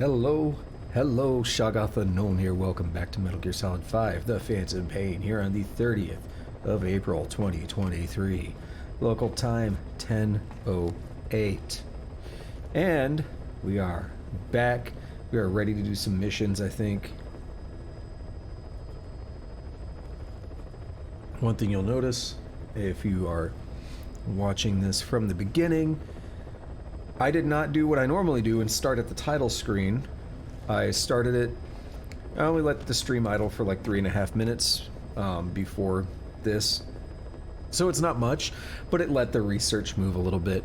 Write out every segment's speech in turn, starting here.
Hello, hello, Shoggoth Unknown here. Welcome back to Metal Gear Solid 5, The Phantom Pain, here on the 30th of April, 2023. Local time, 10:08. And we are back. We are ready to do some missions, I think. One thing you'll notice, if you are watching this from the beginning, I did not do what I normally do and start at the title screen. I started it, I only let the stream idle for like 3.5 minutes before this. So it's not much, but it let the research move a little bit.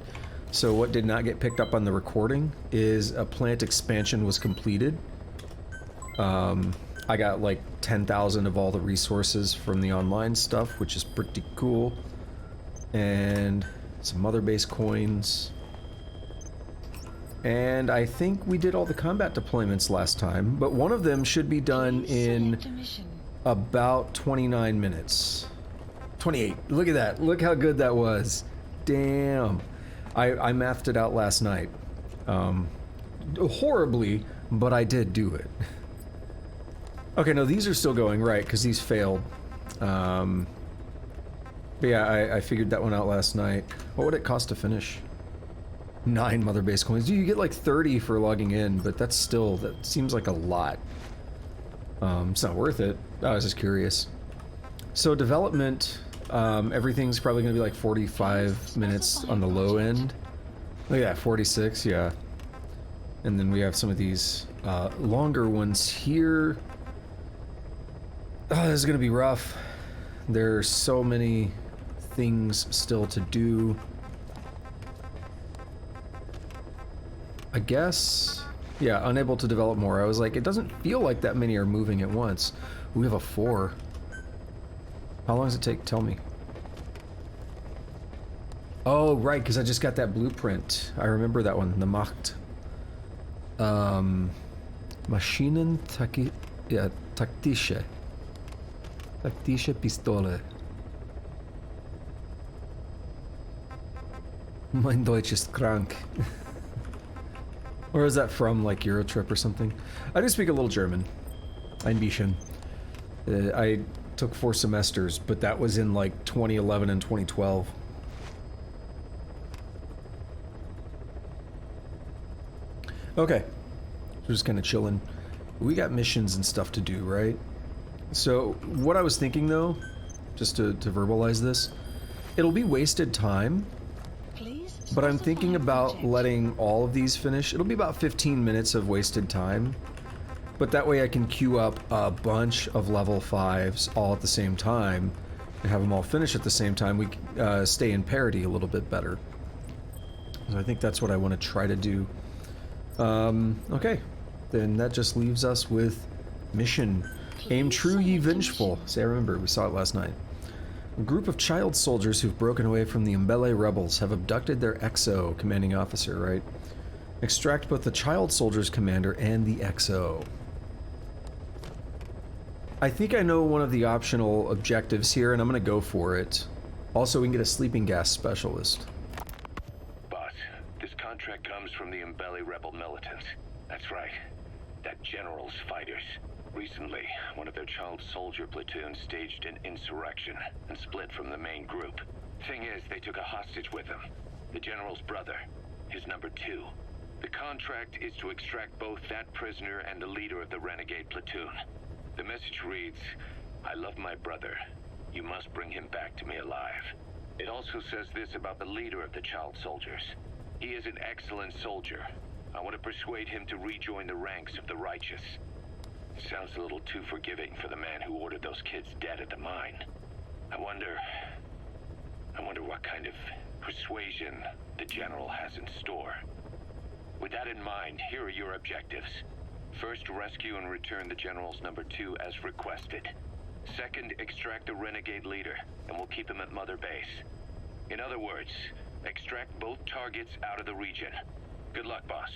So what did not get picked up on the recording is a plant expansion was completed. I got like 10,000 of all the resources from the online stuff, which is pretty cool. And some mother base coins. And I think we did all the combat deployments last time, but one of them should be done in about 29 minutes. 28. Look at that. Look how good that was. Damn. I mathed it out last night. Horribly, but I did do it. Okay, no, these are still going, right, because these failed. But yeah, I figured that one out last night. What would it cost to finish? 9 mother base coins. You get like 30 for logging in, but that's still, that seems like a lot. It's not worth it. I was just curious. So development, everything's probably gonna be like 45 minutes on the low end. Oh yeah, 46, yeah. And then we have some of these longer ones here. Oh, this is gonna be rough. There's so many things still to do. I guess, yeah, unable to develop more. I was like, it doesn't feel like that many are moving at once. We have a 4. How long does it take? Tell me. Oh, right, because I just got that blueprint. I remember that one, the Macht. Taktische. Taktische Pistole. Mein Deutsch ist krank. Or is that from, like, Eurotrip or something? I do speak a little German. Ein bisschen. I took 4 semesters, but that was in, like, 2011 and 2012. Okay. We're just kind of chilling. We got missions and stuff to do, right? So, what I was thinking, though, just to verbalize this, it'll be wasted time. But I'm thinking about letting all of these finish. It'll be about 15 minutes of wasted time. But that way I can queue up a bunch of level 5s all at the same time and have them all finish at the same time. We stay in parity a little bit better. So I think that's what I want to try to do. Okay. Then that just leaves us with mission. Aim true, ye vengeful. See, I remember, we saw it last night. A group of child soldiers who've broken away from the Mbele rebels have abducted their XO, commanding officer, right? Extract both the child soldiers commander and the XO. I think I know one of the optional objectives here, and I'm gonna go for it. Also, we can get a sleeping gas specialist. Boss, this contract comes from the Mbele rebel militants. That's right. That general's fighters. Recently, one of their child soldier platoons staged an insurrection and split from the main group. Thing is, they took a hostage with them. The general's brother, his number 2. The contract is to extract both that prisoner and the leader of the renegade platoon. The message reads, I love my brother. You must bring him back to me alive. It also says this about the leader of the child soldiers. He is an excellent soldier. I want to persuade him to rejoin the ranks of the righteous. Sounds a little too forgiving for the man who ordered those kids dead at the mine. I wonder what kind of persuasion the general has in store. With that in mind, here are your objectives. First, rescue and return the general's number 2 as requested. Second, extract the renegade leader, and we'll keep him at Mother Base. In other words, extract both targets out of the region. Good luck, boss.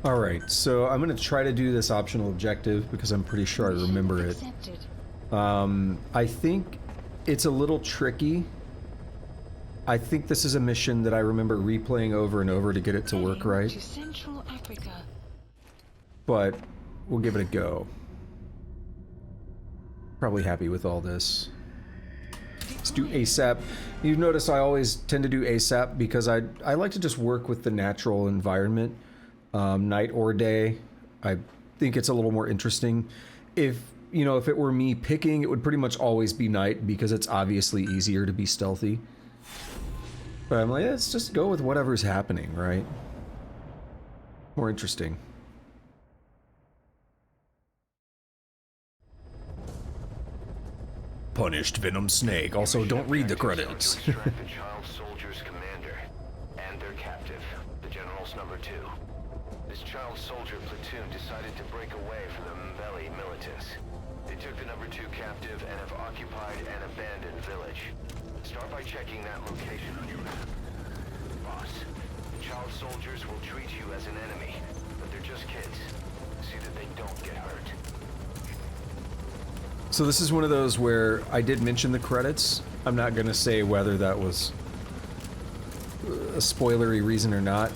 Alright, so I'm gonna try to do this optional objective because I'm pretty sure I remember it. I think it's a little tricky I think this is a mission that I remember replaying over and over to get it to work right. To Central Africa. But we'll give it a go. Probably happy with all this. Let's do ASAP. You notice I always tend to do ASAP because I like to just work with the natural environment, night or day. I think it's a little more interesting. If if it were me picking, it would pretty much always be night because it's obviously easier to be stealthy. But I'm like, let's just go with whatever's happening, right? More interesting. Punished Venom Snake. Also, don't read the credits. To extract the child soldier's commander and their captive, the general's number 2. This child soldier platoon decided to break away from the Mbeli militants. They took the number 2 captive and have occupied an abandoned village. Start by checking that location on your map. Boss, the child soldiers will treat you as an enemy, but they're just kids. See that they don't get hurt. So this is one of those where I did mention the credits. I'm not gonna say whether that was a spoilery reason or not.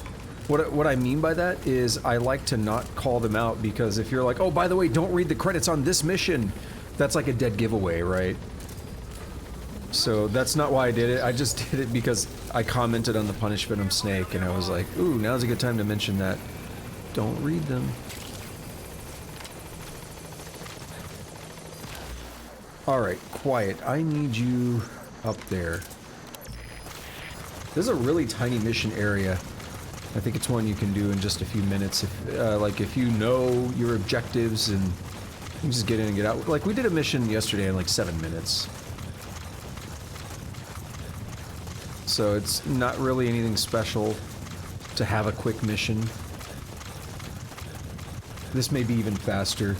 What I mean by that is I like to not call them out because if you're like, oh, by the way, don't read the credits on this mission, that's like a dead giveaway, right? So that's not why I did it. I just did it because I commented on the Punished Venom Snake and I was like, ooh, now's a good time to mention that. Don't read them. Alright, quiet. I need you up there. This is a really tiny mission area. I think it's one you can do in just a few minutes. If you know your objectives and you can just get in and get out. Like, we did a mission yesterday in like 7 minutes. So it's not really anything special to have a quick mission. This may be even faster.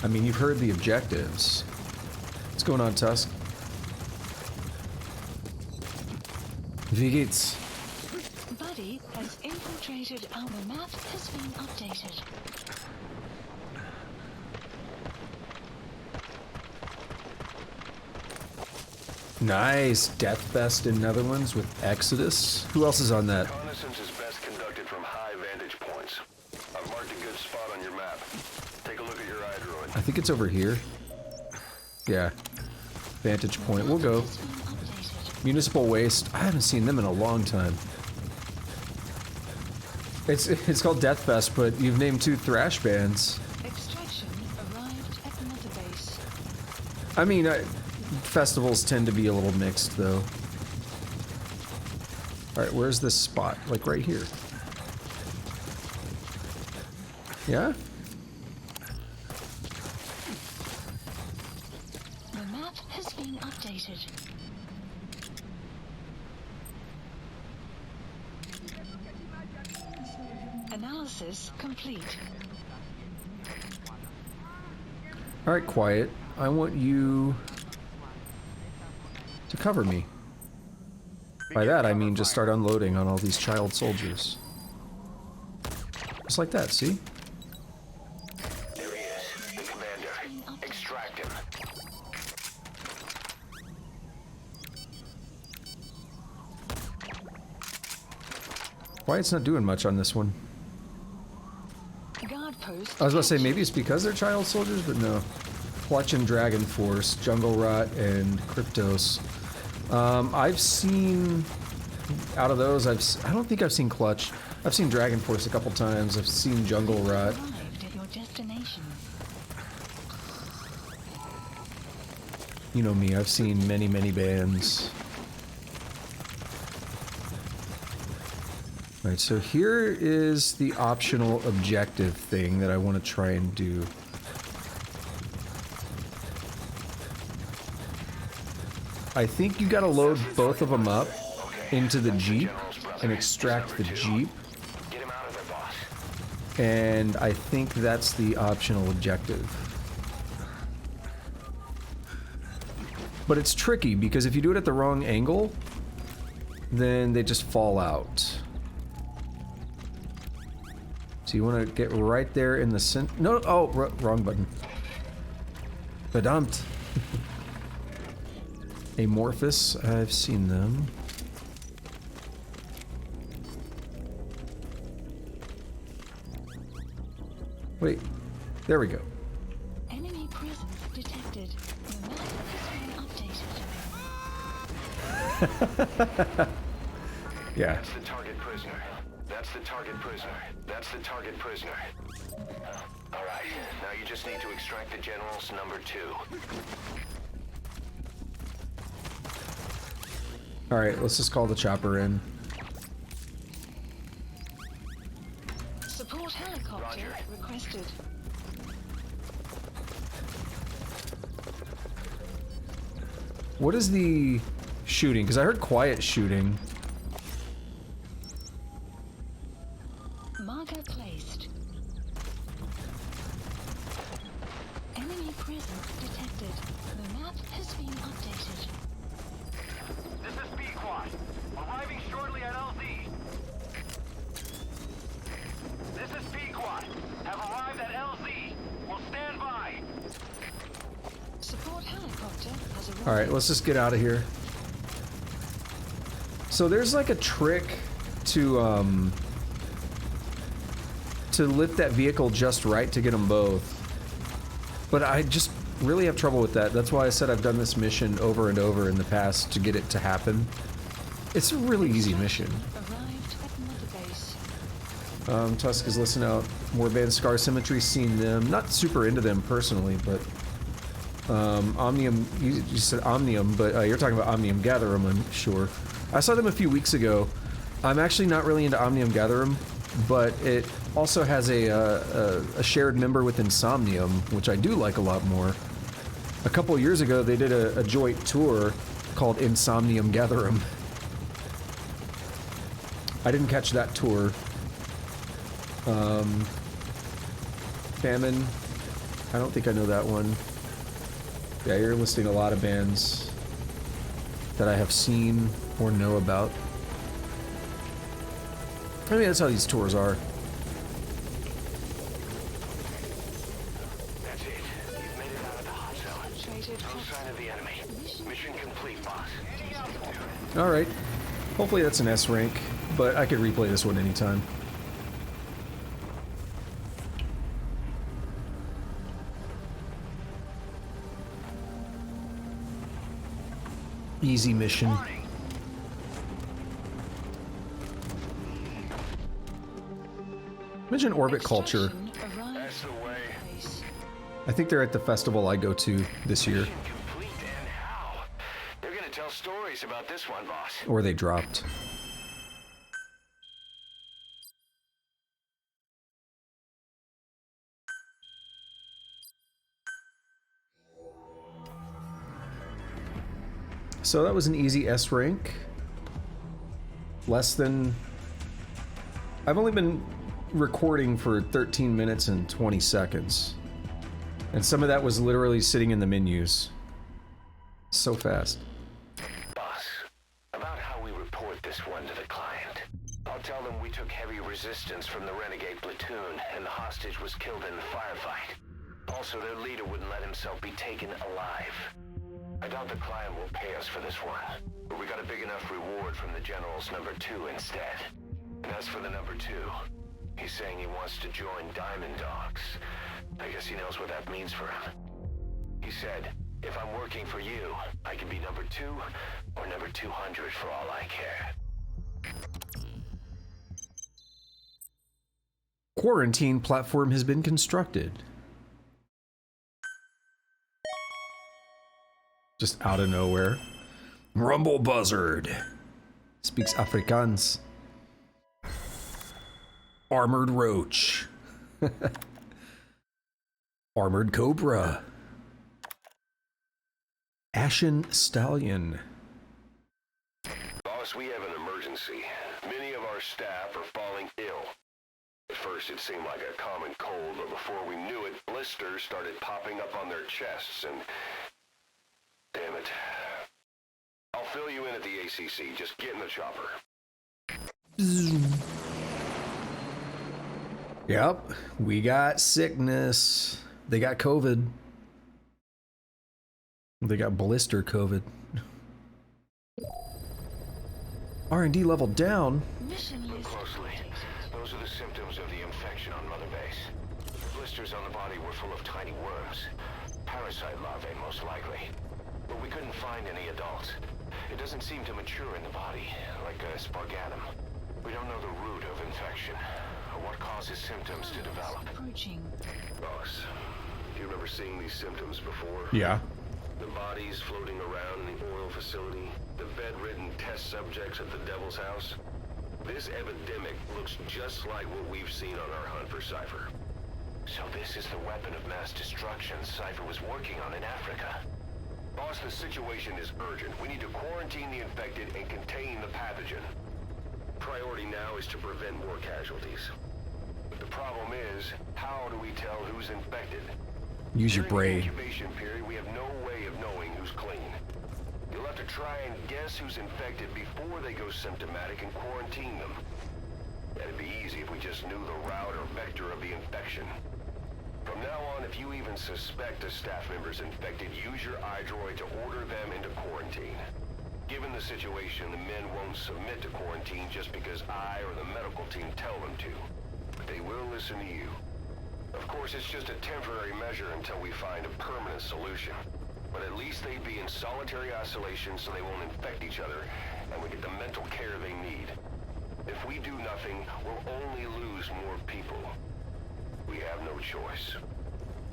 I mean, you've heard the objectives. What's going on, Tusk? Wie geht's? Buddy has infiltrated. Our map has been updated. Nice. Deathfest in Netherlands with Exodus. Who else is on that? Reconnaissance is best conducted from high vantage points. I've marked a good spot on your map. Take a look at your eye droid. I think it's over here. Yeah. Vantage point. We'll go. Municipal Waste. I haven't seen them in a long time. It's called Deathfest, but you've named 2 thrash bands. Extraction arrived at another base. I mean, festivals tend to be a little mixed, though. Alright, where's this spot? Like right here. Yeah? The map has been updated. Analysis complete. Alright, quiet. I want you to cover me. By that, I mean just start unloading on all these child soldiers. Just like that, see? There he is, the commander. Extract him. Quiet's not doing much on this one. Guard post. I was about to say, maybe it's because they're child soldiers, but no. Clutch and Dragon Force, Jungle Rot, and Kryptos. I've seen... Out of those, I don't think I've seen Clutch. I've seen Dragon Force a couple times. I've seen Jungle Rot. Arrived at your destination. You know me, I've seen many, many bands. Alright, so here is the optional objective thing that I want to try and do. I think you gotta load both of them up into the Jeep and extract the Jeep. Get him out of there, boss. And I think that's the optional objective. But it's tricky because if you do it at the wrong angle, then they just fall out. So you want to get right there in the center. No, oh, wrong button. Verdammt. Amorphous, I've seen them. Wait, there we go. Enemy presence detected. Your map has been updated. Yeah. That's the target prisoner. That's the target prisoner. That's the target prisoner. Alright, now you just need to extract the general's number 2. Alright, let's just call the chopper in. Support helicopter Roger. requested. What is the shooting? Because I heard quiet shooting. Marker placed. Enemy presence detected. The map has been updated. This is B-Quad. Arriving shortly at LZ. This is B-Quad. Have arrived at LZ. Will stand by. Support helicopter has arrived. Alright, let's just get out of here. So there's like a trick to lift that vehicle just right to get them both. But I just really have trouble with that. That's why I said I've done this mission over and over in the past to get it to happen. It's a really easy mission. Arrived at Mother Base. Tusk is listening out. More advanced Scar Symmetry, seen them. Not super into them personally, but Omnium, you said Omnium, but you're talking about Omnium Gatherum, I'm sure. I saw them a few weeks ago. I'm actually not really into Omnium Gatherum, but it also has a shared member with Insomnium, which I do like a lot more. A couple of years ago, they did a joint tour called Insomnium Gatherum. I didn't catch that tour. Famine, I don't think I know that one. Yeah, you're listing a lot of bands that I have seen or know about. I mean, that's how these tours are. That's it. You've made it out of the hot zone. Traded No sign of the enemy. Mission complete, boss. Alright. Hopefully that's an S rank, but I could replay this one anytime. Easy mission. Mention Orbit Culture. Extraction arrived That's the way. at base. I think they're at the festival I go to this year. Mission complete and how? They're gonna tell stories about this one, boss. Or they dropped. So that was an easy S rank. Less than... I've only been recording for 13 minutes and 20 seconds. And some of that was literally sitting in the menus. So fast. Boss, about how we report this one to the client. I'll tell them we took heavy resistance from the renegade platoon and the hostage was killed in the firefight. Also, their leader wouldn't let himself be taken alive. I doubt the client will pay us for this one, but we got a big enough reward from the general's number 2 instead. And as for the number 2, he's saying he wants to join Diamond Dogs. I guess he knows what that means for him. He said, if I'm working for you, I can be number 2 or number 200 for all I care. Quarantine platform has been constructed. Just out of nowhere. Rumble Buzzard. Speaks Afrikaans. Armored Roach. Armored Cobra. Ashen Stallion. Boss, we have an emergency. Many of our staff are falling ill. At first it seemed like a common cold, but before we knew it, blisters started popping up on their chests and... Damn it. I'll fill you in at the ACC. Just get in the chopper. Yep, we got sickness. They got COVID. They got blister COVID. R&D level down. Mission Look list closely. updated. Those are the symptoms of the infection on Mother Base. The blisters on the body were full of tiny worms. Parasite larvae, most likely. But we couldn't find any adults. It doesn't seem to mature in the body, like a spargatum. We don't know the root of infection, or what causes symptoms to develop. Approaching. Boss, do you remember seeing these symptoms before? Yeah. The bodies floating around in the oil facility, the bedridden test subjects at the Devil's House. This epidemic looks just like what we've seen on our hunt for Cypher. So this is the weapon of mass destruction Cypher was working on in Africa. Boss, the situation is urgent. We need to quarantine the infected and contain the pathogen. Priority now is to prevent more casualties. But the problem is, how do we tell who's infected? Use your During the brain. incubation period, we have no way of knowing who's clean. You'll have to try and guess who's infected before they go symptomatic and quarantine them. That'd be easy if we just knew the route or vector of the infection. From now on, if you even suspect a staff member's infected, use your iDroid to order them into quarantine. Given the situation, the men won't submit to quarantine just because I or the medical team tell them to. But they will listen to you. Of course, it's just a temporary measure until we find a permanent solution. But at least they'd be in solitary isolation so they won't infect each other, and we get the mental care they need. If we do nothing, we'll only lose more people. We have no choice.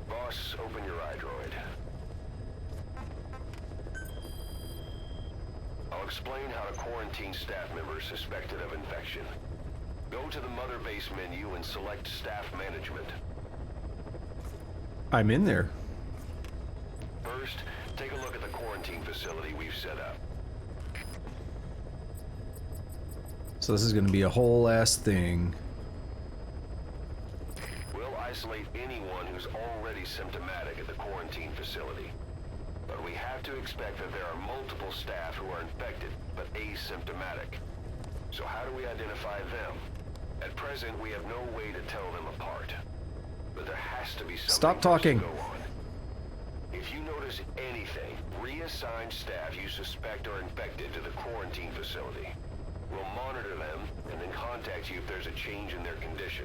Boss, open your iDroid. I'll explain how to quarantine staff members suspected of infection. Go to the Mother Base menu and select Staff Management. I'm in there. First, take a look at the quarantine facility we've set up. So this is going to be a whole ass thing. We'll isolate anyone who's already symptomatic at the quarantine facility. But we have to expect that there are multiple staff who are infected, but asymptomatic. So how do we identify them? At present, we have no way to tell them apart. But there has to be something Stop talking. to go on. If you notice anything, reassign staff you suspect are infected to the quarantine facility. We'll monitor them and then contact you if there's a change in their condition.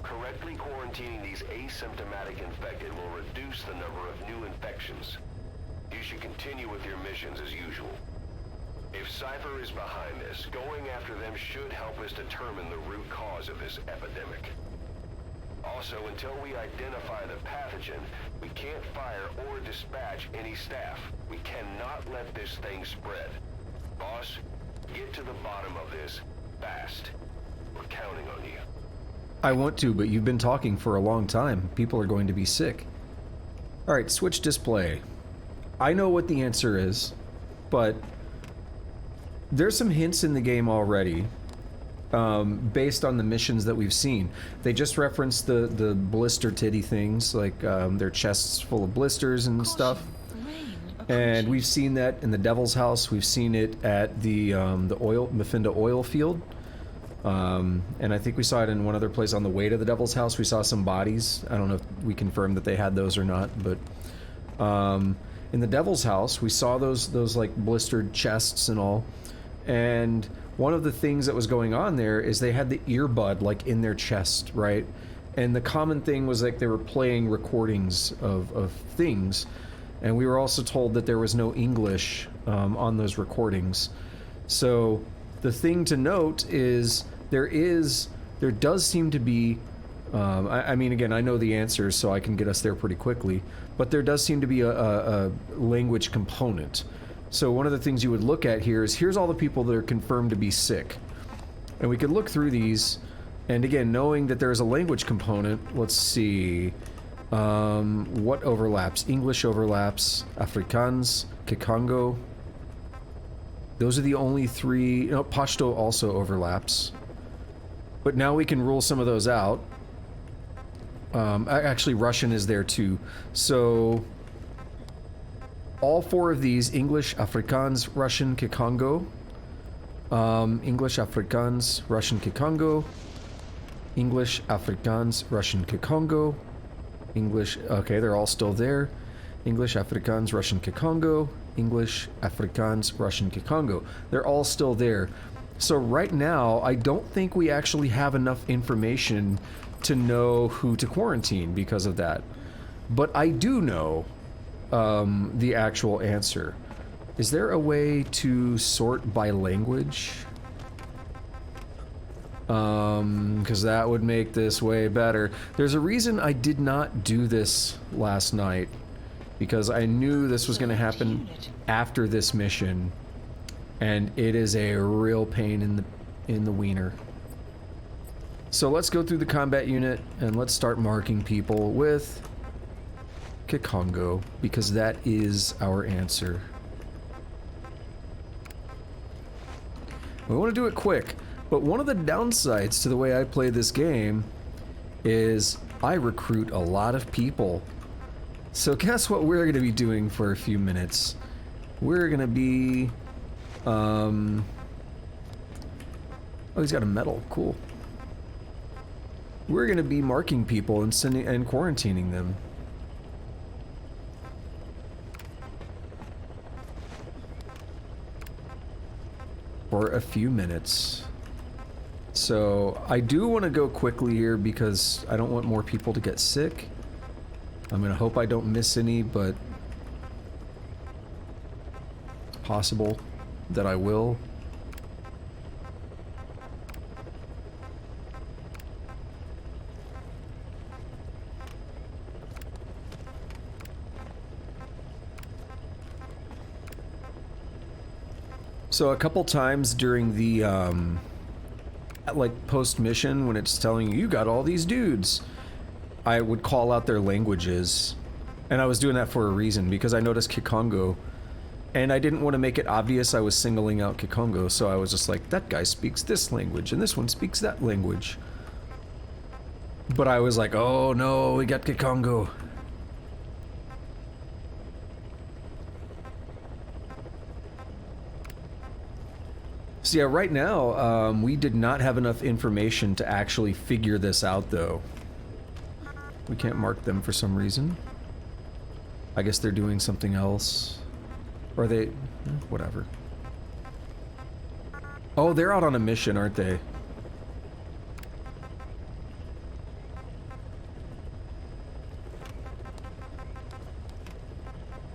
Correctly quarantining these asymptomatic infected will reduce the number of new infections. You should continue with your missions as usual. If Cypher is behind this, going after them should help us determine the root cause of this epidemic. Also, until we identify the pathogen, we can't fire or dispatch any staff. We cannot let this thing spread. Boss, get to the bottom of this fast. We're counting on you. I want to, but you've been talking for a long time. People are going to be sick. Alright, switch display. I know what the answer is, but there's some hints in the game already, based on the missions that we've seen. They just referenced the blister titty things, like their chests full of blisters and stuff. Rain And approaching. we've seen that in the Devil's House. We've seen it at the Mephinda oil field. And I think we saw it in one other place on the way to the Devil's House. We saw some bodies. I don't know if we confirmed that they had those or not, but in the Devil's House, we saw those like blistered chests and all. And one of the things that was going on there is they had the earbud like in their chest, right? And the common thing was like they were playing recordings of things. And we were also told that there was no English on those recordings. So the thing to note is there does seem to be, I mean, again, I know the answers, so I can get us there pretty quickly, but there does seem to be a language component. So one of the things you would look at here is, here's all the people that are confirmed to be sick. And we could look through these, and again, knowing that there is a language component, let's see, what overlaps? English overlaps, Afrikaans, Kikongo. Those are the only three. No, Pashto also overlaps. But now we can rule some of those out. Actually, Russian is there too. So all four of these, English, Afrikaans, Russian, Kikongo. English, Afrikaans, Russian, Kikongo. English, Afrikaans, Russian, Kikongo. English, okay, they're all still there. English, Afrikaans, Russian, Kikongo. English, Afrikaans, Russian, Kikongo. They're all still there. So right now, I don't think we actually have enough information to know who to quarantine because of that. But I do know the actual answer. Is there a way to sort by language? Because that would make this way better. There's a reason I did not do this last night, because I knew this was going to happen after this mission, and it is a real pain in the wiener. So let's go through the combat unit and let's start marking people with Kikongo, because that is our answer. We want to do it quick. But one of the downsides to the way I play this game is I recruit a lot of people. So guess what we're going to be doing for a few minutes? We're going to be... Oh, he's got a medal. Cool. We're going to be marking people and sending and quarantining them. For a few minutes. So, I do want to go quickly here because I don't want more people to get sick. I'm gonna hope I don't miss any, but it's possible that I will. So a couple times during the, like post-mission, when it's telling you, you got all these dudes, I would call out their languages, and I was doing that for a reason, because I noticed Kikongo, and I didn't want to make it obvious I was singling out Kikongo, so I was just like, that guy speaks this language, and this one speaks that language. But I was like, oh no, we got Kikongo. So yeah, right now, we did not have enough information to actually figure this out, though. We can't mark them for some reason. I guess they're doing something else. Or they... whatever. Oh, they're out on a mission, aren't they?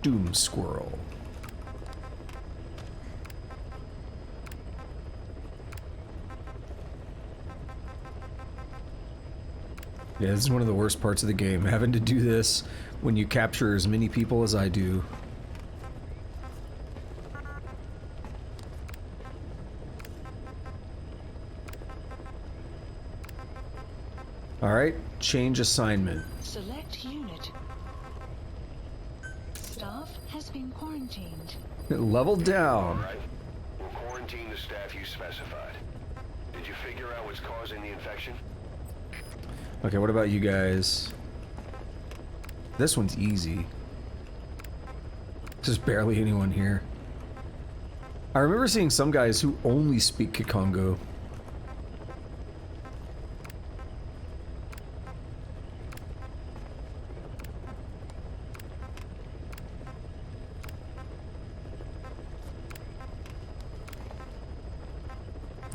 Doom Squirrel. Yeah, this is one of the worst parts of the game, having to do this when you capture as many people as I do. Alright, change assignment. Select unit. Staff has been quarantined. Level down. All right. We'll quarantine the staff you specified. Did you figure out what's causing the infection? Okay, what about you guys? This one's easy. There's barely anyone here. I remember seeing some guys who only speak Kikongo.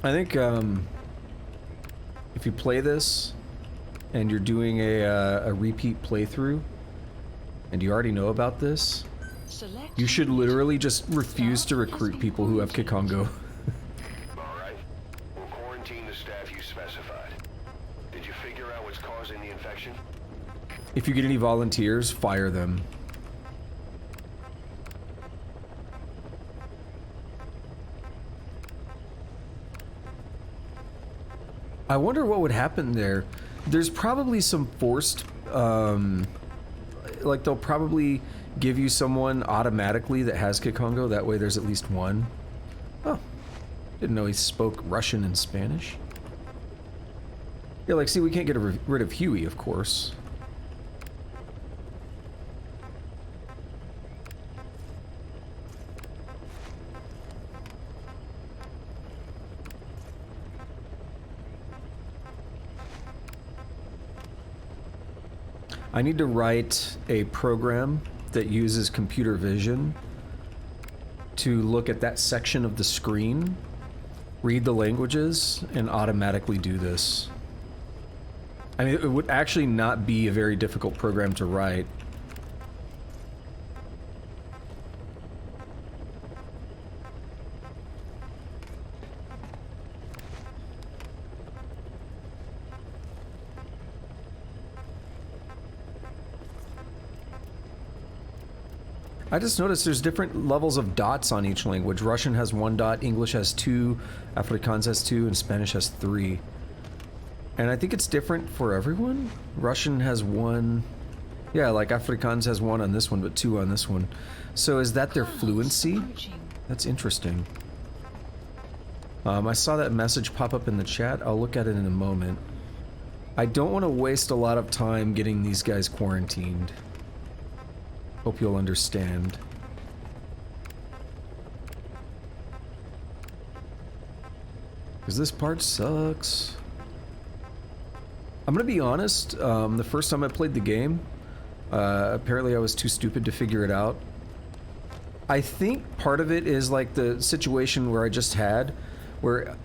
I think, if you play this, and you're doing a repeat playthrough, and you already know about this, Select you should unit. literally just refuse to recruit people who have Kikongo. All right. We'll quarantine the staff you specified. Did you figure out what's causing the infection? If you get any volunteers, fire them. I wonder what would happen there. There's probably some forced, like they'll probably give you someone automatically that has Kikongo, that way there's at least one. Oh, didn't know he spoke Russian and Spanish. Yeah, like, see, we can't get rid of Huey, of course. I need to write a program that uses computer vision to look at that section of the screen read the languages and automatically do this. I mean, it would actually not be a very difficult program to write. I just noticed there's different levels of dots on each language. Russian has 1 dot, English has 2, Afrikaans has 2, and Spanish has 3. And I think it's different for everyone. Russian has 1. Yeah, like Afrikaans has 1 on this one, but 2 on this one. So is that their fluency? That's interesting. I saw that message pop up in the chat. I'll look at it in a moment. I don't want to waste a lot of time getting these guys quarantined. Hope you'll understand. Because this part sucks. I'm gonna be honest, the first time I played the game, apparently I was too stupid to figure it out. I think part of it is like the situation where I just had, where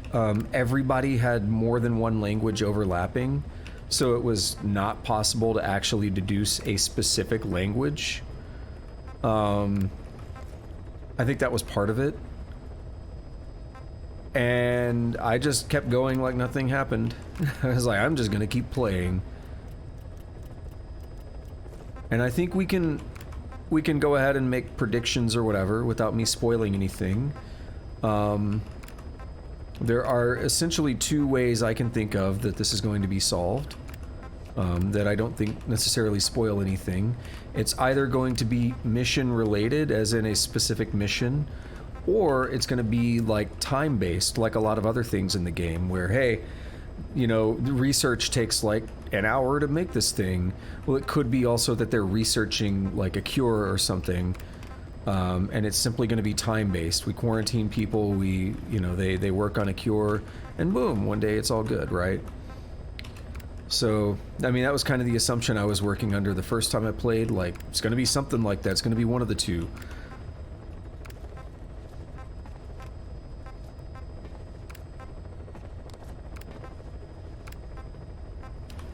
everybody had more than one language overlapping, so it was not possible to actually deduce a specific language. I think that was part of it. And I just kept going like nothing happened. I was like, I'm just gonna keep playing. And I think we can go ahead and make predictions or whatever without me spoiling anything. There are essentially 2 ways I can think of that this is going to be solved. That I don't think necessarily spoil anything. It's either going to be mission related, as in a specific mission, or it's going to be like time based, like a lot of other things in the game, where, hey, you know, the research takes like an hour to make this thing. Well, it could be also that they're researching like a cure or something, and it's simply going to be time based. We quarantine people, they work on a cure, and boom, one day it's all good, right? So, I mean, that was kind of the assumption I was working under the first time I played. Like, it's going to be something like that. It's going to be one of the 2.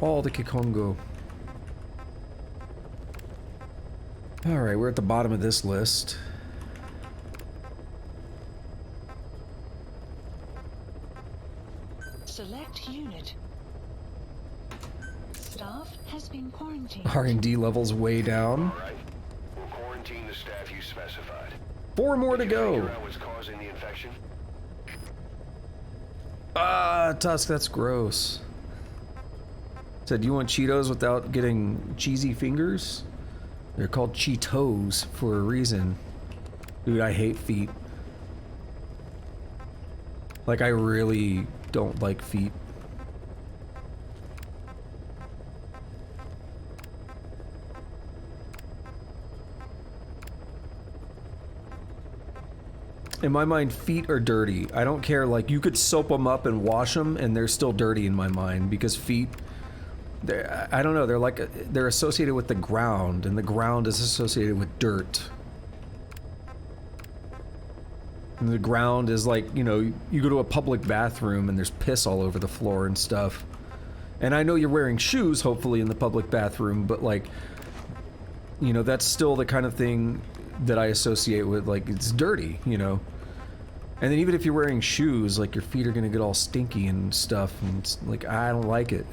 All the Kikongo. Alright, we're at the bottom of this list. Select unit. Staff has been quarantined. R&D levels way down. All right. We'll quarantine the staff you specified. 4 more to Did you go. figure out what's causing the infection? Ah, Tusk, that's gross. Said, you want Cheetos without getting cheesy fingers? They're called Cheetos for a reason. Dude, I hate feet. Like, I really don't like feet. In my mind, feet are dirty. I don't care, like, you could soap them up and wash them, and they're still dirty in my mind, because feet, I don't know, they're like, they're associated with the ground, and the ground is associated with dirt. And the ground is like, you know, you go to a public bathroom and there's piss all over the floor and stuff. And I know you're wearing shoes, hopefully, in the public bathroom, but like, you know, that's still the kind of thing that I associate with, like, it's dirty, you know. And then even if you're wearing shoes, like, your feet are gonna get all stinky and stuff, and it's, like, I don't like it.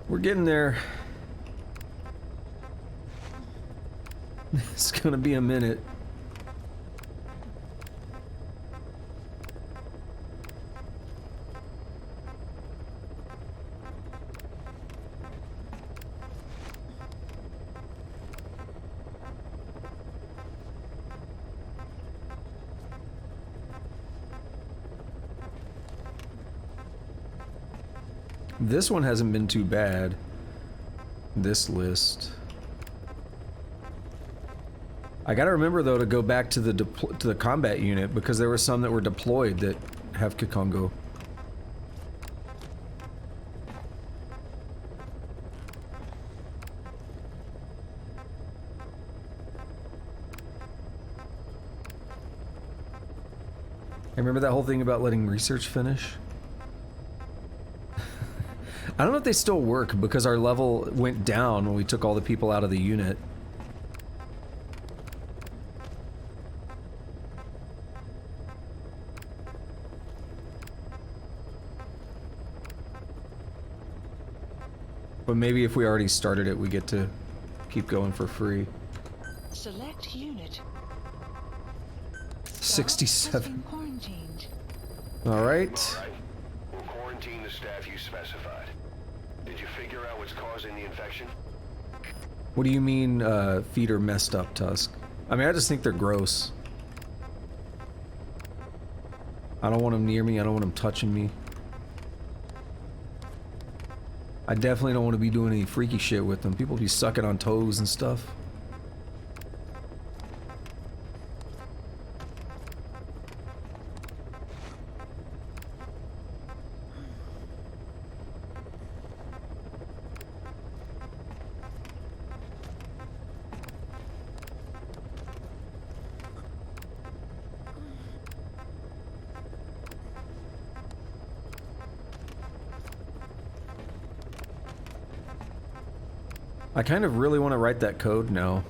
We're getting there. It's gonna be a minute. This one hasn't been too bad. This list. I gotta remember though to go back to the combat unit because there were some that were deployed that have Kikongo. I remember that whole thing about letting research finish. I don't know if they still work because our level went down when we took all the people out of the unit. But maybe if we already started it, we get to keep going for free. Select unit. Staff 67. has been quarantined. All right. All right. We'll quarantine the staff you specified. Did you figure out what's causing the infection? What do you mean, feet are messed up, Tusk? I mean, I just think they're gross. I don't want them near me. I don't want them touching me. I definitely don't want to be doing any freaky shit with them. People be sucking on toes and stuff. I kind of really want to write that code now.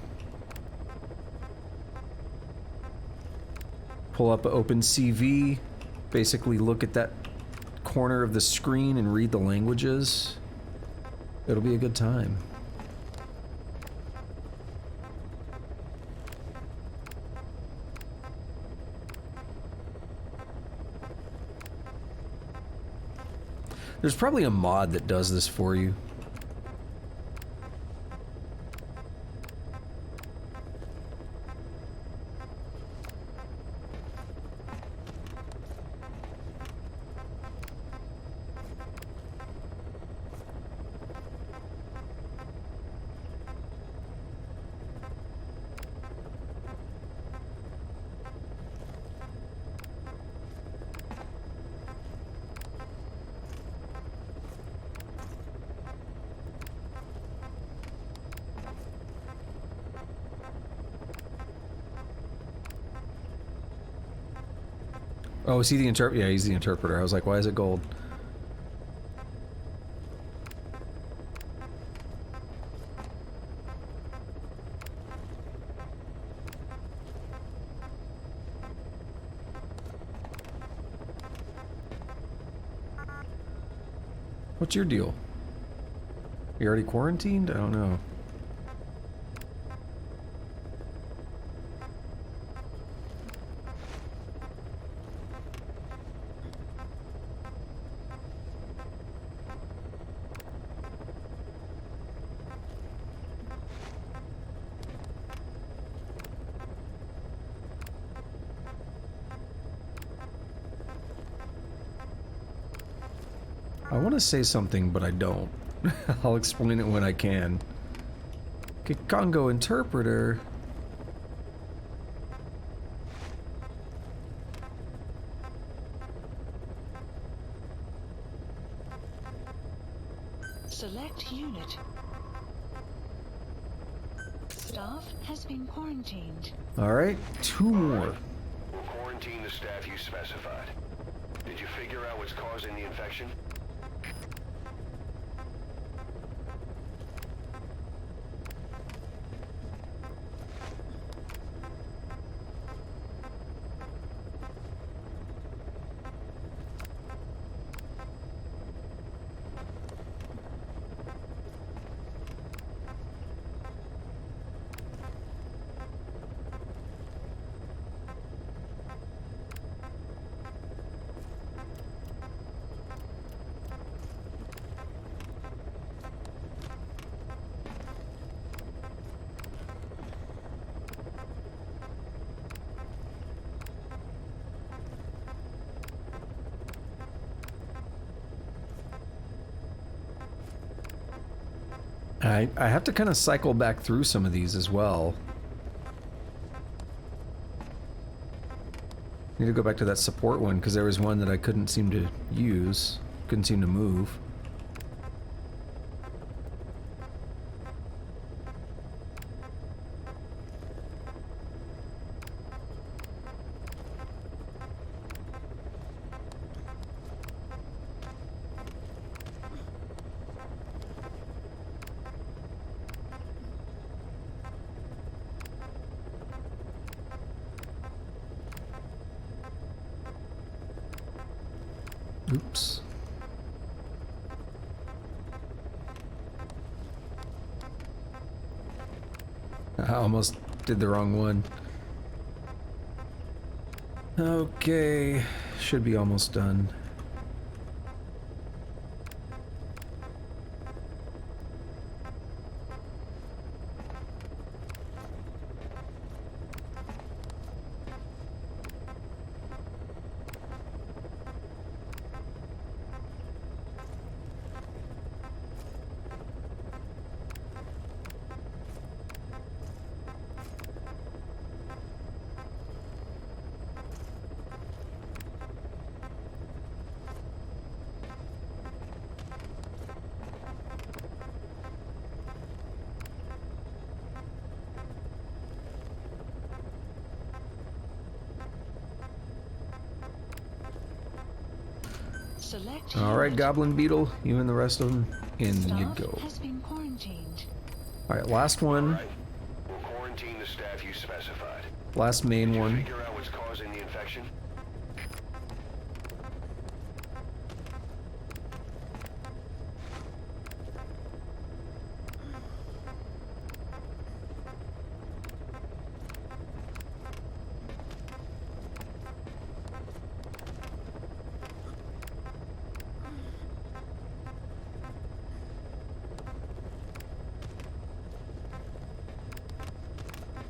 Pull up OpenCV, basically look at that corner of the screen and read the languages. It'll be a good time. There's probably a mod that does this for you. Oh, is he the interpreter? Yeah, he's the interpreter. I was like, why is it gold? What's your deal? You already quarantined? I don't know. I want to say something, but I don't. I'll explain it when I can. Kikongo interpreter. Select unit. Staff has been quarantined. All right, 2 more. We'll quarantine the staff you specified. Did you figure out what's causing the infection? I have to kind of cycle back through some of these as well. Need to go back to that support one because there was one that I couldn't seem to use, couldn't seem to move. Oops. I almost did the wrong one. Okay, should be almost done. Select All right, unit. Goblin Beetle, you and the rest of them, in you Staff go. has been quarantined. All right, last one, Right. We'll quarantine the staff you specified. last main Did you one. figure out what's causing the infection?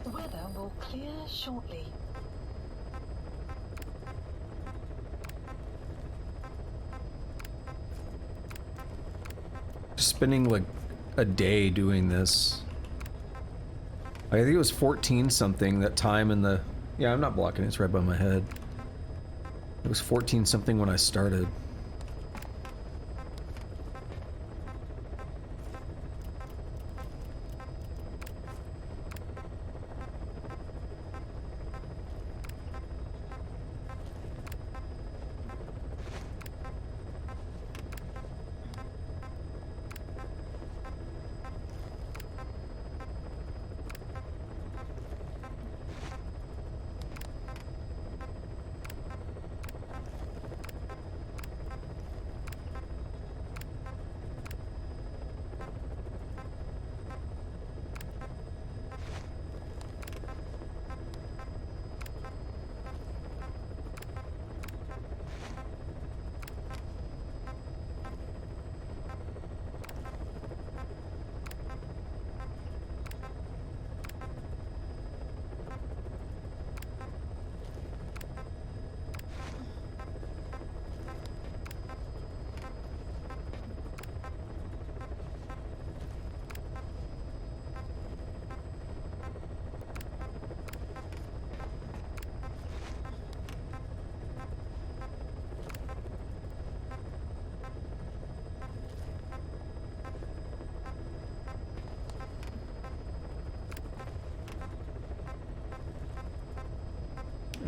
Weather will clear shortly. Spending like a day doing this. I think it was 14 something that time in the... Yeah, I'm not blocking it, it's right by my head. It was 14 something when I started.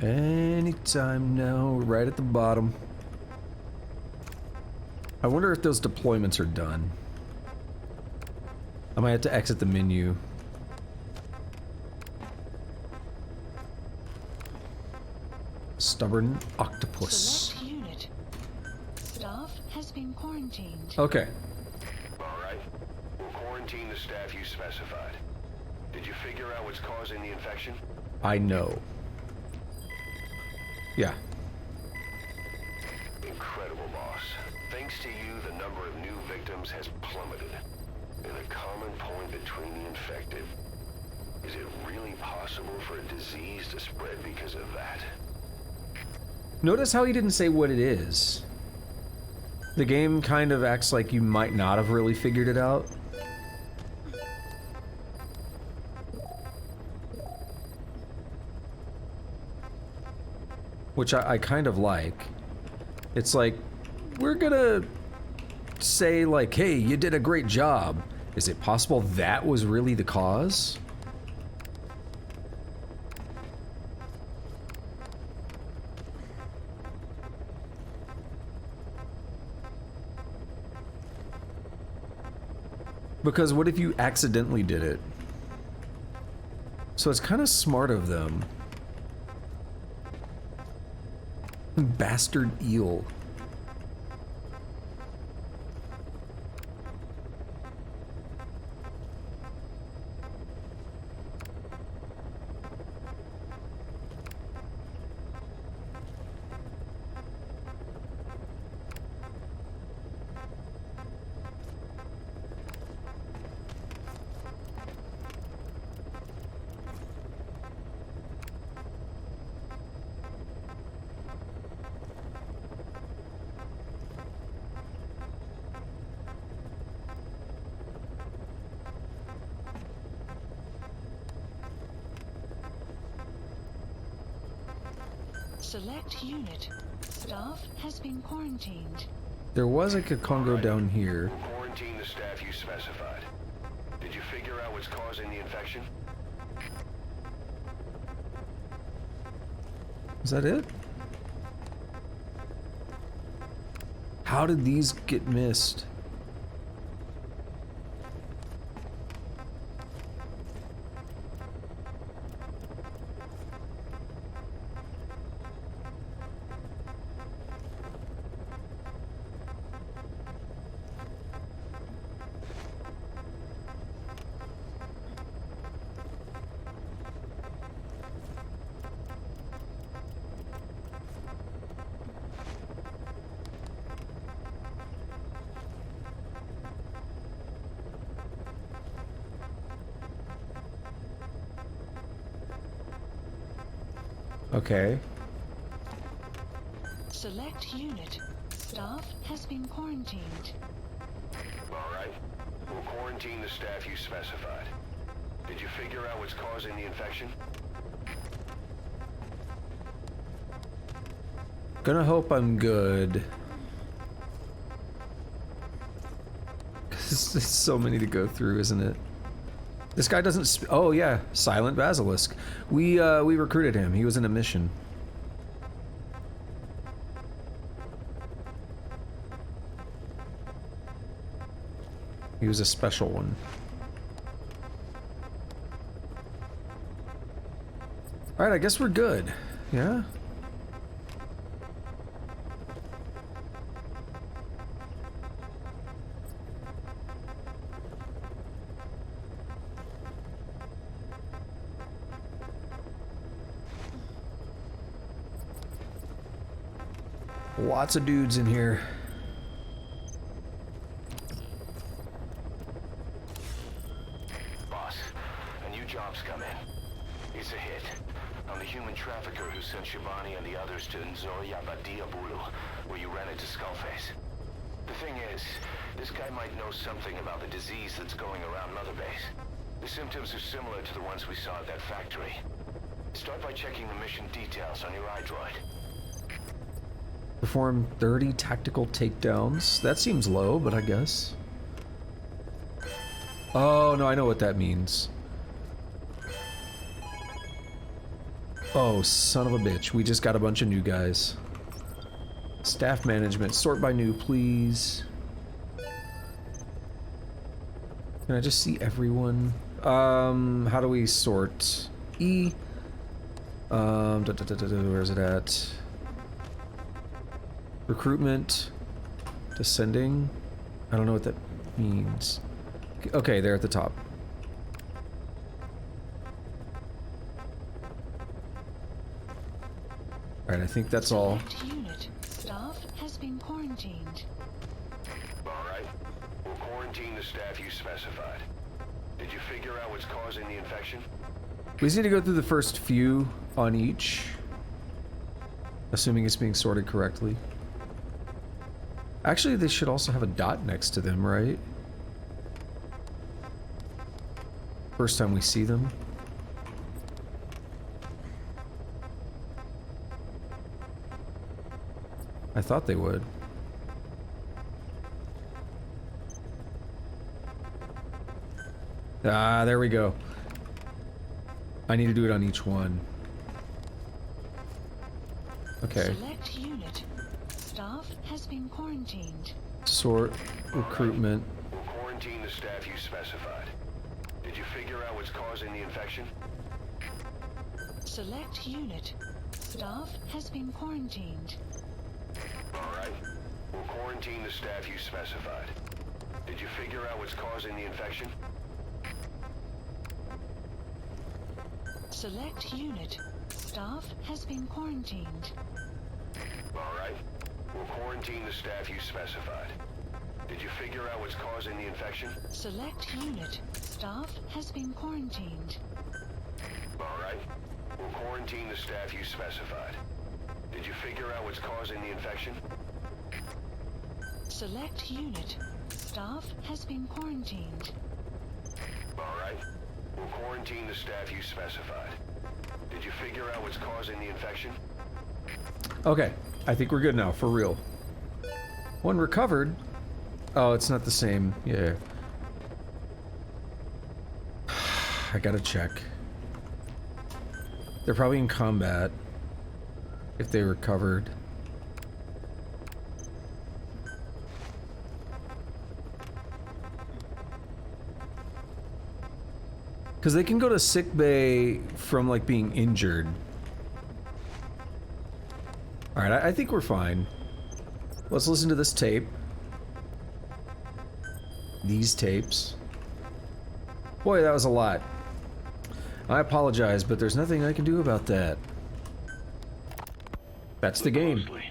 Anytime now, right at the bottom. I wonder if those deployments are done. I might have to exit the menu. Stubborn octopus. Select unit. Staff has been quarantined. Okay. All right. We'll quarantine the staff you specified. Did you figure out what's causing the infection? I know. Yeah. Incredible, boss. Thanks to you, the number of new victims has plummeted. And a common point between the infected. Is it really possible for a disease to spread because of that? Notice how he didn't say what it is. The game kind of acts like you might not have really figured it out. which I kind of like. It's like, we're gonna say like, hey, you did a great job. Is it possible that was really the cause? Because what if you accidentally did it? So it's kind of smart of them. Bastard eel. Select unit. Staff has been quarantined. There was like a Congo down here. We'll quarantine the staff you specified. Did you figure out what's causing the infection? Is that it? How did these get missed? Okay. Select unit. Staff has been quarantined. All right. We'll quarantine the staff you specified. Did you figure out what's causing the infection? Gonna hope I'm good. Cause there's so many to go through, isn't it? This guy doesn't oh yeah, Silent Basilisk. We recruited him. He was in a mission. He was a special one. Alright, I guess we're good. Yeah? Lots of dudes in here. Boss, a new job's come in. It's a hit. I'm the human trafficker who sent Shivani and the others to Nzoya Badiabulu, where you ran into Skullface. The thing is, this guy might know something about the disease that's going around Mother Base. The symptoms are similar to the ones we saw at that factory. Start by checking the mission details on your iDroid. Perform 30 tactical takedowns. That seems low, but I guess. Oh, no, I know what that means. Oh, son of a bitch. We just got a bunch of new guys. Staff management. Sort by new, please. Can I just see everyone? How do we sort? E. Where is it at? Recruitment. Descending. I don't know what that means. Okay, they're at the top. Alright, I think that's all. Select unit. Staff has been quarantined. All right. We'll quarantine the staff you specified. Did you figure out what's causing the infection? We just need to go through the first few on each. Assuming it's being sorted correctly. Actually, they should also have a dot next to them, right? First time we see them. I thought they would. Ah, there we go. I need to do it on each one. Okay. Select unit. Staff has been quarantined. Sort recruitment. We'll quarantine the staff you specified. Did you figure out what's causing the infection? Select unit. Staff has been quarantined. Alright. We'll quarantine the staff you specified. Did you figure out what's causing the infection? Select unit. Staff has been quarantined. Alright. We'll quarantine the staff you specified. Did you figure out what's causing the infection? Select unit. Staff has been quarantined. Alright. We'll quarantine the staff you specified. Did you figure out what's causing the infection? Select unit. Staff has been quarantined. Alright. We'll quarantine the staff you specified. Did you figure out what's causing the infection? Okay, I think we're good now, for real. One recovered. Oh, it's not the same. Yeah. I gotta check. They're probably in combat. If they recovered. Because they can go to sick bay from, like, being injured. Alright, I think we're fine. Let's listen to this tape. These tapes. Boy, that was a lot. I apologize, but there's nothing I can do about that. That's the game. Mostly,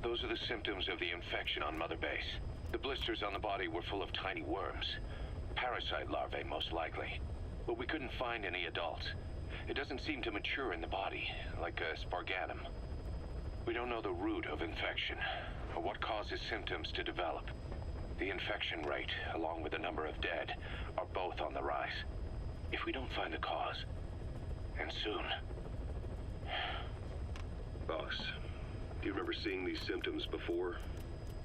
those are the symptoms of the infection on Mother Base. The blisters on the body were full of tiny worms. Parasite larvae, most likely. But we couldn't find any adults. It doesn't seem to mature in the body, like a spargatum. We don't know the root of infection, or what causes symptoms to develop. The infection rate, along with the number of dead, are both on the rise. If we don't find the cause, and soon... Boss, do you remember seeing these symptoms before?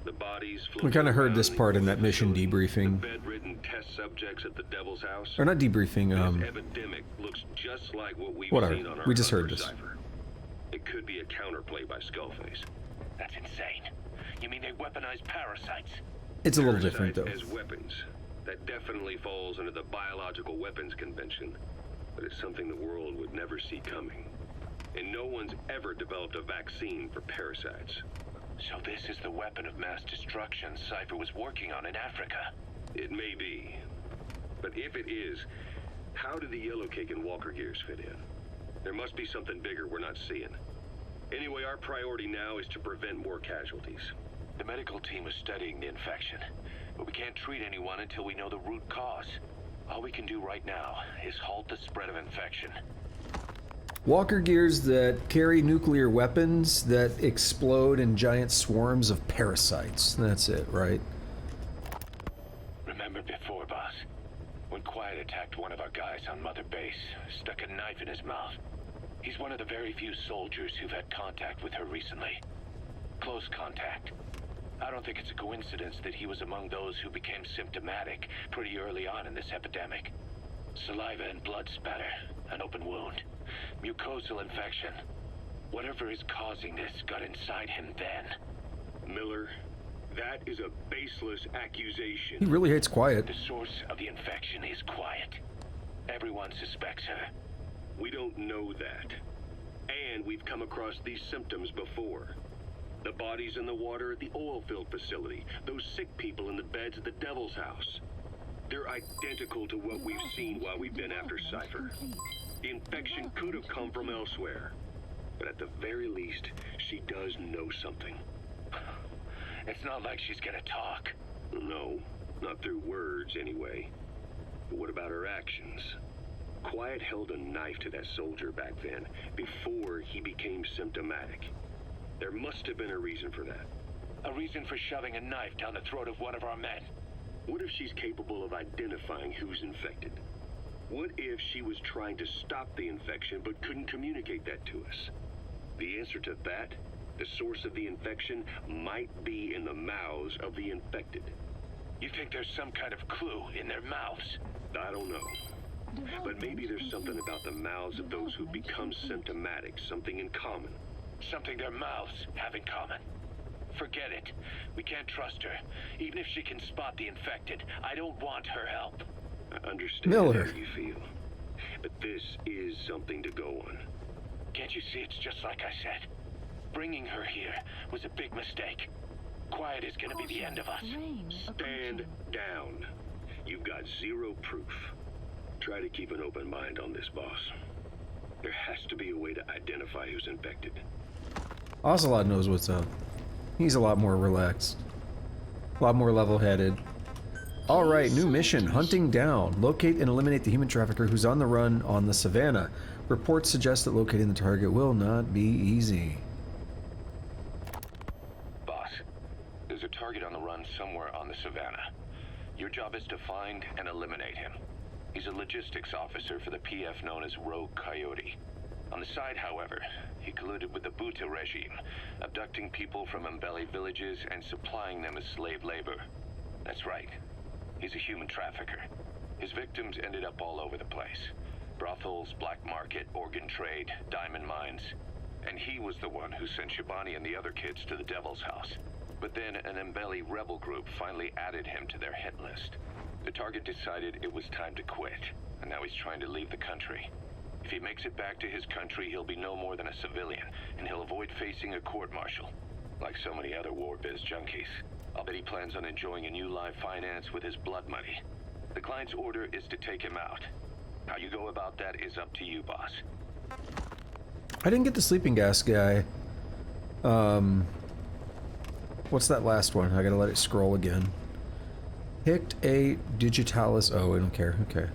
The bodies We kind of heard this part in that mission debriefing. The bedridden test subjects at the Devil's House. Or not debriefing, This epidemic looks just like what we've whatever. seen on our We just heard Hunter this. Cipher. It could be a counterplay by Skullface. That's insane. You mean they weaponize parasites? It's a little different, though. Parasites as weapons. That definitely falls under the Biological Weapons Convention, but it's something the world would never see coming. And no one's ever developed a vaccine for parasites. So this is the weapon of mass destruction Cipher was working on in Africa. It may be. But if it is, how do the Yellow Cake and Walker Gears fit in? There must be something bigger we're not seeing. Anyway, our priority now is to prevent more casualties. The medical team is studying the infection, but we can't treat anyone until we know the root cause. All we can do right now is halt the spread of infection. Walker gears that carry nuclear weapons that explode in giant swarms of parasites. That's it, right? Remember before, boss? When Quiet attacked one of our guys on Mother Base, stuck a knife in his mouth. He's one of the very few soldiers who've had contact with her recently. Close contact. I don't think it's a coincidence that he was among those who became symptomatic pretty early on in this epidemic. Saliva and blood spatter, an open wound, mucosal infection. Whatever is causing this got inside him then. Miller, that is a baseless He accusation. really hates Quiet. The source of the infection is Quiet. Everyone suspects her. We don't know that. And we've come across these symptoms before. The bodies in the water at the oil field facility. Those sick people in the beds at the Devil's House. They're identical to what we've seen while we've been after Cipher. The infection could have come from elsewhere. But at the very least, she does know something. It's not like she's gonna talk. No, not through words anyway. But what about her actions? Quiet held a knife to that soldier back then, before he became symptomatic. There must have been a reason for that. A reason for shoving a knife down the throat of one of our men. What if she's capable of identifying who's infected? What if she was trying to stop the infection but couldn't communicate that to us? The answer to that The source of the infection might be in the mouths of the infected. You think there's some kind of clue in their mouths? I don't know. But maybe there's something about the mouths of those who become symptomatic, something in common. Something their mouths have in common. Forget it. We can't trust her. Even if she can spot the infected, I don't want her help. I understand Miller. how you feel. But this is something to go on. Can't you see it's just like I said? Bringing her here was a big mistake. Quiet is gonna be the end of us. Stand down. You've got zero proof. Try to keep an open mind on this, boss. There has to be a way to identify who's infected. Ocelot knows what's up. He's a lot more relaxed. A lot more level-headed. Alright, new mission. Hunting down. Locate and eliminate the human trafficker who's on the run on the savannah. Reports suggest that locating the target will not be easy. Boss, there's a target on the run somewhere on the savannah. Your job is to find and eliminate him. He's a logistics officer for the PF known as Rogue Coyote. On the side, however, he colluded with the Buta regime, abducting people from Mbeli villages and supplying them as slave labor. That's right. He's a human trafficker. His victims ended up all over the place. Brothels, black market, organ trade, diamond mines. And he was the one who sent Shabani and the other kids to the Devil's House. But then an Mbeli rebel group finally added him to their hit list. The target decided it was time to quit, and now he's trying to leave the country. If he makes it back to his country, he'll be no more than a civilian, and he'll avoid facing a court-martial, like so many other war biz junkies. I'll bet he plans on enjoying a new live finance with his blood money. The client's order is to take him out. How you go about that is up to you, boss. I didn't get the sleeping gas guy. What's that last one? I gotta let it scroll again. Picked a digitalis. Oh, I don't care. Okay.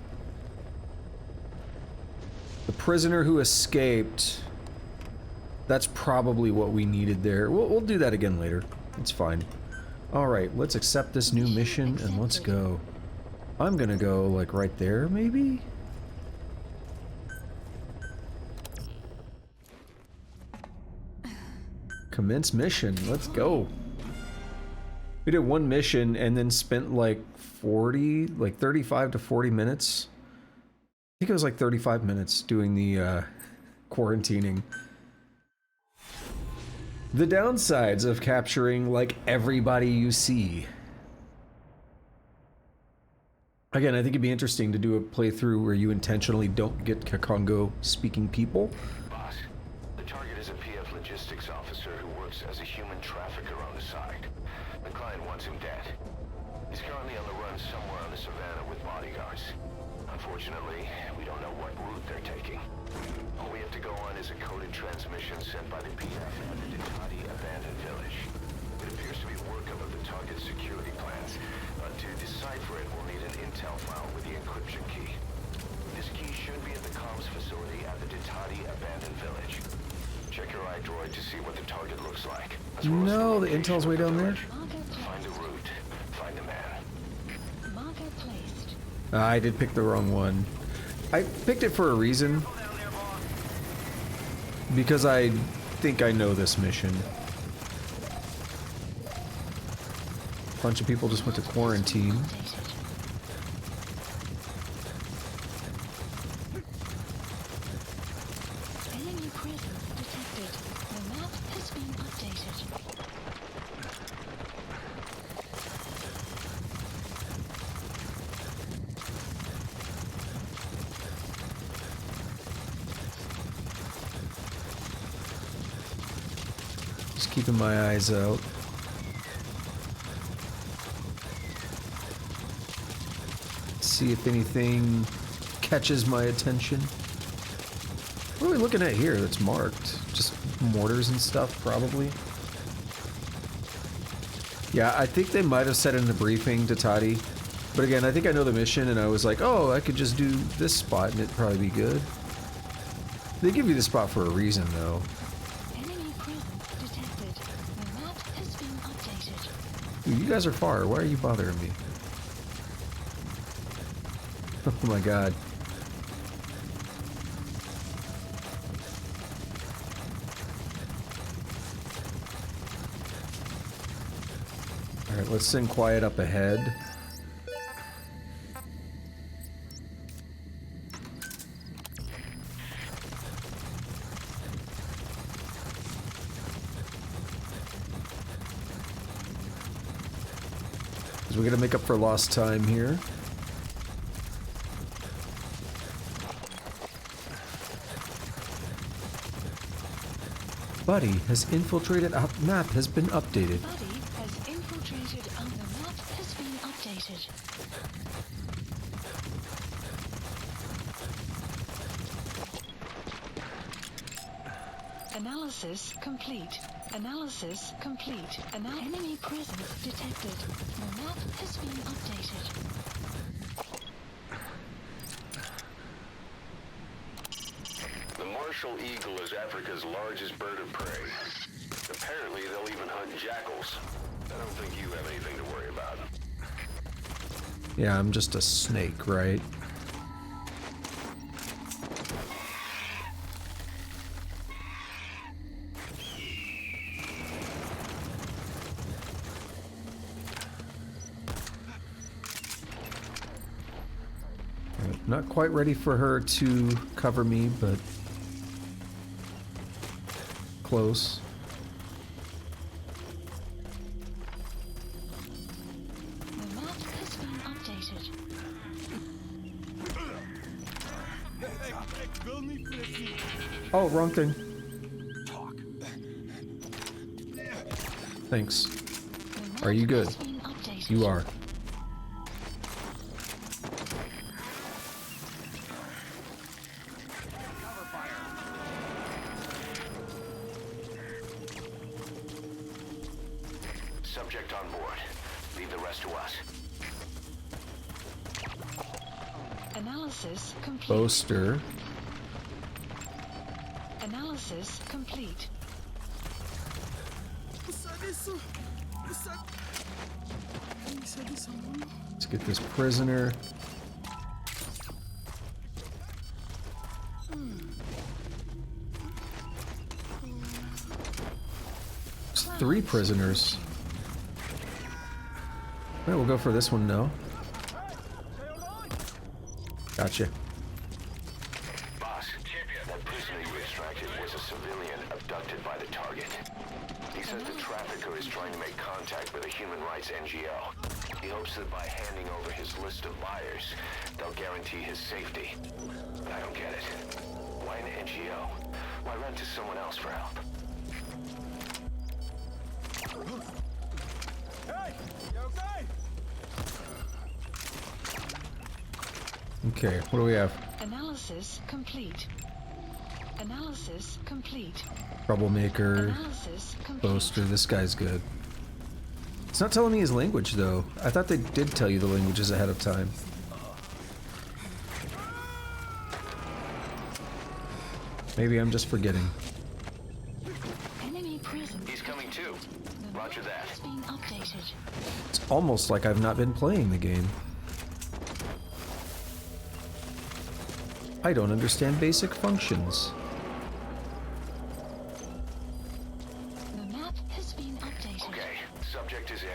The prisoner who escaped. That's probably what we needed there. We'll do that again later. It's fine. Alright, let's accept this new mission and let's go. I'm gonna go, like, right there, maybe? Commence mission. Let's go. We did one mission and then spent like 35 to 40 minutes. I think it was like 35 minutes doing the quarantining. The downsides of capturing like everybody you see. Again, I think it'd be interesting to do a playthrough where you intentionally don't get Kakongo speaking people. Boss, the target is a PF logistics officer who works as a human trafficker on the side. The client wants him dead. He's currently on the run somewhere on the savannah with bodyguards. Unfortunately, we don't know what route they're taking. All we have to go on is a coded transmission sent by the PF at the Ditati abandoned village. It appears to be workup of the target's security plans, but to decipher it, we'll need an intel file with the encryption key. This key should be at the comms facility at the Ditati abandoned village. Check your iDroid to see what the target looks like. No, the intel's way down there. Find a route. Find a man. Marker placed. I did pick the wrong one. I picked it for a reason. Because I think I know this mission. A bunch of people just went to quarantine. Enemy presence detected. The map has been updated. Just keeping my eyes out. See if anything catches my attention. What are we looking at here that's marked? Just mortars and stuff, probably. Yeah, I think they might have said in the briefing to Tati. But again, I think I know the mission, and I was like, oh, I could just do this spot, and it'd probably be good. They give you the spot for a reason, though. Enemy presence detected. The map has been updated. Dude, you guys are far. Why are you bothering me? Oh my god. Alright, let's send quiet up ahead. We're gonna make up for lost time here. Buddy has infiltrated. Map has been updated. Buddy has infiltrated. The map has been updated. Analysis complete. Analysis complete. Enemy presence detected. The map has been updated. The Marshall eagle is Africa's largest bird of prey. Apparently, they'll even hunt jackals. I don't think you have anything to worry about. Yeah, I'm just a snake, right? Not quite ready for her to cover me, but close. The map has been updated. Oh, wrong thing. Thanks. The map Are you good? has been updated. You are. Subject on board. Leave the rest to us. Analysis complete. Boaster. Analysis complete. Let's get this prisoner. There's 3 prisoners. Alright, we'll go for this one now. Gotcha. Boss, that prisoner you extracted was a civilian abducted by the target. He says the trafficker is trying to make contact with a human rights NGO. He hopes that by handing over his list of buyers, they'll guarantee his safety. But I don't get it. Why an NGO? Why run to someone else for help? Hey, you okay? Okay, what do we have? Analysis complete. Analysis complete. Troublemaker. Analysis complete. Boaster. This guy's good. It's not telling me his language, though. I thought they did tell you the languages ahead of time. Maybe I'm just forgetting. Enemy presence. He's coming too. The Roger map that. has been updated. It's almost like I've not been playing the game. I don't understand basic functions. The map has been updated. Okay, subject is in.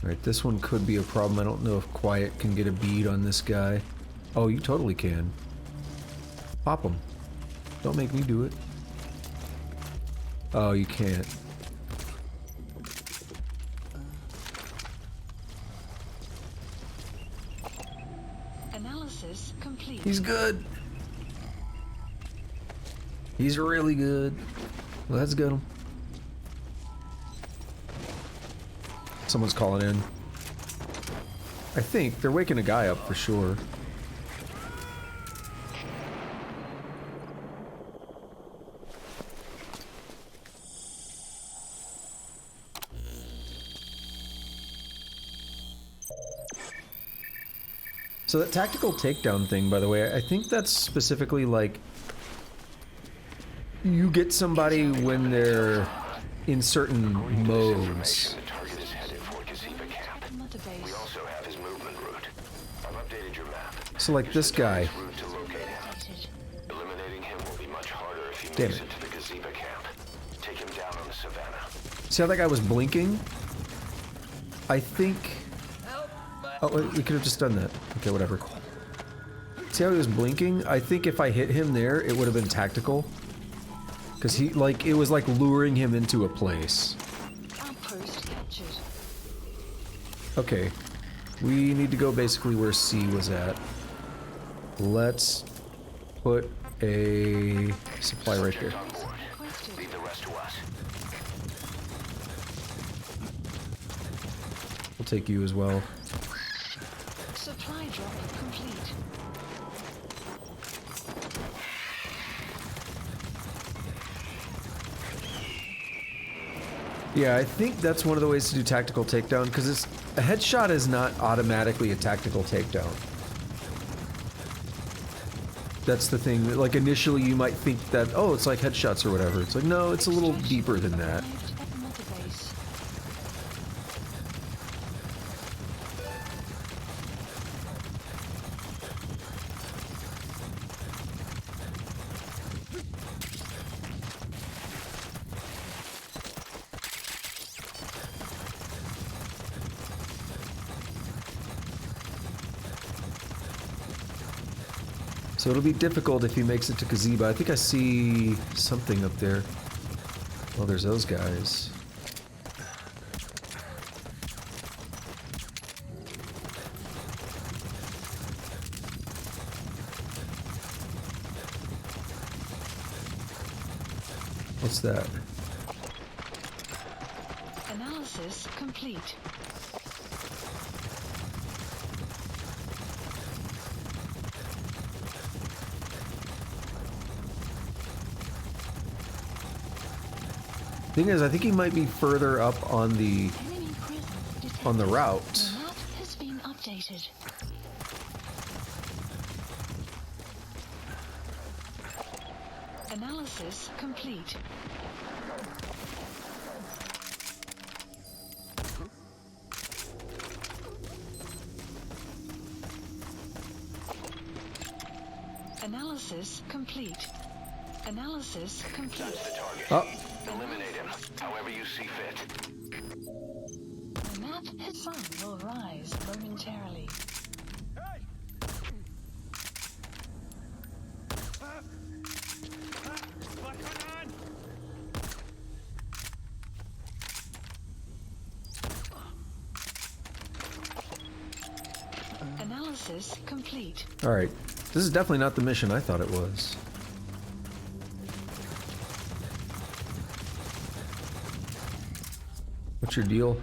Alright, this one could be a problem. I don't know if Quiet can get a bead on this guy. Oh, you totally can. Pop him. Don't make me do it. Oh, you can't. Analysis complete. He's good. He's really good. Let's get him. Someone's calling in. I think they're waking a guy up for sure. So that tactical takedown thing, by the way, I think that's specifically like you get somebody when they're in certain modes. The target is headed for Gaziba camp. Mother We base. also have his movement route. I've updated your map. So like this guy. Route to locate him. Updated. Eliminating him will be much harder if he Damn makes it. it to the Gaziba camp. take him down on the savannah. See how that guy was blinking? I think... Oh, wait, we could have just done that. Okay, whatever. See how he was blinking? I think if I hit him there, it would have been tactical. Because he, like, it was like luring him into a place. Outpost captured. Okay. We need to go basically where C was at. Let's put a supply right there. On board. Leave the rest to us. We'll take you as well. Supply drop complete. Yeah, I think that's one of the ways to do tactical takedown, because it's a headshot is not automatically a tactical takedown. That's the thing. Like initially, you might think that it's like headshots or whatever. It's like no, it's a little deeper than that. Arrived at Mother Base. So it'll be difficult if he makes it to Kaziba. I think I see something up there. Oh, there's those guys. What's that? Analysis complete. Thing is, I think he might be further up on the Enemy prison detected. on the route. The map has been updated. Analysis complete. Analysis complete. Analysis complete. That's the target. Oh, Eliminate him, however you see fit. The map, his sun will rise momentarily. Hey! What's going on? Analysis complete. all right. This is definitely not the mission I thought it was. What's your deal?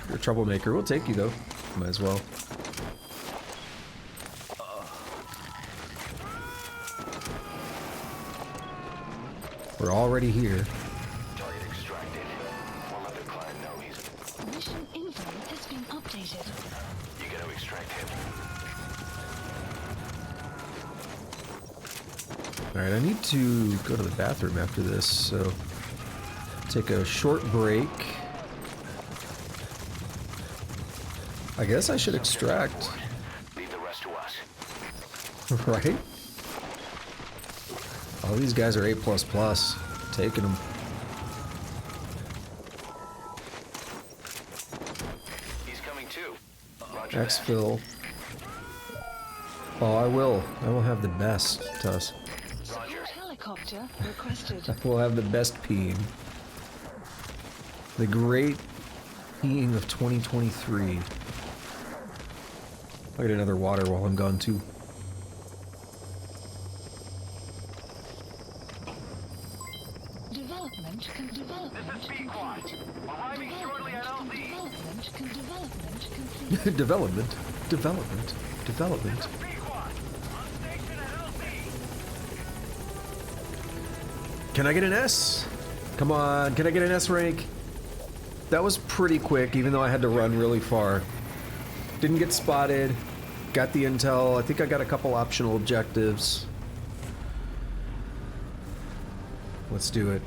You're a troublemaker. We'll take you though. Might as well. We're already here. Target extracted. We'll let the client know he's... Mission info has been updated. You gotta extract him. Alright, I need to go to the bathroom after this, so take a short break. I guess I should extract, Leave the rest to us. right? All these guys are A++. Taking them. He's coming too. Roger that. Exfil. Oh, I will. I will have the best, Tuss. Support helicopter requested. I will have the best peeing. The great peeing of 2023. I'll get another water while I'm gone too. Development complete. Development. Development. Can I get an S? Come on, can I get an S rank? That was pretty quick, even though I had to run really far. Didn't get spotted. Got the intel. I think I got a couple optional objectives. Let's do it.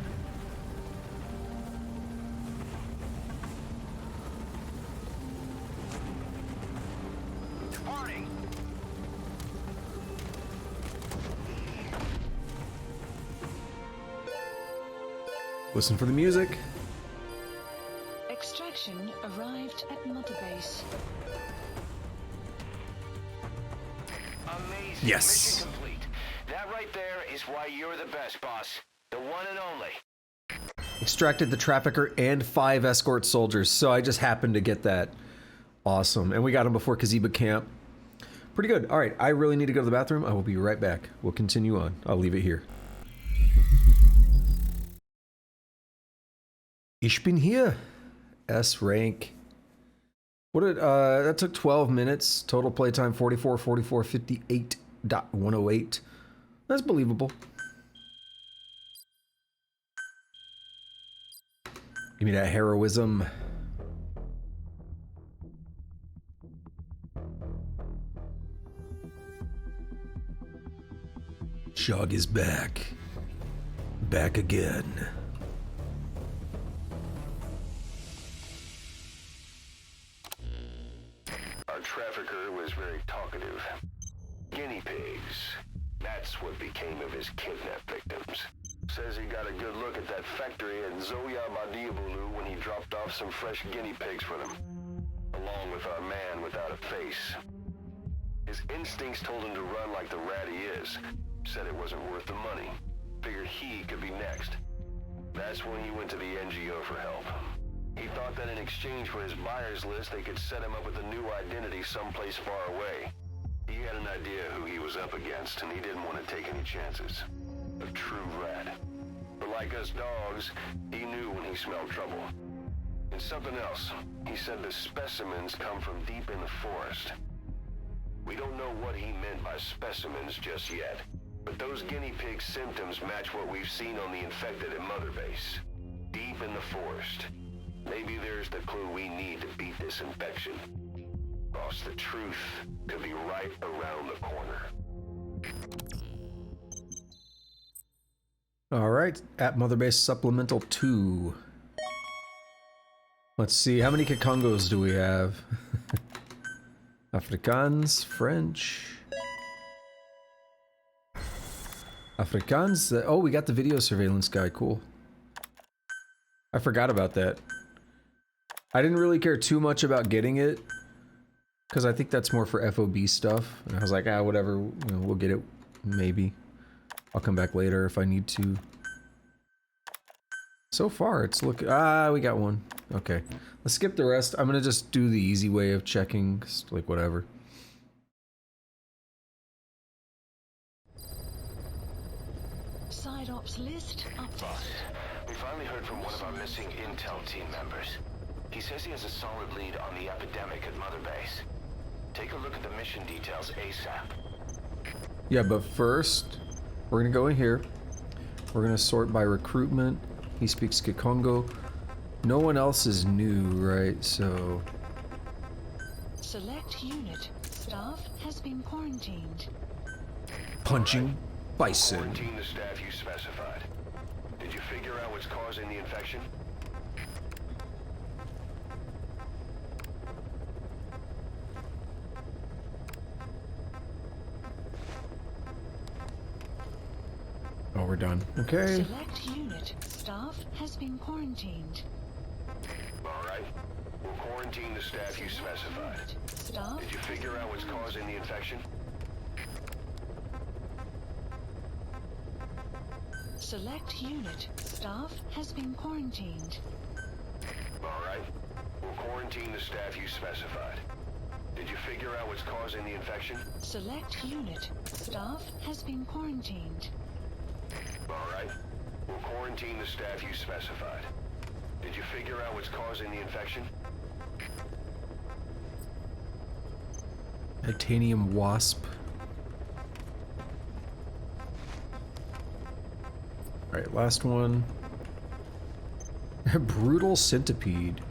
Listen for the music. Extraction arrived at Mother Base. Amazing. Yes. Mission complete. That right there is why you're the best, boss. The one and only. Extracted the trafficker and 5 escort soldiers, so I just happened to get that. Awesome. And we got him before Kaziba camp. Pretty good. All right, I really need to go to the bathroom. I will be right back. We'll continue on. I'll leave it here. Ich bin hier. S rank. What did that took 12 minutes. Total playtime 44, 44, 58.108. That's believable. Give me that heroism. Shog is back. Back again. Our trafficker was very talkative. Guinea pigs. That's what became of his kidnapped victims. Says he got a good look at that factory at Zoya Badiabulu when he dropped off some fresh guinea pigs for them, along with our man without a face. His instincts told him to run like the rat he is. Said it wasn't worth the money. Figured he could be next. That's when he went to the NGO for help. He thought that in exchange for his buyer's list, they could set him up with a new identity someplace far away. He had an idea who he was up against, and he didn't want to take any chances. A true rat. But like us dogs, he knew when he smelled trouble. And something else. He said the specimens come from deep in the forest. We don't know what he meant by specimens just yet, but those guinea pig symptoms match what we've seen on the infected at Mother Base. Deep in the forest. Maybe there's the clue we need to beat this infection. Boss, the truth could be right around the corner. All right, at Mother Base Supplemental 2. Let's see, how many Kikongos do we have? Afrikaans, French. Afrikaans, oh, we got the video surveillance guy, cool. I forgot about that. I didn't really care too much about getting it, because I think that's more for FOB stuff. And I was like, ah, whatever, you know, we'll get it, maybe. I'll come back later if I need to. So far, it's we got one. Okay. Let's skip the rest. I'm gonna just do the easy way of checking, like whatever. Side ops list Boss, updated. we finally heard from one of our missing intel team members. He says he has a solid lead on the epidemic at Mother Base. Take a look at the mission details ASAP. Yeah, but first, we're gonna go in here. We're gonna sort by recruitment. He speaks Kikongo. No one else is new, right? So... Select unit. Staff has been quarantined. punching bison. Quarantine the staff you specified. Did you figure out what's causing the infection? Oh, we're done. Okay. Select unit. Staff has been quarantined. Alright. We'll quarantine the staff you specified. Staff. Did you figure out what's causing the infection? Select unit. Staff has been quarantined. Alright. We'll quarantine the staff you specified. Did you figure out what's causing the infection? Select unit. Staff has been quarantined. Alright. We'll quarantine the staff you specified. Did you figure out what's causing the infection? Titanium wasp. Alright, last one. Brutal centipede.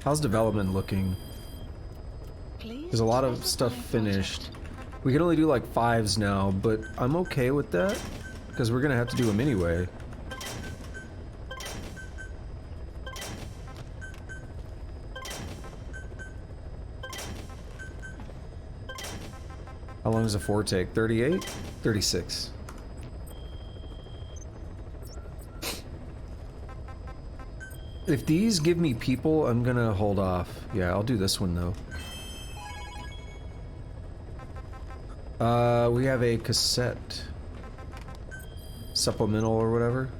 How's development looking? There's a lot of stuff finished. We can only do like 5s now, but I'm okay with that because we're gonna have to do them anyway. How long does a 4 take? 38? 36. If these give me people, I'm gonna hold off. Yeah, I'll do this one though. We have a cassette. Supplemental or whatever.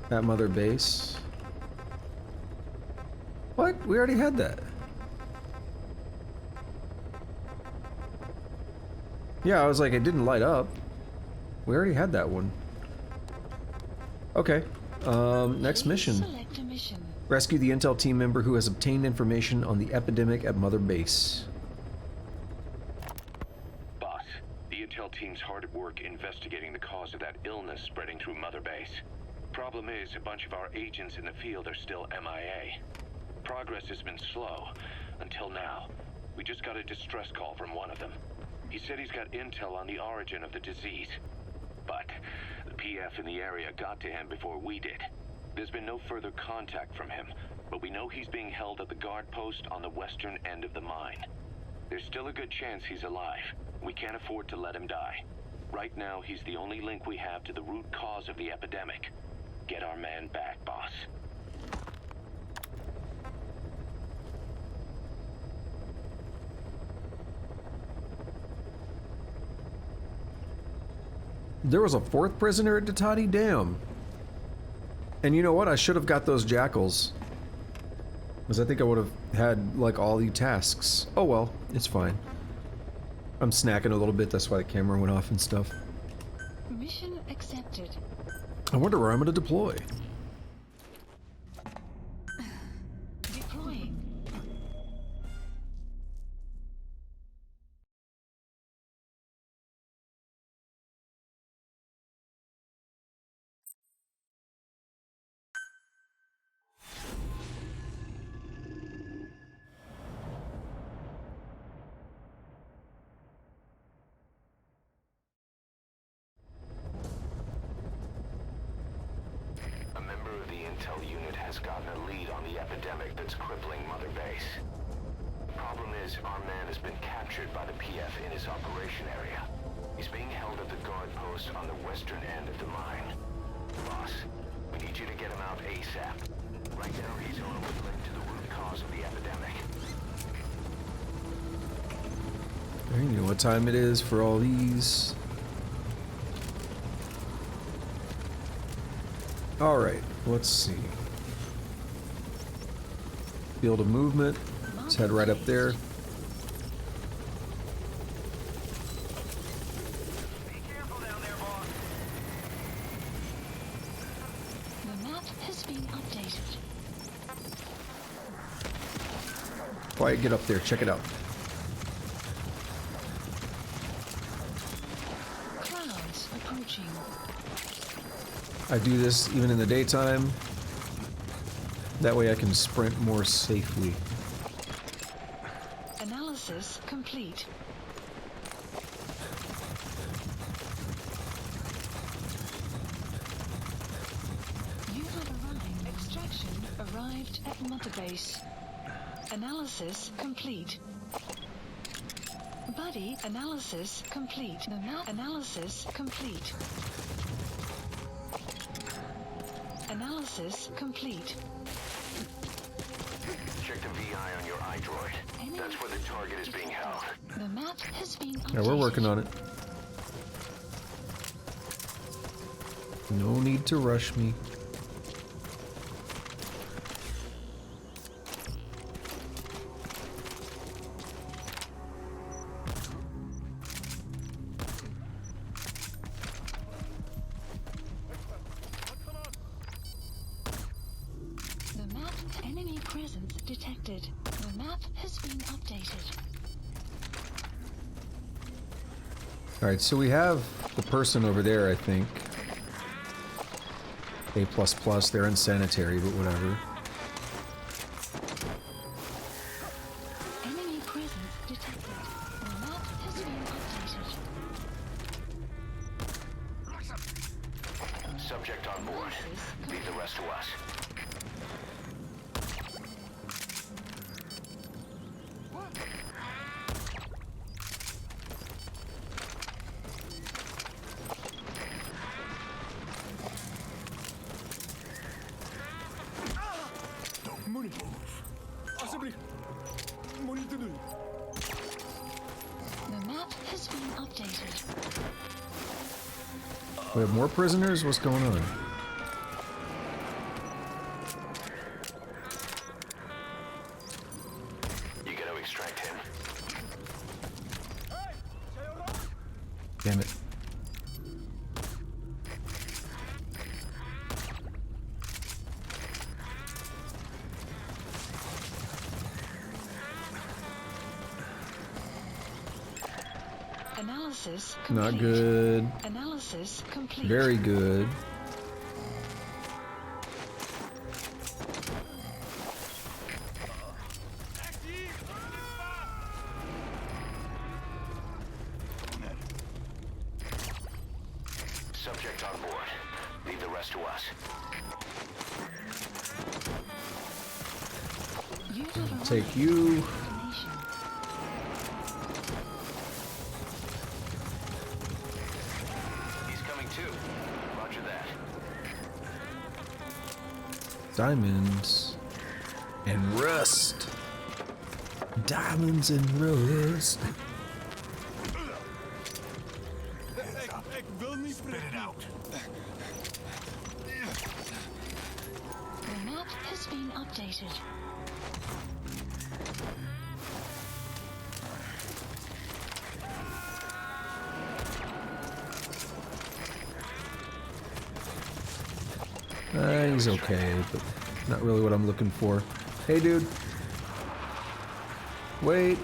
At Mother Base. What? We already had that. Yeah, I was like, it didn't light up. We already had that one. Okay. Next mission. Select a mission. Rescue the intel team member who has obtained information on the epidemic at Mother Base. Boss, the intel team's hard at work investigating the cause of that illness spreading through Mother Base. Problem is, a bunch of our agents in the field are still MIA. Progress has been slow, until now. We just got a distress call from one of them. He said he's got intel on the origin of the disease. But the PF in the area got to him before we did. There's been no further contact from him, but we know he's being held at the guard post on the western end of the mine. There's still a good chance he's alive. We can't afford to let him die. Right now, he's the only link we have to the root cause of the epidemic. Get our man back, boss. There was a 4th prisoner at Datati? Damn. And you know what? I should have got those jackals. Because I think I would have had, like, all the tasks. Oh well, it's fine. I'm snacking a little bit, that's why the camera went off and stuff. Mission accepted. I wonder where I'm gonna deploy. Deploying. A member of the intel unit has gotten a lead on the epidemic that's crippling Mother Base. The problem is, our man has been captured by the PF in his operation area. He's being held at the guard post on the western end of the mine. Boss, we need you to get him out ASAP. Right now, he's only linked to the root cause of the epidemic. You know what time it is for all these. Alright, let's see. Field of movement. Let's head right up there. Be careful down there, boss. The map has been updated. Quiet, get up there, check it out. Clouds approaching. I do this even in the daytime. That way I can sprint more safely. Analysis complete. You have arrived. Extraction arrived at Mother Base. Analysis complete. Body analysis complete. The map analysis complete. Analysis complete. Check the VI on your iDroid. That's where the target is being held. The map has been updated. Yeah, we're working on it. No need to rush me. The map, enemy presence detected. The map has been updated. Alright, so we have the person over there, I think. A++, they're unsanitary, but whatever. Enemy presence detected. The map has been updated. Subject on board. Leave the rest to us. We have more prisoners? What's going on? You gotta extract him. Damn it. Analysis complete. Not good. Analysis complete. Very good. Subject on board. Leave the rest to us. You have arrived Take you. at destination. He's coming too. Roger that. Diamonds and rust. Diamonds and rust. The map has been updated. He's okay, but not really what I'm looking for. Hey, dude. Wait.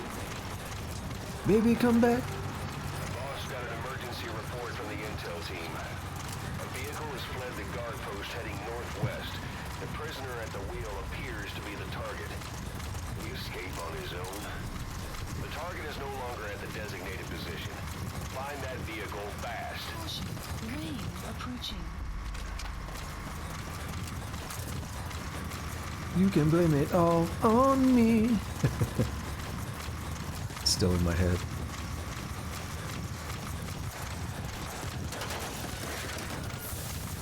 Baby, come back. Boss got an emergency report from the intel team. A vehicle has fled the guard post heading northwest. The prisoner at the wheel appears to be the target. Will he escape on his own? The target is no longer at the designated position. Find that vehicle fast. Caution. Rain approaching. You can blame it all on me. Still in my head.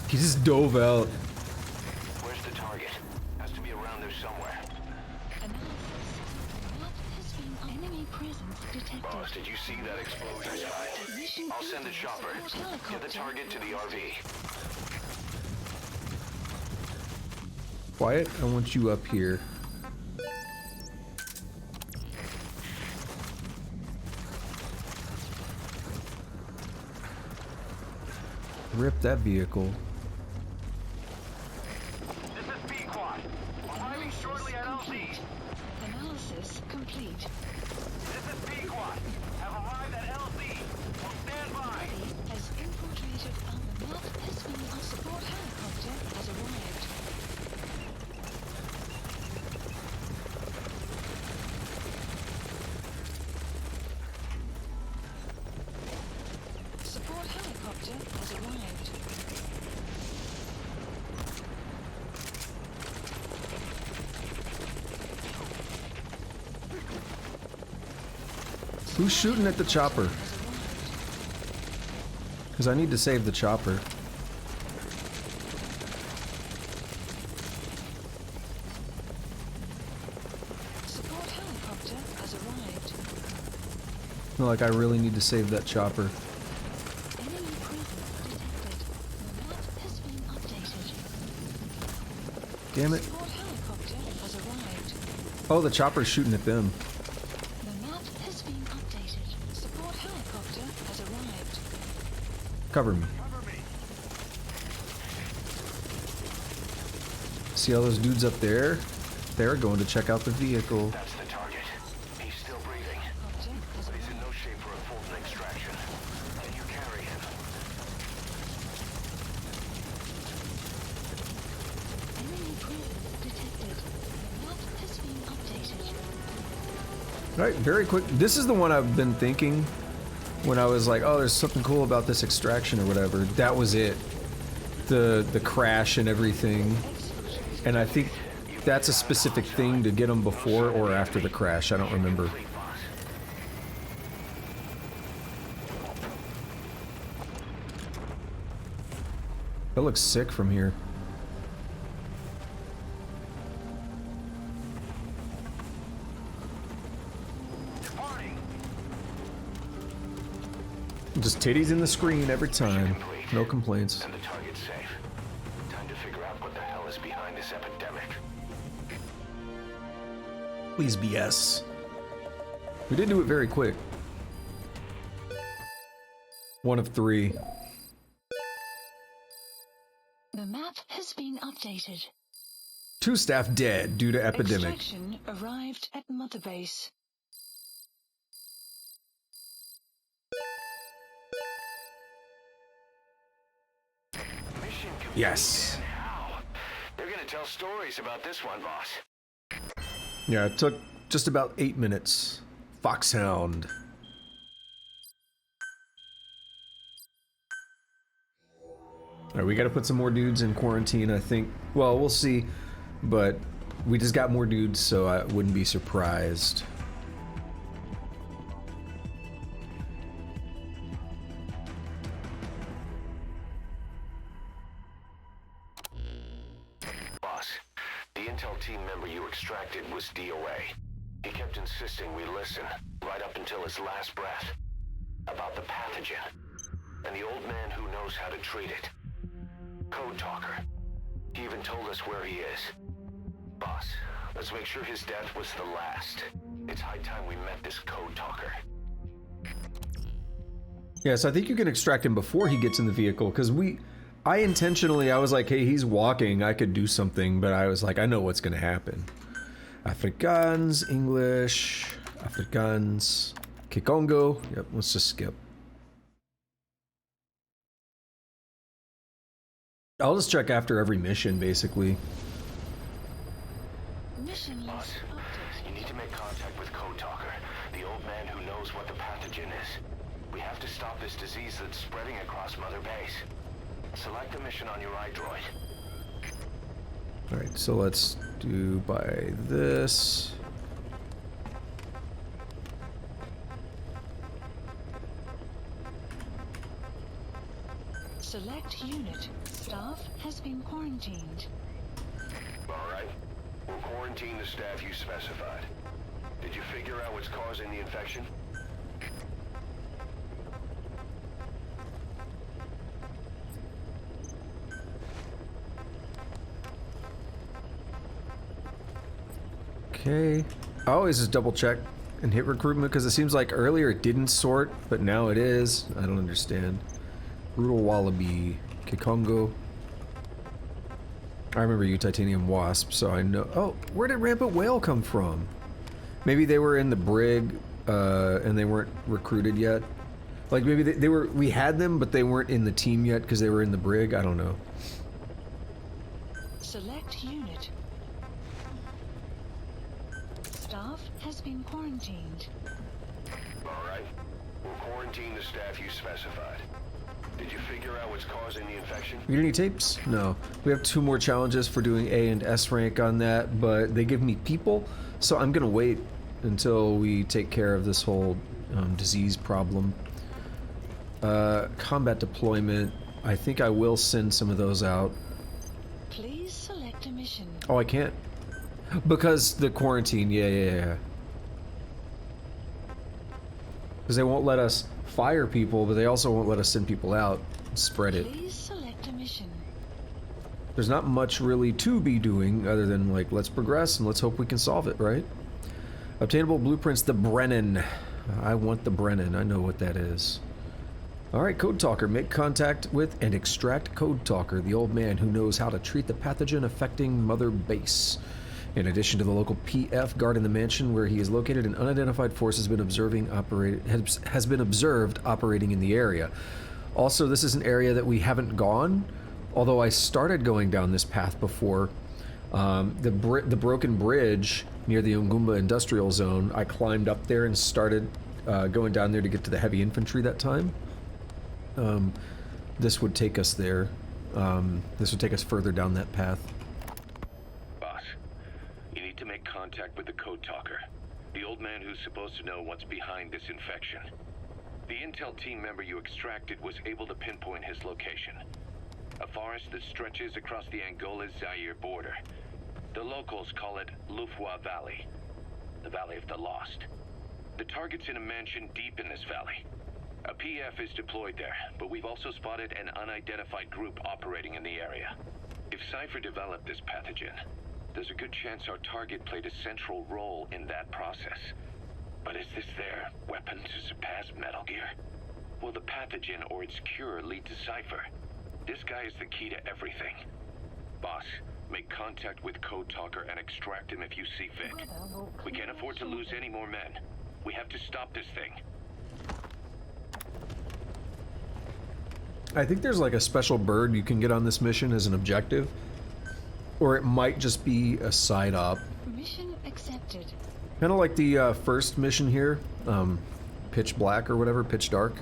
He just dove out. Where's the target? Has to be around there somewhere. Analysis. The map has been enemy presence detected. Boss, did you see that explosion? Mission I'll send a info chopper. support Get the helicopter. target to the RV. Quiet, I want you up here. Rip that vehicle. This is Pequod. Arriving shortly at LZ. Analysis complete. This is Pequod. Have arrived at LZ. Will stand by. Has infiltrated and the map has been a support helicopter has arrived. Support helicopter has arrived. Who's shooting at the chopper? Because I need to save the chopper. Support helicopter has arrived. No, like I really need to save that chopper. Enemy presence detected. The map has been updated. Damn it. Support helicopter has arrived. Oh, the chopper's shooting at them. The map has been updated. Support helicopter has arrived. Cover me. See all those dudes up there? They're going to check out the vehicle. That's the target. He's still breathing, Helicopter has but he's in arrived. no shape for a full extraction. Can you carry him? Enemy presence detected. The map has been updated. Alright, very quick. This is the one I've been thinking when I was like, oh, there's something cool about this extraction or whatever. That was it. The crash and everything. And I think that's a specific thing to get them before or after the crash. I don't remember. Complete, boss. That looks sick from here. Departing. Just titties in the screen every time. Complete. No complaints. And the target's safe. Time to figure out what the hell is behind this epidemic. Please BS. We did do it very quick. 1 of 3. The map has been updated. 2 staff dead due to epidemic. Extraction arrived at Mother Base. Mission complete. Yes. And how? They're gonna tell stories about this one, boss. Yeah, it took just about 8 minutes. Foxhound. Alright, we gotta put some more dudes in quarantine, I think. Well, we'll see. But we just got more dudes, so I wouldn't be surprised. Boss, the intel team member you extracted was DOA. He kept insisting we listen, right up until his last breath, about the pathogen, and the old man who knows how to treat it. Code Talker. He even told us where he is. Boss, let's make sure his death was the last. It's high time we met this Code Talker. Yes, I think you can extract him before he gets in the vehicle, because I was like, hey, he's walking, I could do something, but I was like, I know what's gonna happen. Afrikaans, English, Afrikaans, Kikongo. Yep, let's just skip. I'll just check after every mission, basically. Mission Boss, list updated. you need to make contact with Code Talker, the old man who knows what the pathogen is. We have to stop this disease that's spreading across Mother Base. Select the mission on your iDroid. Alright, so let's do by this. Select unit. Staff has been quarantined. Alright. We'll quarantine the staff you specified. Did you figure out what's causing the infection? Okay. I always just double check and hit recruitment because it seems like earlier it didn't sort, but now it is. I don't understand. Brutal Wallaby, Kikongo. I remember you, Titanium Wasp, so I know. Oh, where did Rampant Whale come from? Maybe they were in the brig and they weren't recruited yet. Like maybe they were. We had them, but they weren't in the team yet because they were in the brig. I don't know. Select unit. Staff has been quarantined. Alright. We'll quarantine the staff you specified. Did you figure out what's causing the infection? You get any tapes? No. We have 2 more challenges for doing A and S rank on that, but they give me people, so I'm gonna wait until we take care of this whole disease problem. Combat deployment. I think I will send some of those out. Please select a mission. Oh, I can't. Because the quarantine, yeah. Because they won't let us fire people, but they also won't let us send people out and spread it. Please select a mission. There's not much really to be doing other than, like, let's progress and let's hope we can solve it, right? Obtainable blueprints, the Brennan. I want the Brennan. I know what that is. Alright, Code Talker. Make contact with and extract Code Talker, the old man who knows how to treat the pathogen affecting Mother Base. In addition to the local PF guarding the mansion where he is located, an unidentified force has been observed operating in the area. Also, this is an area that we haven't gone, although I started going down this path before. The broken bridge near the Ungumba Industrial Zone, I climbed up there and started going down there to get to the heavy infantry that time. This would take us there. This would take us further down that path. Contact with the Code Talker, the old man who's supposed to know what's behind this infection. The intel team member you extracted was able to pinpoint his location. A forest that stretches across the Angola-Zaire border. The locals call it Lufwa Valley, the Valley of the Lost. The target's in a mansion deep in this valley. A PF is deployed there, but we've also spotted an unidentified group operating in the area. If Cypher developed this pathogen, there's a good chance our target played a central role in that process. But is this their weapon to surpass Metal Gear? Will the pathogen or its cure lead to Cypher? This guy is the key to everything. Boss, make contact with Code Talker and extract him if you see fit. We can't afford to lose any more men. We have to stop this thing. I think there's like a special bird you can get on this mission as an objective. Or it might just be a side op. Mission accepted. Kind of like the first mission here, Pitch Black or whatever, Pitch Dark,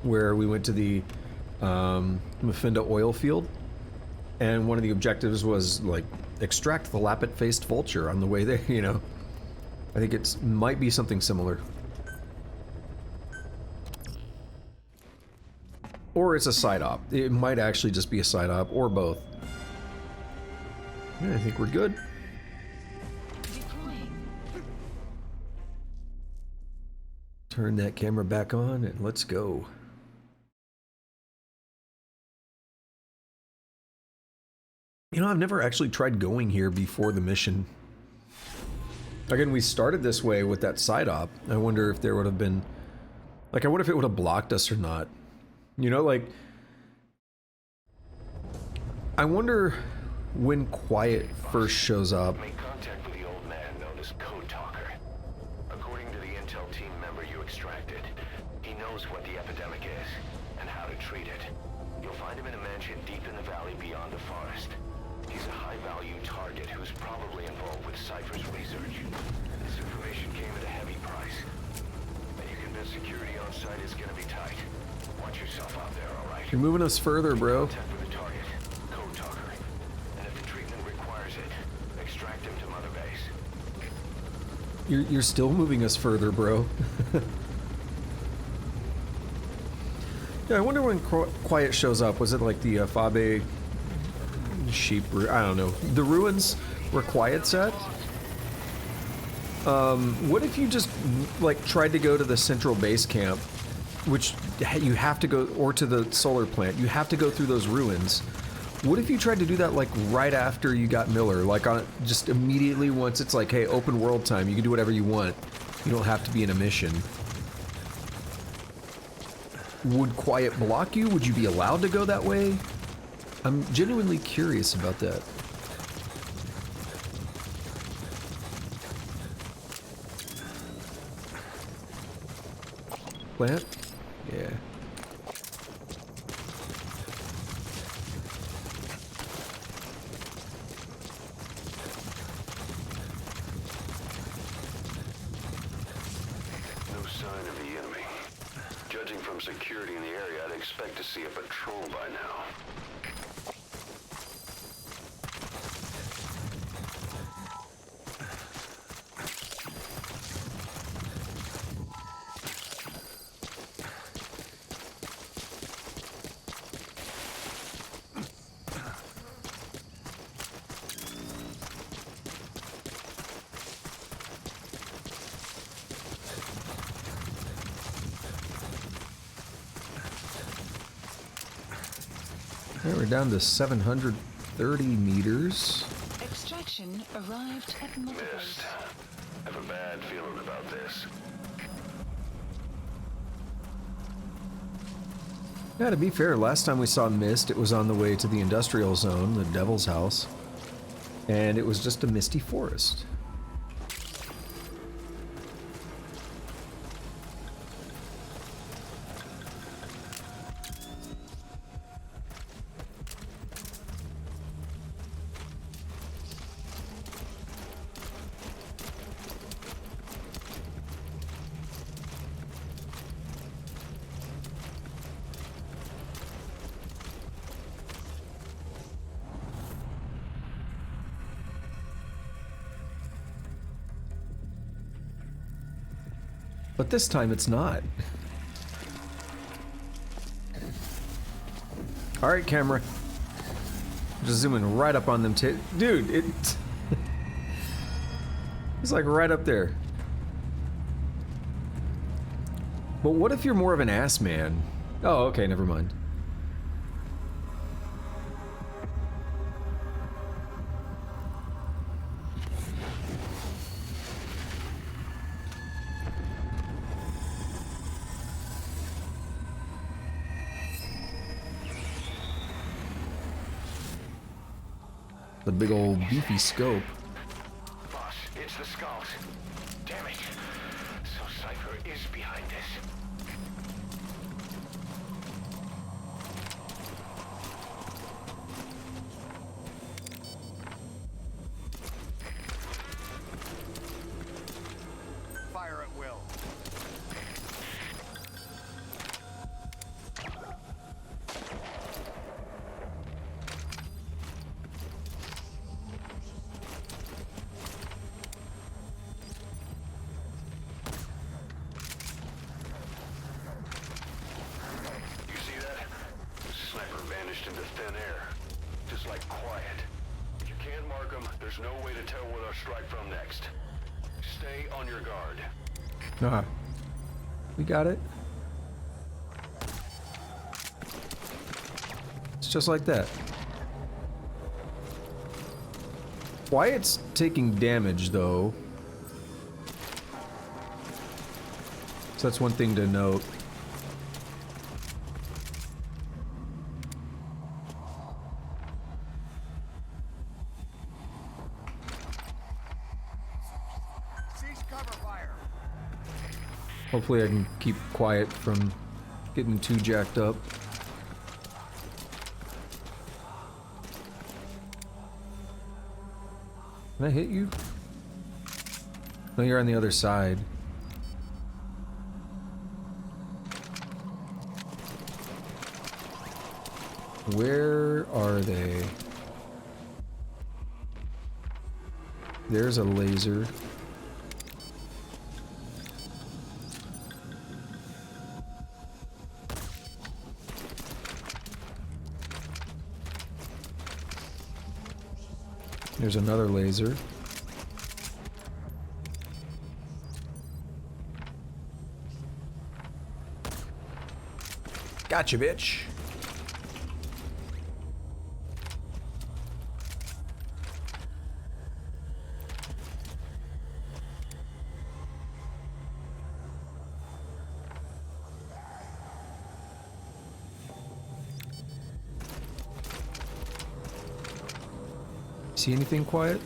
where we went to the Mephinda oil field, and one of the objectives was like extract the lappet-faced vulture on the way there. You know, I think it might be something similar, or it's a side op. It might actually just be a side op, or both. Yeah, I think we're good. Turn that camera back on and let's go. You know, I've never actually tried going here before the mission. Again, we started this way with that side op. I wonder if there would have been... Like, I wonder if it would have blocked us or not. You know, like... I wonder when Quiet first shows up. Make contact with the old man known as Code Talker. According to the intel team member you extracted, he knows what the epidemic is and how to treat it. You'll find him in a mansion deep in the valley beyond the forest. He's a high-value target who's probably involved with Cypher's research. This information came at a heavy price. And you convinced security on site is gonna be tight. Watch yourself out there, all right? You're moving us further, bro. Contact with the target, Code Talker. And if the treatment requires it, extract him to Mother Base. You're still moving us further, bro. Yeah, I wonder when Quiet shows up. Was it like the Fabe sheep? I don't know. The ruins where Quiet's at? What if you just like tried to go to the central base camp, which you have to go, or to the solar plant? You have to go through those ruins. What if you tried to do that like right after you got Miller, like on just immediately once it's like, hey, open world time, you can do whatever you want. You don't have to be in a mission. Would Quiet block you? Would you be allowed to go that way? I'm genuinely curious about that. Plant? Yeah. No sign of the enemy. Judging from security in the area, I'd expect to see a patrol by now. Alright, we're down to 730 meters. Extraction arrived at Mother Base. Missed. Have a bad feeling about this. Yeah, to be fair, last time we saw Mist, it was on the way to the industrial zone, the Devil's House, and it was just a misty forest. But this time it's not. Alright, camera. Just zooming right up on them dude, it... It's like right up there. But what if you're more of an ass man? Oh, okay, never mind. The big old beefy scope. Boss, it's the skulls. Damn it. So Cypher is behind this. Fire at will. You see that? Sniper vanished into thin air. Just like quiet. If you can't mark them, there's no way to tell where they'll strike from next. Stay on your guard. Ah. We got it. It's just like that. Wyatt's taking damage, though. So that's one thing to note. Cease cover fire. Hopefully I can keep quiet from getting too jacked up. Can I hit you? No, you're on the other side. Where are they? There's a laser. There's another laser. Gotcha, bitch. See anything quiet?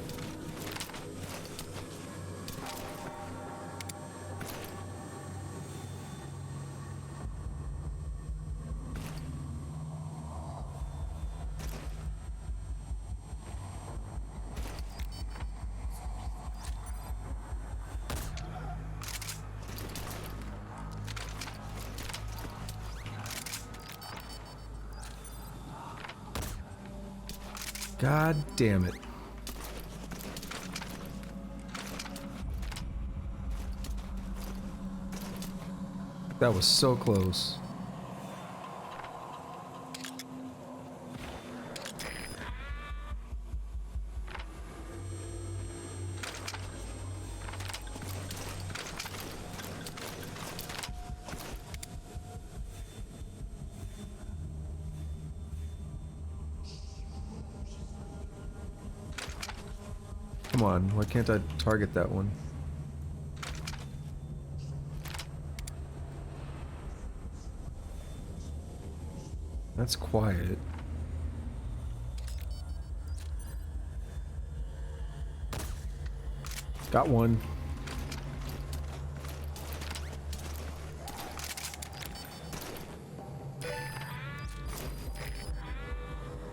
God damn it. That was so close. Come on, why can't I target that one? That's quiet. Got one.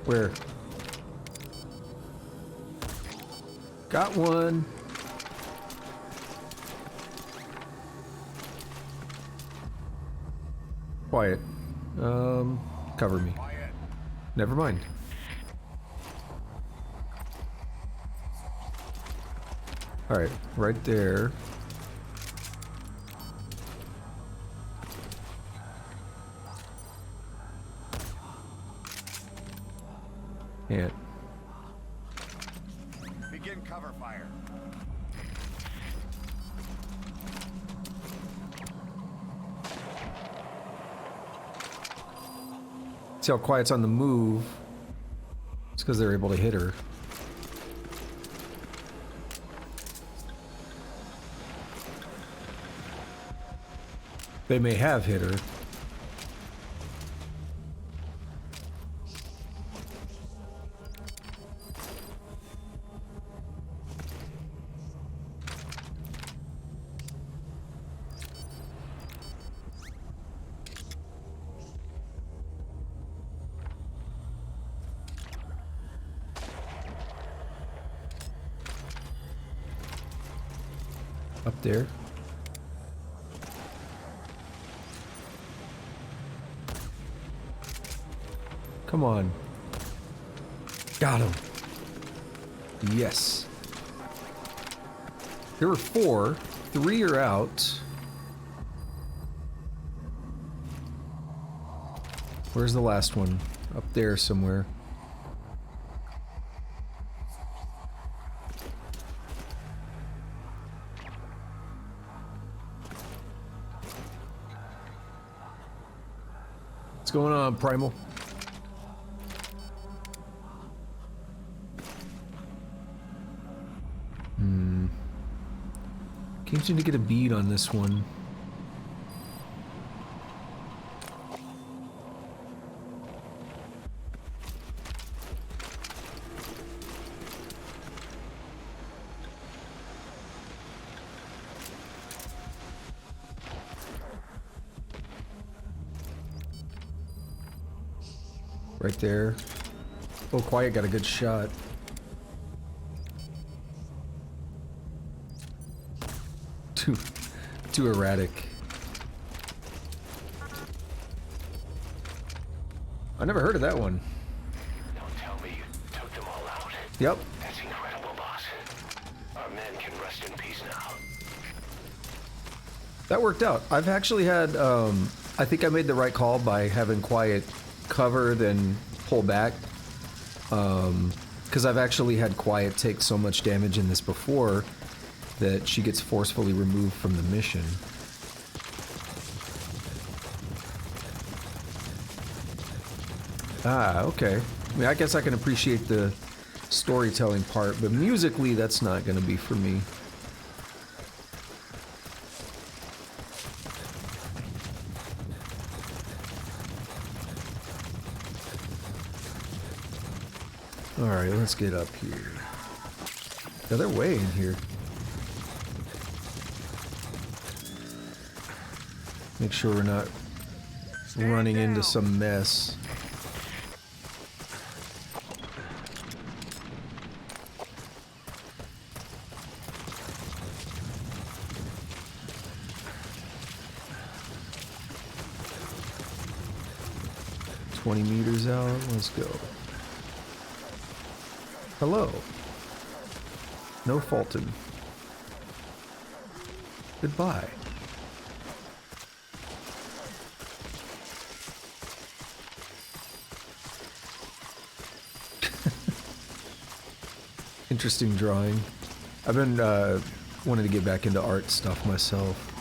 Where? Got one. Quiet. Cover me. Never mind. Alright, right there. Can't. Begin cover fire. See how quiet's on the move? It's because they're able to hit her. They may have hit her. Up there. Come on. Got him. Yes. There were 4. 3 are out. Where's the last one? Up there somewhere. What's going on, Primal? Can't seem to get a bead on this one. Right there. Oh, Quiet got a good shot. Too erratic. I never heard of that one. Don't tell me you took them all out. Yep. That's incredible, boss. Our men can rest in peace now. That worked out. I've actually had, I think I made the right call by having Quiet cover then pull back. Because I've actually had Quiet take so much damage in this before that she gets forcefully removed from the mission. Ah, okay. I mean, I guess I can appreciate the storytelling part, but musically, that's not going to be for me. Alright, let's get up here. Yeah, they're way in here. Make sure we're not running into some mess. $20 out, let's go. Hello. No Fulton. Goodbye. Interesting drawing. I've been wanting to get back into art stuff myself.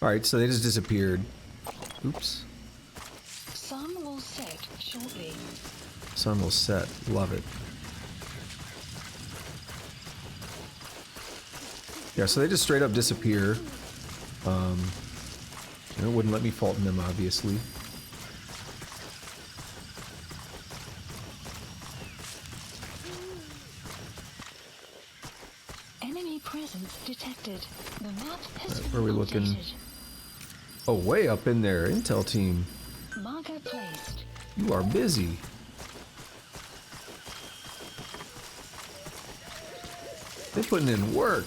Alright, so they just disappeared. Oops. Sun will set shortly. Sun will set. Love it. Yeah, so they just straight up disappear. It wouldn't let me fault in them, obviously. Enemy presence detected. The map has Where are we been looking? updated. Oh, way up in there. Intel team. Marker placed. You are busy. They're putting in work.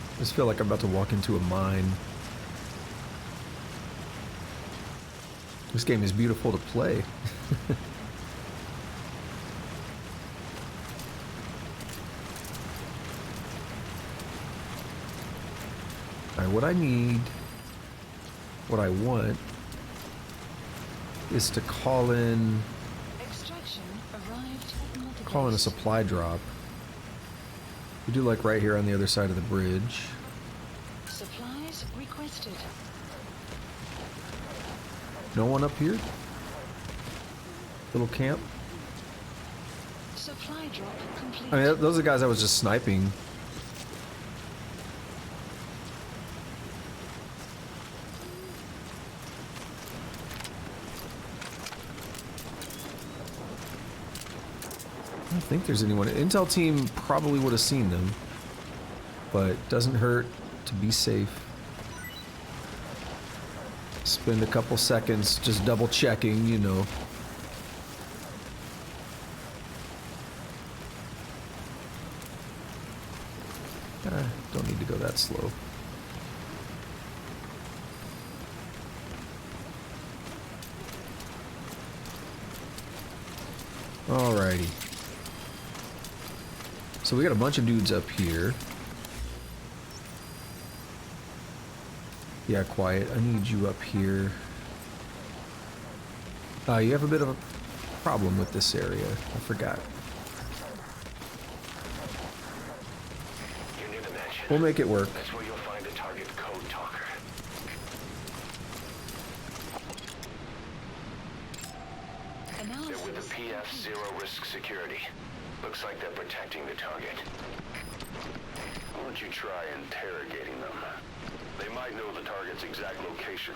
I just feel like I'm about to walk into a mine. This game is beautiful to play. Alright, what I need what I want is to call in Extraction arrived at multiple. call in a supply drop. We do like right here on the other side of the bridge. Supplies requested. No one up here? Little camp? Supply drop complete. I mean, those are the guys I was just sniping. I don't think there's anyone. Intel team probably would have seen them, but doesn't hurt to be safe. Spend a couple seconds just double checking, you know. Don't need to go that slow. Alrighty. So we got a bunch of dudes up here. Yeah, quiet. I need you up here. You have a bit of a problem with this area. I forgot. You're near the mansion. We'll make it work. That's where you'll find a target code talker. They're with the PF Zero Risk Security. Looks like they're protecting the target. Why don't you try interrogating them? They might know the target's exact location.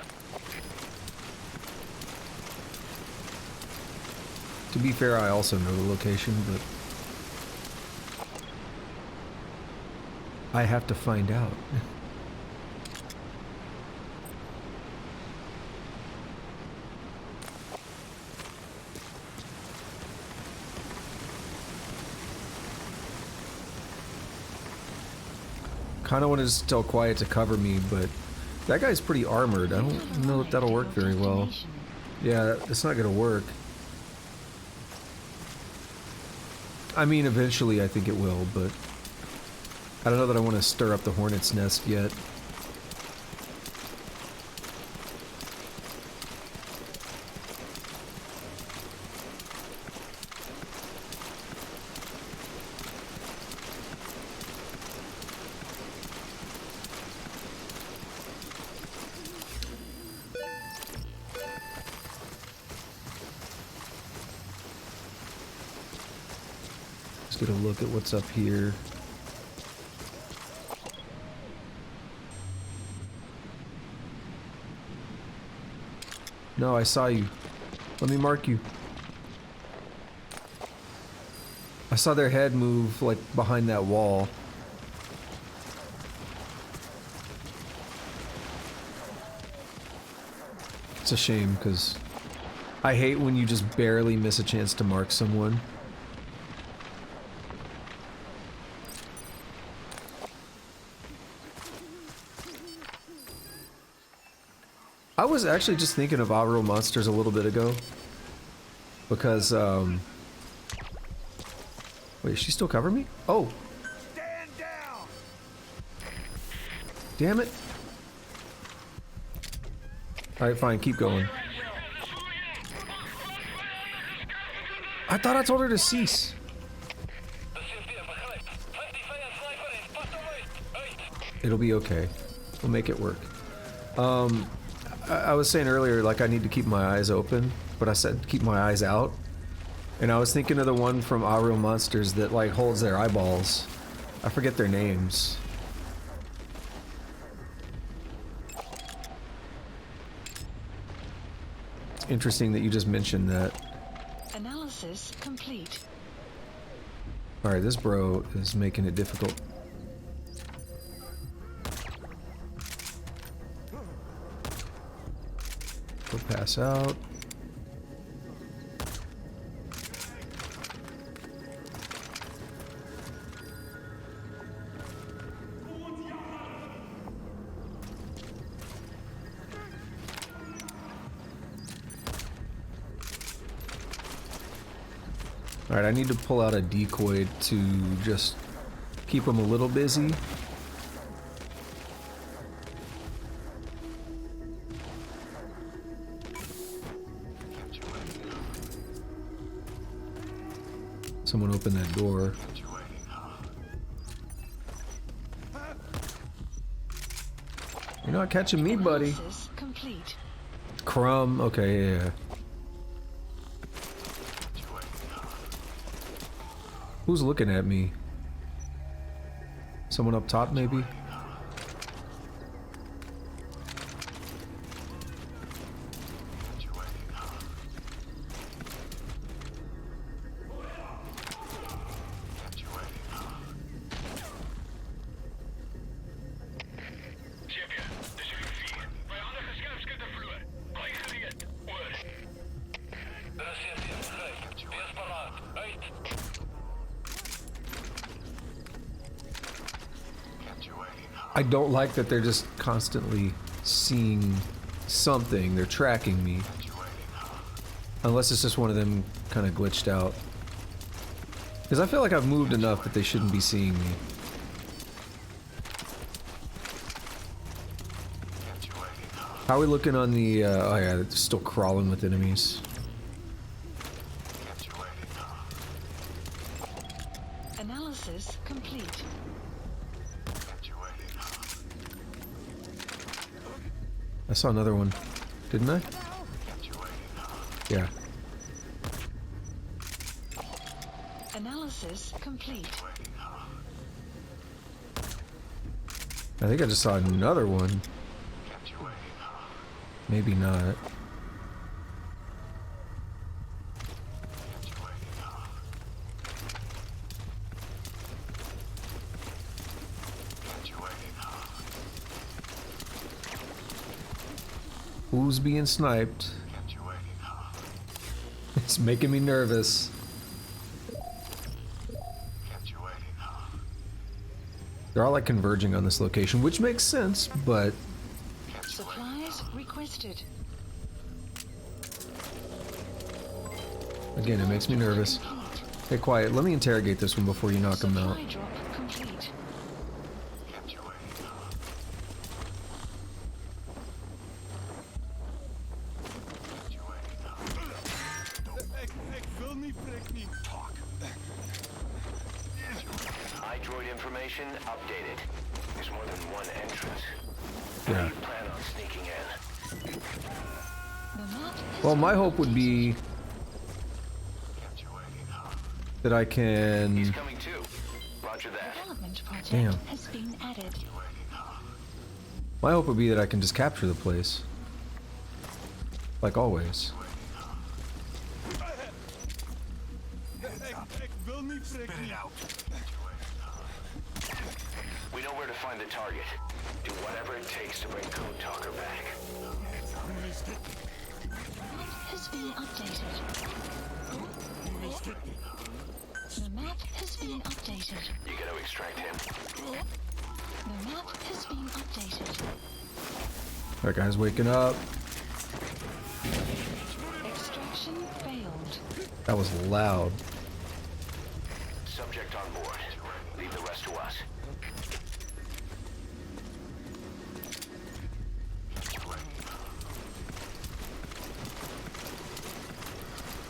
To be fair, I also know the location, but I have to find out. Kind of wanted to tell Quiet to cover me, but that guy's pretty armored. I don't know if that'll work very well. Yeah, it's not gonna work. I mean, eventually I think it will, but I don't know that I want to stir up the hornet's nest yet. Let's get a look at what's up here. No, I saw you. Let me mark you. I saw their head move, like, behind that wall. It's a shame, because I hate when you just barely miss a chance to mark someone. I was actually just thinking of Outer Monsters a little bit ago. Because, wait, is she still covering me? Oh! Stand down! Damn it! Alright, fine, keep going. I thought I told her to cease. It'll be okay. We'll make it work. I was saying earlier, like, I need to keep my eyes open, but I said keep my eyes out. And I was thinking of the one from Outer Monsters that, like, holds their eyeballs. I forget their names. It's interesting that you just mentioned that. Analysis complete. Alright, this bro is making it difficult. Go pass out. Alright, I need to pull out a decoy to just keep them a little busy. Someone open that door. You're not catching me, buddy. Analysis complete. Crumb. Okay, yeah. Who's looking at me? Someone up top, maybe? I don't like that they're just constantly seeing something. They're tracking me. Unless it's just one of them kind of glitched out. Because I feel like I've moved enough that they shouldn't be seeing me. How are we looking on the... oh yeah, it's still crawling with enemies. Analysis complete. I saw another one, didn't I? Yeah. Analysis complete. I think I just saw another one. Maybe not. Who's being sniped? It's making me nervous. They're all like converging on this location, which makes sense, but Supplies requested. again, it makes me nervous. Hey, quiet. Let me interrogate this one before you knock him out. Supply drop complete. iDroid information updated. There's more than one entrance. Yeah. How do you plan on sneaking in? The map has Well, my been hope would be that I He's can... coming too. Roger that. development project Damn. has been added. My hope would be that I can just capture the place. Like always. We know where to find the target. Do whatever it takes to bring Code Talker back. Has been updated. The map has been updated. You gotta extract him. The map has been updated. That guy's waking up. Extraction failed. That was loud. Subject on board. Leave the rest to us.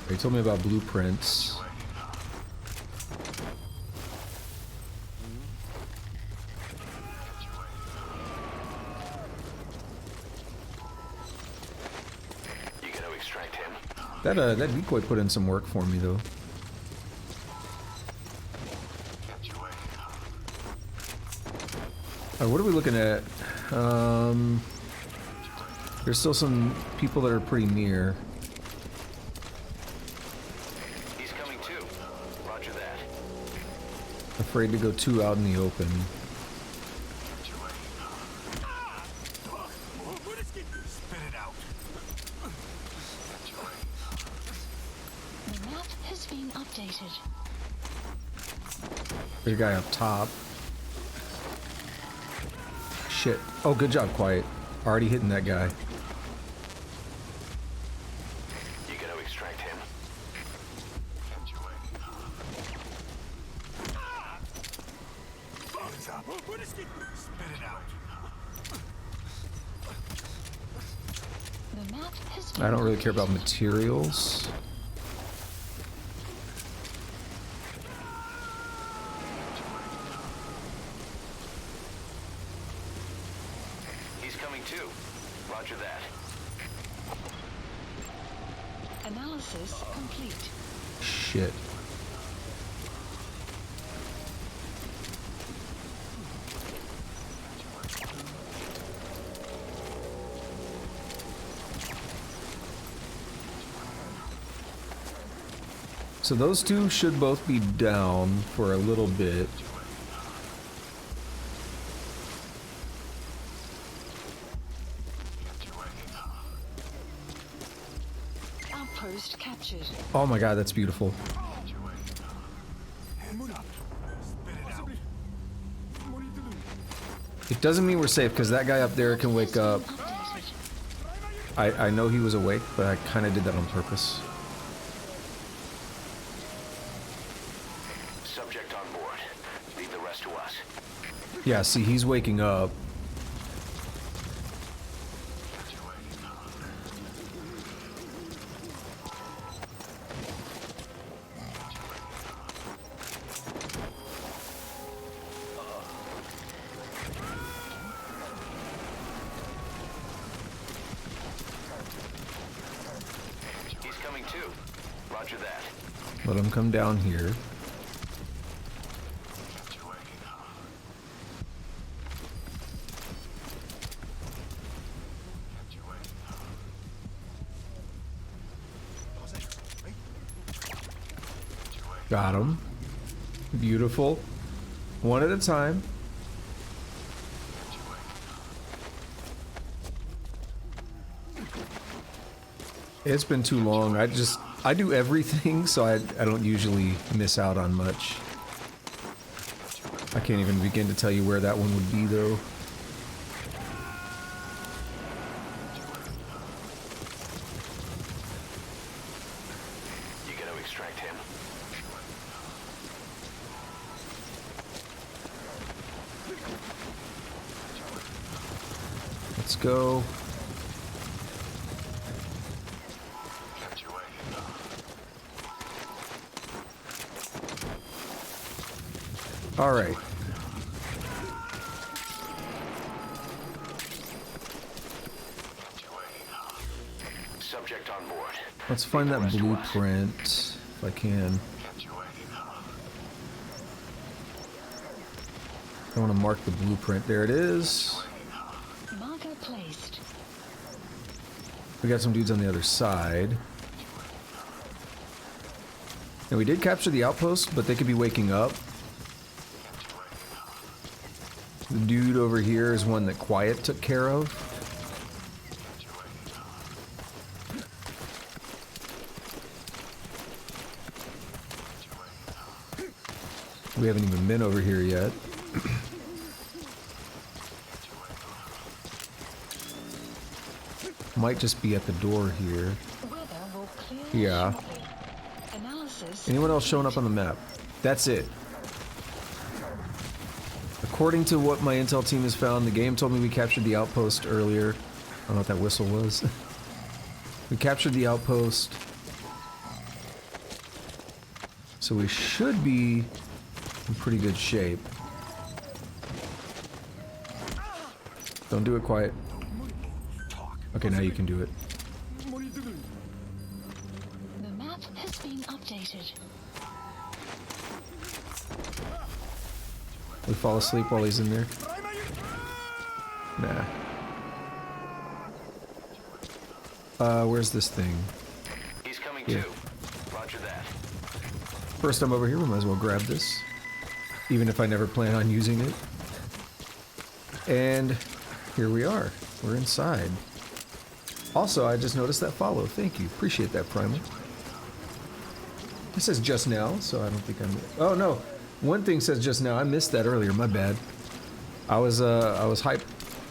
They told me about blueprints. You gotta extract him. That decoy put in some work for me though. Alright, what are we looking at? There's still some people that are pretty near. He's coming too. Roger that. Afraid to go too out in the open. The map has been updated. There's a guy up top. Shit. Oh, good job, Quiet. Already hitting that guy. You gotta extract him. The map has been I don't really care about updated. materials. Analysis complete. Shit. So those two should both be down for a little bit. Outpost captured. Oh my god, that's beautiful. It doesn't mean we're safe because that guy up there can wake up. Updated. I know he was awake, but I kind of did that on purpose. Subject on board. Leave the rest to us. Yeah, see, he's waking up. He's coming too. Roger that. Let him come down here. Got him. Beautiful. One at a time. It's been too long. I do everything, so I don't usually miss out on much. I can't even begin to tell you where that one would be, though. You gonna extract him? Let's go. All right. Subject on board. Let's find that blueprint if I can. I want to mark the blueprint. There it is. Marker placed. We got some dudes on the other side. And we did capture the outpost, but they could be waking up. The dude over here is one that Quiet took care of. We haven't even been over here yet. Might just be at the door here. Weather will clear Yeah. shortly. Analysis. Anyone else showing up on the map? That's it. According to what my intel team has found, the game told me we captured the outpost earlier. I don't know what that whistle was. We captured the outpost. So we should be in pretty good shape. Don't do it quiet. Okay, now you can do it. The map has been updated. We fall asleep while he's in there? Nah. Where's this thing? He's coming Yeah. too. Roger that. First time over here, we might as well grab this. Even if I never plan on using it. And here we are. We're inside. Also, I just noticed that follow. Thank you. Appreciate that, Primal. It says just now, so I don't think I'm... Oh, no. One thing says just now. I missed that earlier. My bad. I was hyped.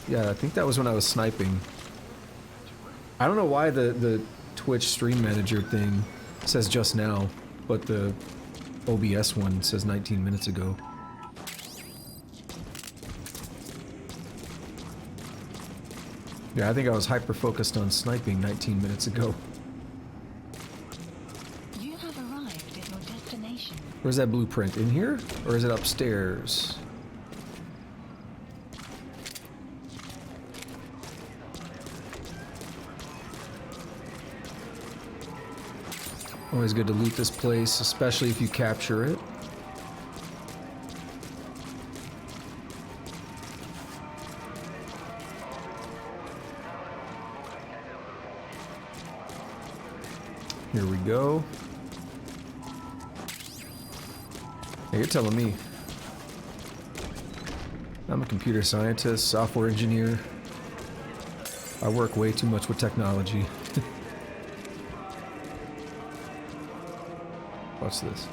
Yeah, I think that was when I was sniping. I don't know why the Twitch stream manager thing says just now, but the OBS one says 19 minutes ago. Yeah, I think I was hyper-focused on sniping 19 minutes ago. You have arrived at your destination. Where's that blueprint? In here? Or is it upstairs? Always good to loot this place, especially if you capture it. Here we go. Hey, you're telling me. I'm a computer scientist, software engineer. I work way too much with technology. What's this?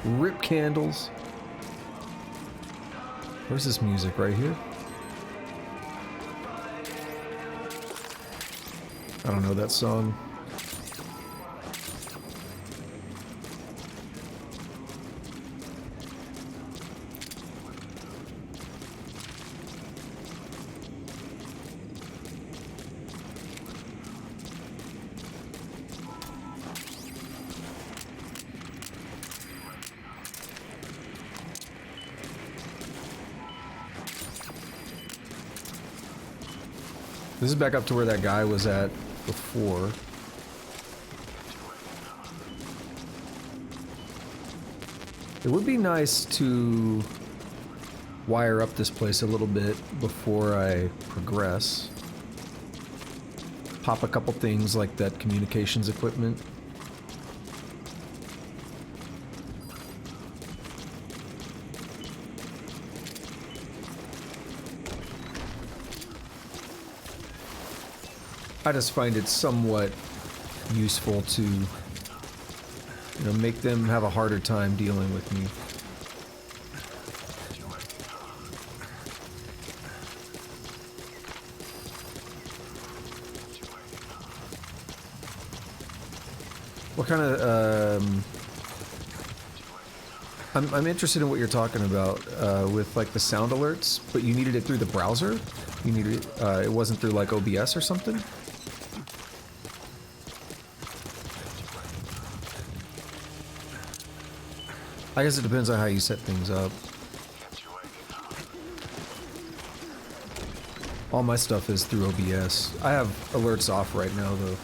Rip candles. Where's this music? Right here? I don't know that song. This is back up to where that guy was at before. It would be nice to wire up this place a little bit before I progress. Pop a couple things like that communications equipment. I just find it somewhat useful to, you know, make them have a harder time dealing with me. What kind of, I'm interested in what you're talking about, with like the sound alerts, but you needed it through the browser? You needed it, it wasn't through like OBS or something? I guess it depends on how you set things up. All my stuff is through OBS. I have alerts off right now, though.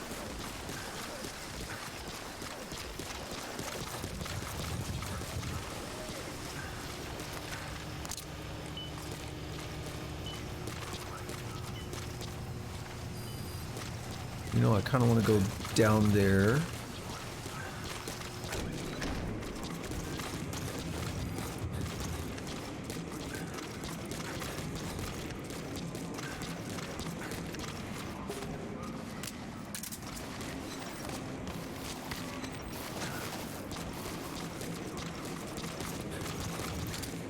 You know, I kind of want to go down there.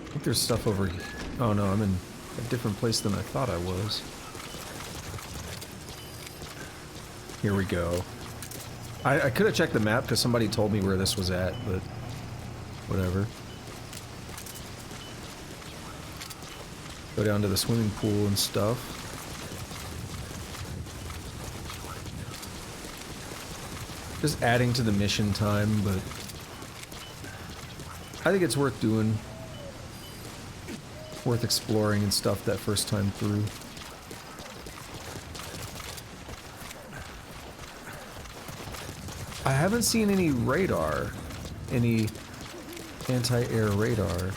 I think there's stuff over here. Oh no, I'm in a different place than I thought I was. Here we go. I could have checked the map because somebody told me where this was at, but whatever. Go down to the swimming pool and stuff. Just adding to the mission time, but I think it's worth doing. Worth exploring and stuff that first time through. I haven't seen any radar, any anti-air radar.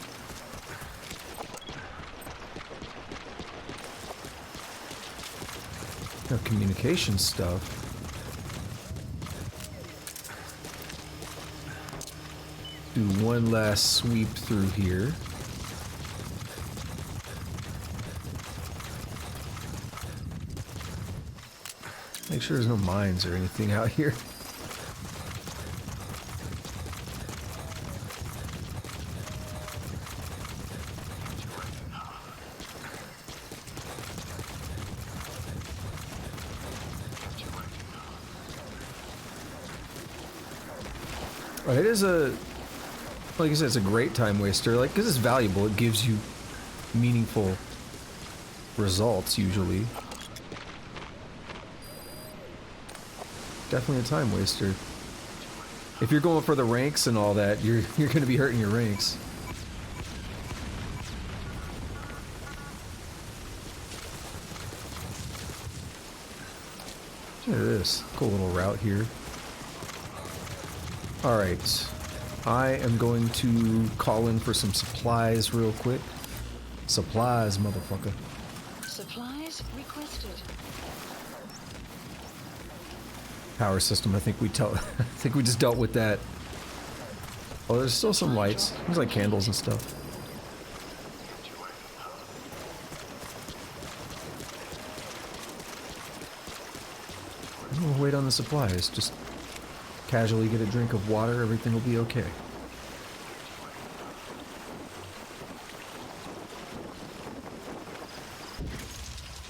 No communication stuff. Do one last sweep through here. Make sure there's no mines or anything out here. It is a, like I said, it's a great time waster. Like, because it's valuable, it gives you meaningful results usually. Definitely a time waster. If you're going for the ranks and all that, you're going to be hurting your ranks. Look at this cool little route here. Alright. I am going to call in for some supplies real quick. Supplies, motherfucker. Supplies requested. Power system, I think we just dealt with that. Oh, there's still some lights. There's like candles and stuff. We'll wait on the supplies. Just casually get a drink of water. Everything will be okay.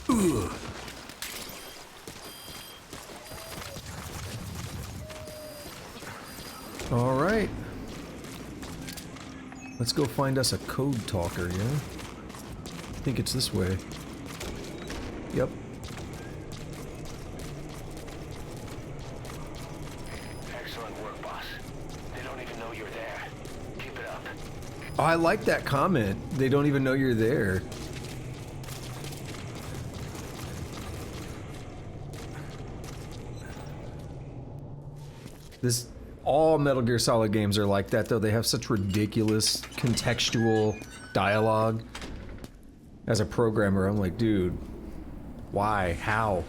Ugh. All right. Let's go find us a code talker, yeah? I think it's this way. Yep. Excellent work, boss. They don't even know you're there. Keep it up. Oh, I like that comment. They don't even know you're there. All Metal Gear Solid games are like that, though. They have such ridiculous contextual dialogue. As a programmer, I'm like, dude, why? How?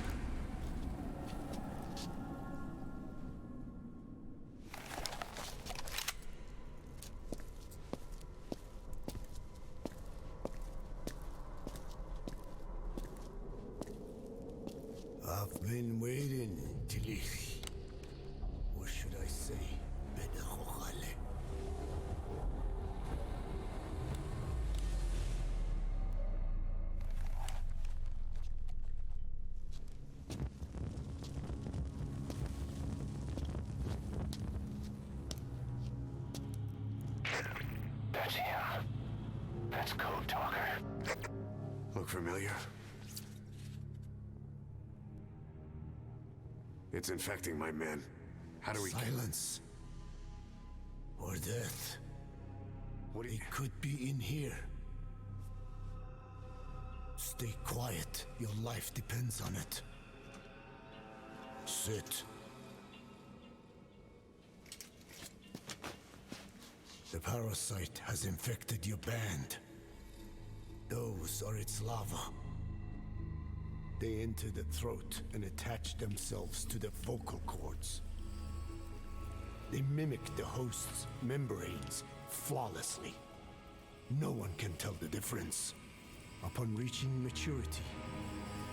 I've been waiting, Tilly. What should I say? Bedachokale. That's him. That's Code Talker. Look familiar? It's infecting my men. How do we silence or death? What it could be in here. Stay quiet. Your life depends on it. Sit. The parasite has infected your band. Those are its larvae. They enter the throat and attach themselves to the vocal cords. They mimic the host's membranes flawlessly. No one can tell the difference. Upon reaching maturity,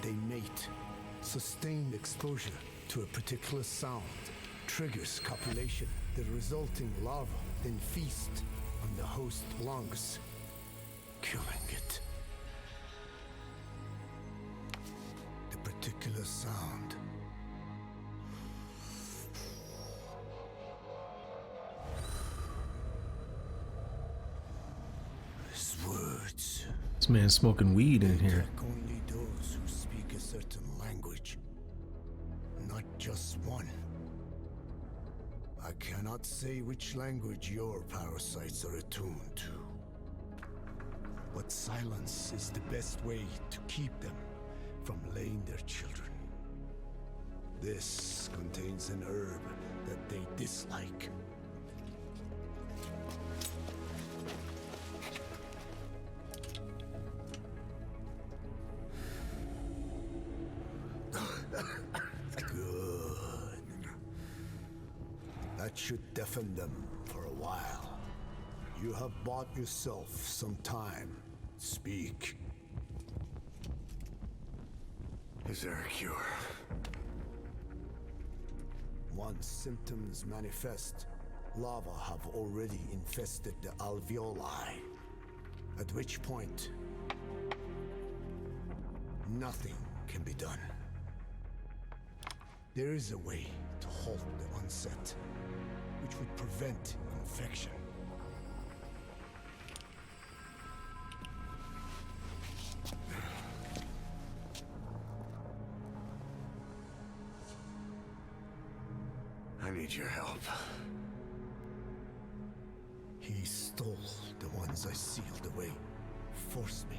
they mate. Sustained exposure to a particular sound triggers copulation. The resulting larva then feast on the host lungs, killing it. The particular sound is words. This man's smoking weed in here. Attack only those who speak a certain language, not just one. I cannot say which language your parasites are attuned to, but silence is the best way to keep them from laying their children. This contains an herb that they dislike. Good. That should deafen them for a while. You have bought yourself some time. Speak. Is there a cure? Once symptoms manifest, larvae have already infested the alveoli. At which point, nothing can be done. There is a way to halt the onset, which would prevent infection. I need your help. He stole the ones I sealed away, forced me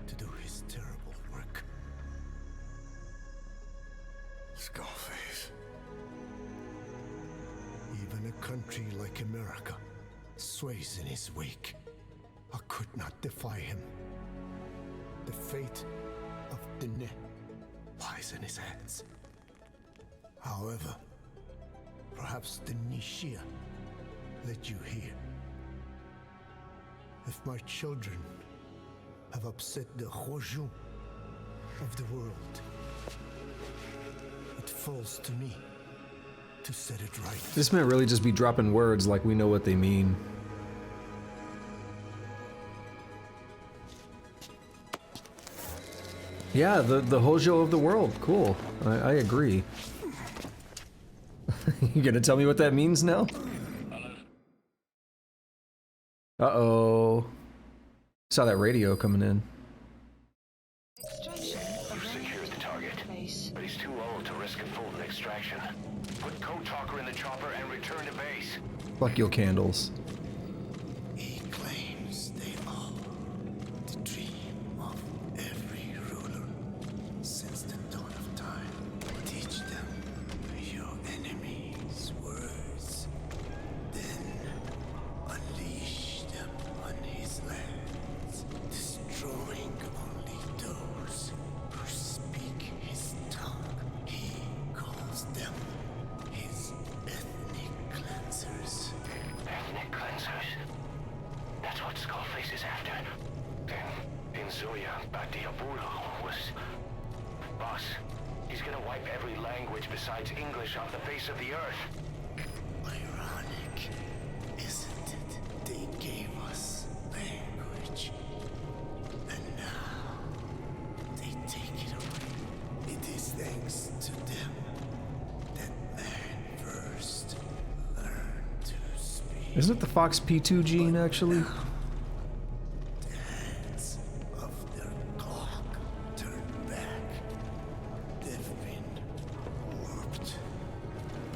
to do his terrible work. Skullface. Even when a country like America sways in his wake, I could not defy him. The fate of Dene lies in his hands. However, perhaps the Nishia led you here. If my children have upset the Hojun of the world, it falls to me to set it right. This might really just be dropping words like we know what they mean. Yeah, the Hojo of the world. Cool. I agree. You gonna tell me what that means now? Uh-oh. Saw that radio coming in. Extraction We've secured the target, base. but he's too old to risk a full extraction. Put Code Talker in the chopper and return to base. Fuck your candles. He claims they are the dream of every ruler since the dawn of time. Teach them your enemies' words, then unleash them on his lands, destroying only those who speak his tongue. He calls them his ethnic cleansers. Ethnic cleansers? That's what Skullface is after. Then, in Zoya, Badiabulu was... Boss, he's gonna wipe every language besides English off the face of the earth. Ironic, isn't it? They gave us language, and now they take it away. It is thanks to them that man first learned to speak. Isn't it the Fox P2 gene, actually? The hands of their clock turned back. They've been warped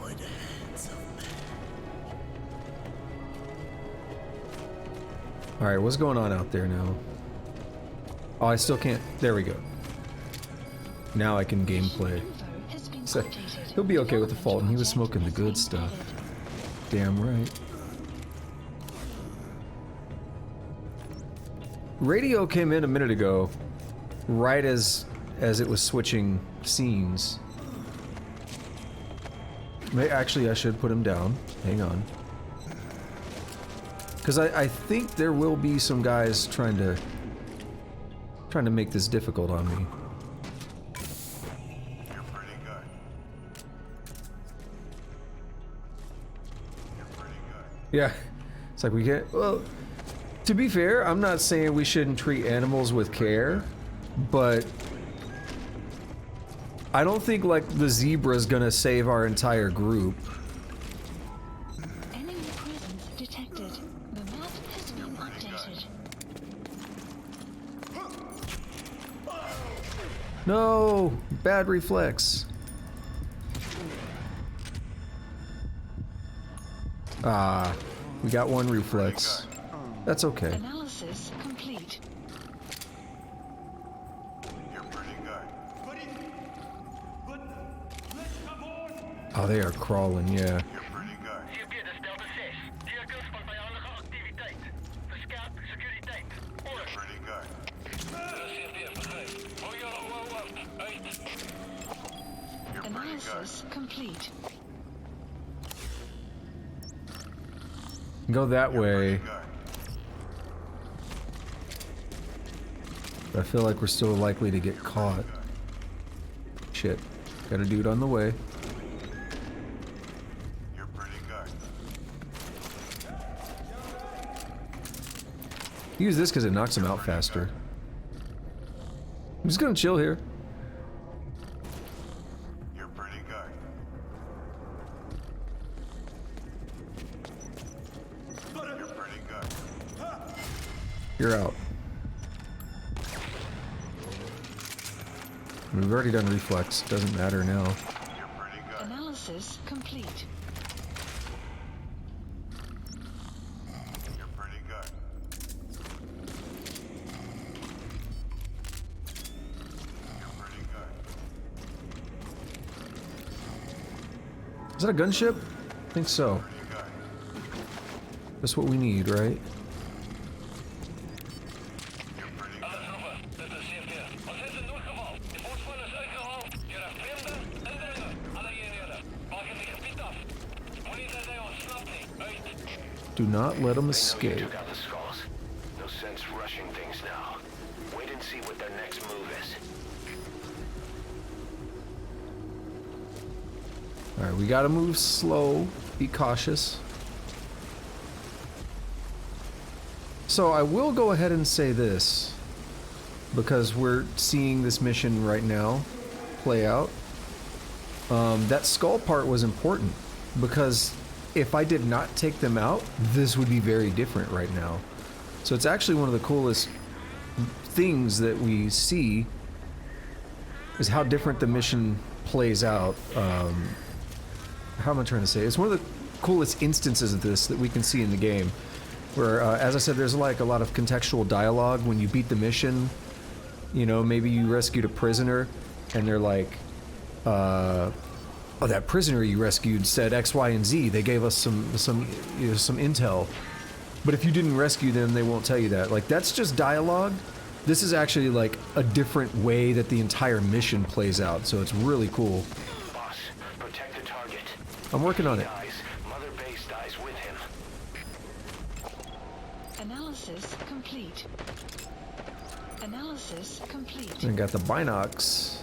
by the hands of man. Alright, what's going on out there now? Oh, I still can't. There we go. Now I can gameplay. Info has been So, updated. he'll be okay with the Fulton. He was Project smoking the has good been stuff. added. Damn right. Radio came in a minute ago, right as it was switching scenes. Actually, I should put him down. Hang on. Because I think there will be some guys trying to make this difficult on me. You're pretty good. You're pretty good. Yeah, it's like we get. Well, to be fair, I'm not saying we shouldn't treat animals with care, but I don't think like the zebra's gonna save our entire group. Enemy presence detected. The map has been updated. No, bad reflex. Ah, we got one reflex. That's okay. Analysis complete. You're pretty good. Oh, they are crawling, yeah. You're pretty good. Gebied is Delta 6. Vehicles van vijandige activiteit. Versterk securiteit. Oor. Pretty good. You're pretty good. Analysis complete. Go that way. Good. But I feel like we're still likely to get caught. Shit. Got a dude on the way. You're pretty good. Use this because it knocks him out faster. I'm just gonna chill here. You're pretty good. You're pretty good. You're out. We've already done reflex. Doesn't matter now. You're pretty good. Analysis complete. You're pretty good. You're pretty good. Is that a gunship? I think so. Pretty good. That's what we need, right? Dit is CFD. Ons het in noodgeval. Die voorspan is uitgehaal deur 'n vreemde indringer. Alle eenhede, maak in die gebied af. Moenie dat hy ontsnap nie. Uit. Do not let them They know you escape. took out the skulls. No sense rushing things now. Wait and see what their next move is. Alright, we gotta move slow. Be cautious. So I will go ahead and say this, because we're seeing this mission right now play out. That skull part was important, because if I did not take them out, this would be very different right now. So it's actually one of the coolest things that we see is how different the mission plays out. How am I trying to say? It's one of the coolest instances of this that we can see in the game, where, as I said, there's like a lot of contextual dialogue when you beat the mission. You know, maybe you rescued a prisoner, and they're like, "Oh, that prisoner you rescued said X, Y, and Z. They gave us some intel." But if you didn't rescue them, they won't tell you that. Like, that's just dialogue. This is actually like a different way that the entire mission plays out, so it's really cool. Boss, protect the target. I'm working on it. Dies, Mother Base dies with him. Analysis complete. Analysis complete. And got the binocs.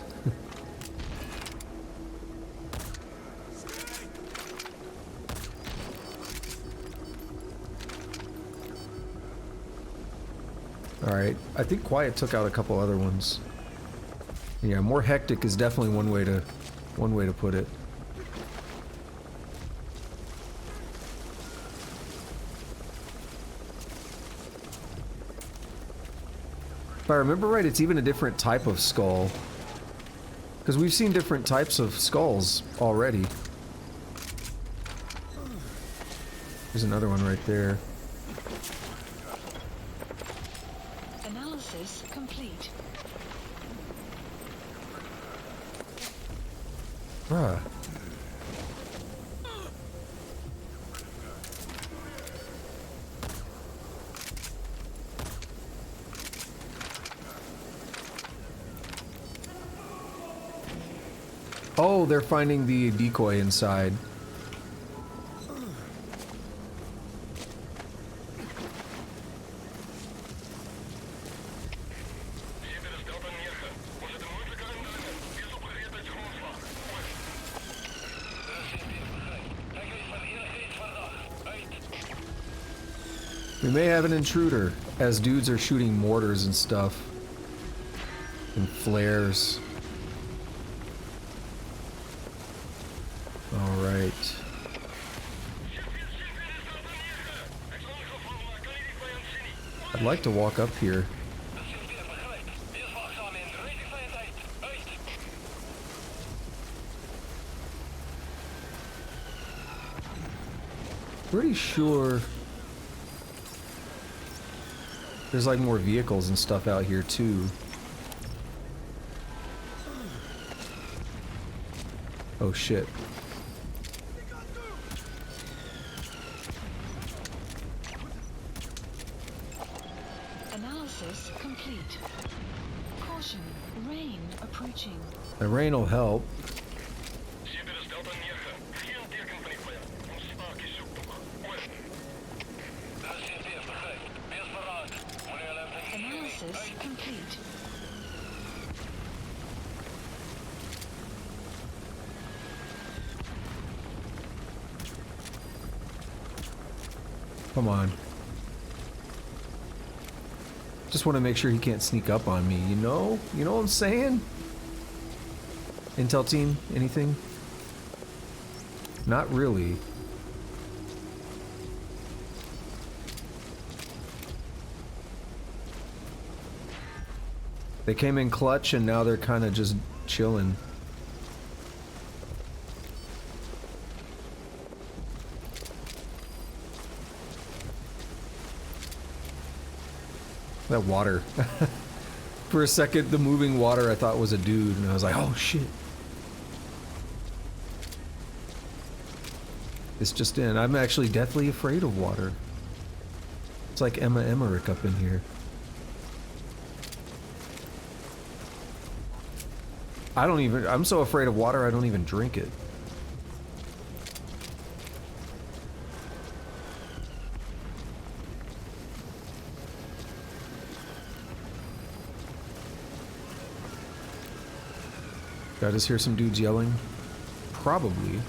Alright, I think Quiet took out a couple other ones. Yeah, more hectic is definitely one way to put it. If I remember right, it's even a different type of skull. Because we've seen different types of skulls already. There's another one right there. Analysis complete. Bruh. Oh, they're finding the decoy inside. We may have an intruder, as dudes are shooting mortars and stuff. And flares. Alright. I'd like to walk up here. Pretty sure there's like more vehicles and stuff out here too. Oh shit. Analysis complete. Caution, rain approaching. The rain will help. Analysis complete. Come on. Just want to make sure he can't sneak up on me, you know? You know what I'm saying? Intel team, anything? Not really. They came in clutch and now they're kind of just chilling. That water. For a second, the moving water I thought was a dude, and I was like, oh shit. It's just in. I'm actually deathly afraid of water. It's like Emma Emmerich up in here. I'm so afraid of water, I don't even drink it. Did I just hear some dudes yelling? Probably.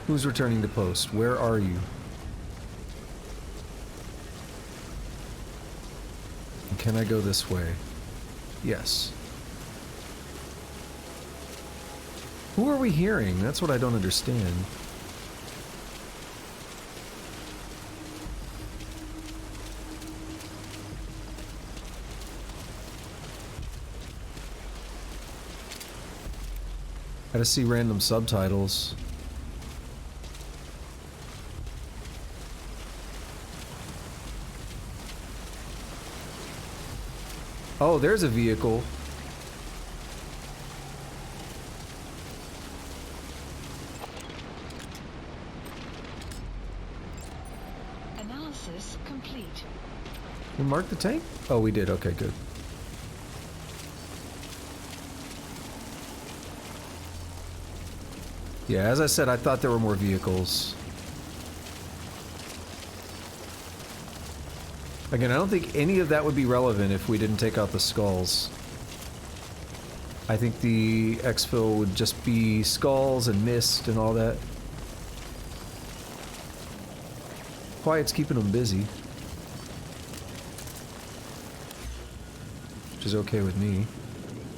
Who's returning to post? Where are you? And can I go this way? Yes. Who are we hearing? That's what I don't understand. Gotta see random subtitles. Oh, there's a vehicle. Analysis complete. We marked the tank? Oh, we did. Okay, good. Yeah, as I said, I thought there were more vehicles. Again, I don't think any of that would be relevant if we didn't take out the skulls. I think the exfil would just be skulls and mist and all that. Quiet's keeping them busy. Which is okay with me.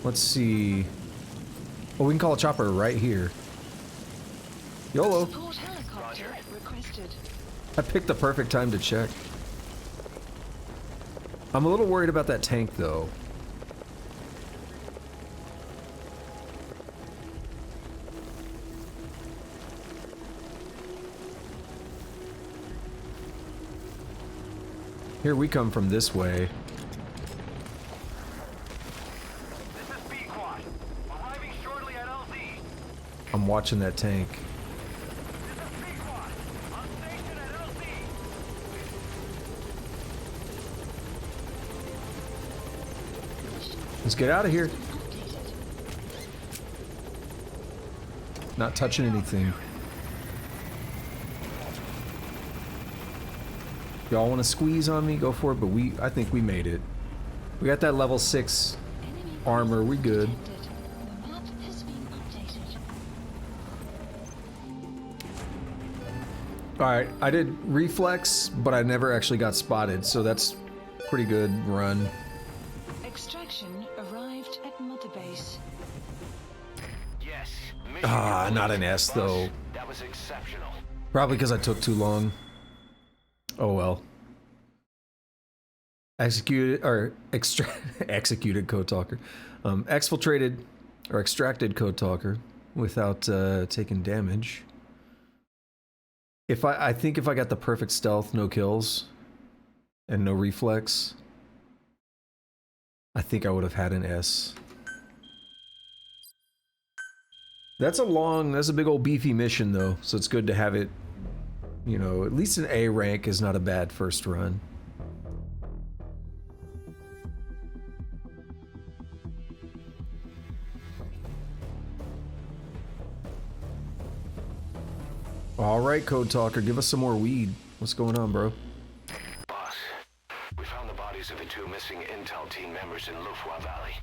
Let's see. Oh, we can call a chopper right here. YOLO. Support helicopter requested. I picked the perfect time to check. I'm a little worried about that tank, though. Here we come from this way. This is B-Quad. Arriving shortly at LZ. I'm watching that tank. This is B-Quad. On station at LZ. Let's get out of here. Updated. Not touching anything. Y'all want to squeeze on me? Go for it, but I think we made it. We got that level 6 Enemy armor, we good. detected. The map has been updated. Alright, I did reflex, but I never actually got spotted, so that's pretty good run. Extraction arrived at Mother Base. Yes. Ah, not an S, though. That was exceptional. Probably because I took too long. Oh well. Executed, or executed Code Talker. Exfiltrated, or extracted Code Talker without taking damage. I think if I got the perfect stealth, no kills, and no reflex, I think I would have had an S. That's a big old beefy mission though, so it's good to have it, you know, at least an A rank is not a bad first run. Alright, Code Talker, give us some more weed. What's going on, bro? Boss, we found the bodies of the 2 missing Intel team members in Lufwa Valley.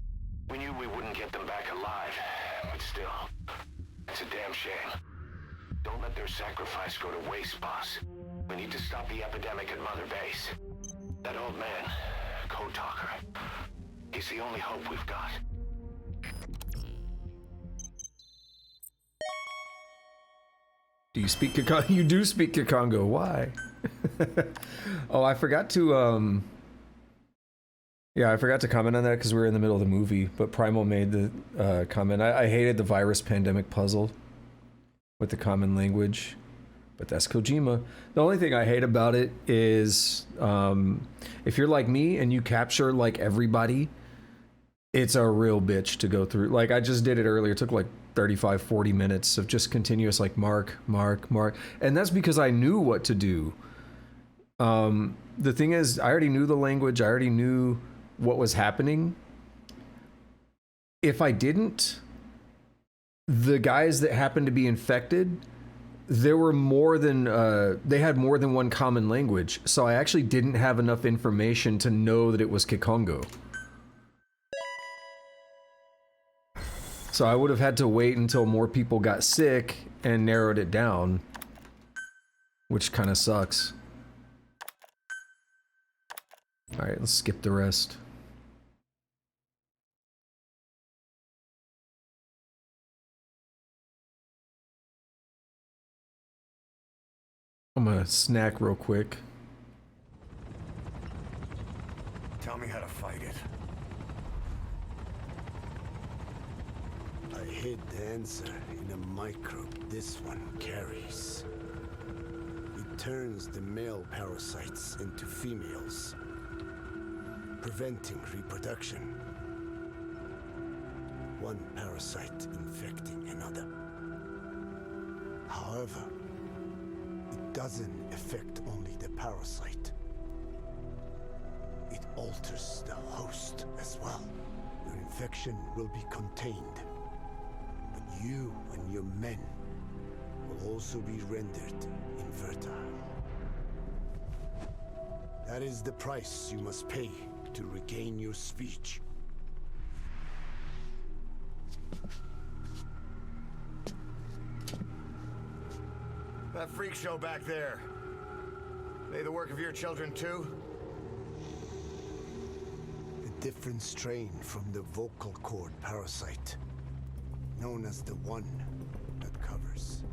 We knew we wouldn't get them back alive, but still, it's a damn shame. Don't let their sacrifice go to waste, boss. We need to stop the epidemic at Mother Base. That old man, Code Talker, he's the only hope we've got. Do you speak Kikongo? You do speak Kikongo. Why? Oh, I forgot to, yeah, I forgot to comment on that because we were in the middle of the movie, but Primal made the comment. I hated the virus pandemic puzzle with the common language, but that's Kojima. The only thing I hate about it is if you're like me and you capture like everybody, it's a real bitch to go through. Like I just did it earlier. It took like 35, 40 minutes of just continuous like mark, mark, mark. And that's because I knew what to do. The thing is, I already knew the language. I already knew what was happening. If I didn't, the guys that happened to be infected, there were more than, they had more than one common language. So I actually didn't have enough information to know that it was Kikongo. So I would have had to wait until more people got sick and narrowed it down, which kind of sucks. All right, let's skip the rest. I'm gonna snack real quick. Tell me how to fight it. I hid the answer in a microbe this one carries. It turns the male parasites into females, preventing reproduction. One parasite infecting another. However, it doesn't affect only the parasite. It alters the host as well. Your infection will be contained, but you and your men will also be rendered infertile. That is the price you must pay to regain your speech. That freak show back there. They the work of your children too? A different strain from the vocal cord parasite, known as the one that covers.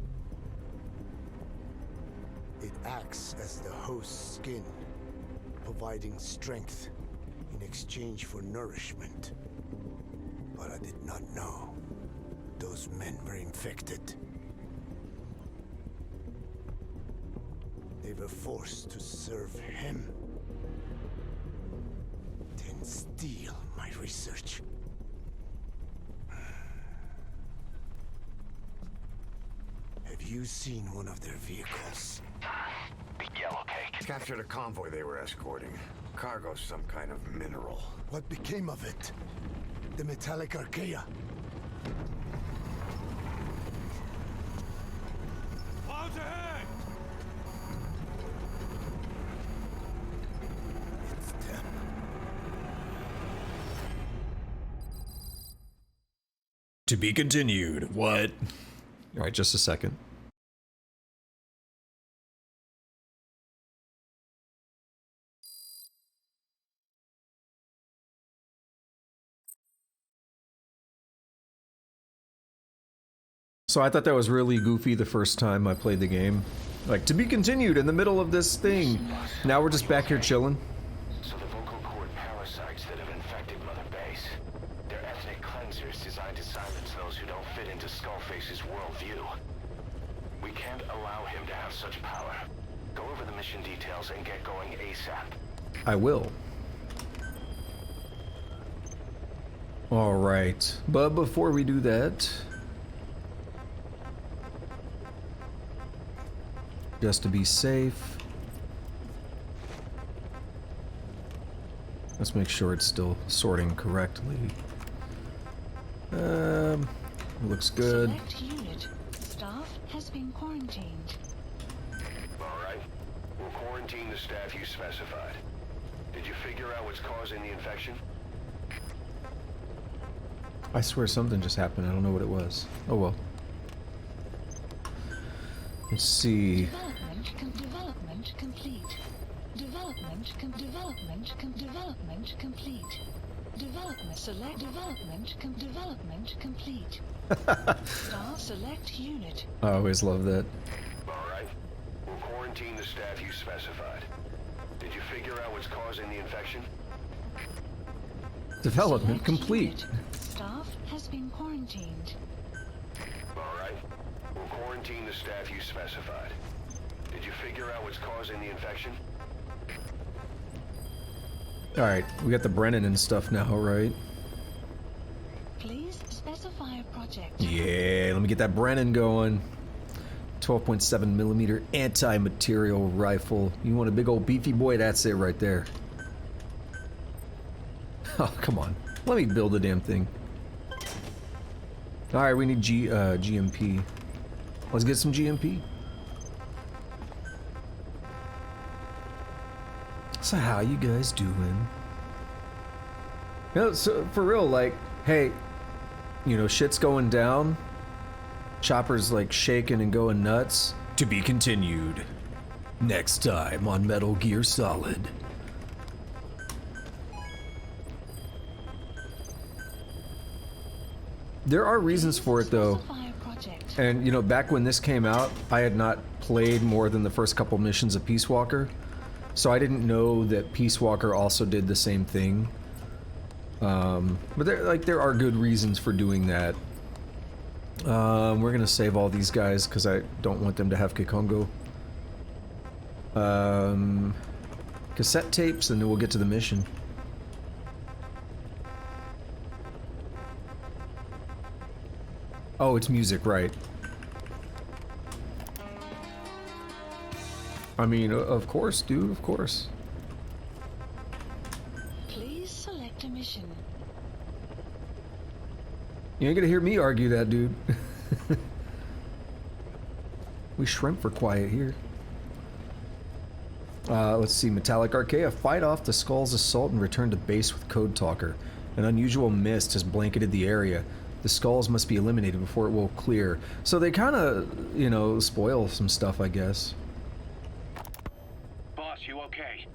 It acts as the host's skin, providing strength in exchange for nourishment. But I did not know those men were infected. They were forced to serve him, then steal my research. Have you seen one of their vehicles? The yellow cake. Captured a convoy they were escorting. Cargo, some kind of mineral. What became of it? The metallic archaea? Clouds ahead! It's them. To be continued. What? All right, just a second. So I thought that was really goofy the first time I played the game. Like, to be continued in the middle of this thing. Now we're just back here chilling. So the vocal cord parasites that have infected Mother Base, they're ethnic cleansers designed to silence those who don't fit into Skullface's worldview. We can't allow him to have such power. Go over the mission details and get going ASAP. I will. All right, but before we do that, just to be safe, let's make sure it's still sorting correctly. Looks good. Select unit. Staff has been quarantined. Alright. We'll quarantine the staff you specified. Did you figure out what's causing the infection? I swear something just happened. I don't know what it was. Oh well. Let's see. Development complete. Development complete. Development select development complete. Staff select unit. I always love that. Alright. We'll quarantine the staff you specified. Did you figure out what's causing the infection? Development Select complete. unit. Staff has been quarantined. Alright. We'll quarantine the staff you specified. Did you figure out what's causing the infection? All right, we got the Brennan and stuff now, right? Please Specify a project. Yeah, let me get that Brennan going. 12.7 millimeter anti-material rifle. You want a big old beefy boy? That's it right there. Oh, come on. Let me build the damn thing. Alright, we need GMP. Let's get some GMP. So how you guys doing? You know, so for real, like, hey, you know, shit's going down. Chopper's like shaking and going nuts. To be continued. Next time on Metal Gear Solid. There are reasons for it though. And you know, back when this came out, I had not played more than the first couple missions of Peace Walker. So I didn't know that Peace Walker also did the same thing. But there are good reasons for doing that. We're gonna save all these guys because I don't want them to have Kikongo. Cassette tapes, and then we'll get to the mission. Oh, it's music, right. I mean, of course, dude, of course. Please select a mission. You ain't gonna hear me argue that, dude. We shrimp for quiet here. Let's see. Metallic Archaea. Fight off the Skull's assault and return to base with Code Talker. An unusual mist has blanketed the area. The Skulls must be eliminated before it will clear. So they kind of, you know, spoil some stuff, I guess. Boss, you okay?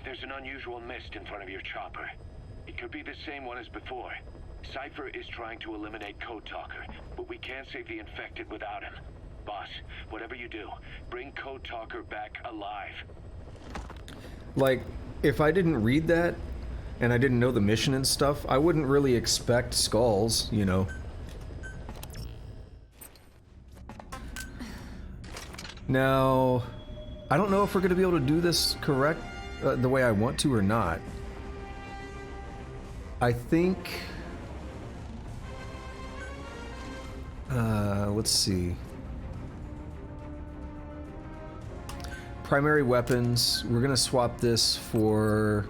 There's an unusual mist in front of your chopper. It could be the same one as before. Cypher is trying to eliminate Code Talker, but we can't save the infected without him. Boss, whatever you do, bring Code Talker back alive. Like, if I didn't read that, and I didn't know the mission and stuff, I wouldn't really expect Skulls, you know. Now, I don't know if we're going to be able to do this correct, the way I want to or not. I think... let's see. Primary weapons, we're going to swap this for...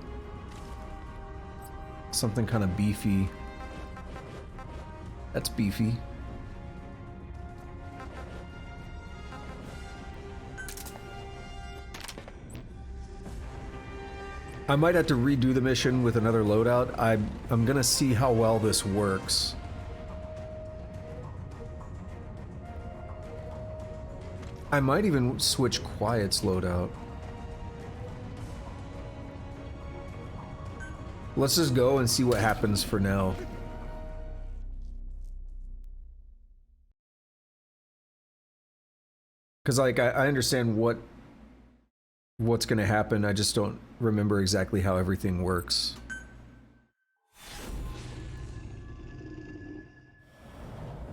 something kind of beefy. That's beefy. I might have to redo the mission with another loadout. I'm gonna see how well this works. I might even switch Quiet's loadout. Let's just go and see what happens for now. Because, like, I understand what's gonna happen, I just don't remember exactly how everything works.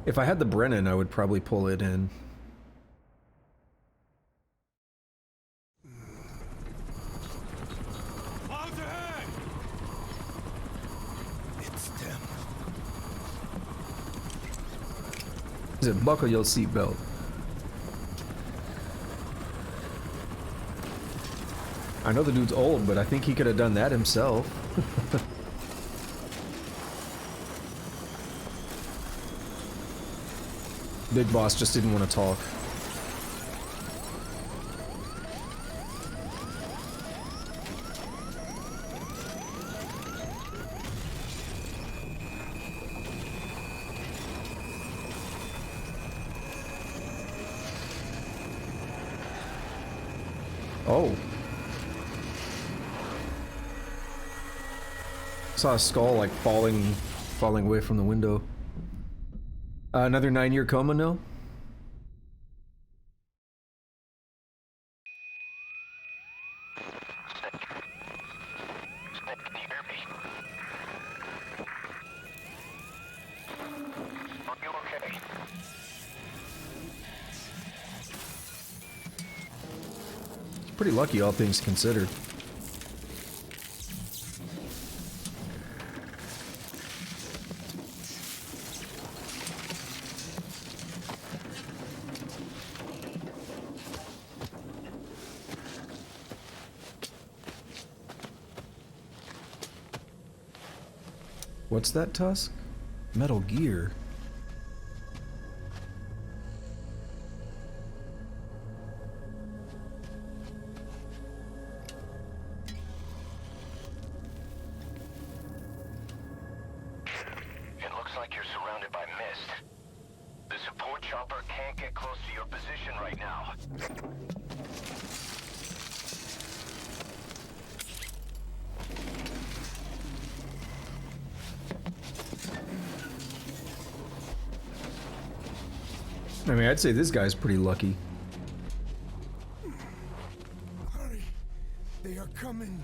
If I had the Brennan, I would probably pull it in. Buckle your seatbelt. I know the dude's old, but I think he could have done that himself. Big Boss just didn't want to talk. Oh. Saw a skull like falling away from the window. Another 9-year coma, no? Pretty lucky, all things considered. What's that, Tusk? Metal Gear. It looks like you're surrounded by mist. The support chopper can't get close to your position right now. I mean, I'd say this guy's pretty lucky. Hurry. They are coming.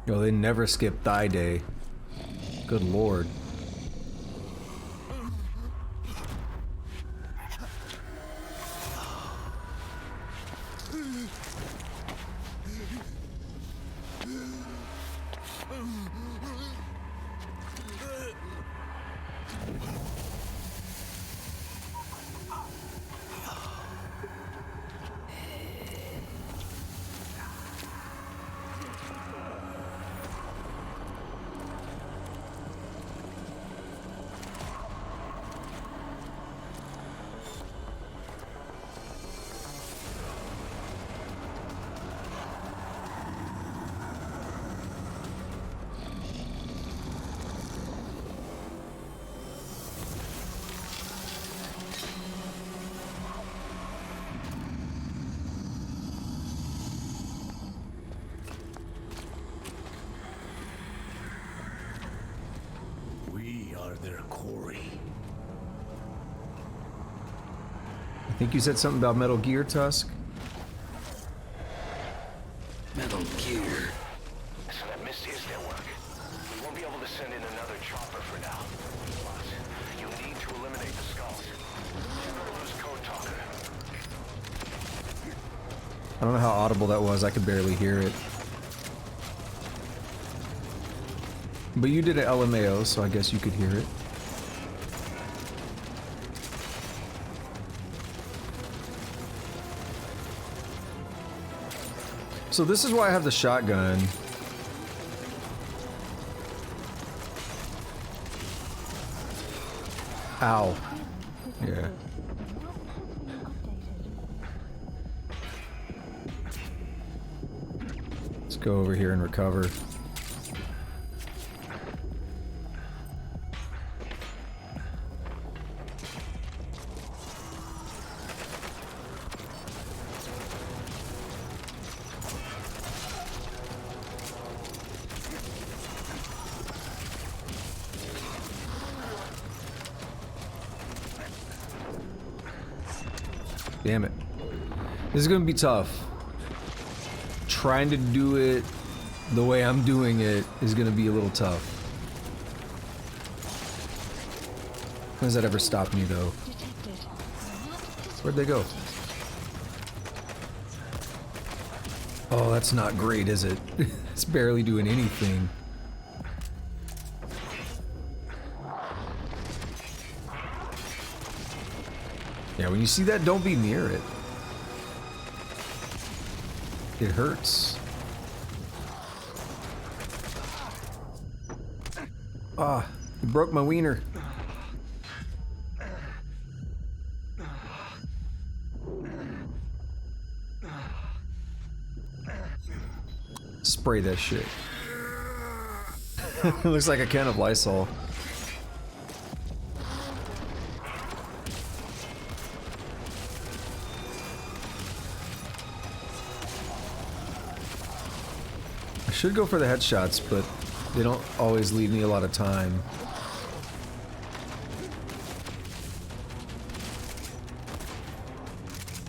Yo, they never skip thigh day. Good lord. We are their quarry. I think you said something about Metal Gear, Tusk? Metal Gear. So that mist is their work. We won't be able to send in another chopper for now. But you need to eliminate the skulls. General's code talker. I don't know how audible that was. I could barely hear it. But you did an LMAO, so I guess you could hear it. So this is why I have the shotgun. Ow. Yeah. Let's go over here and recover. Damn it. This is gonna be tough. Trying to do it the way I'm doing it is gonna be a little tough. When does that ever stop me though? Where'd they go? Oh, that's not great, is it? It's barely doing anything. Yeah, when you see that, don't be near it. It hurts. Ah, you broke my wiener. Spray that shit. Looks like a can of Lysol. I should go for the headshots, but they don't always leave me a lot of time.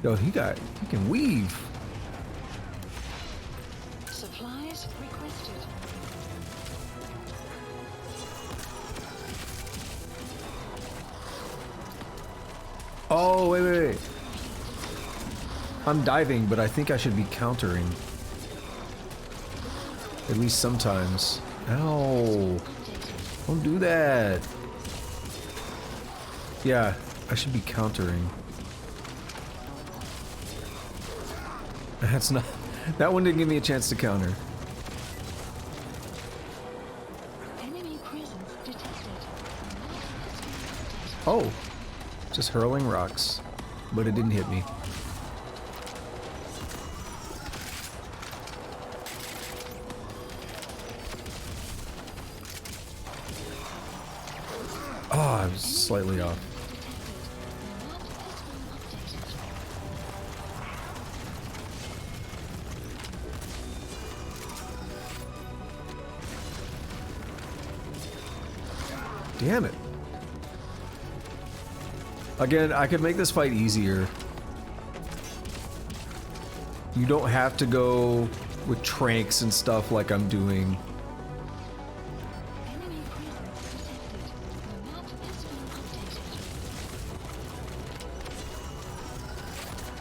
Yo, he can weave. Supplies requested. Oh, wait. I'm diving, but I think I should be countering. At least sometimes. Ow. Don't do that. Yeah, I should be countering. That's not... That one didn't give me a chance to counter. Enemy presence detected. Oh. Just hurling rocks. But it didn't hit me. Oh, I was slightly off. Damn it. Again, I could make this fight easier. You don't have to go with tranks and stuff like I'm doing. Enemy presence detected. The map has been updated.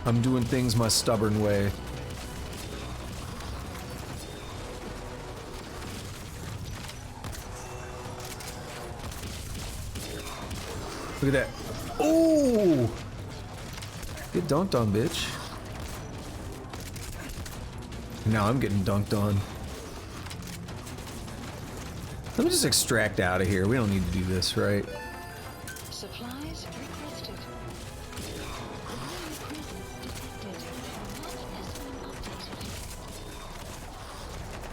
I'm doing things my stubborn way. Look at that. Oh! Get dunked on, bitch. Now I'm getting dunked on. Let me just extract out of here. We don't need to do this, right? Supplies requested. Enemy presence detected. The map has been updated.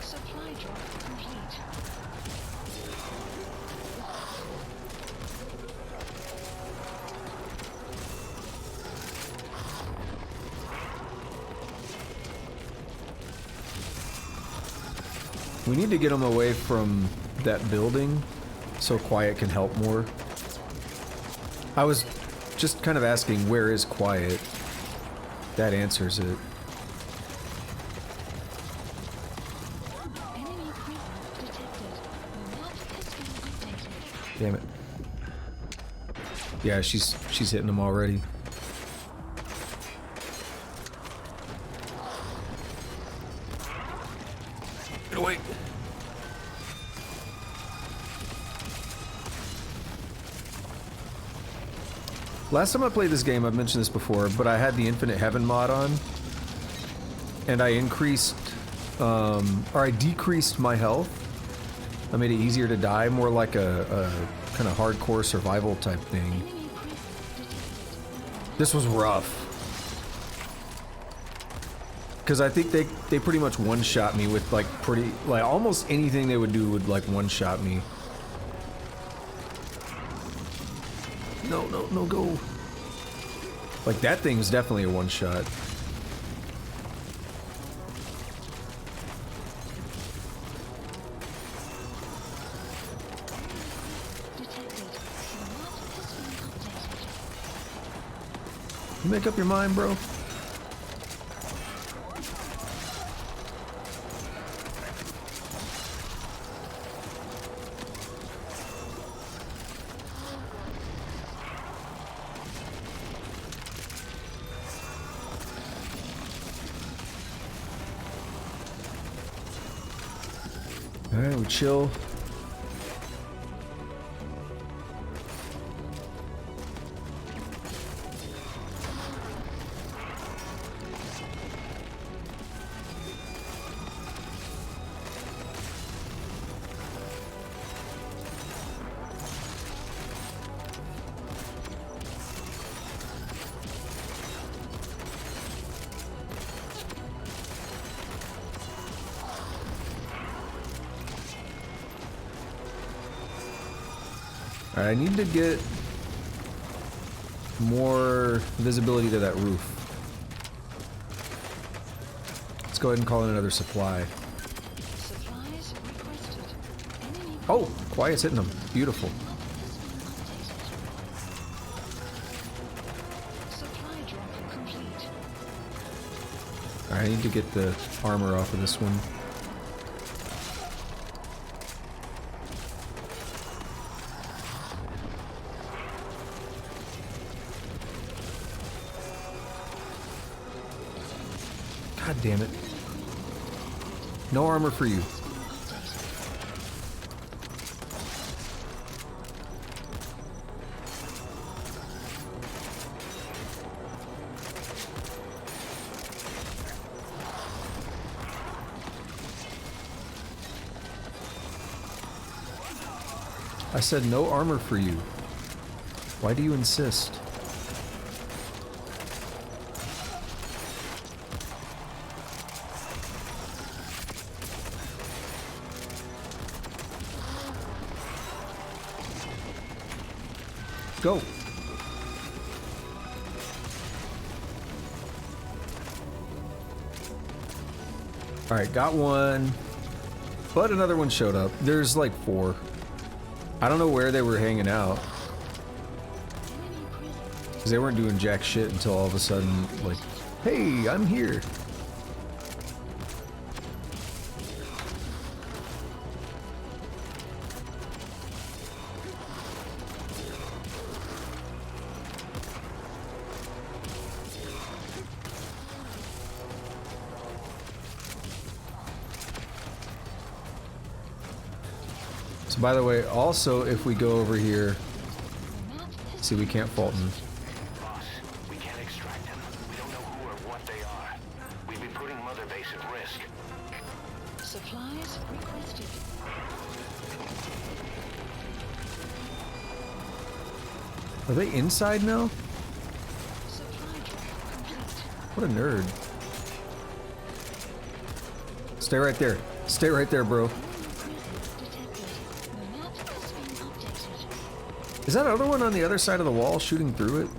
Supply drop complete. We need to get them away from that building so Quiet can help more. I was just kind of asking, where is Quiet? That answers it. Enemy presence detected. The map has been updated. Damn it. Yeah, she's hitting them already. Get away. Last time I played this game, I've mentioned this before, but I had the Infinite Heaven mod on, and I increased, or I decreased my health. I made it easier to die, more like a kind of hardcore survival type thing. Enemy presence detected. This was rough. Because I think they pretty much one-shot me with like almost anything they would do would like one-shot me. No, no, no, go. Like that thing's definitely a one-shot. Detected. The map has been updated. You make up your mind, bro. Alright, we chill. Alright, I need to get more visibility to that roof. Let's go ahead and call in another supply. Supplies requested. Enemy Oh, Quiet's hitting them. Beautiful. supply drop complete. Alright, I need to get the armor off of this one. God damn it. No armor for you. I said no armor for you. Why do you insist? Go. Alright, got one. But another one showed up. There's like 4. I don't know where they were hanging out. Because they weren't doing jack shit until all of a sudden, like, hey, I'm here. So by the way, also if we go over here, see, we can't fault him. Boss, we can't extract them. We don't know who or what they are. We'd be putting Mother Base at risk. Supplies requested. Are they inside now? Supply drop complete. What a nerd. Stay right there. Stay right there, bro. Is that other one on the other side of the wall shooting through it?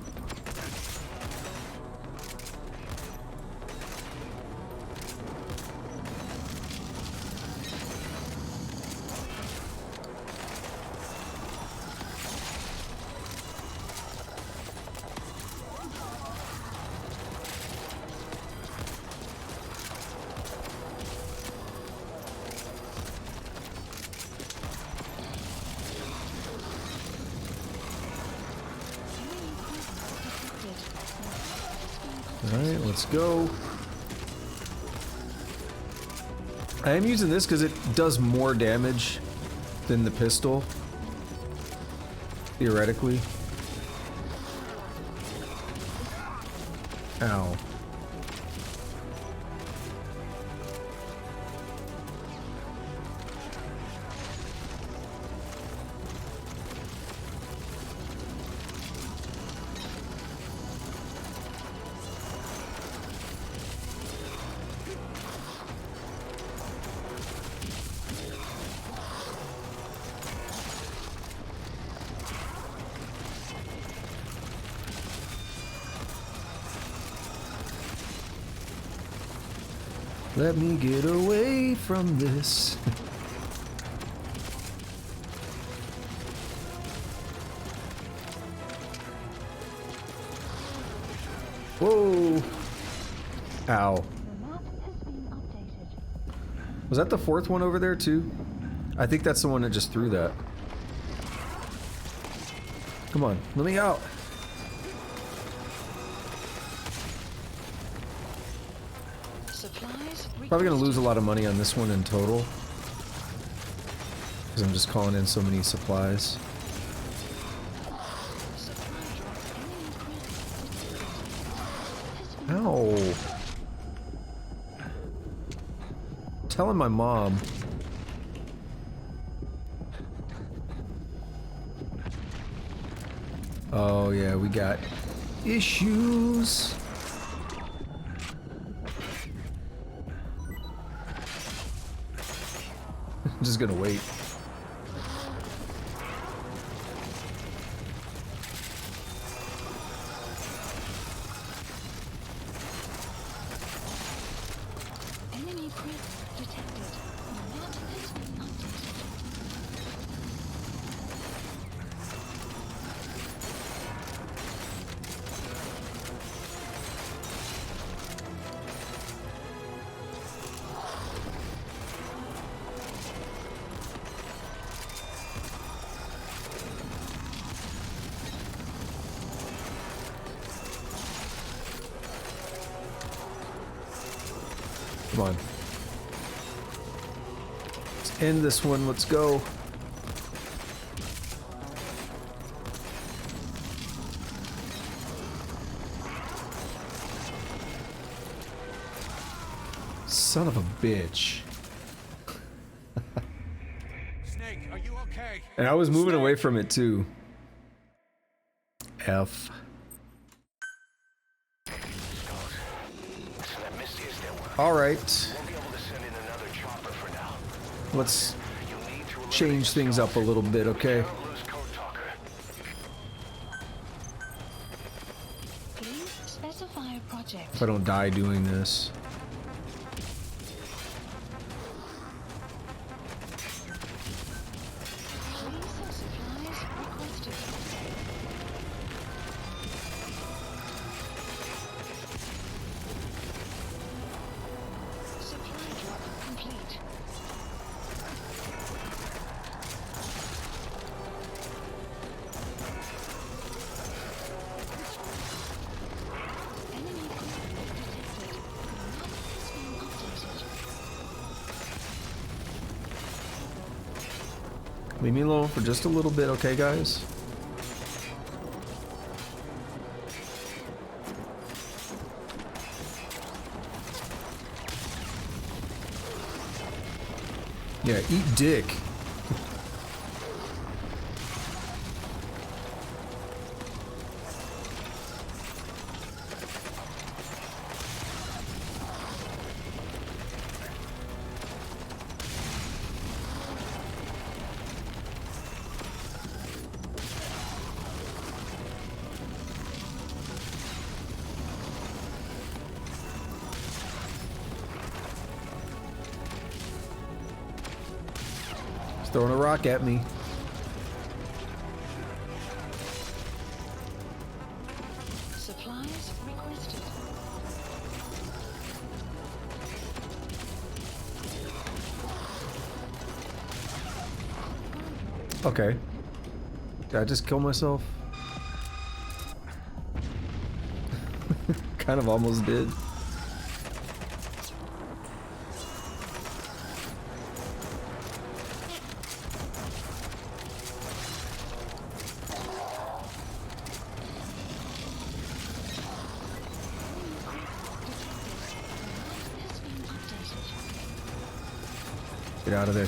Alright, let's go. I am using this because it does more damage than the pistol. Theoretically. Ow. Let me get away from this. Whoa. Ow. Was that the 4th one over there too? I think that's the one that just threw that. Come on, let me out. Probably gonna lose a lot of money on this one in total. Because I'm just calling in so many supplies. Ow. Telling my mom. Oh yeah, we got issues. I'm just gonna wait. Enemy presence detected. The map has been updated. Come on. Let's end this one. Let's go. Son of a bitch. Snake, are you okay? And I was moving away from it too. F. All right. Let's change things up a little bit, okay? Please specify a project. If I don't die doing this. Leave me alone for just a little bit, okay, guys? Yeah, eat dick. He's throwing a rock at me. Supplies requested. Okay. Did I just kill myself? Kind of almost did. Get out of there.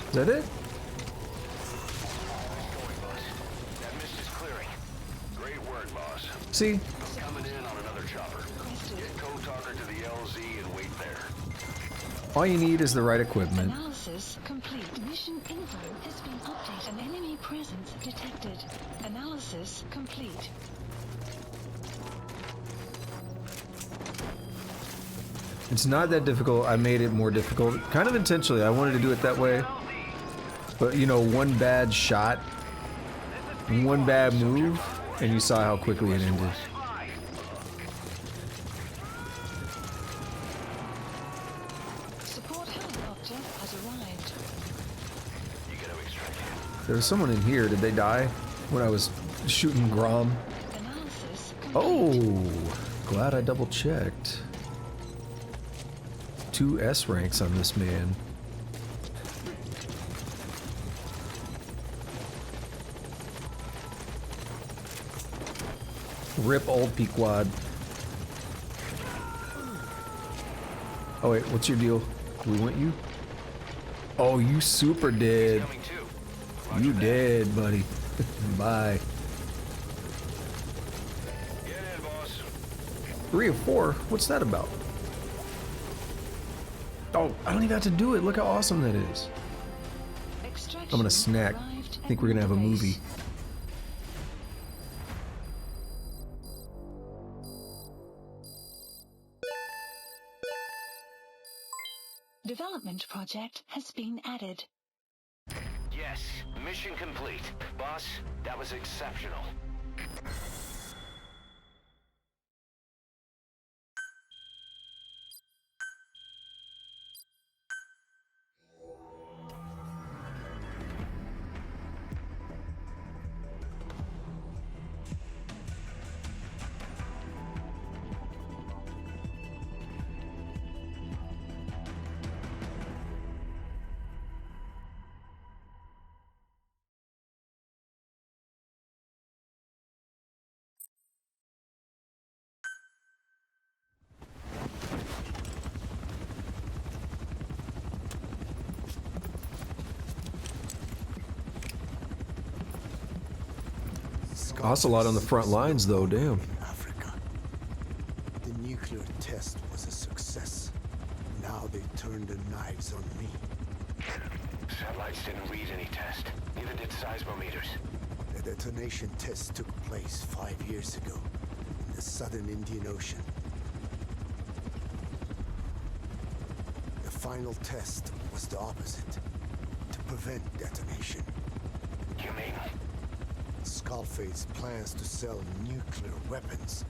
Is that it? That mist is clearing. Great work, boss. See? Coming in on another chopper. Get code talker to the LZ and wait there. All you need is the right equipment. Analysis complete. Mission info has been updated. An enemy presence detected. Analysis complete. It's not that difficult. I made it more difficult. Kind of intentionally. I wanted to do it that way. But, you know, one bad shot, one bad move, and you saw how quickly it ended. Support helicopter has arrived. There was someone in here. Did they die when I was shooting Grom? Analysis complete. Oh, glad I double checked. 2 S ranks on this man. Rip old Pequod. Oh wait, what's your deal? Do we want you? Oh, you super dead. You dead, buddy. Bye. Get in, boss. 3 of 4? What's that about? Oh, I don't even have to do it. Look how awesome that is. Extraction I'm gonna snack. arrived I think at we're gonna have a base. movie. Development project has been added. Yeah, Yes, mission complete. Boss, that was exceptional. Ocelot on the front lines, though, damn. In Africa. The nuclear test was a success. Now they turned their knives on me. Satellites didn't read any test. Neither did seismometers. The detonation test took place 5 years ago in the southern Indian Ocean. The final test was the opposite, to prevent detonation. You mean? Skullface plans to sell nuclear weapons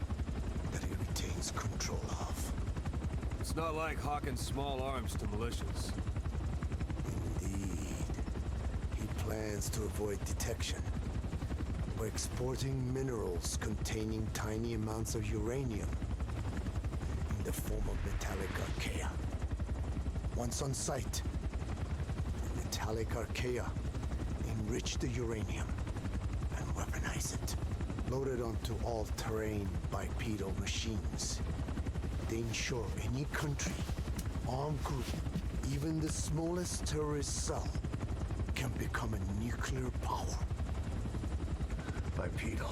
that he retains control of. It's not like hawking small arms to militias. Indeed. He plans to avoid detection by exporting minerals containing tiny amounts of uranium in the form of metallic archaea. Once on site, the metallic archaea enrich the uranium and weaponize it. Loaded onto all-terrain bipedal machines. They ensure any country, armed group, even the smallest terrorist cell, can become a nuclear power. Bipedal.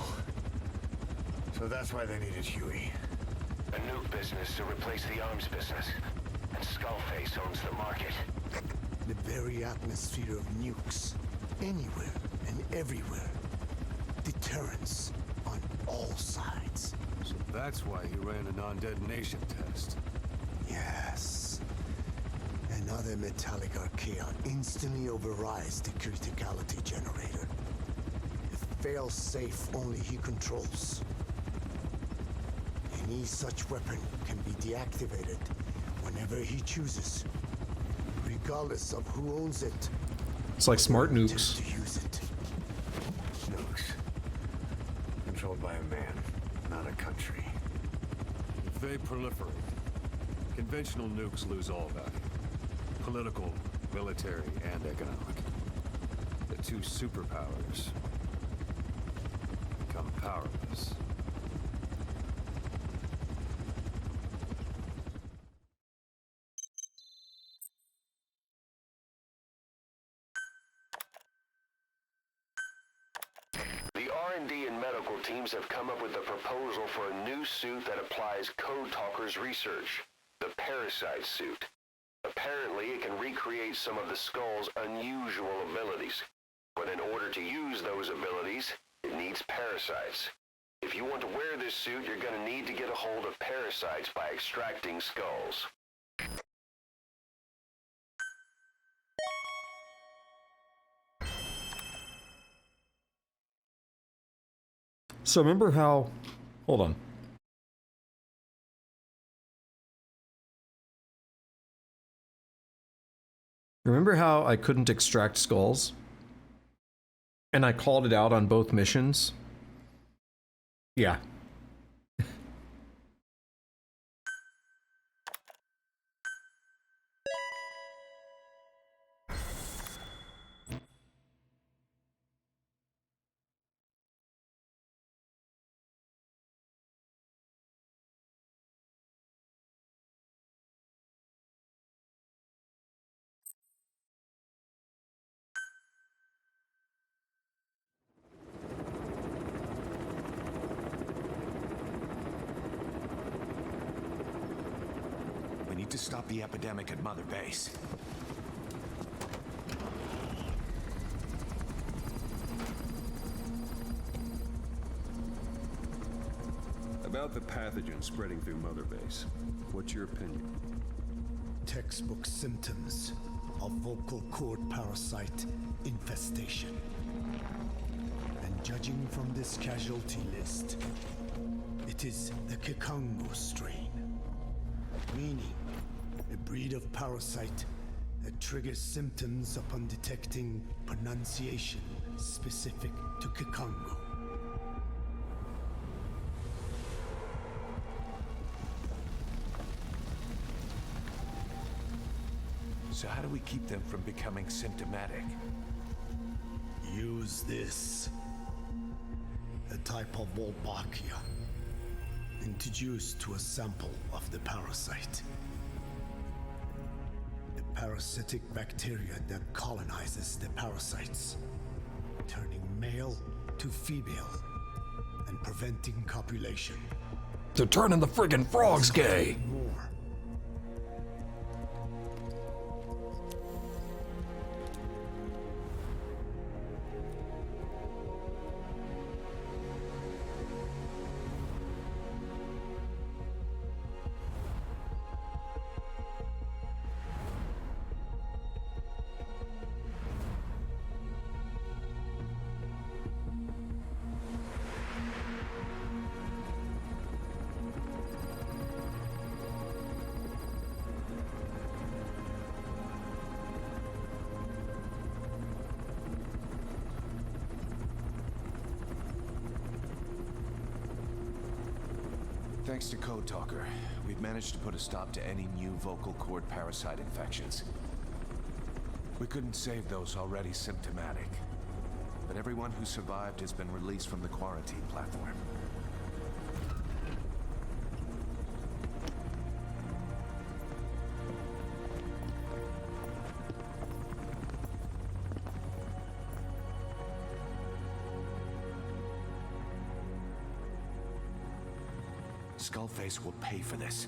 So that's why they needed Huey. A nuke business to replace the arms business. And Skullface owns the market. The very atmosphere of nukes, anywhere and everywhere. Deterrence on all sides. So that's why he ran a non-detonation test. Yes. Another metallic archaea instantly overrides the criticality generator. A fail-safe only he controls. Any such weapon can be deactivated whenever he chooses, regardless of who owns it. It's like smart or nukes. intends to use it. Nukes. Controlled by a man, not a country. If they proliferate, conventional nukes lose all value. Political, military, and economic. The two superpowers become powerless. The R&D and medical teams have come up with a proposal for a new suit that applies Code Talker's research, the Parasite suit. Apparently, it can recreate some of the Skull's unusual abilities, but in order to use those abilities, it needs parasites. If you want to wear this suit, you're going to need to get a hold of parasites by extracting skulls. So remember how... Hold on. Remember how I couldn't extract skulls? And I called it out on both missions? Yeah. We need to stop the epidemic at Mother Base. About the pathogen spreading through Mother Base, what's your opinion? Textbook symptoms of vocal cord parasite infestation. And judging from this casualty list, it is the Kikongo strain, meaning a breed of parasite that triggers symptoms upon detecting pronunciation specific to Kikongo. So how do we keep them from becoming symptomatic? Use this. A type of Wolbachia, introduced to a sample of the parasite. A parasitic bacteria that colonizes the parasites, turning male to female and preventing copulation. They're turning the friggin' frogs gay. More. Thanks to Code Talker, we've managed to put a stop to any new vocal cord parasite infections. We couldn't save those already symptomatic, but everyone who survived has been released from the quarantine platform. Skullface will pay for this.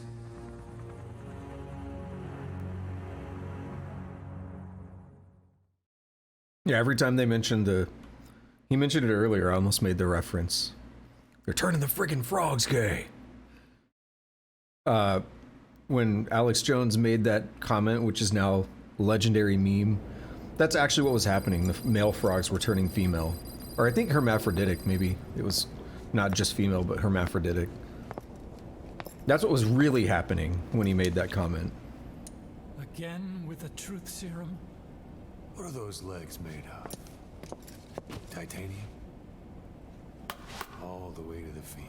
Yeah, every time they mentioned he mentioned it earlier, I almost made the reference. They're turning the friggin' frogs gay. When Alex Jones made that comment, which is now a legendary meme, that's actually what was happening. The male frogs were turning female. Or I think hermaphroditic, maybe. It was not just female, but hermaphroditic. That's what was really happening when he made that comment. Again with the truth serum? What are those legs made of? Titanium? All the way to the femur.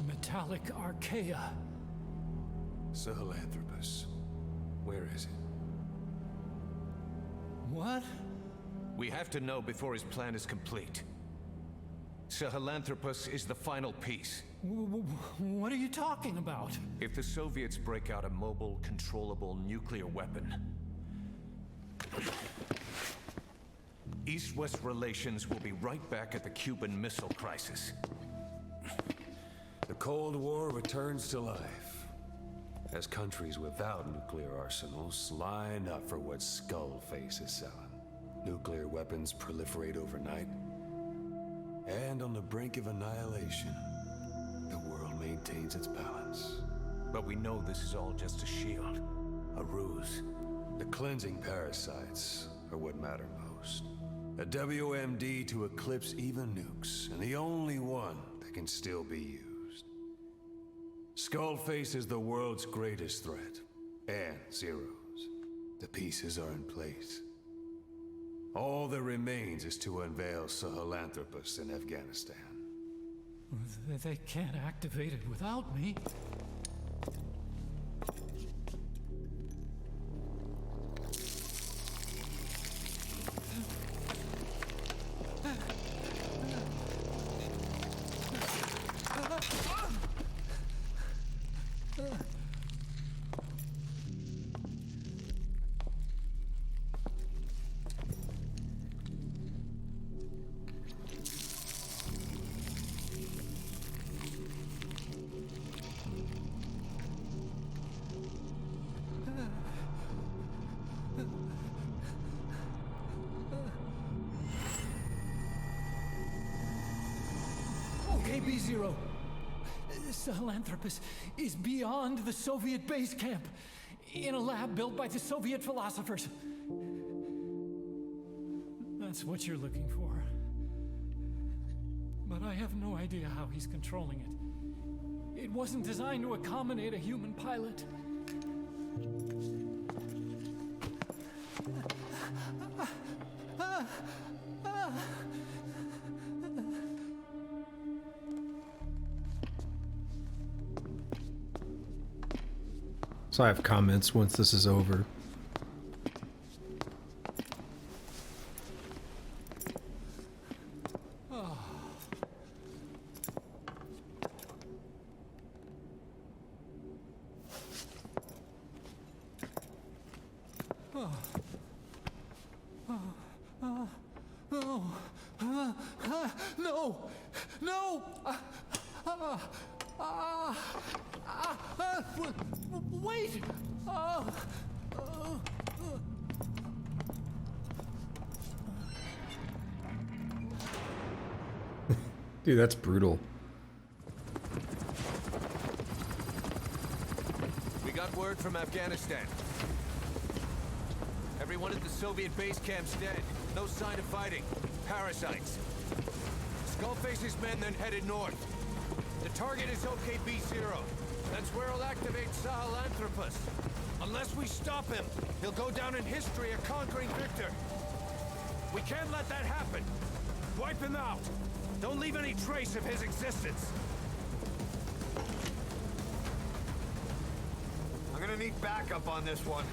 Metallic archaea. Sahelanthropus. Where is it? What? We have to know before his plan is complete. Sahelanthropus is the final piece. What are you talking about? If the Soviets break out a mobile, controllable nuclear weapon, East-West relations will be right back at the Cuban Missile Crisis. The Cold War returns to life as countries without nuclear arsenals line up for what Skullface is selling. Nuclear weapons proliferate overnight, and on the brink of annihilation, the world maintains its balance. But we know this is all just a shield, a ruse. The cleansing parasites are what matter most. A WMD to eclipse even nukes, and the only one that can still be used. Skullface is the world's greatest threat, and Zero's. The pieces are in place. All that remains is to unveil Sahelanthropus in Afghanistan. They can't activate it without me. OKB-0. Sahelanthropus is beyond the Soviet base camp, in a lab built by the Soviet philosophers. That's what you're looking for. But I have no idea how he's controlling it. It wasn't designed to accommodate a human pilot. So I have comments once this is over. No! No! Wait! Dude, that's brutal. We got word from Afghanistan. Everyone at the Soviet base camp's dead. No sign of fighting. Parasites. Skullface's men then headed north. The target is OKB-0. That's where he'll activate Sahelanthropus. Unless we stop him, he'll go down in history a conquering victor. We can't let that happen. Wipe him out. Don't leave any trace of his existence. I'm gonna need backup on this one.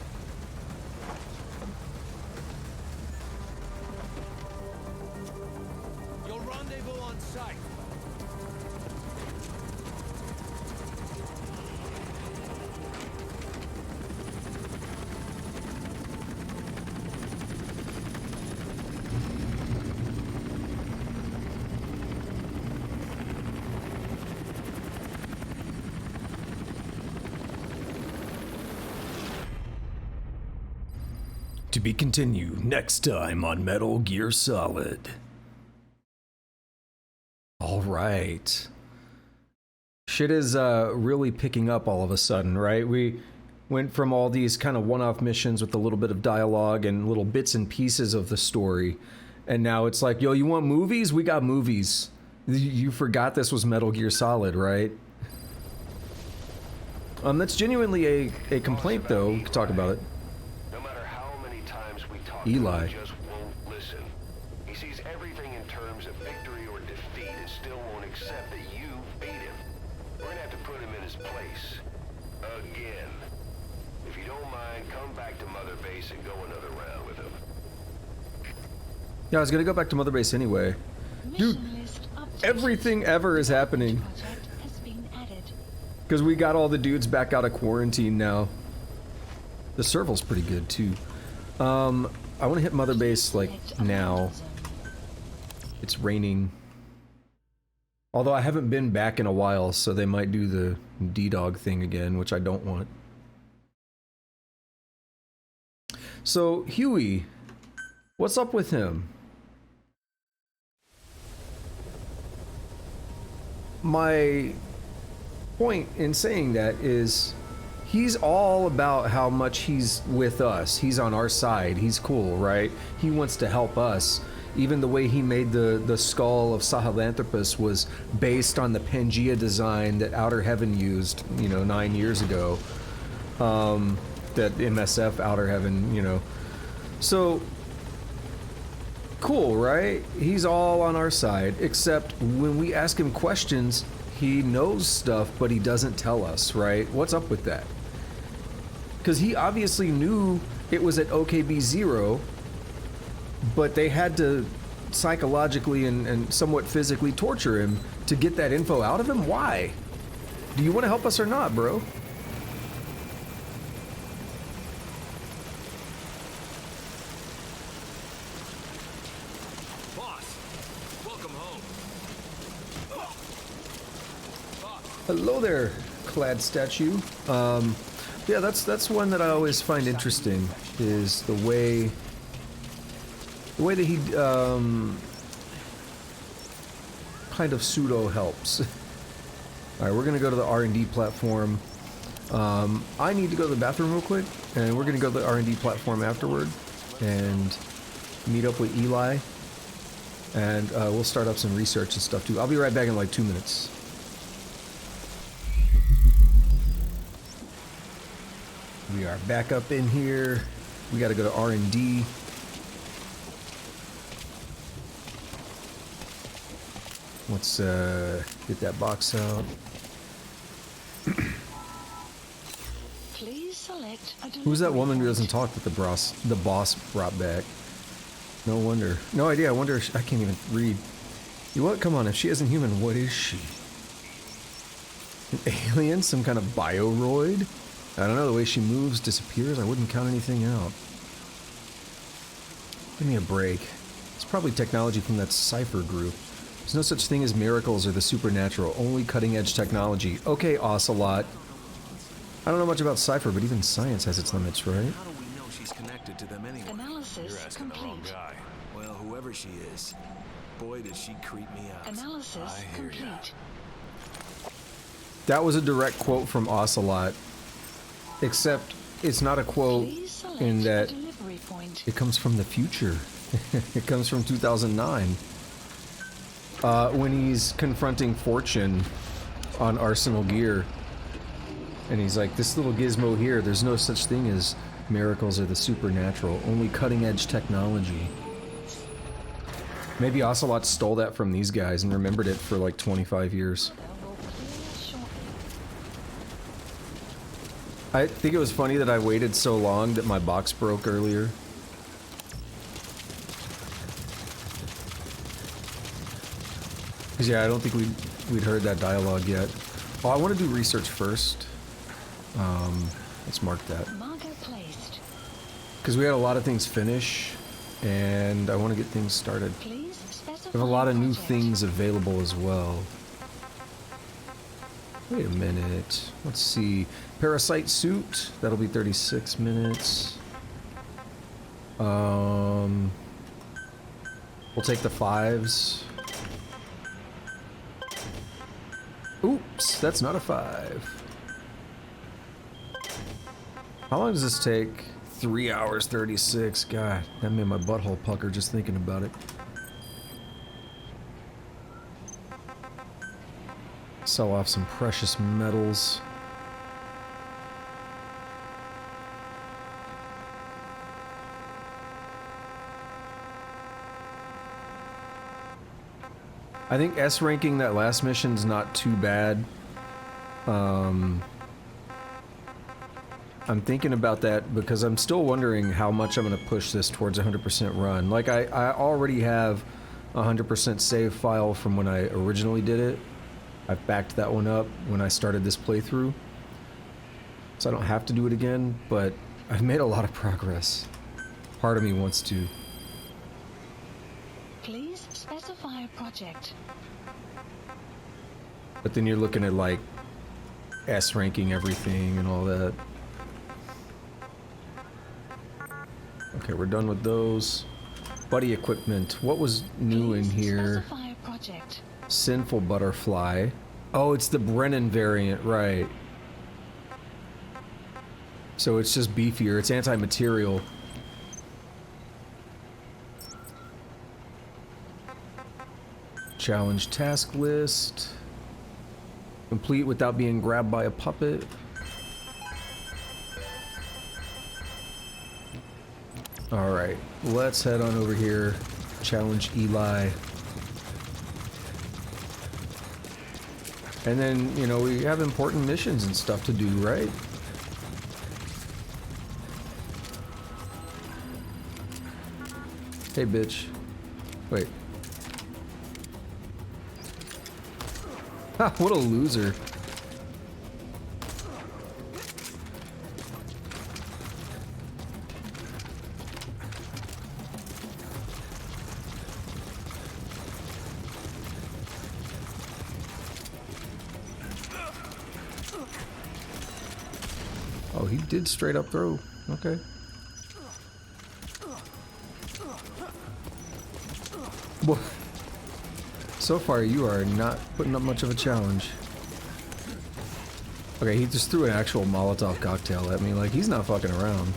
You'll rendezvous on site. To be continued next time on Metal Gear Solid. All right. Shit is really picking up all of a sudden, right? We went from all these kind of one-off missions with a little bit of dialogue and little bits and pieces of the story, and now it's like, yo, you want movies? We got movies. You forgot this was Metal Gear Solid, right? That's genuinely a complaint, though. We could talk about it. No matter how many times we talk, Eli. he just won't listen. He sees everything in terms of victory or defeat and still won't accept that you beat him. We're gonna have to put him in his place. Again. If you don't mind, come back to Mother Base and go another round with him. Yeah, I was gonna go back to Mother Base anyway. Dude, everything ever is happening. Because we got all the dudes back out of quarantine now. The serval's pretty good too. I want to hit Mother Base like now. It's raining. Although I haven't been back in a while, so they might do the D-Dog thing again, which I don't want. So, Huey, what's up with him? My point in saying that is he's all about how much he's with us. He's on our side. He's cool, right? He wants to help us. Even the way he made the skull of Sahelanthropus was based on the Pangea design that Outer Heaven used, 9 years ago. That MSF Outer Heaven, So, cool, right? He's all on our side, except when we ask him questions, he knows stuff, but he doesn't tell us, right? What's up with that? Because he obviously knew it was at OKB-0, but they had to psychologically and somewhat physically torture him to get that info out of him? Why? Do you want to help us or not, bro? Hello there, clad statue. Yeah, that's one that I always find interesting, is the way that he kind of pseudo helps. All right, we're gonna go to the R&D platform. I need to go to the bathroom real quick, and we're gonna go to the R&D platform afterward and meet up with Eli, and we'll start up some research and stuff too. I'll be right back in like 2 minutes. We are back up in here. We got to go to R&D. Let's get that box out. Please select a Who's that woman who delivery doesn't talk that the boss brought back? No wonder. No idea. I wonder if I can't even read. You what? Come on. If she isn't human, what is she? An alien? Some kind of bioroid? I don't know. The way she moves, disappears. I wouldn't count anything out. Give me a break. It's probably technology from that Cypher group. There's no such thing as miracles or the supernatural. Only cutting-edge technology. Okay, Ocelot. I don't know much about Cypher, but even science has its limits, right? How do we know she's connected to them anyway? Analysis You're asking the wrong complete. guy. Well, whoever she is, boy, does she creep me out. Analysis I hear ya. complete. That was a direct quote from Ocelot. Except, it's not a quote Please select in a that delivery point. it comes from the future. It comes from 2009. When he's confronting Fortune on Arsenal Gear. And he's like, this little gizmo here, there's no such thing as miracles or the supernatural. Only cutting-edge technology. Maybe Ocelot stole that from these guys and remembered it for like 25 years. I think it was funny that I waited so long that my box broke earlier. Because yeah, I don't think we'd heard that dialogue yet. Oh, I want to do research first. Let's mark that. Because we had a lot of things finish, and I want to get things started. We have a lot of new things available as well. Wait a minute. Let's see. Parasite suit. That'll be 36 minutes. We'll take the 5s. Oops, that's not a 5. How long does this take? 3 hours 36. God, that made my butthole pucker just thinking about it. Sell off some precious metals. I think S ranking that last mission's not too bad. I'm thinking about that because I'm still wondering how much I'm going to push this towards 100% run. Like, I already have a 100% save file from when I originally did it. I've backed that one up when I started this playthrough. So I don't have to do it again, but I've made a lot of progress. Part of me wants to. Please specify a project. But then you're looking at, like, S ranking everything and all that. Okay, we're done with those. Buddy equipment. What was new in here? Specify a project. Sinful butterfly. Oh, it's the Brennan variant, right. So it's just beefier. It's anti-material. Challenge task list. Complete without being grabbed by a puppet. Alright, let's head on over here. Challenge Eli. And then, you know, we have important missions and stuff to do, right? Hey, bitch. Wait. Ha, what a loser. Oh, he did straight up throw. Okay. So far, you are not putting up much of a challenge. Okay, he just threw an actual Molotov cocktail at me. Like, he's not fucking around.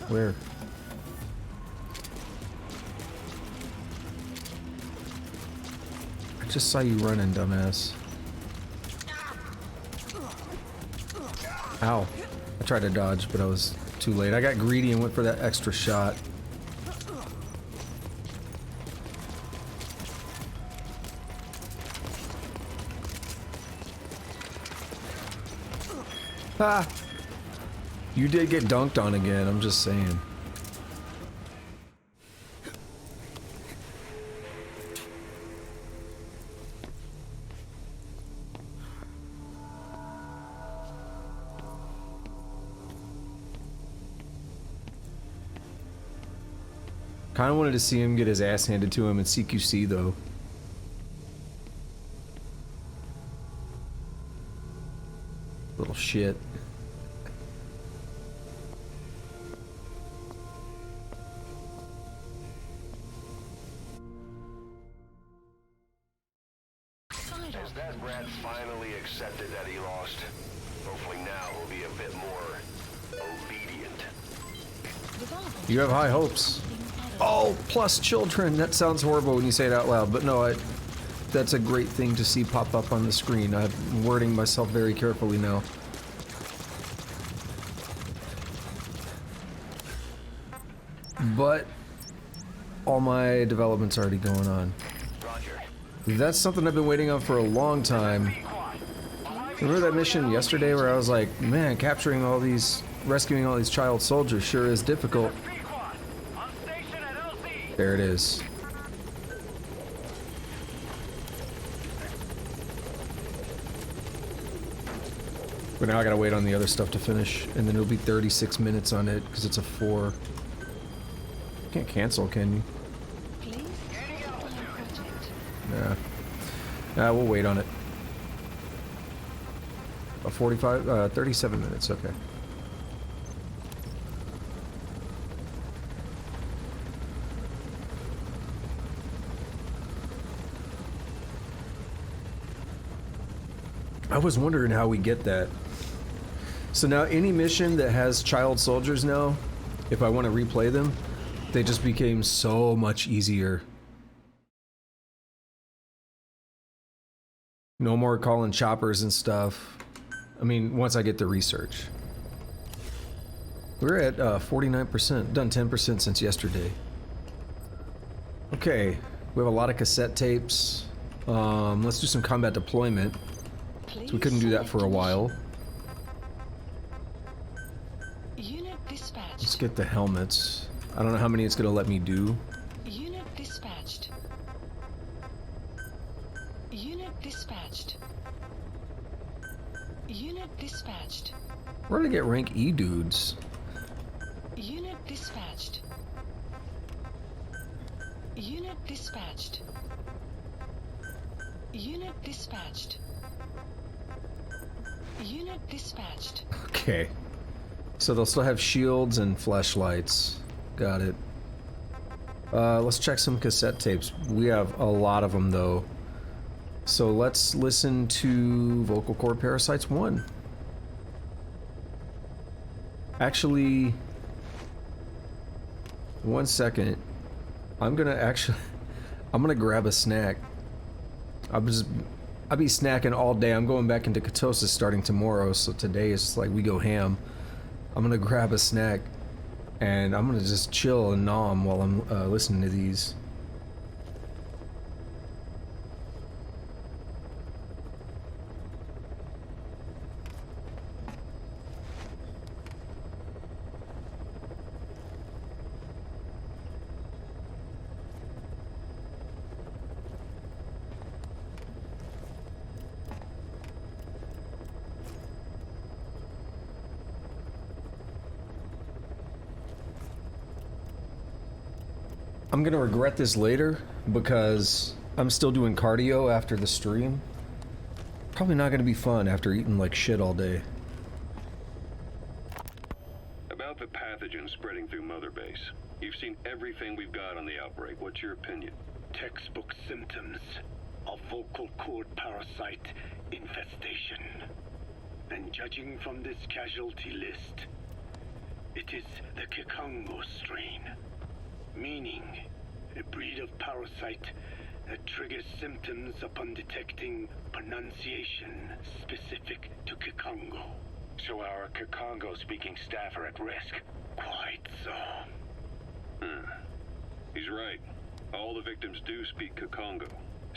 Where? I just saw you running, dumbass. Ow. I tried to dodge, but I was too late. I got greedy and went for that extra shot. Ah! You did get dunked on again, I'm just saying. Kinda wanted to see him get his ass handed to him in CQC though. Little shit. As that brat finally accepted that he lost, hopefully now he'll be a bit more obedient. You have high hopes. Oh, plus children. That sounds horrible when you say it out loud, but no, that's a great thing to see pop up on the screen. I'm wording myself very carefully now. But all my development's already going on. That's something I've been waiting on for a long time. Remember that mission yesterday where I was like, man, rescuing all these child soldiers sure is difficult. There it is. But now I gotta wait on the other stuff to finish, and then it'll be 36 minutes on it, because it's a 4. Can't cancel, can you? Yeah. Nah, we'll wait on it. A 37 minutes, okay. I was wondering how we get that. So now any mission that has child soldiers now, if I want to replay them, they just became so much easier. No more calling choppers and stuff. I mean, once I get the research. We're at 49%, done 10% since yesterday. Okay, we have a lot of cassette tapes. Let's do some combat deployment. So we couldn't do that for a while. Unit dispatched. Let's get the helmets. I don't know how many it's gonna let me do. Unit dispatched. Unit dispatched. Unit dispatched. Where did I get rank E dudes? Unit dispatched. Unit dispatched. Unit dispatched. Unit dispatched. Okay. So they'll still have shields and flashlights. Got it. Let's check some cassette tapes. We have a lot of them though. So let's listen to Vocal Cord Parasites 1. Actually, 1 second. I'm gonna grab a snack. I'll be snacking all day. I'm going back into ketosis starting tomorrow, so today is like we go ham. I'm gonna grab a snack and I'm gonna just chill and nom while I'm listening to these. I'm gonna regret this later because I'm still doing cardio after the stream. Probably not gonna be fun after eating like shit all day. infection spreading through Mother Base. You've seen everything we've got on the outbreak. What's your opinion? Textbook symptoms of vocal cord parasite infestation. And judging from this casualty list, it is the Kikongo strain, meaning a breed of parasite that triggers symptoms upon detecting pronunciation specific to Kikongo. So our Kikongo-speaking staff are at risk. Quite so. He's right. All the victims do speak Kikongo.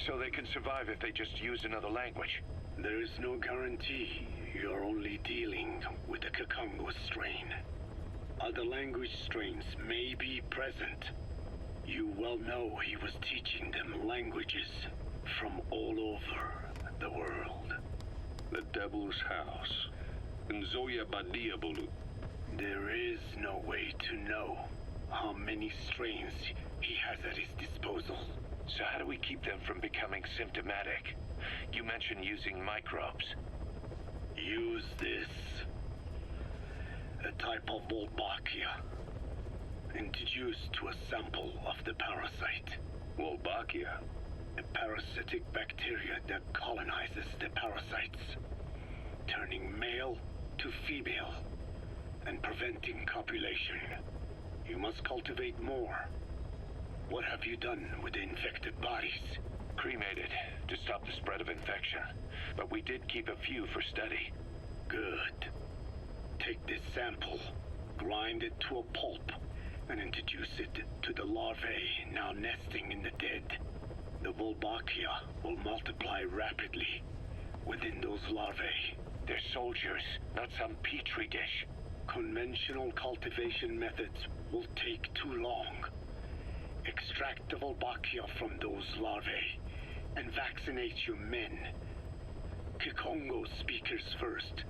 So they can survive if they just use another language. There is no guarantee. You're only dealing with the Kikongo strain. Other language strains may be present. You well know he was teaching them languages from all over the world. The Devil's House. Nzoya Badia Bulu. There is no way to know how many strains he has at his disposal. So how do we keep them from becoming symptomatic? You mentioned using microbes. Use this. A type of Wolbachia. Introduced to a sample of the parasite. Wolbachia? A parasitic bacteria that colonizes the parasites, turning male to female and preventing copulation. You must cultivate more. What have you done with the infected bodies? Cremated to stop the spread of infection, but we did keep a few for study. Good. Take this sample, grind it to a pulp, and introduce it to the larvae now nesting in the dead. The Wolbachia will multiply rapidly within those larvae. They're soldiers, not some petri dish. Conventional cultivation methods will take too long. Extract the Wolbachia from those larvae and vaccinate your men. Kikongo speakers first.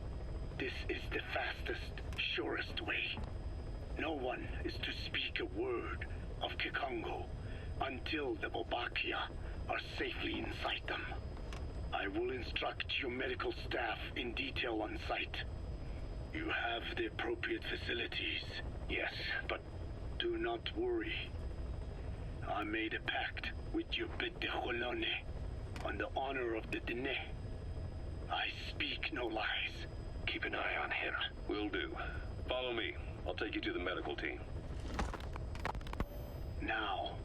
This is the fastest, surest way. No one is to speak a word of Kikongo until the Wolbachia are safely inside them. I will instruct your medical staff in detail on site. You have the appropriate facilities. Yes, but do not worry. I made a pact with your bit de Cholone on the honor of the Dene. I speak no lies. Keep an eye on him. Will do. Follow me. I'll take you to the medical team. Now,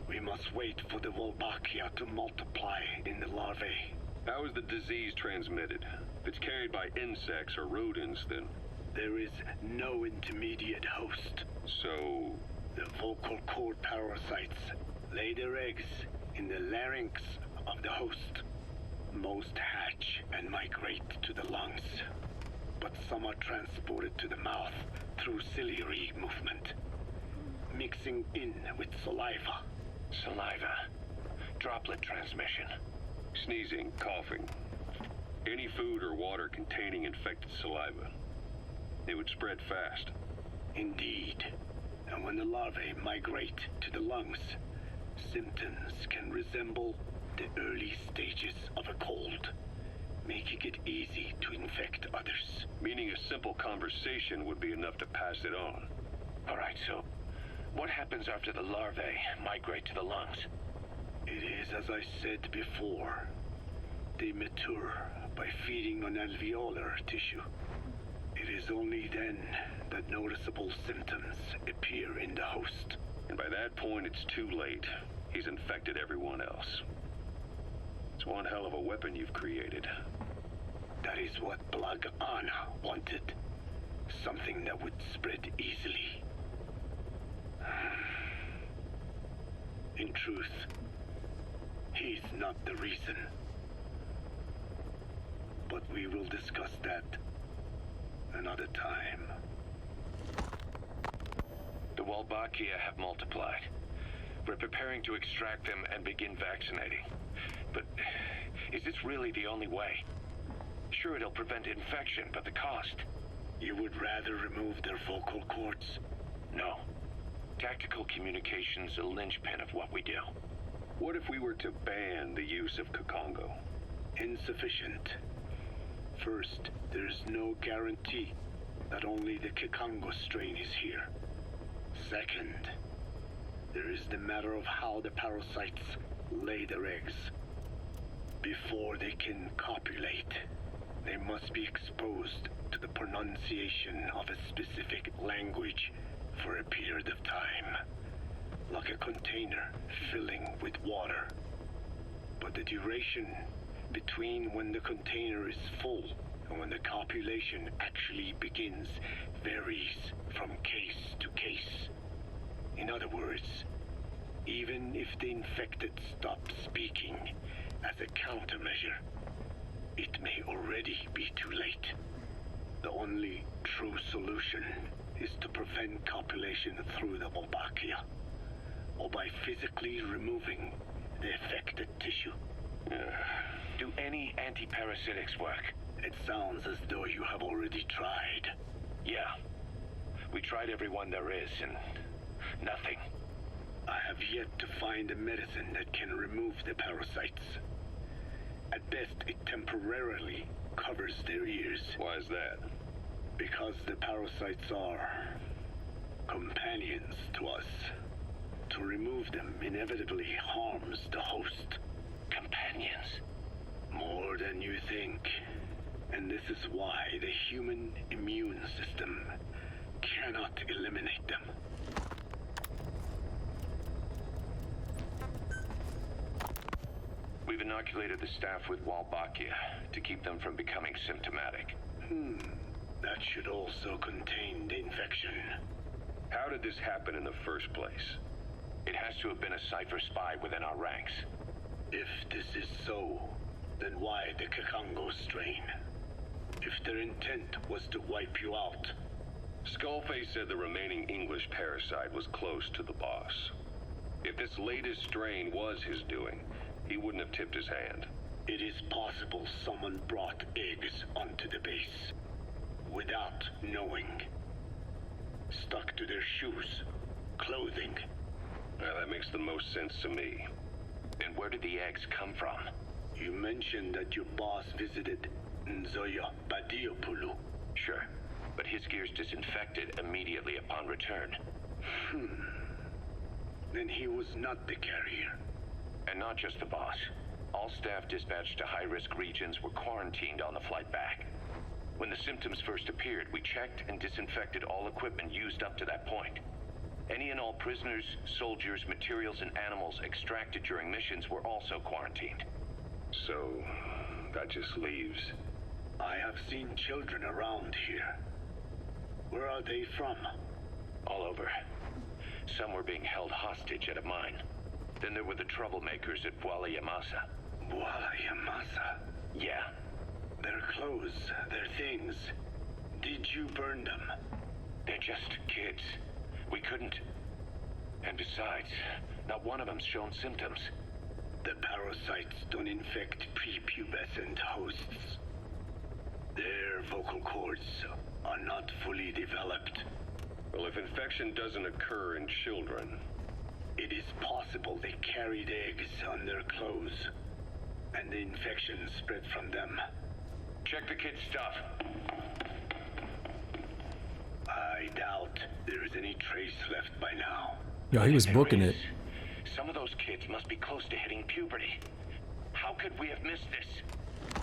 we must wait for the Wolbachia to multiply in the larvae. How is the disease transmitted? If it's carried by insects or rodents, then... There is no intermediate host. So... The vocal cord parasites lay their eggs in the larynx of the host. Most hatch and migrate to the lungs, but some are transported to the mouth through ciliary movement, mixing in with saliva. Saliva. Droplet transmission. Sneezing, coughing. Any food or water containing infected saliva. It would spread fast. Indeed. And when the larvae migrate to the lungs, symptoms can resemble the early stages of a cold, making it easy to infect others. Meaning a simple conversation would be enough to pass it on. All right, so what happens after the larvae migrate to the lungs? It is as I said before. They mature by feeding on alveolar tissue. It is only then that noticeable symptoms appear in the host. And by that point, it's too late. He's infected everyone else. It's one hell of a weapon you've created. That is what Blag Ana wanted. Something that would spread easily. In truth, he's not the reason. But we will discuss that another time. The Wolbachia have multiplied. We're preparing to extract them and begin vaccinating. But is this really the only way? Sure, it'll prevent infection, but the cost? You would rather remove their vocal cords? No. Tactical communication's a linchpin of what we do. What if we were to ban the use of Kikongo? Insufficient. First, there's no guarantee that only the Kikongo strain is here. Second, there is the matter of how the parasites lay their eggs. Before they can copulate, they must be exposed to the pronunciation of a specific language for a period of time, like a container filling with water. But the duration between when the container is full and when the copulation actually begins varies from case to case. In other words, even if the infected stop speaking as a countermeasure, it may already be too late. The only true solution is to prevent copulation through the Wolbachia, or by physically removing the affected tissue. Do any antiparasitics work? It sounds as though you have already tried. Yeah. We tried every one there is, and nothing. I have yet to find a medicine that can remove the parasites. At best, it temporarily covers their ears. Why is that? Because the parasites are companions to us. To remove them inevitably harms the host. Companions? More than you think. And this is why the human immune system cannot eliminate them. We've inoculated the staff with Wolbachia to keep them from becoming symptomatic. That should also contain the infection. How did this happen in the first place? It has to have been a Cypher spy within our ranks. If this is so, then why the Kakongo strain? If their intent was to wipe you out. Skullface said the remaining English parasite was close to the boss. If this latest strain was his doing, he wouldn't have tipped his hand. It is possible someone brought eggs onto the base without knowing. Stuck to their shoes, clothing. Now, that makes the most sense to me. And where did the eggs come from? You mentioned that your boss visited Nzoya Badiopulu. Sure, but his gear's disinfected immediately upon return. Then he was not the carrier. And not just the boss. All staff dispatched to high-risk regions were quarantined on the flight back. When the symptoms first appeared, we checked and disinfected all equipment used up to that point. Any and all prisoners, soldiers, materials, and animals extracted during missions were also quarantined. So, that just leaves... I have seen children around here. Where are they from? All over. Some were being held hostage at a mine. Then there were the troublemakers at Bwala Yamasa. Bwala Yamasa? Yeah. Their clothes, their things. Did you burn them? They're just kids. We couldn't. And besides, not one of them's shown symptoms. The parasites don't infect prepubescent hosts. Their vocal cords are not fully developed. Well, if infection doesn't occur in children... It is possible they carried eggs on their clothes, and the infection spread from them. Check the kid's stuff. I doubt there is any trace left by now. Yeah, he was booking it. Some of those kids must be close to hitting puberty. How could we have missed this?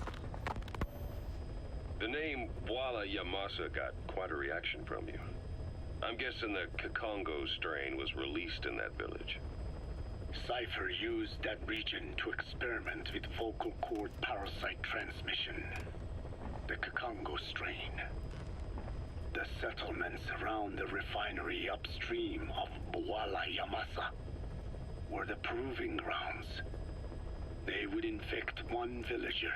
The name Bwala Yamasa got quite a reaction from you. I'm guessing the Kakongo strain was released in that village. Cypher used that region to experiment with vocal cord parasite transmission. The Kakongo strain. The settlements around the refinery upstream of Bwala Yamasa were the proving grounds. They would infect one villager,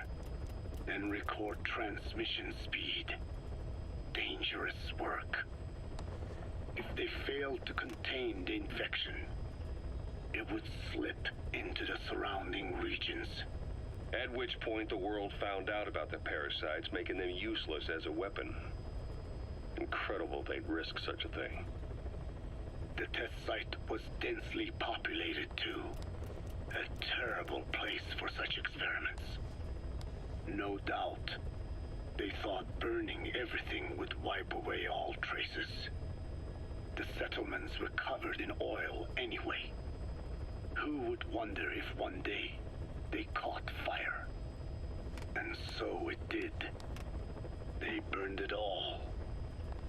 then record transmission speed. Dangerous work. If they failed to contain the infection, it would slip into the surrounding regions. At which point the world found out about the parasites, making them useless as a weapon. Incredible they'd risk such a thing. The test site was densely populated too. A terrible place for such experiments. No doubt, they thought burning everything would wipe away all traces. the settlements were covered in oil anyway. Who would wonder if one day they caught fire? And so it did. They burned it all,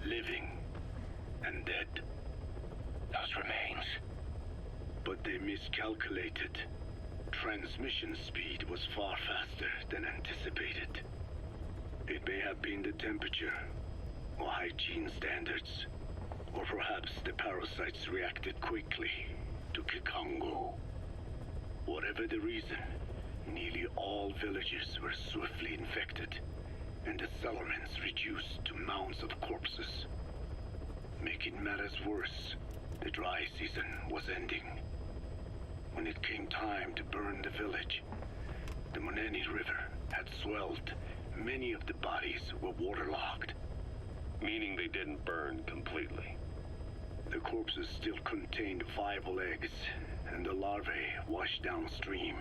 living and dead. Those remains. But they miscalculated. Transmission speed was far faster than anticipated. It may have been the temperature, or hygiene standards, or perhaps the parasites reacted quickly to Kikongo. Whatever the reason, nearly all villages were swiftly infected, and the settlements reduced to mounds of corpses. Making matters worse, the dry season was ending. When it came time to burn the village, the Moneni River had swelled. Many of the bodies were waterlogged. Meaning they didn't burn completely. The corpses still contained viable eggs, and the larvae washed downstream.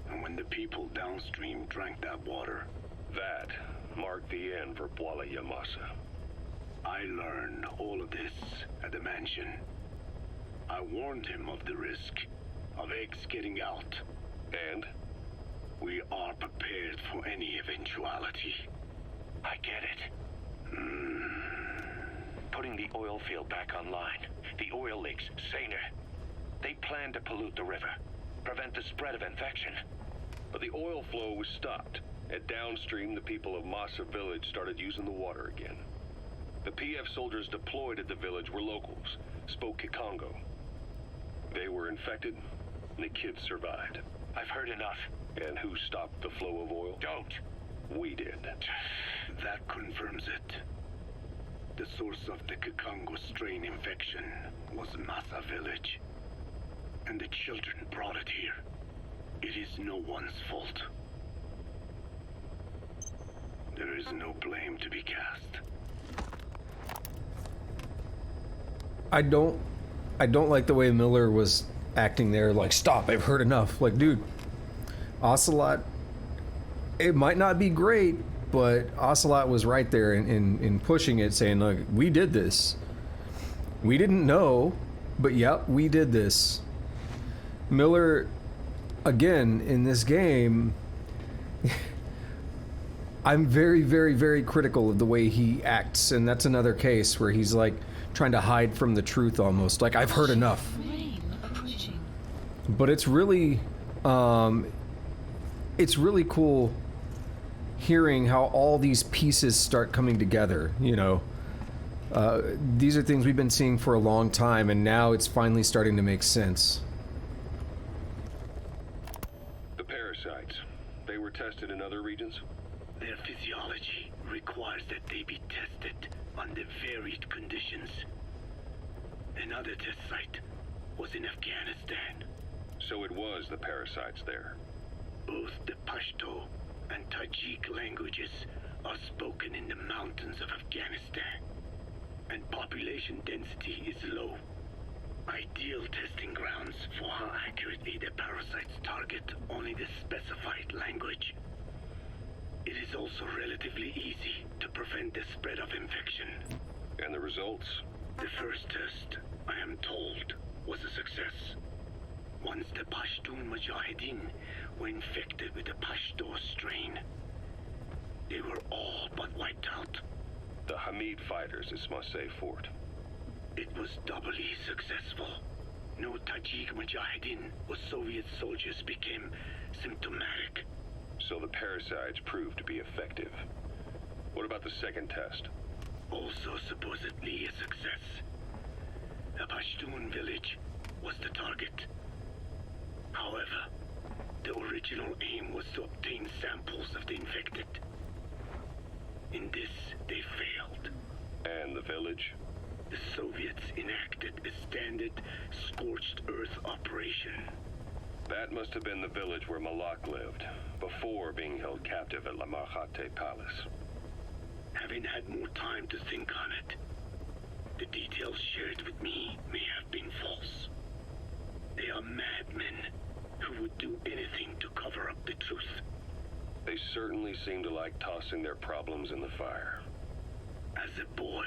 And when the people downstream drank that water, that marked the end for Bwala Yamasa. I learned all of this at the mansion. I warned him of the risk of eggs getting out. And? We are prepared for any eventuality. I get it. Putting the oil field back online. The oil leaks, saner. They plan to pollute the river, prevent the spread of infection. But the oil flow was stopped, and downstream the people of Masa village started using the water again. The PF soldiers deployed at the village were locals, spoke Kikongo. They were infected, and the kids survived. I've heard enough. And who stopped the flow of oil? Don't. We did. That confirms it. The source of the Kikongo strain infection was Masa village. And the children brought it here. It is no one's fault. There is no blame to be cast. I don't like the way Miller was acting there, like, stop, I've heard enough. Like, dude, Ocelot, it might not be great, but Ocelot was right there in pushing it, saying, look, we did this. We didn't know, but yep, we did this. Miller, again, in this game, I'm very, very, very critical of the way he acts, and that's another case where he's like trying to hide from the truth almost. Like, I've heard enough. But it's really cool hearing how all these pieces start coming together, you know. These are things we've been seeing for a long time, and now it's finally starting to make sense. The parasites, they were tested in other regions? Their physiology requires that they be tested under varied conditions. Another test site was in Afghanistan. So it was the parasites there. Both the Pashto and Tajik languages are spoken in the mountains of Afghanistan, and population density is low. Ideal testing grounds for how accurately the parasites target only the specified language. It is also relatively easy to prevent the spread of infection. And the results? The first test, I am told, was a success. Once the Pashtun Mujahideen were infected with the Pashto strain, they were all but wiped out. The Hamid fighters at Smasei Fort. It was doubly successful. No Tajik Mujahideen or Soviet soldiers became symptomatic. So the parasites proved to be effective. What about the second test? Also supposedly a success. A Pashtun village was the target. However, the original aim was to obtain samples of the infected. In this, they failed. And the village? The Soviets enacted a standard scorched earth operation. That must have been the village where Malak lived, before being held captive at La Marjate Palace. Having had more time to think on it, the details shared with me may have been false. They are madmen who would do anything to cover up the truth. They certainly seem to like tossing their problems in the fire. As a boy,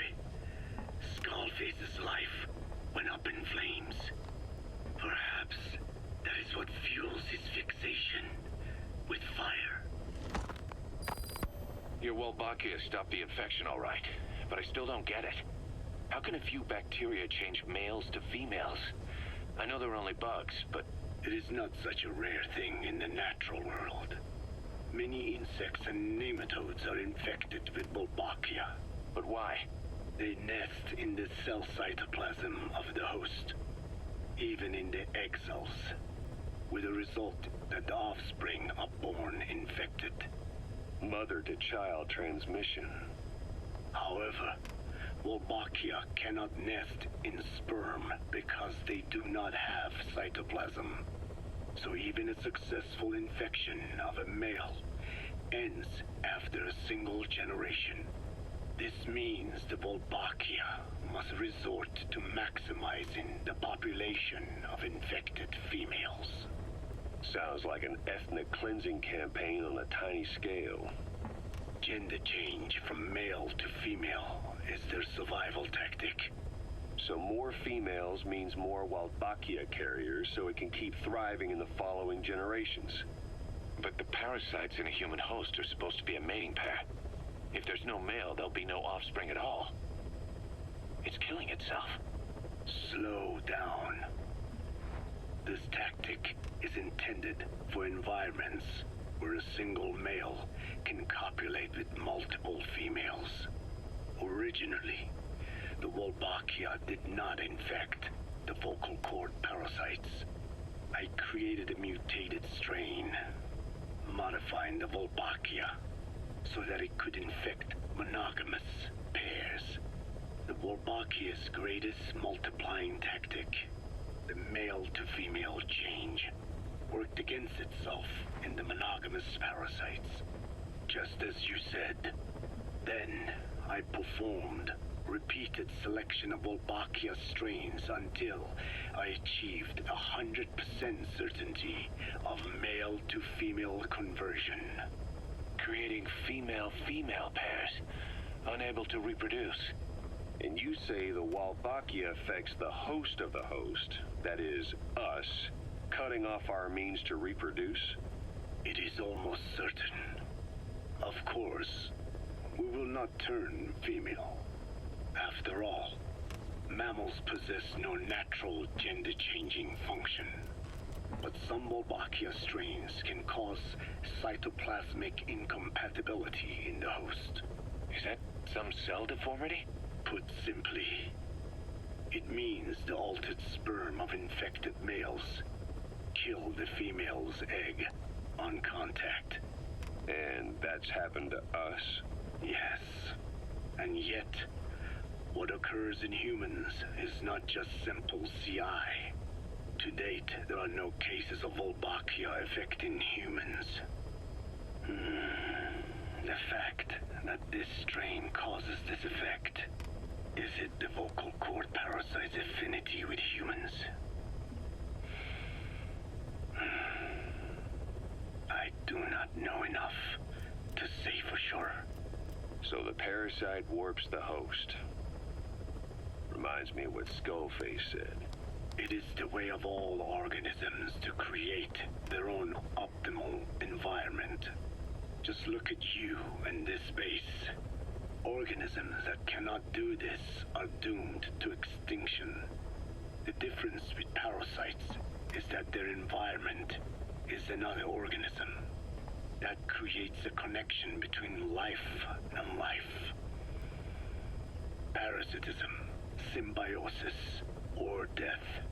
Skullface interface's life went up in flames. Perhaps that is what fuels his fixation with fire. Your Wolbachia stopped the infection all right, but I still don't get it. How can a few bacteria change males to females? I know they're only bugs, but... It is not such a rare thing in the natural world. Many insects and nematodes are infected with Wolbachia. But why? They nest in the cell cytoplasm of the host, even in the egg cells, with the result that the offspring are born infected. Mother-to-child transmission. However, Wolbachia cannot nest in sperm because they do not have cytoplasm. So even a successful infection of a male ends after a single generation. This means the Wolbachia must resort to maximizing the population of infected females. Sounds like an ethnic cleansing campaign on a tiny scale. Gender change from male to female is their survival tactic. So more females means more Wolbachia carriers, so it can keep thriving in the following generations. But the parasites in a human host are supposed to be a mating pair. If there's no male, there'll be no offspring at all. It's killing itself. Slow down. This tactic is intended for environments where a single male can copulate with multiple females. Originally, the Wolbachia did not infect the vocal cord parasites. I created a mutated strain, modifying the Wolbachia so that it could infect monogamous pairs. The Wolbachia's greatest multiplying tactic, the male-to-female change, worked against itself in the monogamous parasites. Just as you said. Then I performed repeated selection of Wolbachia strains until I achieved 100% certainty of male-to-female conversion. Creating female-female pairs, unable to reproduce. And you say the Wolbachia affects the host of the host, that is, us, cutting off our means to reproduce? It is almost certain. Of course, we will not turn female. After all, mammals possess no natural gender-changing function. But some Wolbachia strains can cause cytoplasmic incompatibility in the host. Is that some cell deformity? Put simply, it means the altered sperm of infected males kill the female's egg on contact. And that's happened to us? Yes. And yet, what occurs in humans is not just simple CI. To date, there are no cases of Wolbachia affecting humans. The fact that this strain causes this effect, is it the vocal cord parasite's affinity with humans? I do not know enough to say for sure. So the parasite warps the host. Reminds me of what Skullface said. It is the way of all organisms to create their own optimal environment. Just look at you and this base. Organisms that cannot do this are doomed to extinction. The difference with parasites is that their environment is another organism. That creates a connection between life and life. Parasitism, symbiosis, or death.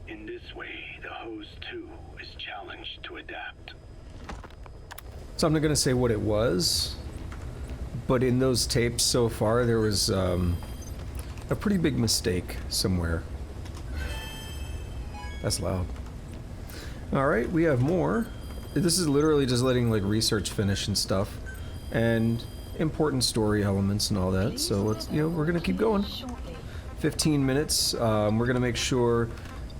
In this way, the host too is challenged to adapt. So I'm not going to say what it was, but in those tapes so far, there was a pretty big mistake somewhere. That's loud. Alright, we have more. This is literally just letting like research finish and stuff, and important story elements and all that, so let's, we're gonna keep going. 15 minutes, we're gonna make sure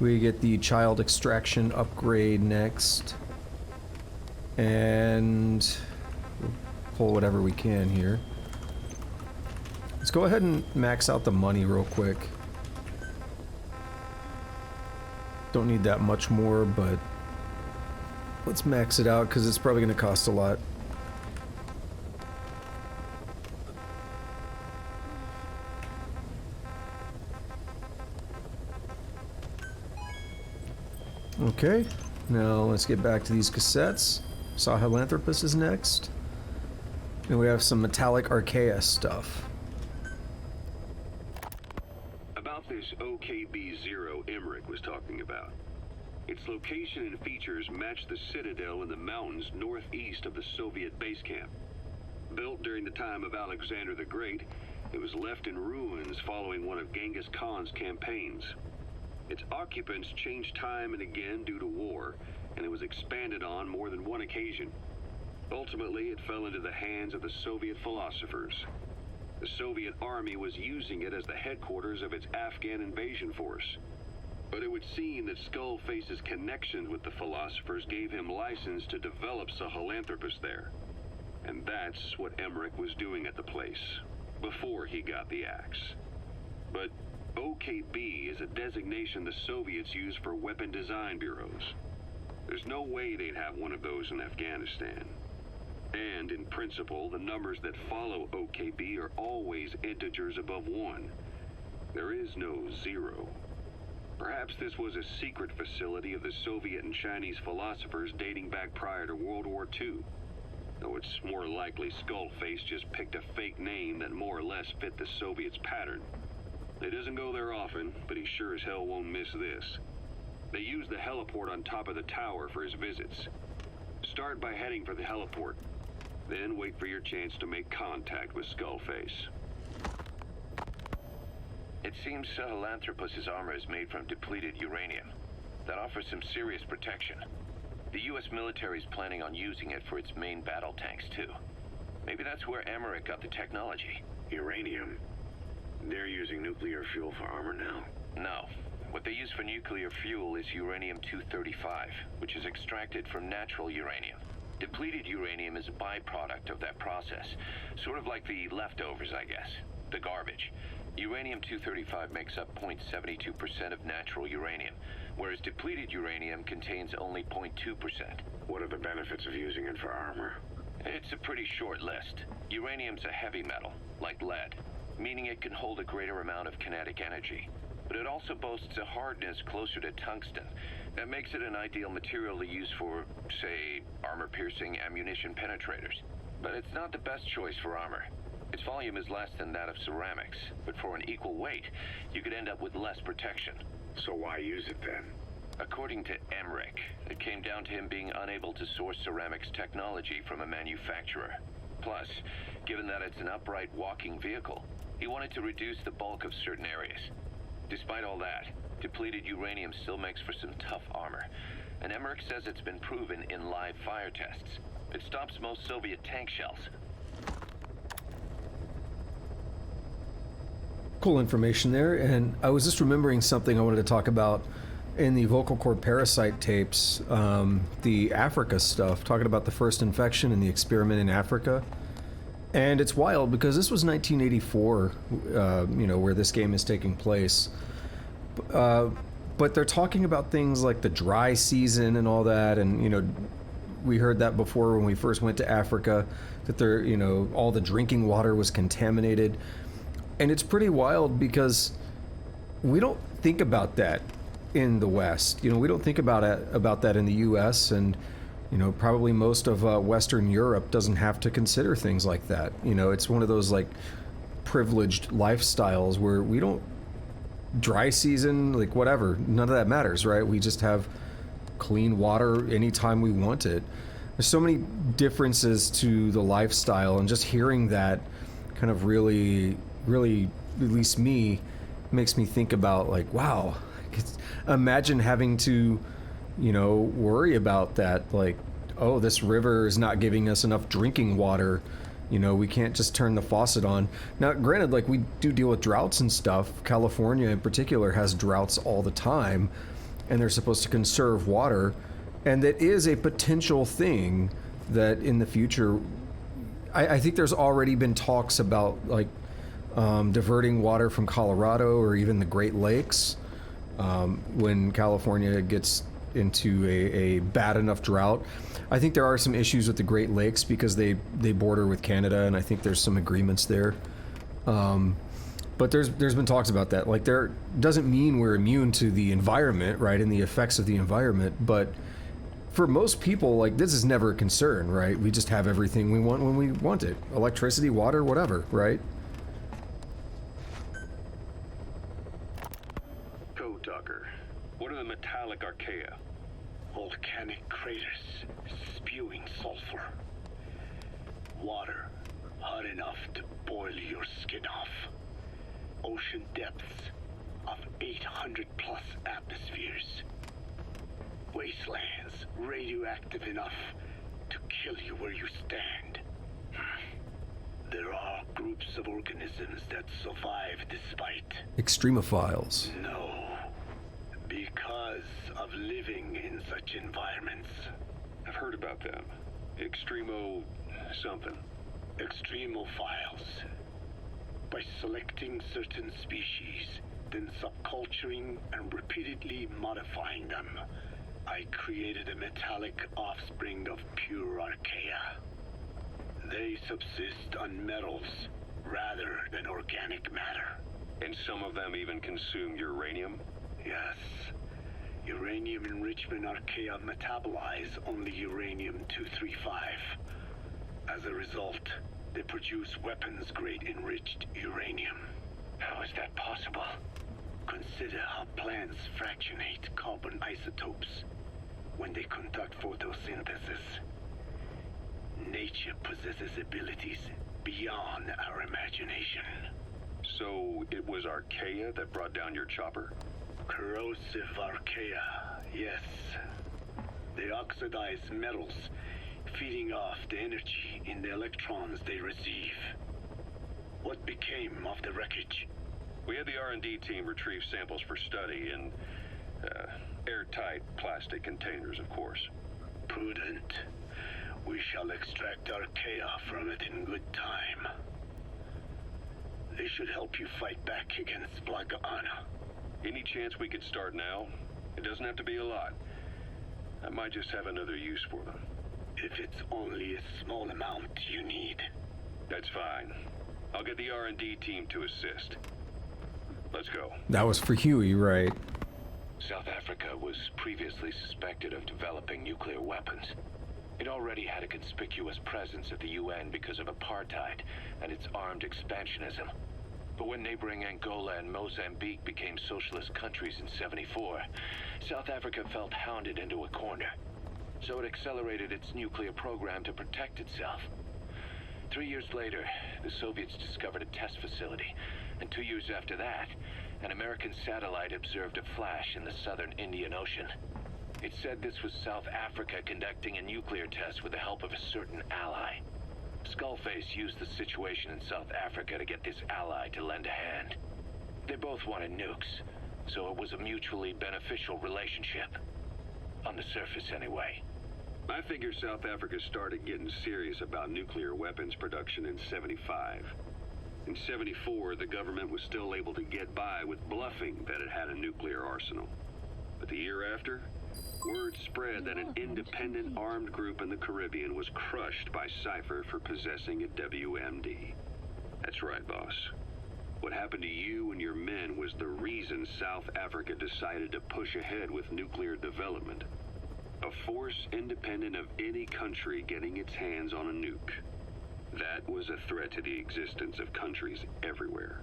we get the child extraction upgrade next, and we'll pull whatever we can here. Let's go ahead and max out the money real quick. Don't need that much more, but let's max it out because it's probably going to cost a lot. Okay, now let's get back to these cassettes. Sahelanthropus is next. And we have some metallic Archaea stuff. About this OKB-0 Emmerich was talking about. Its location and features match the citadel in the mountains northeast of the Soviet base camp. Built during the time of Alexander the Great, it was left in ruins following one of Genghis Khan's campaigns. Its occupants changed time and again due to war, and it was expanded on more than one occasion. Ultimately, it fell into the hands of the Soviet philosophers. The Soviet army was using it as the headquarters of its Afghan invasion force. But it would seem that Skullface's connections with the philosophers gave him license to develop Sahelanthropus there. And that's what Emmerich was doing at the place, before he got the axe. But OKB is a designation the Soviets use for weapon design bureaus. There's no way they'd have one of those in Afghanistan. And in principle, the numbers that follow OKB are always integers above 1. There is no 0. Perhaps this was a secret facility of the Soviet and Chinese philosophers dating back prior to World War II. Though it's more likely Skullface just picked a fake name that more or less fit the Soviets' pattern. He doesn't go there often, but he sure as hell won't miss this. They use the heliport on top of the tower for his visits. Start by heading for the heliport, then wait for your chance to make contact with Skullface. It seems Sahelanthropus' armor is made from depleted uranium. That offers some serious protection. The U.S. military is planning on using it for its main battle tanks, too. Maybe that's where Emmerich got the technology. Uranium? They're using nuclear fuel for armor now? No. What they use for nuclear fuel is uranium-235, which is extracted from natural uranium. Depleted uranium is a byproduct of that process. Sort of like the leftovers, I guess. The garbage. Uranium-235 makes up 0.72% of natural uranium, whereas depleted uranium contains only 0.2%. What are the benefits of using it for armor? It's a pretty short list. Uranium's a heavy metal, like lead, meaning it can hold a greater amount of kinetic energy. But it also boasts a hardness closer to tungsten. That makes it an ideal material to use for, say, armor-piercing ammunition penetrators. But it's not the best choice for armor. Its volume is less than that of ceramics, but for an equal weight, you could end up with less protection. So why use it then? According to Emmerich, it came down to him being unable to source ceramics technology from a manufacturer. Plus, given that it's an upright walking vehicle, he wanted to reduce the bulk of certain areas. Despite all that, depleted uranium still makes for some tough armor, and Emmerich says it's been proven in live fire tests. It stops most Soviet tank shells. Cool information there, and I was just remembering something I wanted to talk about in the vocal cord parasite tapes, the Africa stuff, talking about the first infection and the experiment in Africa. And it's wild because this was 1984, where this game is taking place. But they're talking about things like the dry season and all that, and, we heard that before when we first went to Africa, that all the drinking water was contaminated. And it's pretty wild because we don't think about that in the West. We don't think about that in the U.S. and probably most of Western Europe doesn't have to consider things like that. It's one of those like privileged lifestyles where we don't dry season, like whatever, none of that matters, right? We just have clean water anytime we want it. There's so many differences to the lifestyle, and just hearing that kind of really, at least me, makes me think about like, wow, imagine having to, worry about that. Like, oh, this river is not giving us enough drinking water. We can't just turn the faucet on. Now, granted, like we do deal with droughts and stuff. California in particular has droughts all the time, and they're supposed to conserve water. And that is a potential thing that in the future, I think there's already been talks about like diverting water from Colorado or even the Great Lakes when California gets into a bad enough drought. I think there are some issues with the Great Lakes because they border with Canada, and I think there's some agreements there. But there's been talks about that. Like, there doesn't mean we're immune to the environment, right, and the effects of the environment, but for most people, like, this is never a concern, right? We just have everything we want when we want it. Electricity, water, whatever, right? Code Talker, what are the metallic archaea? Volcanic craters spewing sulfur. Water hot enough to boil your skin off. Ocean depths of 800 plus atmospheres. Wastelands radioactive enough to kill you where you stand. There are groups of organisms that survive despite. Extremophiles. No. Because of living in such environments. I've heard about them. Extremo something. Extremophiles. By selecting certain species, then subculturing and repeatedly modifying them, I created a metallic offspring of pure archaea. They subsist on metals rather than organic matter. And some of them even consume uranium? Yes. Uranium enrichment archaea metabolize only uranium-235. As a result, they produce weapons-grade enriched uranium. How is that possible? Consider how plants fractionate carbon isotopes when they conduct photosynthesis. Nature possesses abilities beyond our imagination. So it was archaea that brought down your chopper? Corrosive archaea, yes. They oxidize metals, feeding off the energy in the electrons they receive. What became of the wreckage? We had the R&D team retrieve samples for study in airtight plastic containers, of course. Prudent. We shall extract archaea from it in good time. They should help you fight back against Blagana. Any chance we could start now? It doesn't have to be a lot. I might just have another use for them. If it's only a small amount you need. That's fine. I'll get the R&D team to assist. Let's go. That was for Huey, right? South Africa was previously suspected of developing nuclear weapons. It already had a conspicuous presence at the UN because of apartheid and its armed expansionism. But when neighboring Angola and Mozambique became socialist countries in '74, South Africa felt hounded into a corner. So it accelerated its nuclear program to protect itself. 3 years later, the Soviets discovered a test facility, and 2 years after that, an American satellite observed a flash in the southern Indian Ocean. It said this was South Africa conducting a nuclear test with the help of a certain ally. Skullface used the situation in South Africa to get this ally to lend a hand. They both wanted nukes, so it was a mutually beneficial relationship. On the surface, anyway. I figure South Africa started getting serious about nuclear weapons production in '75. In '74, the government was still able to get by with bluffing that it had a nuclear arsenal. But the year after, word spread that an independent armed group in the Caribbean was crushed by Cypher for possessing a WMD. That's right, boss. What happened to you and your men was the reason South Africa decided to push ahead with nuclear development. A force independent of any country getting its hands on a nuke. That was a threat to the existence of countries everywhere.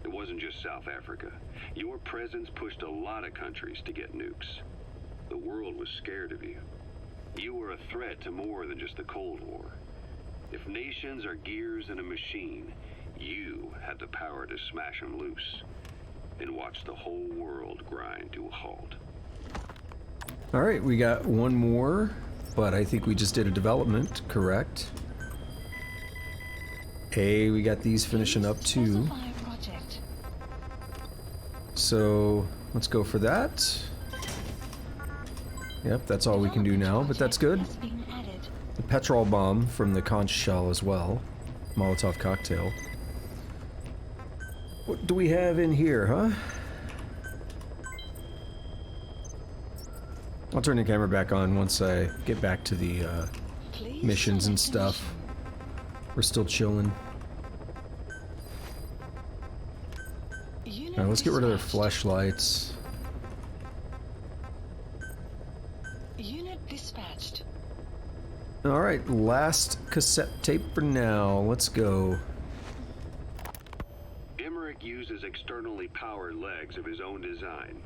It wasn't just South Africa. Your presence pushed a lot of countries to get nukes. The world was scared of you. You were a threat to more than just the Cold War. If nations are gears in a machine, you had the power to smash them loose and watch the whole world grind to a halt. All right, we got one more, but I think we just did a development, correct? Hey, we got these finishing up too. So let's go for that. Yep, that's all we can do now, but that's good. The petrol bomb from the conch shell as well. Molotov cocktail. What do we have in here, huh? I'll turn the camera back on once I get back to the missions and stuff. We're still chilling. Alright, let's get rid of their flashlights. Unit dispatched. Alright, last cassette tape for now. Let's go. Emmerich uses externally powered legs of his own design.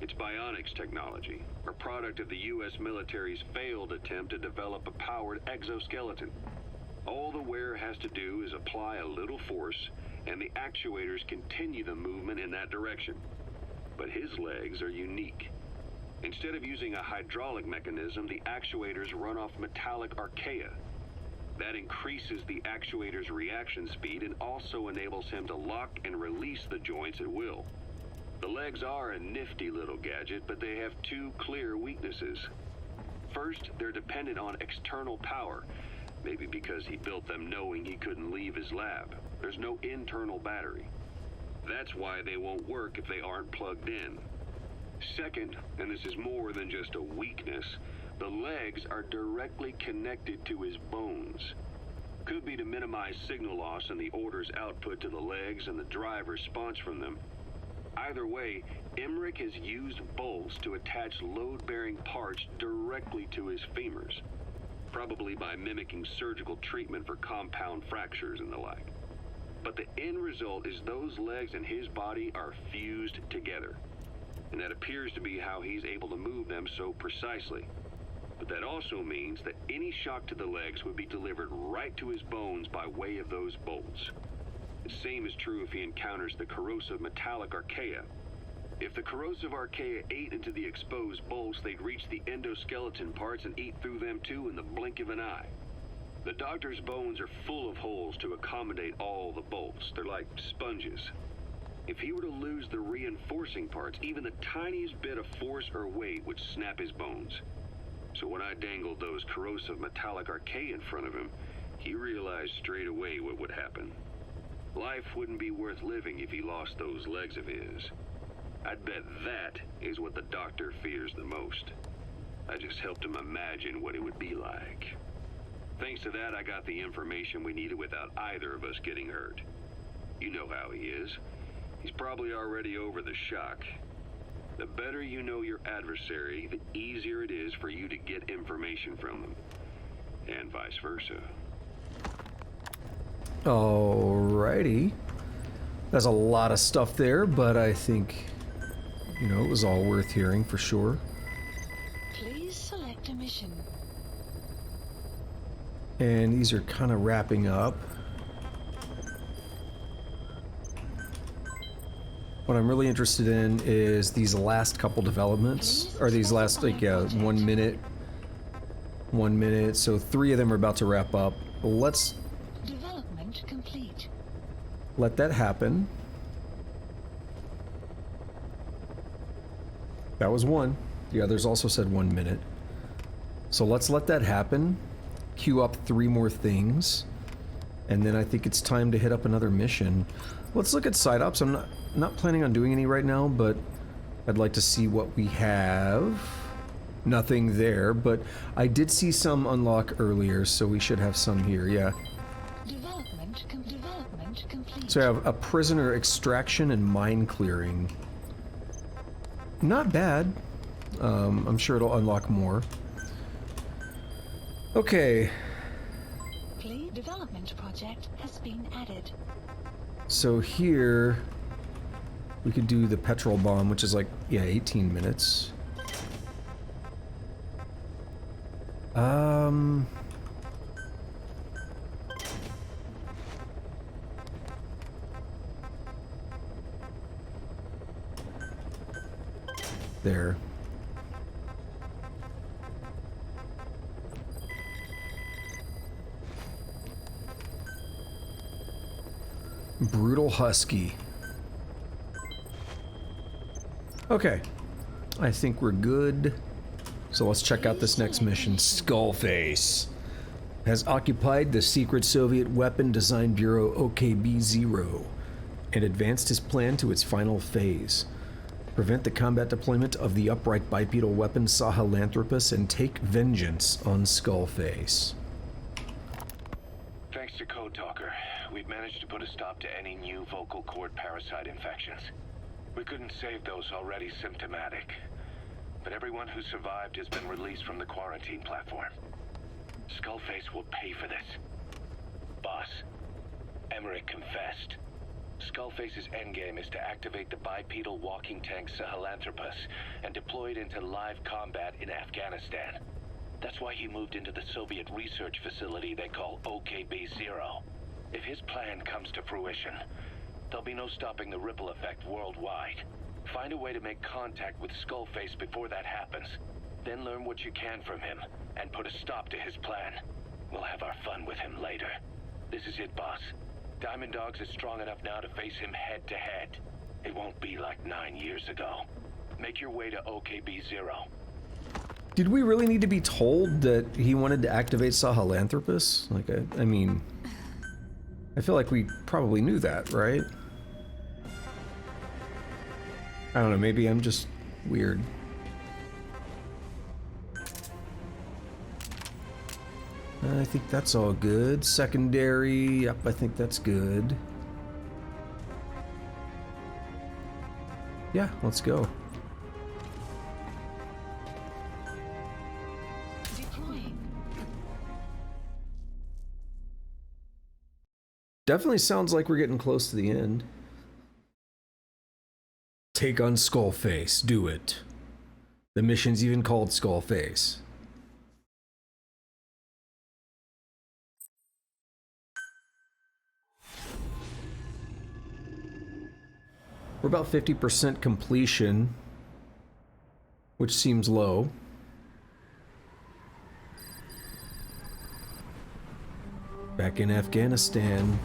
It's bionics technology, a product of the U.S. military's failed attempt to develop a powered exoskeleton. All the wearer has to do is apply a little force, and the actuators continue the movement in that direction. But his legs are unique. Instead of using a hydraulic mechanism, the actuators run off metallic archaea. That increases the actuator's reaction speed and also enables him to lock and release the joints at will. The legs are a nifty little gadget, but they have two clear weaknesses. First, they're dependent on external power, maybe because he built them knowing he couldn't leave his lab. There's no internal battery. That's why they won't work if they aren't plugged in. Second, and this is more than just a weakness, the legs are directly connected to his bones. Could be to minimize signal loss and the orders output to the legs and the drive response from them. Either way, Emmerich has used bolts to attach load-bearing parts directly to his femurs, probably by mimicking surgical treatment for compound fractures and the like. But the end result is those legs and his body are fused together, and that appears to be how he's able to move them so precisely. But that also means that any shock to the legs would be delivered right to his bones by way of those bolts. The same is true if he encounters the corrosive metallic archaea. If the corrosive archaea ate into the exposed bolts, they'd reach the endoskeleton parts and eat through them too in the blink of an eye. The doctor's bones are full of holes to accommodate all the bolts. They're like sponges. If he were to lose the reinforcing parts, even the tiniest bit of force or weight would snap his bones. So when I dangled those corrosive metallic archaea in front of him, he realized straight away what would happen. Life wouldn't be worth living if he lost those legs of his. I'd bet that is what the doctor fears the most. I just helped him imagine what it would be like. Thanks to that, I got the information we needed without either of us getting hurt. You know how he is. He's probably already over the shock. The better you know your adversary, the easier it is for you to get information from them. And vice versa. Alrighty. There's a lot of stuff there, but I think, you know, it was all worth hearing for sure. Please select a mission. And these are kind of wrapping up. What I'm really interested in is these last couple developments, or these last, like, 1 minute, 1 minute. So 3 of them are about to wrap up. Let's Development complete. let that happen. That was 1. The others also said 1 minute. So let's let that happen. Queue up 3 more things. And then I think it's time to hit up another mission. Let's look at side ups. I'm not planning on doing any right now, but I'd like to see what we have. Nothing there, but I did see some unlock earlier, so we should have some here, yeah. Development complete. So I have a prisoner extraction and mine clearing. Not bad. I'm sure it'll unlock more. Okay. Development project has been added. So here we could do the petrol bomb, which is like, yeah, 18 minutes. There. Brutal Husky. Okay. I think we're good. So let's check out this next mission. Skullface has occupied the secret Soviet weapon design bureau OKB-0 and advanced his plan to its final phase. Prevent the combat deployment of the upright bipedal weapon Sahelanthropus and take vengeance on Skullface. Thanks to Code Talker, we've managed to put a stop to any new vocal cord parasite infections. We couldn't save those already symptomatic, but everyone who survived has been released from the quarantine platform. Skullface will pay for this. Boss, Emmerich confessed. Skullface's endgame is to activate the bipedal walking tank Sahelanthropus and deploy it into live combat in Afghanistan. That's why he moved into the Soviet research facility they call OKB-0. If his plan comes to fruition, there'll be no stopping the ripple effect worldwide. Find a way to make contact with Skullface before that happens. Then learn what you can from him, and put a stop to his plan. We'll have our fun with him later. This is it, boss. Diamond Dogs is strong enough now to face him head-to-head. It won't be like 9 years ago. Make your way to OKB-0. Did we really need to be told that he wanted to activate Sahelanthropus? Like, I mean... I feel like we probably knew that, right? I don't know, maybe I'm just weird. I think that's all good. Secondary, yep, I think that's good. Yeah, let's go. Deploying. Definitely sounds like we're getting close to the end. Take on Skullface, do it. The mission's even called Skullface. We're about 50% completion, which seems low. Back in Afghanistan.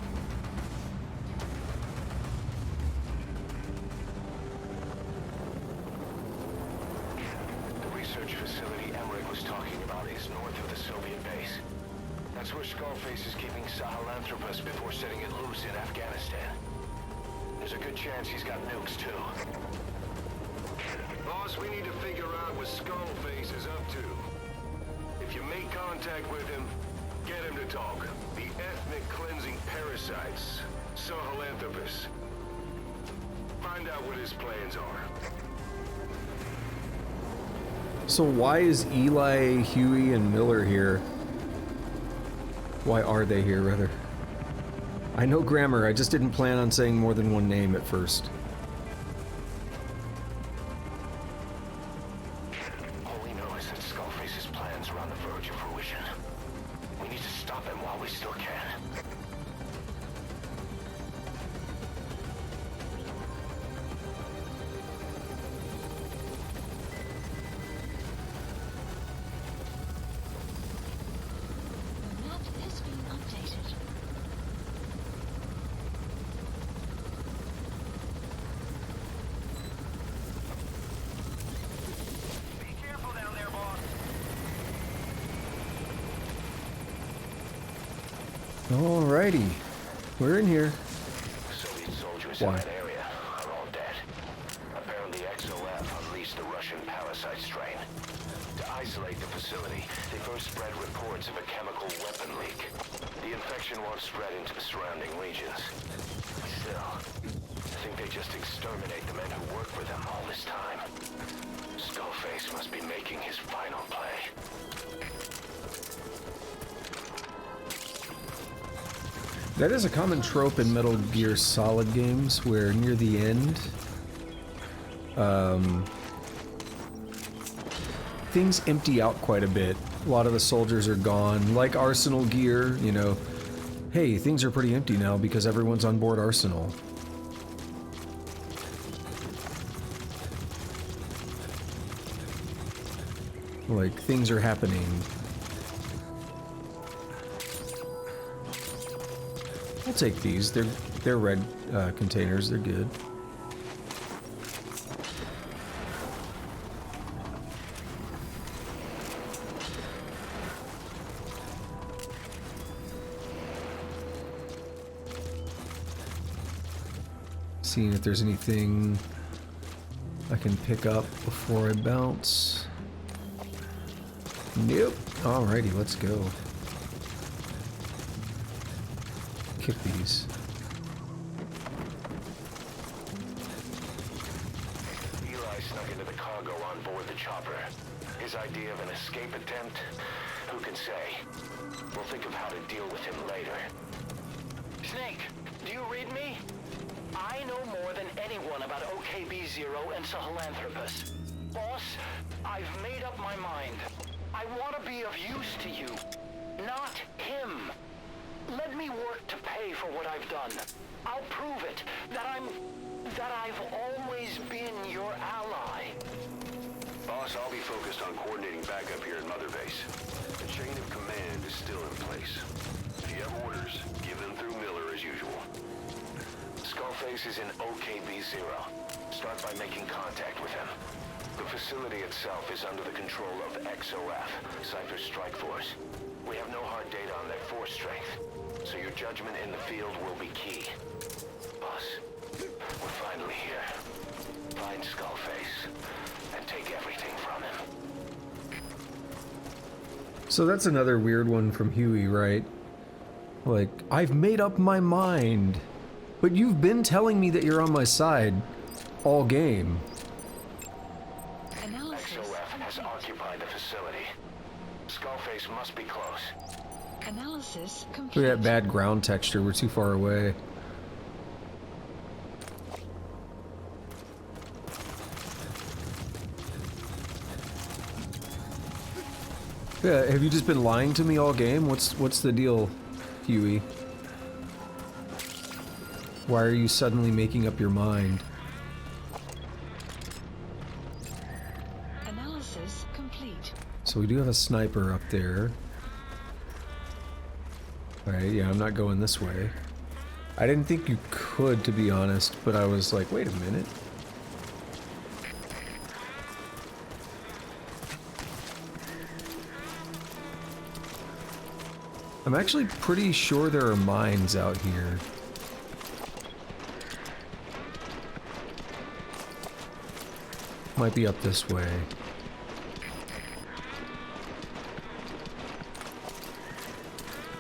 The research facility Emmerich was talking about is north of the Soviet base. That's where Skullface is keeping Sahelanthropus before setting it loose in Afghanistan. There's a good chance he's got nukes, too. Boss, we need to figure out what Skullface is up to. If you make contact with him, get him to talk. The ethnic cleansing parasites, Sahelanthropus. Find out what his plans are. So why is Eli, Huey, and Miller here? Why are they here, rather? I know grammar, I just didn't plan on saying more than one name at first. All we know is that Skullface's plans are on the verge of fruition. We need to stop him while we still can. The map has been updated. Alrighty, we're in here. Soviet soldiers Why? in that area are all dead. Apparently XOF unleashed the Russian parasite strain. To isolate the facility, they first spread reports of a chemical weapon leak. The infection won't spread into the surrounding regions. Still, I think they just exterminate the men who worked for them all this time. Skullface must be making his final play. That is a common trope in Metal Gear Solid games, where near the end, things empty out quite a bit. A lot of the soldiers are gone, like Arsenal gear, you know. Hey, things are pretty empty now because everyone's on board Arsenal. Like, things are happening. I'll take these. They're red containers. They're good. Seeing if there's anything I can pick up before I bounce. Nope. Alrighty, let's go. Kick these. Eli snuck into the cargo on board the chopper. His idea of an escape attempt? Who can say? We'll think of how to deal with him later. Snake, do you read me? I know more than anyone about OKB-0 and Sahelanthropus. Boss, I've made up my mind. I want to be of use to you, not him. Let me work to pay for what I've done. I'll prove it, that I've always been your ally. Boss, I'll be focused on coordinating backup here at Mother Base. The chain of command is still in place. If you have orders, give them through Miller as usual. Skullface is in OKB-0. Start by making contact with him. The facility itself is under the control of XOF, Cypher's Strike Force. We have no hard data on their force strength, so your judgment in the field will be key. Boss, we're finally here. Find Skullface and take everything from him. So that's another weird one from Huey, right? Like, I've made up my mind. But you've been telling me that you're on my side all game. XOF has occupied the facility. Skullface must be close. Analysis complete. Look at that bad ground texture. We're too far away. Yeah, have you just been lying to me all game? What's the deal, Huey? Why are you suddenly making up your mind? Analysis complete. So we do have a sniper up there. Alright, yeah, I'm not going this way. I didn't think you could, to be honest, but I was like, wait a minute. I'm actually pretty sure there are mines out here. Might be up this way.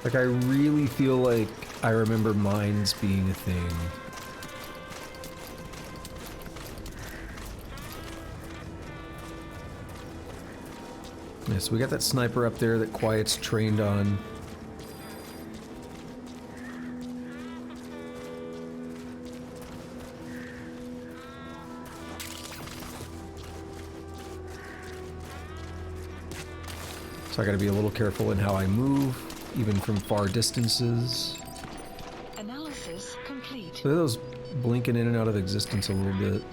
Like, I really feel like I remember mines being a thing. Yeah, so we got that sniper up there that Quiet's trained on. So I gotta be a little careful in how I move, even from far distances. Analysis complete. Look at those blinking in and out of existence a little bit.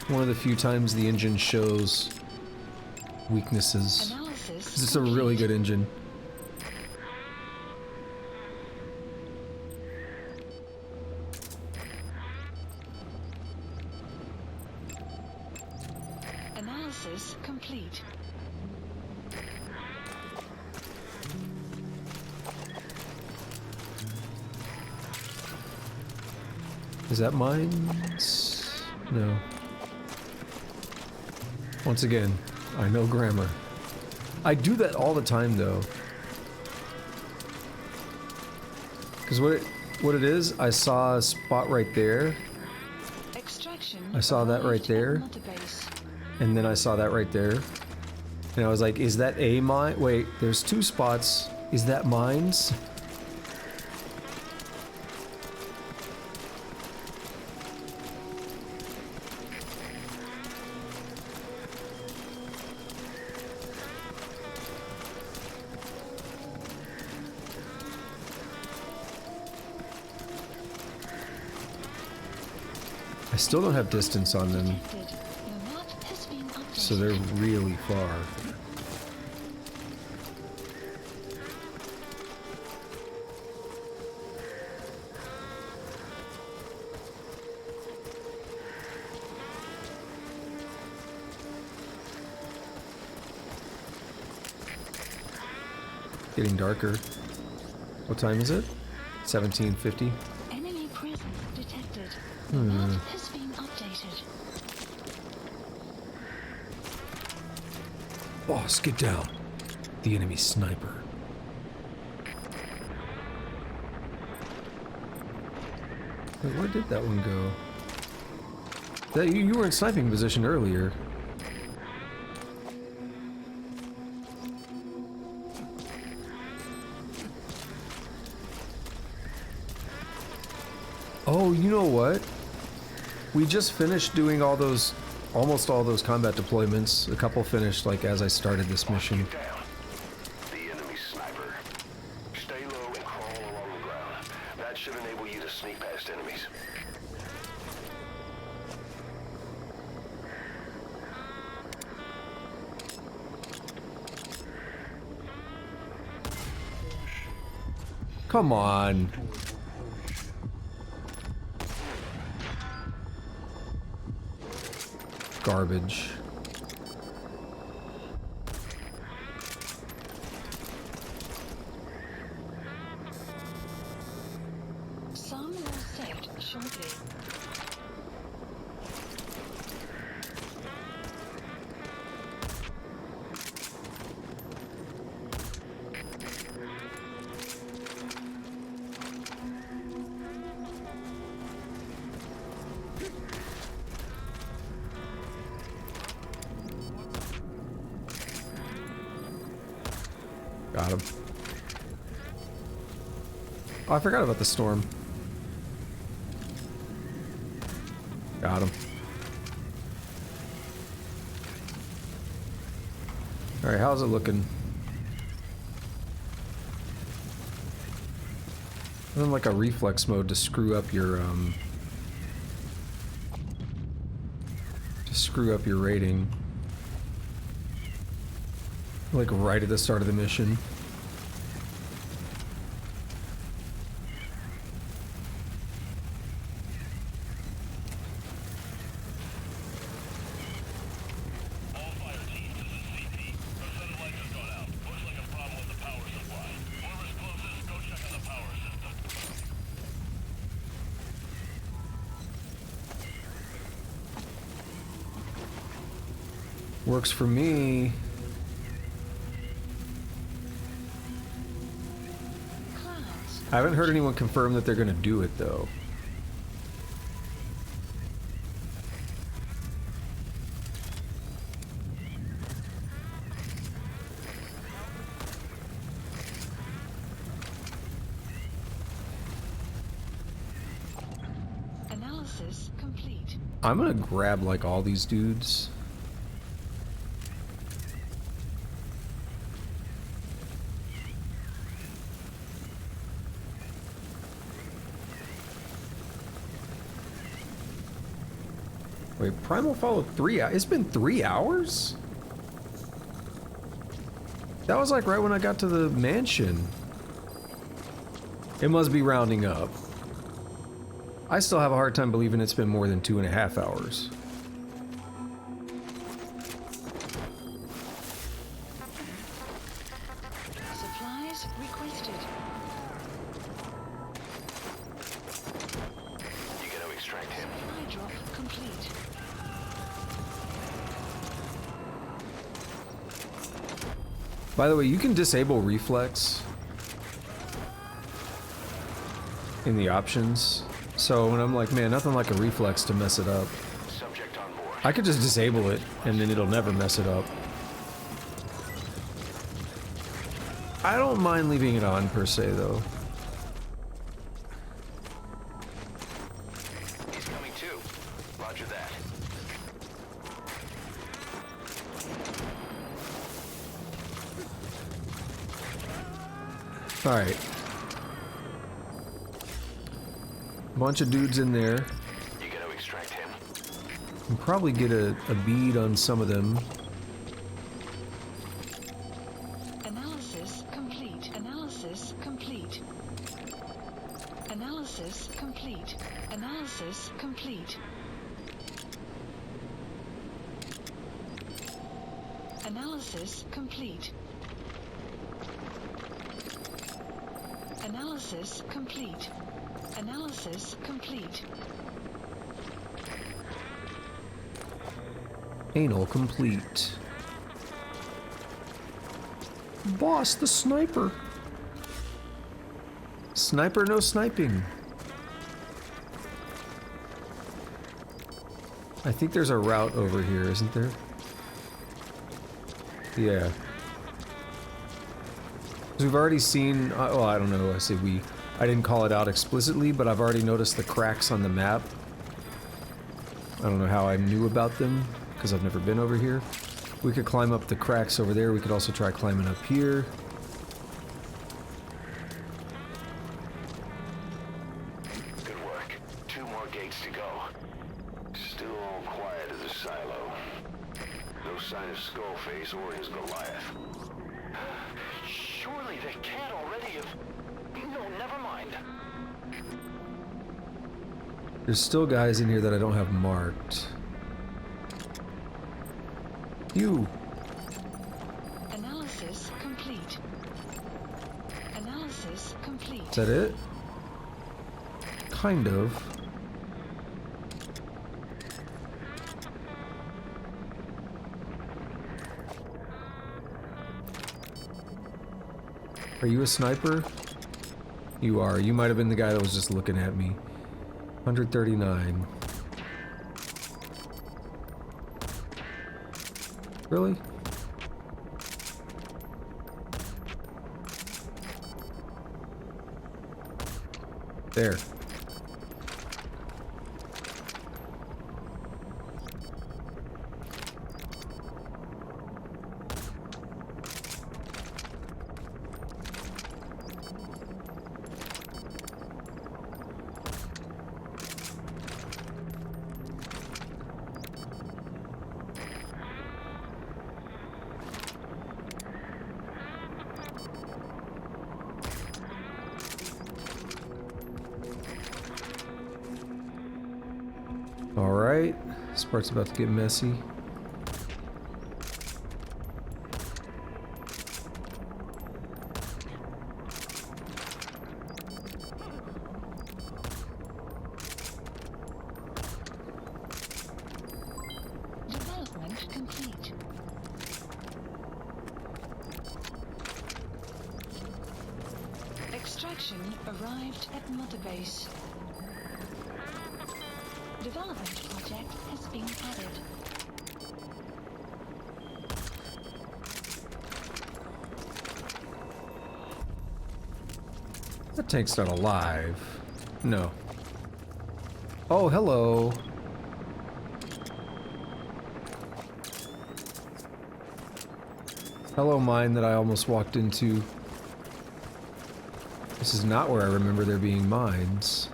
One of the few times the engine shows weaknesses. Analysis. It's a really good engine. Analysis complete. Is that mines? No. Once again, I know grammar. I do that all the time, though. Because what it is, I saw a spot right there. Extraction. I saw that right there. And then I saw that right there. And I was like, is that a mine? Wait, there's two spots. Is that mines? I still don't have distance on them, so they're really far. Getting darker. What time is it? 17:50. Enemy presence detected. Hmm. Map has been Boss, get down. The enemy sniper. Wait, where did that one go? That you were in sniping position earlier. Oh, you know what? We just finished doing all those, almost all those combat deployments. A couple finished like as I started this mission. The enemy sniper. Stay low and crawl along the ground. That should enable you to sneak past enemies. Come on. Garbage. Some will set shortly. Got him. Oh, I forgot about the storm. Got him. Alright, how's it looking? I'm in like a reflex mode to screw up your rating. Like right at the start of the mission. Works for me. I haven't heard anyone confirm that they're going to do it, though. Analysis complete. I'm going to grab, like, all these dudes. Wait, Primal followed 3 hours? It's been 3 hours? That was like right when I got to the mansion. It must be rounding up. I still have a hard time believing it's been more than 2.5 hours. Supplies requested. You gonna extract him? Supply drop complete. By the way, you can disable reflex in the options. So when I'm like, man, nothing like a reflex to mess it up. Subject on board. I could just disable it and then it'll never mess it up. I don't mind leaving it on per se though. He's coming too. Roger that. Alright. Bunch of dudes in there. You gonna extract him? Can probably get a bead on some of them. Analysis complete. Analysis complete. Analysis complete. Analysis complete. Analysis complete. Analysis complete. Analysis complete. Anal complete. Boss, the sniper. Sniper, no sniping. I think there's a route over here, isn't there? Yeah. 'Cause we've already seen, well, I don't know, I say we. I didn't call it out explicitly, but I've already noticed the cracks on the map. I don't know how I knew about them, because I've never been over here. We could climb up the cracks over there. We could also try climbing up here. Good work. 2 more gates to go. Still all quiet at the silo. No sign of Skullface or his Goliath. Surely they can't already have... No, never mind. There's still guys in here that I don't have marked. You! Analysis complete. Analysis complete. Is that it? Kind of. Are you a sniper? You are. You might have been the guy that was just looking at me. 139. Really? There. Alright, this part's about to get messy. Development complete. Extraction arrived at Mother Base. Development project has been added. That tank's not alive. No. Oh, hello. Hello, mine that I almost walked into. This is not where I remember there being mines.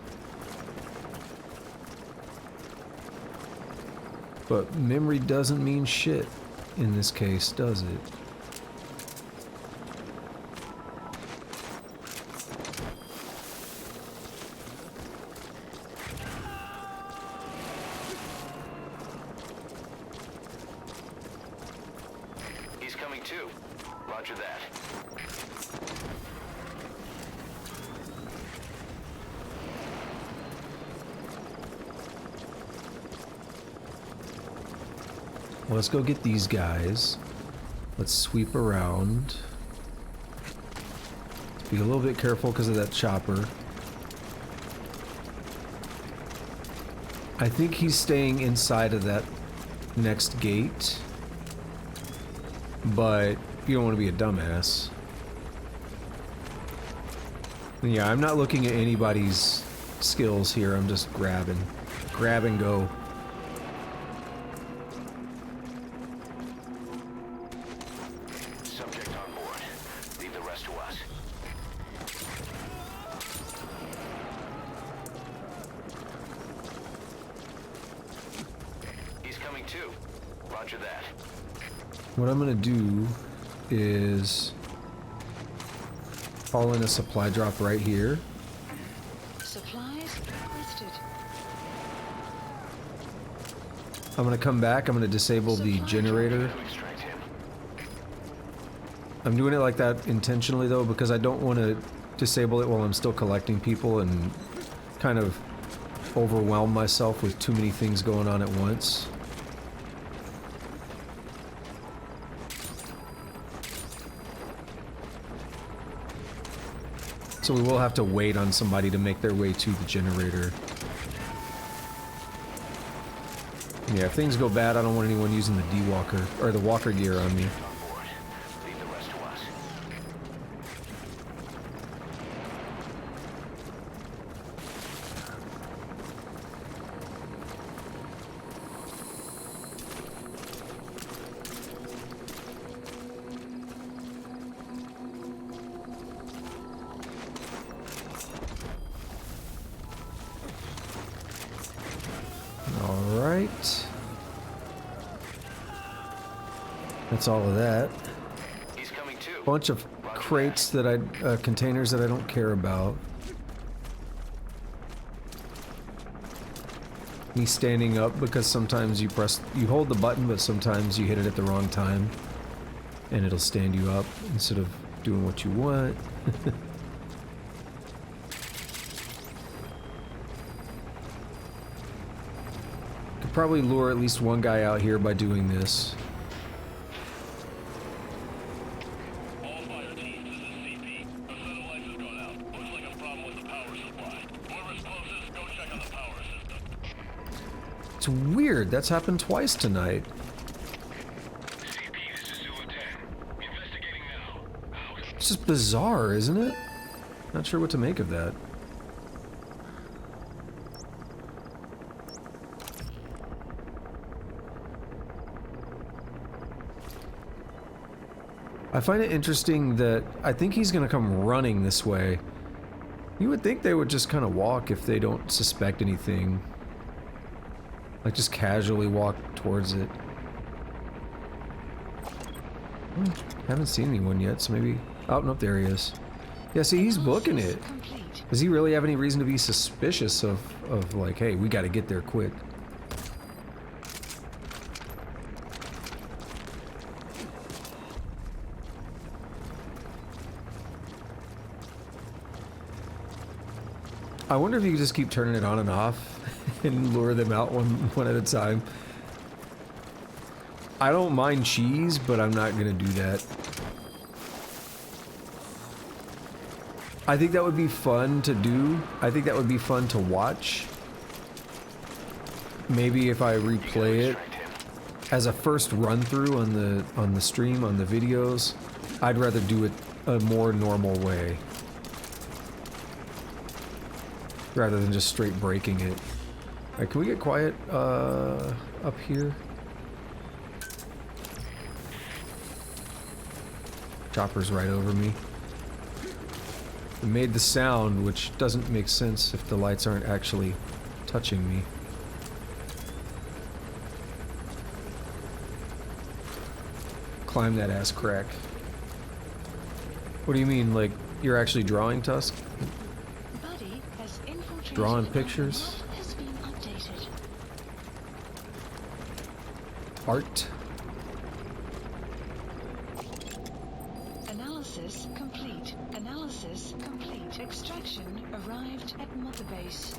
But memory doesn't mean shit in this case, does it? He's coming too. Roger that. Well, let's go get these guys. Let's sweep around. Be a little bit careful because of that chopper. I think he's staying inside of that next gate. But you don't want to be a dumbass. And yeah, I'm not looking at anybody's skills here. I'm just grabbing. Grab and go. Subject on board. Leave the rest to us. He's coming too. Roger that. What I'm gonna do is call in a supply drop right here. Supplies requested. I'm gonna come back, I'm gonna disable the generator. I'm doing it like that intentionally though, because I don't want to disable it while I'm still collecting people and kind of overwhelm myself with too many things going on at once. So we will have to wait on somebody to make their way to the generator. Yeah, if things go bad, I don't want anyone using the D-Walker, or the Walker gear on me. Alright. That's all of that. Bunch of crates that containers that I don't care about. Me standing up because sometimes you hold the button, but sometimes you hit it at the wrong time. And it'll stand you up instead of doing what you want. Could probably lure at least one guy out here by doing this. It's weird, that's happened twice tonight. It's just bizarre, isn't it? Not sure what to make of that. I find it interesting that I think he's gonna come running this way. You would think they would just kind of walk if they don't suspect anything. Like, just casually walk towards it. Haven't seen anyone yet, so maybe... Oh, nope, there he is. Yeah, see, he's booking it. Does he really have any reason to be suspicious of like, hey, we gotta get there quick? I wonder if you could just keep turning it on and off and lure them out one at a time. I don't mind cheese, but I'm not gonna do that. I think that would be fun to do. I think that would be fun to watch. Maybe if I replay it as a first run through on the stream, on the videos, I'd rather do it a more normal way. Rather than just straight breaking it. Alright, can we get quiet up here? Chopper's right over me. It made the sound, which doesn't make sense if the lights aren't actually touching me. Climb that ass crack. What do you mean, like, you're actually drawing, Tusk? Drawing pictures? Art? Analysis complete. Analysis complete. Extraction arrived at Mother Base.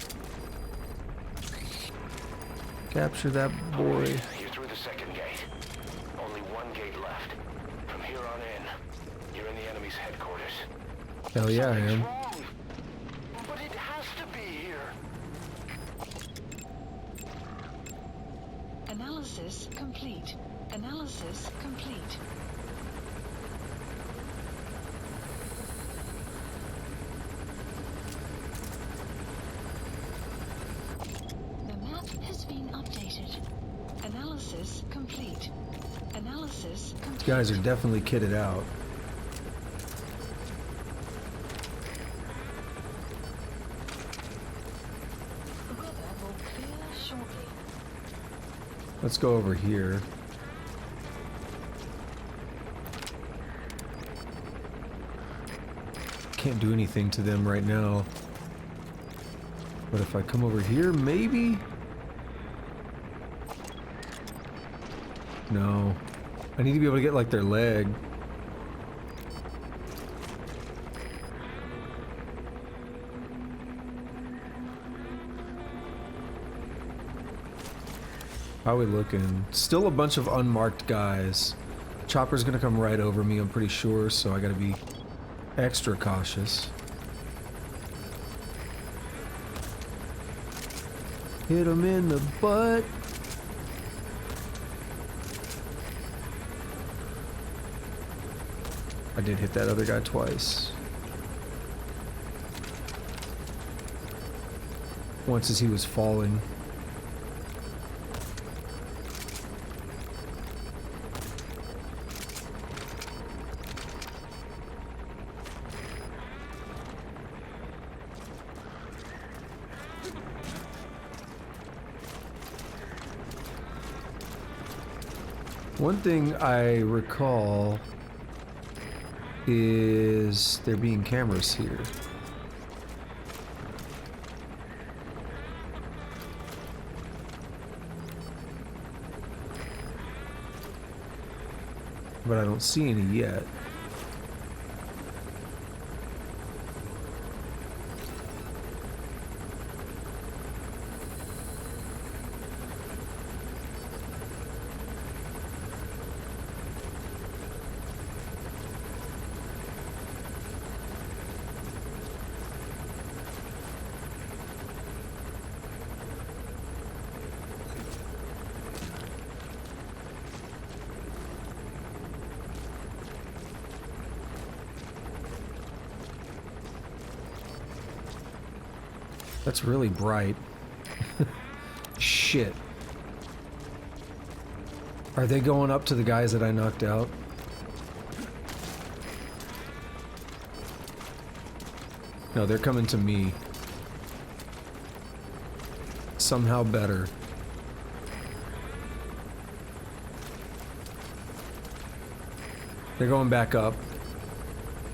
Capture that boy. You're through the second gate. Only one gate left. From here on in, you're in the enemy's headquarters. Hell yeah, I am. But it has to be here. Analysis complete. Analysis complete. The map has been updated. Analysis complete. Analysis complete. These guys are definitely kitted out. The weather will clear shortly. Let's go over here. Can't do anything to them right now. But if I come over here, maybe? No. I need to be able to get, like, their leg. How are we looking? Still a bunch of unmarked guys. Chopper's gonna come right over me, I'm pretty sure, so I gotta be extra cautious. Hit him in the butt. I did hit that other guy twice. Once as he was falling. One thing I recall is there being cameras here. But I don't see any yet. That's really bright. Shit. Are they going up to the guys that I knocked out? No, they're coming to me. Somehow better. They're going back up.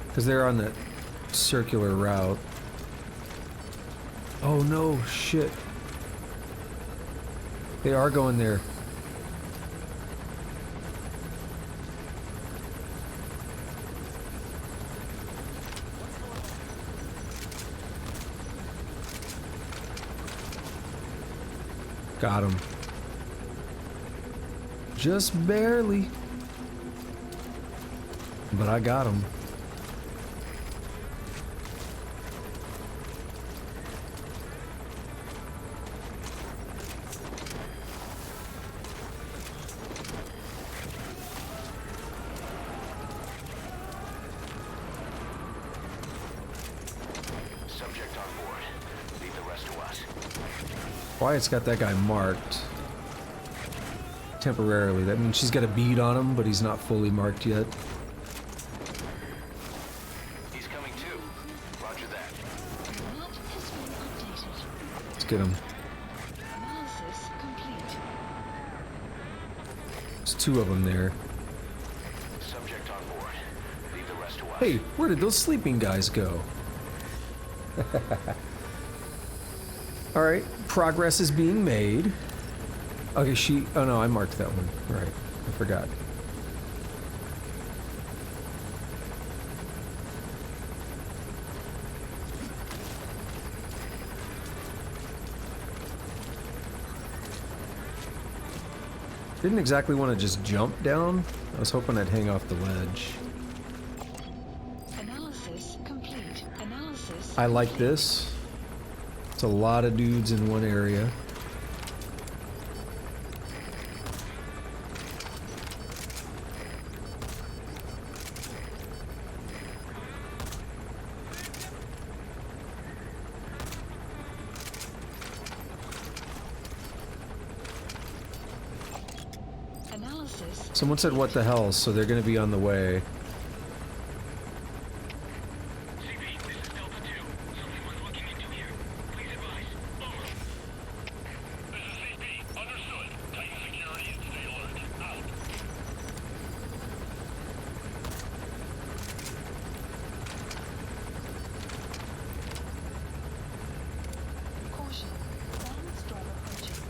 Because they're on that circular route. Oh no, shit. They are going there. Got him. Just barely. But I got him. Wyatt's got that guy marked temporarily. That means she's got a bead on him, but he's not fully marked yet. He's coming too. Roger that. Let's get him. Analysis complete. There's two of them there. Subject on board. Leave the rest to us. Hey, where did those sleeping guys go? Alright, progress is being made. Okay, oh no, I marked that one. Right, I forgot. Didn't exactly want to just jump down. I was hoping I'd hang off the ledge. Analysis complete. Analysis. I like this. It's a lot of dudes in one area. Analysis. Someone said what the hell, so they're gonna be on the way.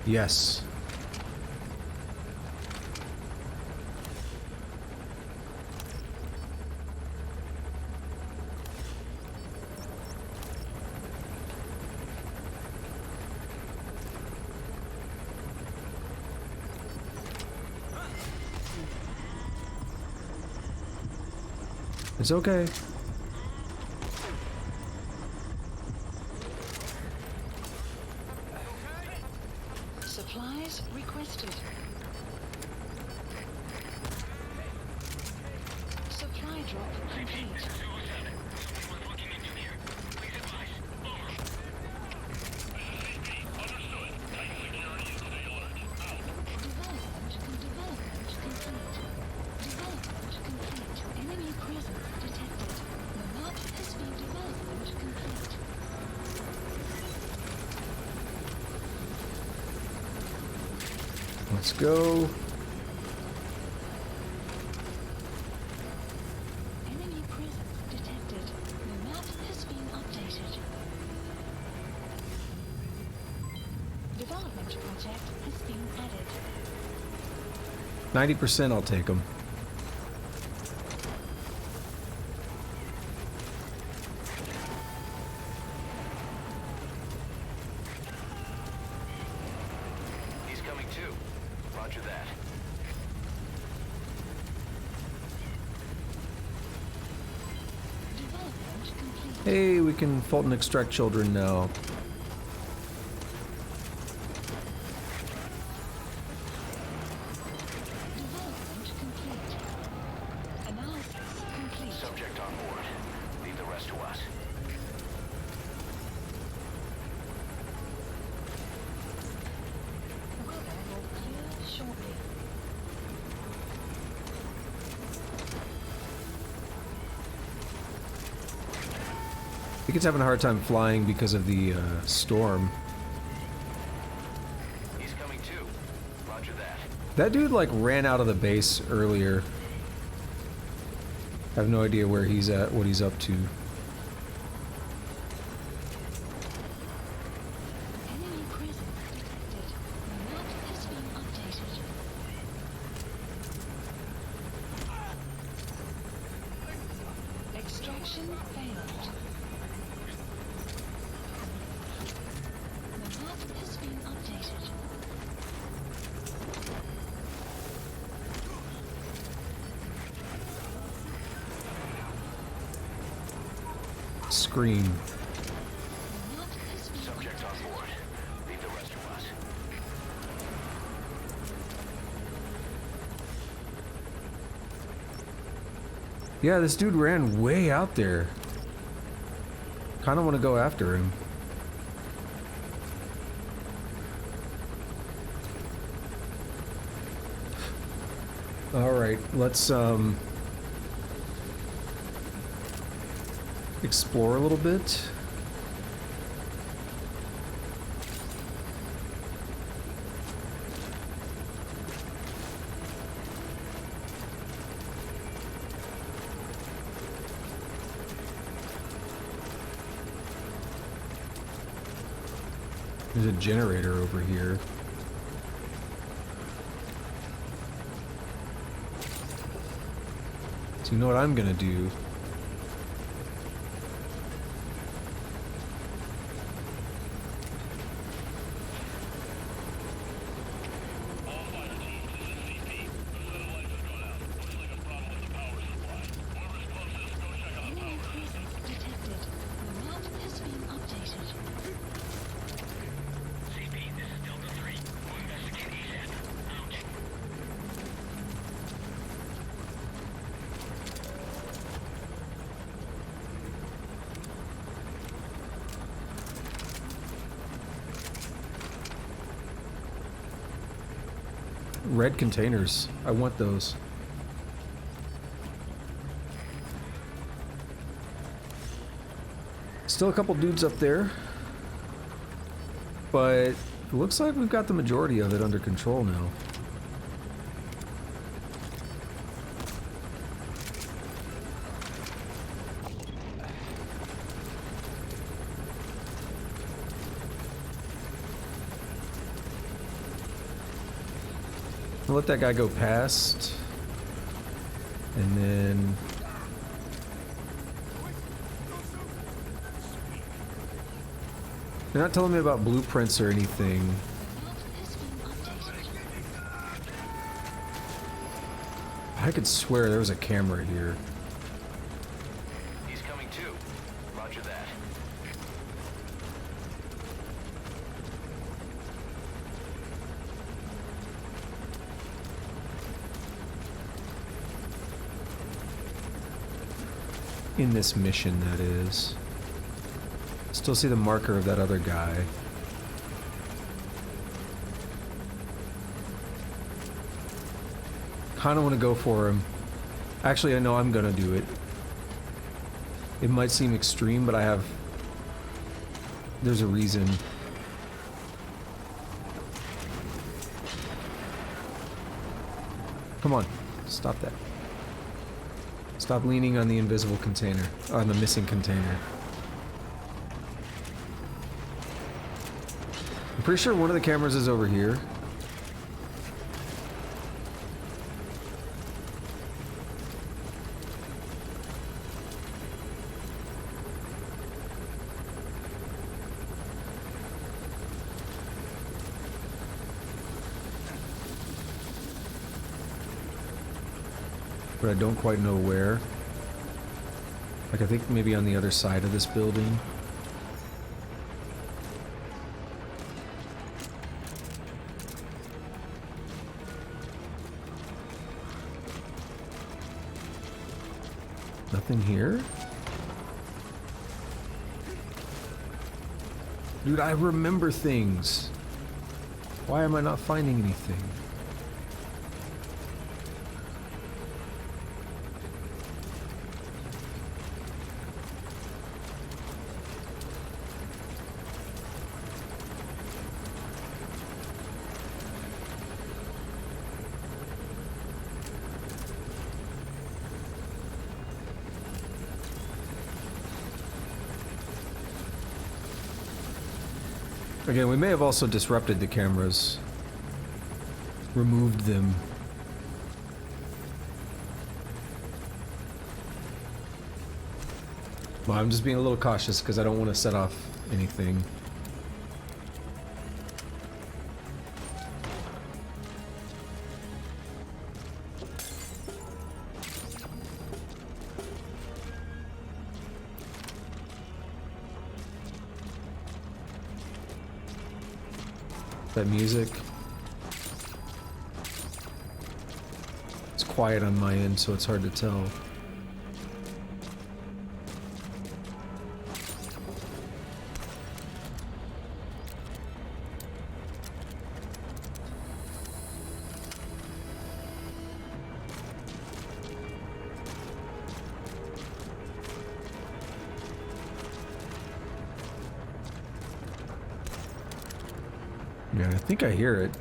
Yes. It's okay. Airdrop complete. Let's go. Enemy presence detected. The map has been updated. Development project has been added. 90% I'll take them. He's coming too. Roger that. Development complete. Hey, we can Fulton extract children now. Development complete. Analysis complete. Subject on board. Leave the rest to us. Weather will clear shortly. I think it's having a hard time flying because of the storm. He's coming too. Roger that. That dude like ran out of the base earlier. I have no idea where he's at, what he's up to. Enemy presence detected. The map has been updated. Extraction failed. The map has been updated. Screen. The map has been Subject on board. Leave the rest to us. Yeah, this dude ran way out there. Kind of want to go after him. All right, let's explore a little bit. There's a generator over here. So you know what I'm gonna do? Enemy presence detected. The map has been updated. Red containers. I want those. Still a couple dudes up there. But it looks like we've got the majority of it under control now. I'll let that guy go past. And then... They're not telling me about blueprints or anything. I could swear there was a camera here. He's coming too. Roger that. In this mission, that is. Still see the marker of that other guy. Kinda wanna go for him. Actually, I know I'm gonna do it. It might seem extreme, but there's a reason. Come on, stop that. Stop leaning on the invisible container, on the missing container. I'm pretty sure one of the cameras is over here. But I don't quite know where. Like, I think maybe on the other side of this building. Nothing here? Dude, I remember things. Why am I not finding anything? Again, we may have also disrupted the cameras. Removed them. Well, I'm just being a little cautious because I don't want to set off anything. That music. It's quiet on my end, so it's hard to tell. Yeah, I think I hear it.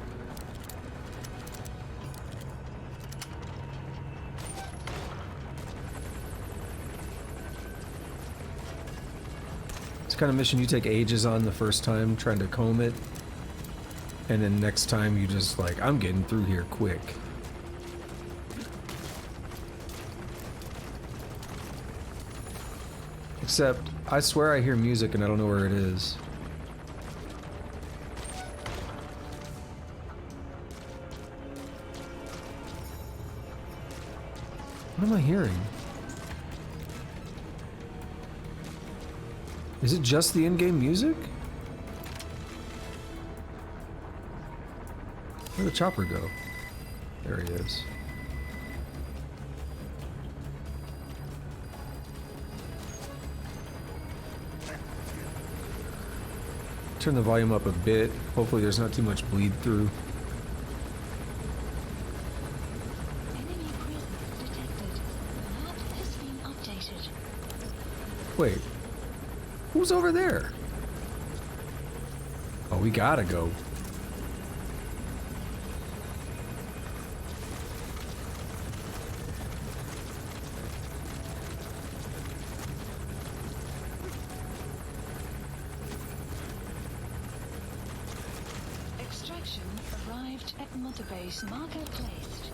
It's the kind of mission you take ages on the first time, trying to comb it. And then next time you just like, I'm getting through here quick. Except, I swear I hear music and I don't know where it is. What am I hearing? Is it just the in-game music? Where'd the chopper go? There he is. Turn the volume up a bit. Hopefully there's not too much bleed through. Wait, who's over there? Oh, we gotta go. Extraction arrived at Mother Base. Marker placed.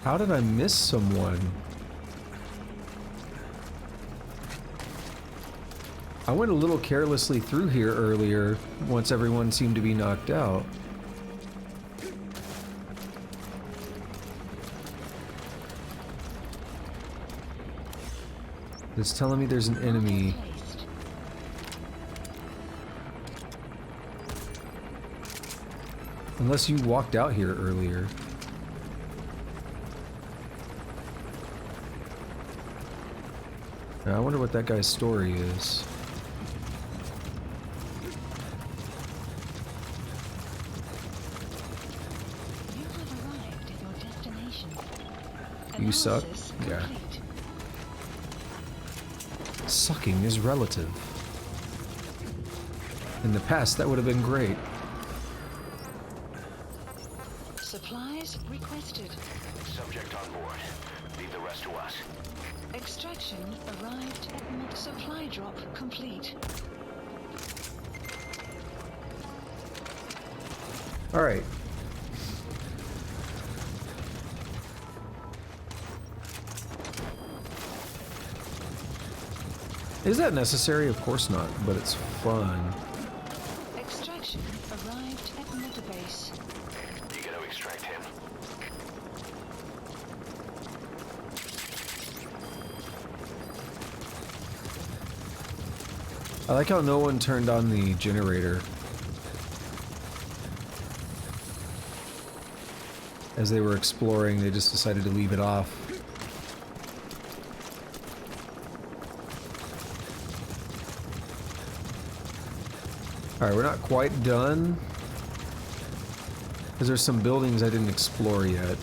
How did I miss someone? I went a little carelessly through here earlier, once everyone seemed to be knocked out. It's telling me there's an enemy. Unless you walked out here earlier. Now, I wonder what that guy's story is. You have arrived at your destination. You suck? Yeah. Sucking is relative. In the past, that would have been great. Supplies requested. Subject on board. Leave the rest to us. Extraction arrived at supply drop complete. All right. Is that necessary? Of course not, but it's fun. Extraction arrived at motorbase. You gotta extract him. I like how no one turned on the generator as they were exploring. They just decided to leave it off. Alright, we're not quite done because there's some buildings I didn't explore yet.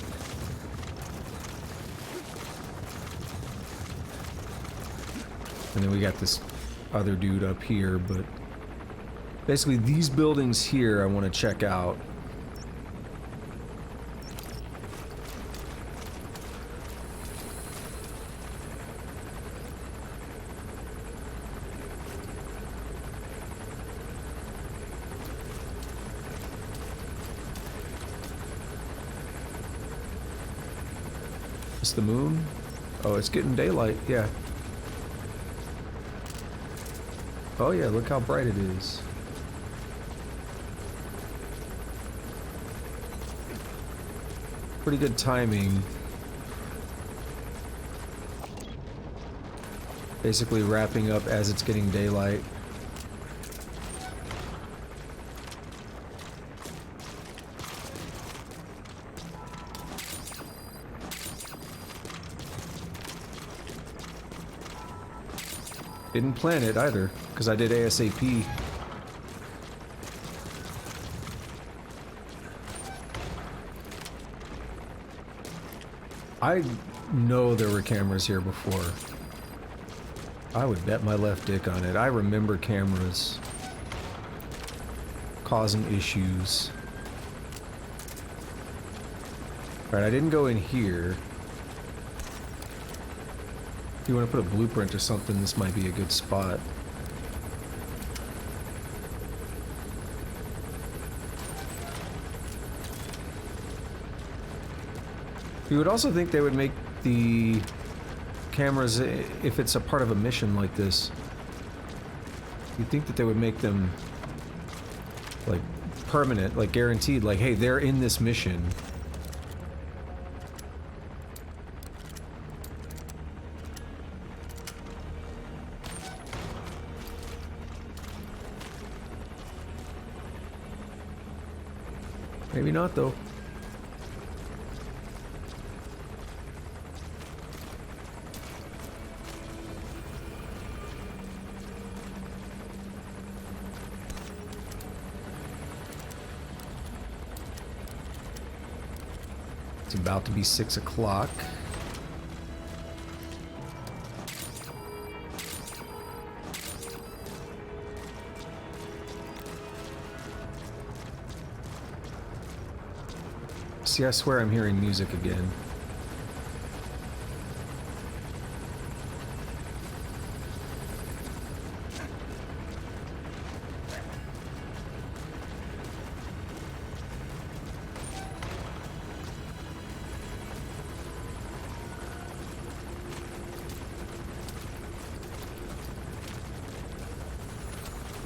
And then we got this other dude up here, but basically these buildings here I want to check out. It's the moon? Oh, it's getting daylight, yeah. Oh yeah, look how bright it is. Pretty good timing. Basically wrapping up as it's getting daylight. Didn't plan it either, because I did ASAP. I know there were cameras here before. I would bet my left dick on it. I remember cameras causing issues. Alright, I didn't go in here. If you want to put a blueprint or something, this might be a good spot. You would also think they would make the cameras, if it's a part of a mission like this, you'd think that they would make them like permanent, like guaranteed, like, hey, they're in this mission. Maybe not, though. It's about to be 6 o'clock. See, I swear I'm hearing music again.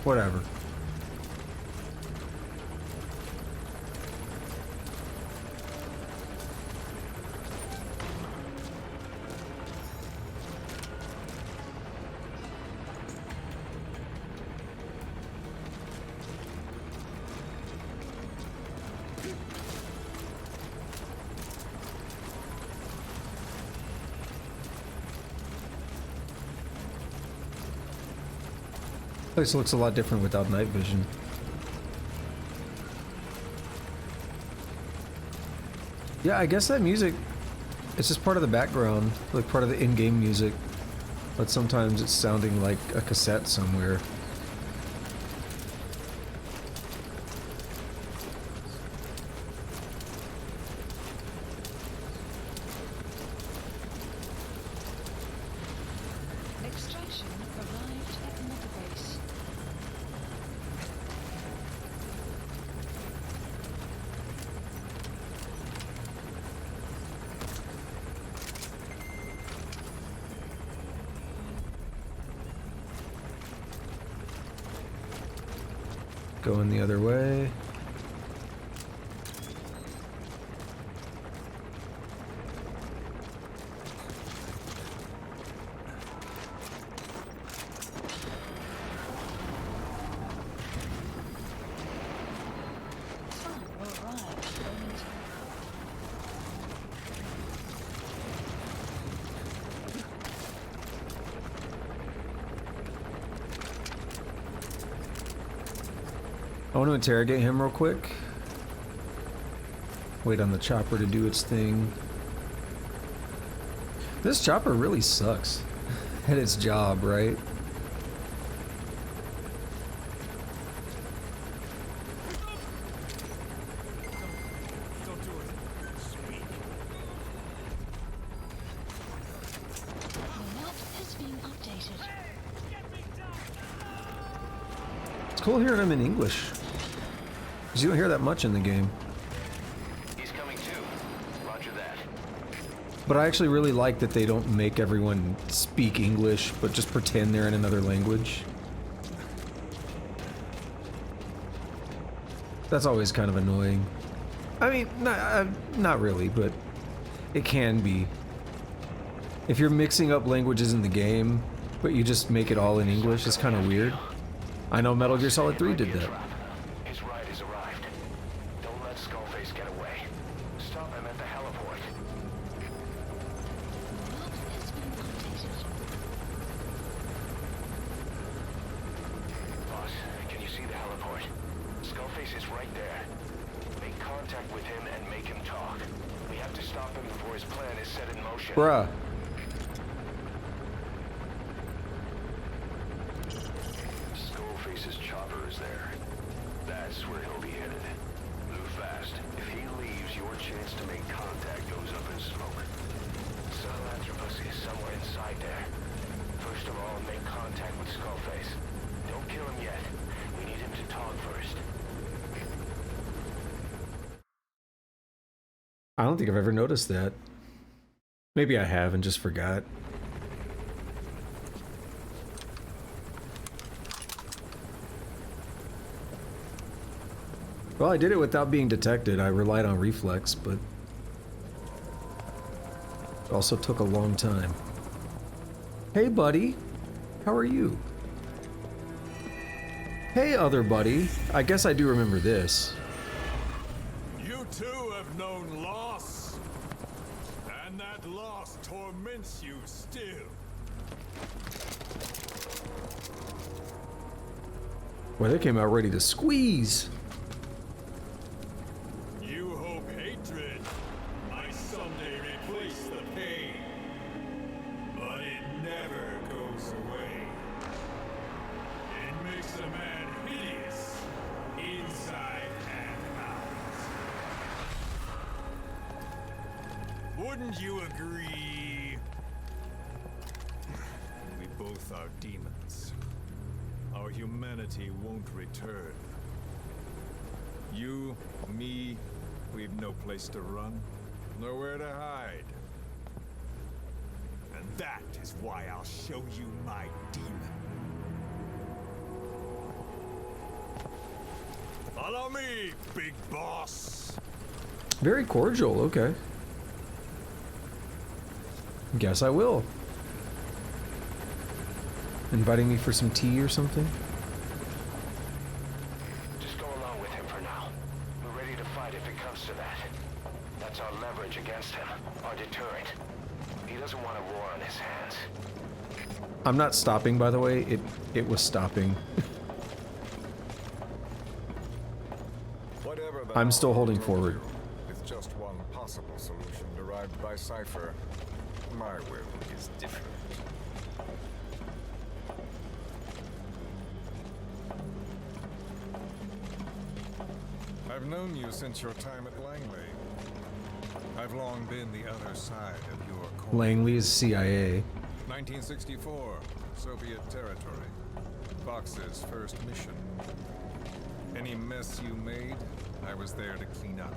Whatever. Place looks a lot different without night vision. Yeah, I guess that music, it's just part of the background, like part of the in-game music. But sometimes it's sounding like a cassette somewhere. Extraction arrived at Mother Base. Going the other way. I want to interrogate him real quick. Wait on the chopper to do its thing. This chopper really sucks at its job, right? It's cool hearing him in English. Because you don't hear that much in the game. He's coming too. Roger that. But I actually really like that they don't make everyone speak English, but just pretend they're in another language. That's always kind of annoying. I mean, not really, but it can be. If you're mixing up languages in the game, but you just make it all in English, it's kind of weird. I know Metal Gear Solid 3 did that. His ride has arrived. Don't let Skullface get away. Stop him at the heliport. Boss, can you see the heliport? Skullface is right there. Make contact with him and make him talk. We have to stop him before his plan is set in motion. Bruh. Skullface's chopper is there. That's where he'll be headed. Move fast. If he leaves, your chance to make contact goes up in smoke. Sahelanthropus is somewhere inside there. First of all, make contact with Skullface. Don't kill him yet. We need him to talk first. I don't think I've ever noticed that. Maybe I have and just forgot. Well, I did it without being detected. I relied on reflex, but it also took a long time. Hey, buddy. How are you? Hey, other buddy. I guess I do remember this. You too have known loss, and that loss torments you still. Well, they came out ready to squeeze. You hope hatred might someday replace the pain, but it never goes away. It makes a man hideous, inside and out. Wouldn't you agree? We both are demons. Our humanity won't return. You, me, we've no place to run, nowhere to hide. And that is why I'll show you my demon. Follow me, big boss. Very cordial, okay. Guess I will. Inviting me for some tea or something? Just go along with him for now. We're ready to fight if it comes to that. That's our leverage against him, our deterrent. He doesn't want a war on his hands. I'm not stopping, by the way. It was stopping. I'm still holding forward. With just one possible solution derived by Cypher, my will is different. I've known you since your time at Langley. I've long been the other side of your coin. Langley's CIA. 1964, Soviet territory. Fox's first mission. Any mess you made, I was there to clean up.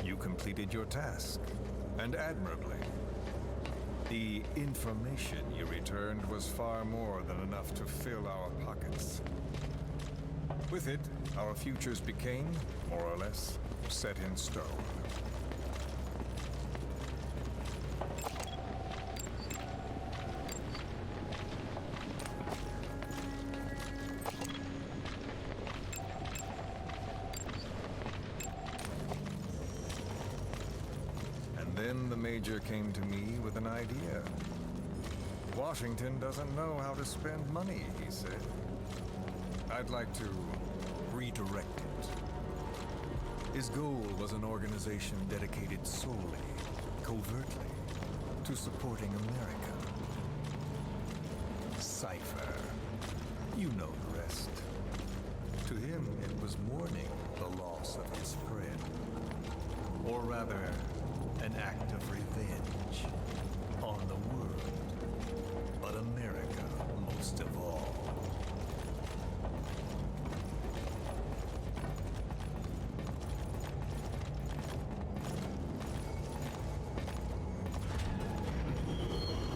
You completed your task, and admirably. The information you returned was far more than enough to fill our pockets. With it, our futures became, more or less, set in stone. And then the Major came to me with an idea. Washington doesn't know how to spend money, he said. I'd like to redirect it. His goal was an organization dedicated solely, covertly, to supporting America. Cypher. You know the rest. To him, it was mourning the loss of his friend. Or rather, an act of revenge on the world. But America most of all.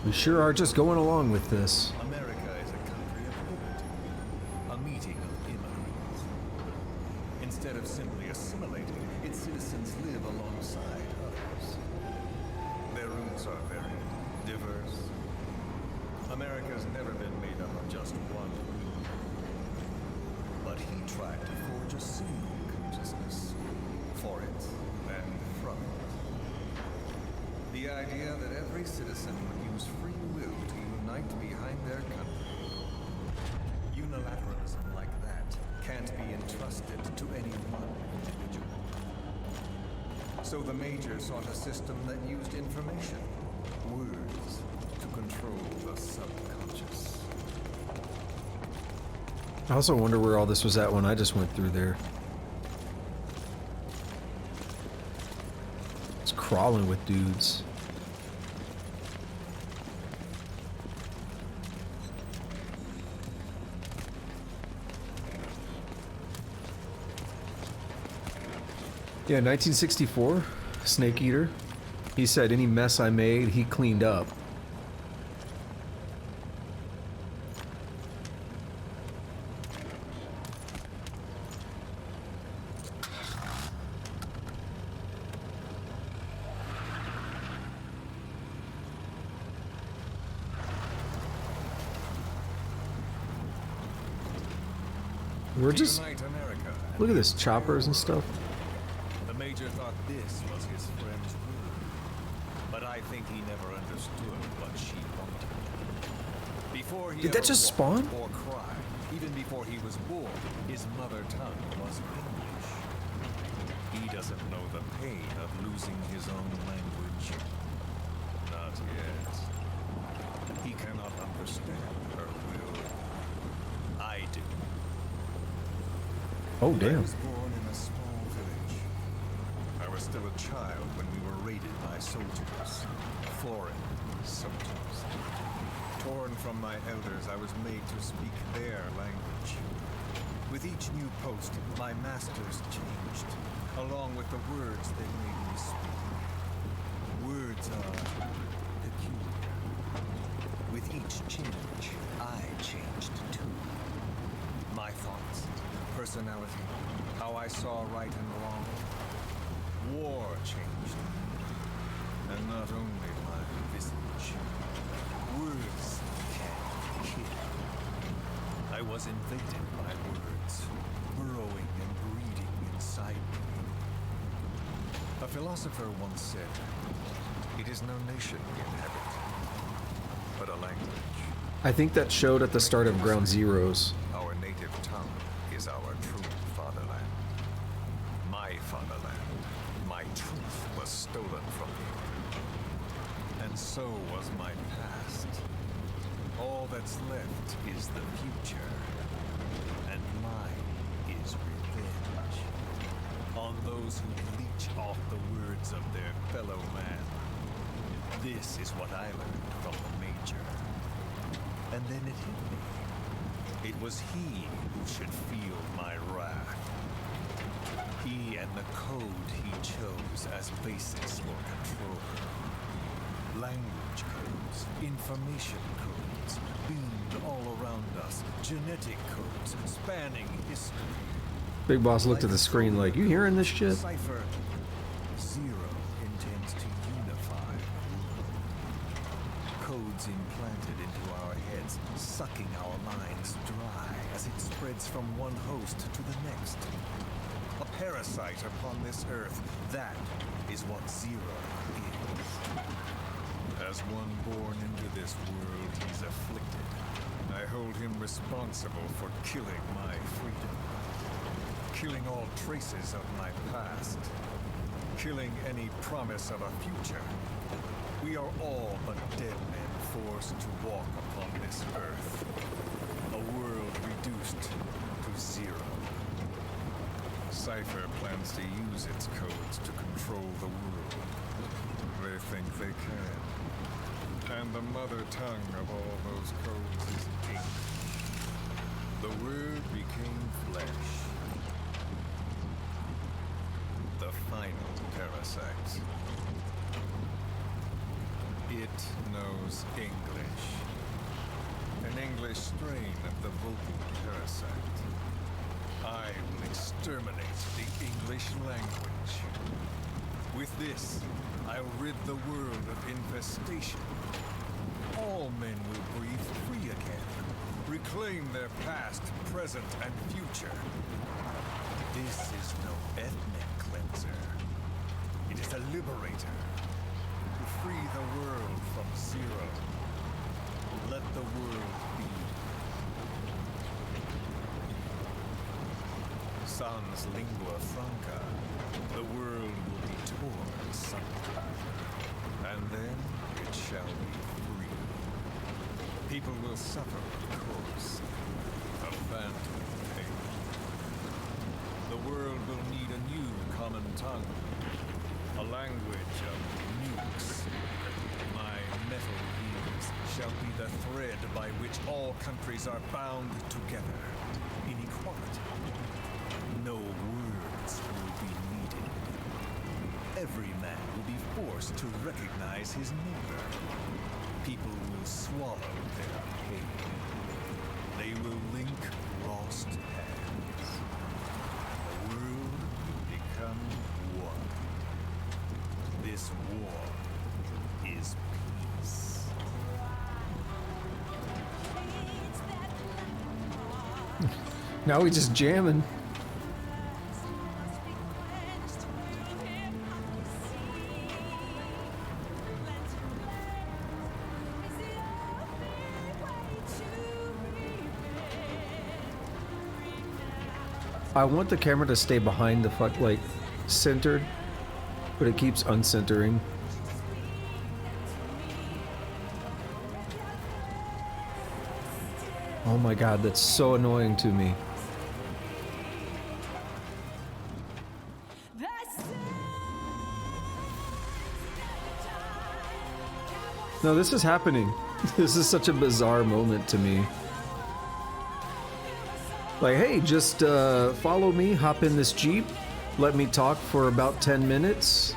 We sure are just going along with this. America is a country of liberty, a meeting of immigrants. Instead of simply assimilating, its citizens live alongside others. Their roots are very diverse. America's never been made up of just one group. But he tried to forge a single consciousness for it and from it. The idea that every citizen would use free will to unite behind their country. Unilateralism like that can't be entrusted to any one individual. So the Major sought a system that used information, words, to control the subconscious. I also wonder where all this was at when I just went through there. It's crawling with dudes. Yeah, 1964, Snake Eater. He said any mess I made, he cleaned up. We're just... Look at this, choppers and stuff. The Major thought this was his friend's will, but I think he never understood what she wanted. Before he Did that just spawn? Or cry, even before he was born, his mother tongue was English. He doesn't know the pain of losing his own language. Not yet. He cannot understand her will. I do. Oh, damn. I was born in a small village. I was still a child when we were raided by soldiers. Foreign soldiers. Torn from my elders, I was made to speak their language. With each new post, my masters changed, along with the words they made me speak. Words are peculiar. With each change, I changed too. My thoughts, personality, how I saw right and wrong. War changed. And not only my visage. Words can kill. I was invaded by words, burrowing and breeding inside me. A philosopher once said, "It is no nation we inhabit, but a language." I think that showed at the start of Ground Zeroes. Our native tongue is our true fatherland. my past. All that's left is the future. And mine is revenge. On those who leech off the words of their fellow man. This is what I learned from the Major. And then it hit me. It was he who should feel my wrath. He and the code he chose as basis for control. Language codes, information codes, beamed all around us. Genetic codes spanning history. Big Boss looked at the screen like, you hearing this shit? Cipher Zero intends to unify the world. Codes implanted into our heads, sucking our minds dry as it spreads from one host to the next. A parasite upon this earth, that is what Zero is. As one born into this world, he's afflicted. I hold him responsible for killing my freedom. Killing all traces of my past. Killing any promise of a future. We are all but dead men forced to walk upon this earth. A world reduced to zero. Cipher plans to use its codes to control the world. They think they can. And the mother tongue of all those codes is ink. The word became flesh. The final parasite. It knows English. An English strain of the vocal parasite. I will exterminate the English language. With this, I'll rid the world of infestation. All men will breathe free again. Reclaim their past, present, and future. This is no ethnic cleanser. It is a liberator. To free the world from Zero. Let the world be. Sans lingua franca, the world will be torn asunder. And then it shall be free. People will suffer, of course. A phantom pain. The world will need a new common tongue. A language of nukes. My metal heels shall be the thread by which all countries are bound together. In equality. No words will be needed. Every man will be forced to recognize his neighbor. People will swallow their pain. They will link lost hands. The world will become one. This war is peace. Now we just jamming. I want the camera to stay behind the centered, but it keeps uncentering. Oh my god, that's so annoying to me. No, this is happening. This is such a bizarre moment to me. Like, hey, just follow me, hop in this Jeep, let me talk for about 10 minutes,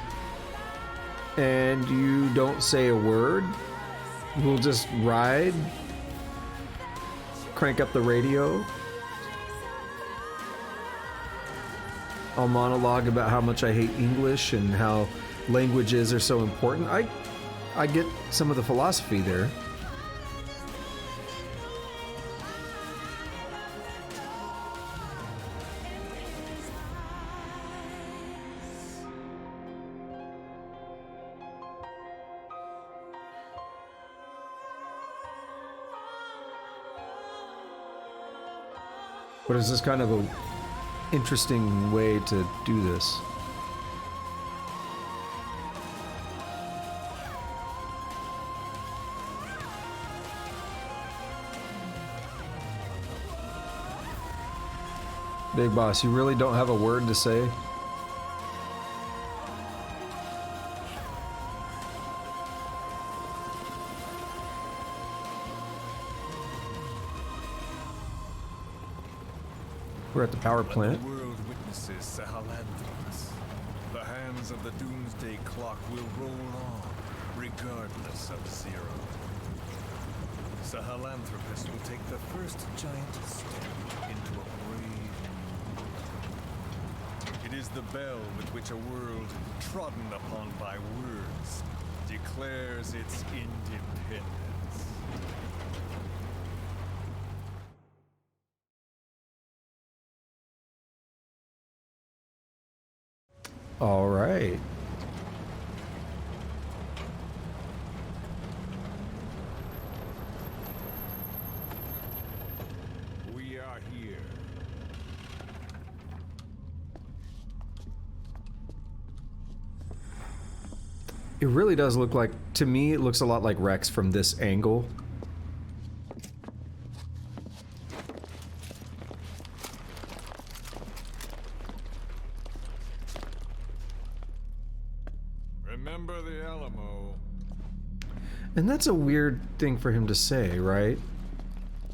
and you don't say a word. We'll just ride, crank up the radio. I'll monologue about how much I hate English and how languages are so important. I get some of the philosophy there. But is this kind of a interesting way to do this? Big boss, you really don't have a word to say? We're at the power plant. The world witnesses Sahelanthropus. The hands of the doomsday clock will roll on, regardless of Zero. Sahelanthropus will take the first giant step into a brave new. It is the bell with which a world trodden upon by words declares its independence. All right. We are here. It really does look like, to me, it looks a lot like Rex from this angle. Remember the Alamo. And that's a weird thing for him to say, right?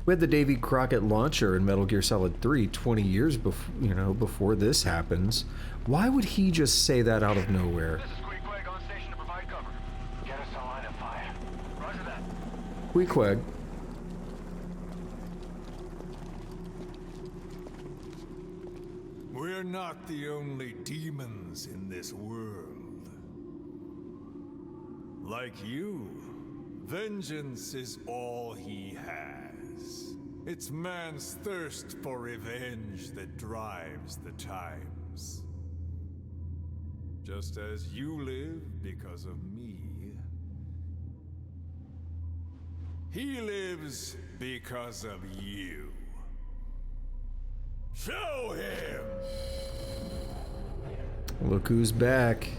We had the Davy Crockett launcher in Metal Gear Solid 3 20 years before, before this happens. Why would he just say that out of nowhere? Queequeg. We're not the only demons in this world. Like you, vengeance is all he has. It's man's thirst for revenge that drives the times. Just as you live because of me, he lives because of you. Show him! Look who's back.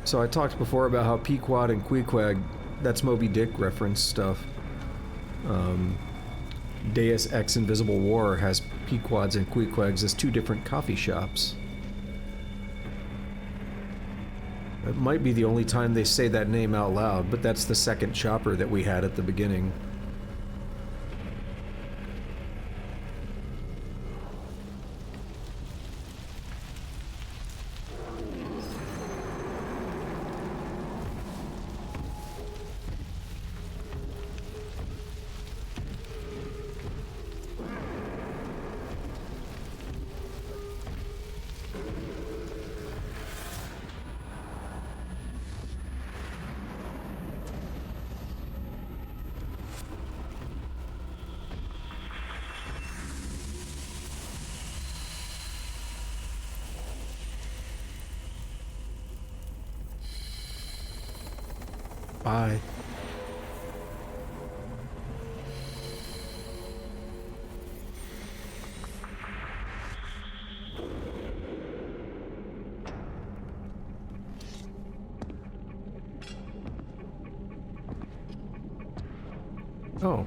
So I talked before about how Pequod and Queequeg, that's Moby Dick reference stuff. Deus Ex Invisible War has Pequods and Queequegs as two different coffee shops. It might be the only time they say that name out loud, but that's the second chopper that we had at the beginning. Bye. Oh.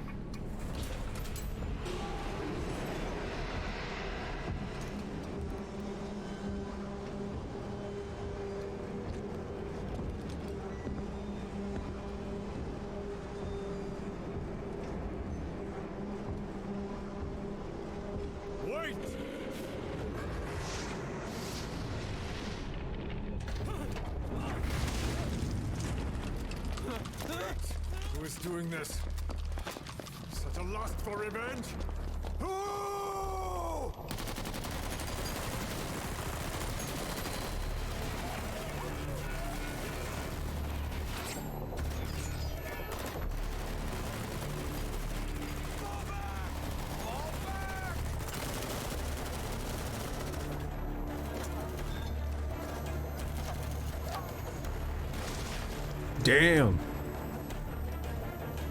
Wait! Who is doing this? Such a lust for revenge? Who? Damn.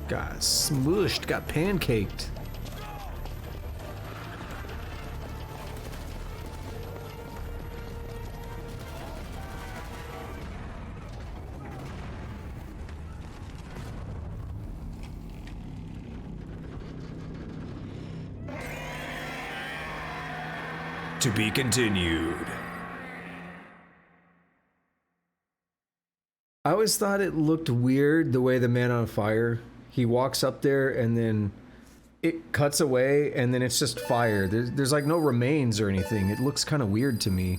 Got smushed, got pancaked. To be continued. I always thought it looked weird the way the man on fire, he walks up there and then it cuts away and then it's just fire. There's like no remains or anything. It looks kind of weird to me.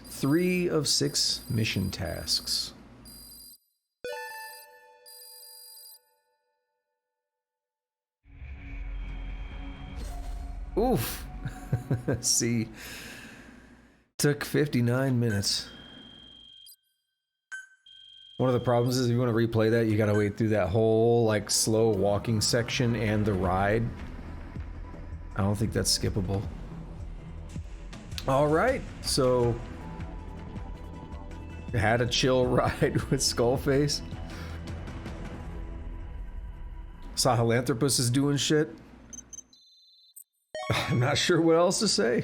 3 of 6 mission tasks. Oof. See, took 59 minutes. One of the problems is if you want to replay that, you gotta wait through that whole like slow walking section and the ride. I don't think that's skippable. All right, so had a chill ride with Skullface. Sahelanthropus is doing shit. I'm not sure what else to say.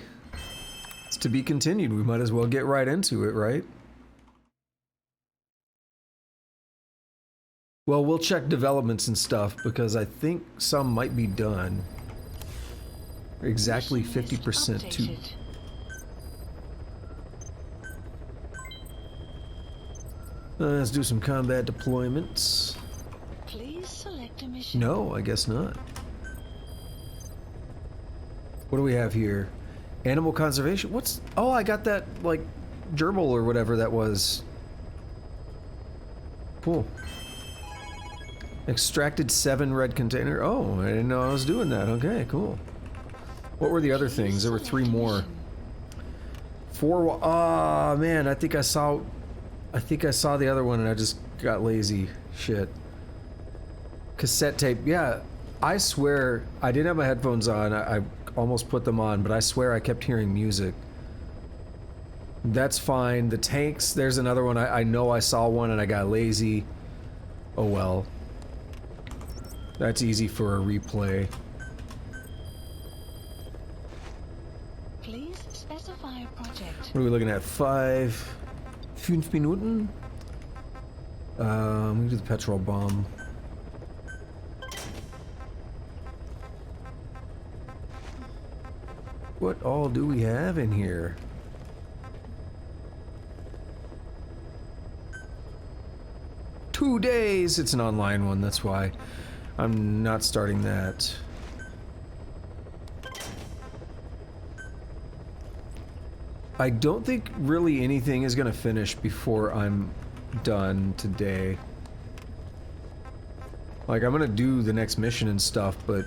It's to be continued. We might as well get right into it, right? Well, we'll check developments and stuff because I think some might be done. Exactly 50% too. Let's do some combat deployments. Please select a mission. No, I guess not. What do we have here? Animal conservation? What's... Oh, I got that, like, gerbil or whatever that was. Cool. Extracted 7 red container. Oh, I didn't know I was doing that. Okay, cool. What were the other things? There were 3 more. 4... Ah, man, I think I saw the other one and I just got lazy. Shit. Cassette tape. Yeah, I swear I didn't have my headphones on. I almost put them on, but I swear I kept hearing music. That's fine. The tanks, there's another one. I know I saw one and I got lazy. Oh well. That's easy for a replay. Please specify a project. What are we looking at? 5 Minuten? We do the petrol bomb. What all do we have in here? Two days! It's an online one, that's why I'm not starting that. I don't think really anything is gonna finish before I'm done today. Like, I'm gonna do the next mission and stuff, but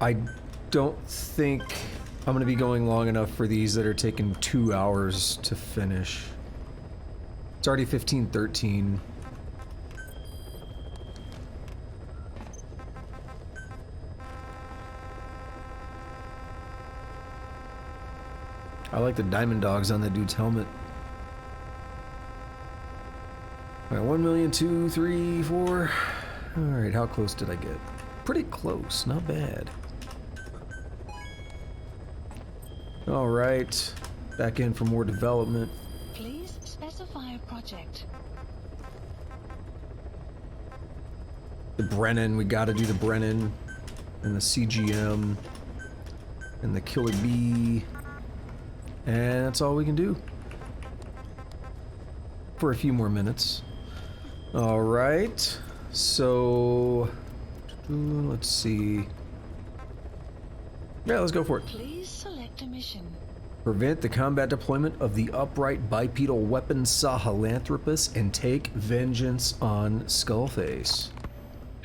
I don't think I'm gonna be going long enough for these that are taking 2 hours to finish. It's already 15:13. I like the diamond dogs on that dude's helmet. Alright, 1 million, 2, 3, 4. Alright, how close did I get? Pretty close, not bad. Alright, back in for more development. Please specify a project. The Brennan, we gotta do the Brennan. And the CGM. And the Killer Bee. And that's all we can do. For a few more minutes. Alright, so... let's see. Yeah, let's go for it. Please select a mission. Prevent the combat deployment of the upright bipedal weapon Sahelanthropus and take vengeance on Skullface.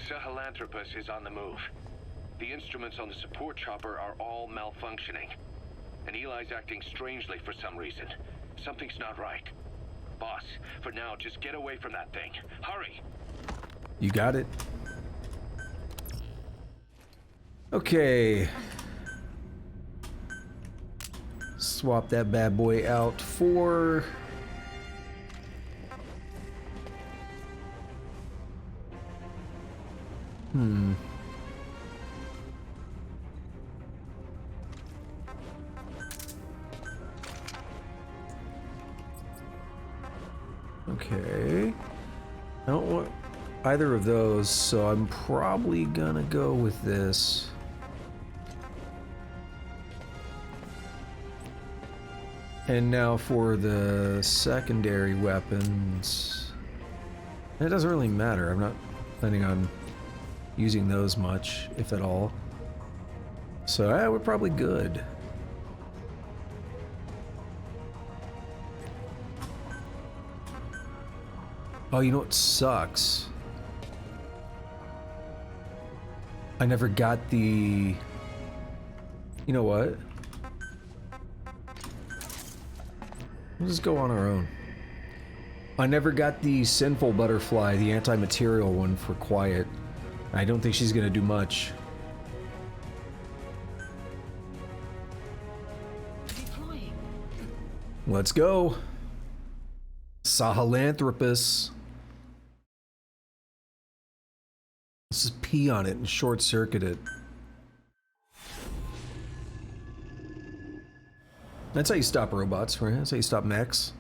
Sahelanthropus is on the move. The instruments on the support chopper are all malfunctioning. And Eli's acting strangely for some reason. Something's not right. Boss, for now, just get away from that thing. Hurry! You got it. Okay. Swap that bad boy out for... Okay. I don't want either of those, so I'm probably gonna go with this. And now for the secondary weapons. It doesn't really matter. I'm not planning on using those much, if at all. So yeah, we're probably good. Oh, you know what sucks? I never got the... You know what? We'll just go on our own. I never got the Sinful Butterfly, the anti-material one for Quiet. I don't think she's gonna do much. Deploying. Let's go. Sahelanthropus. Let's just pee on it and short circuit it. That's how you stop robots, right? That's how you stop mechs.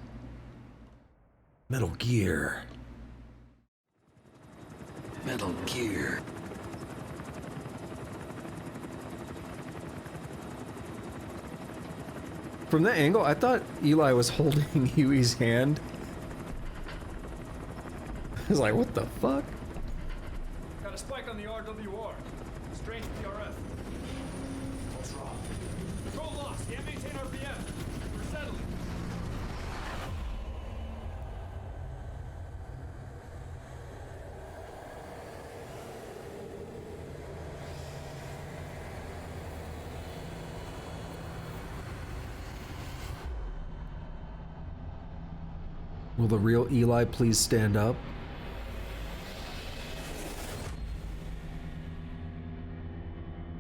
Metal Gear. Metal Gear. From that angle, I thought Eli was holding Huey's hand. I was like, what the fuck? Got a spike on the RWR. Strange PRF. What's wrong? Control lost. Can't maintain RPM. We're settling. Will the real Eli please stand up?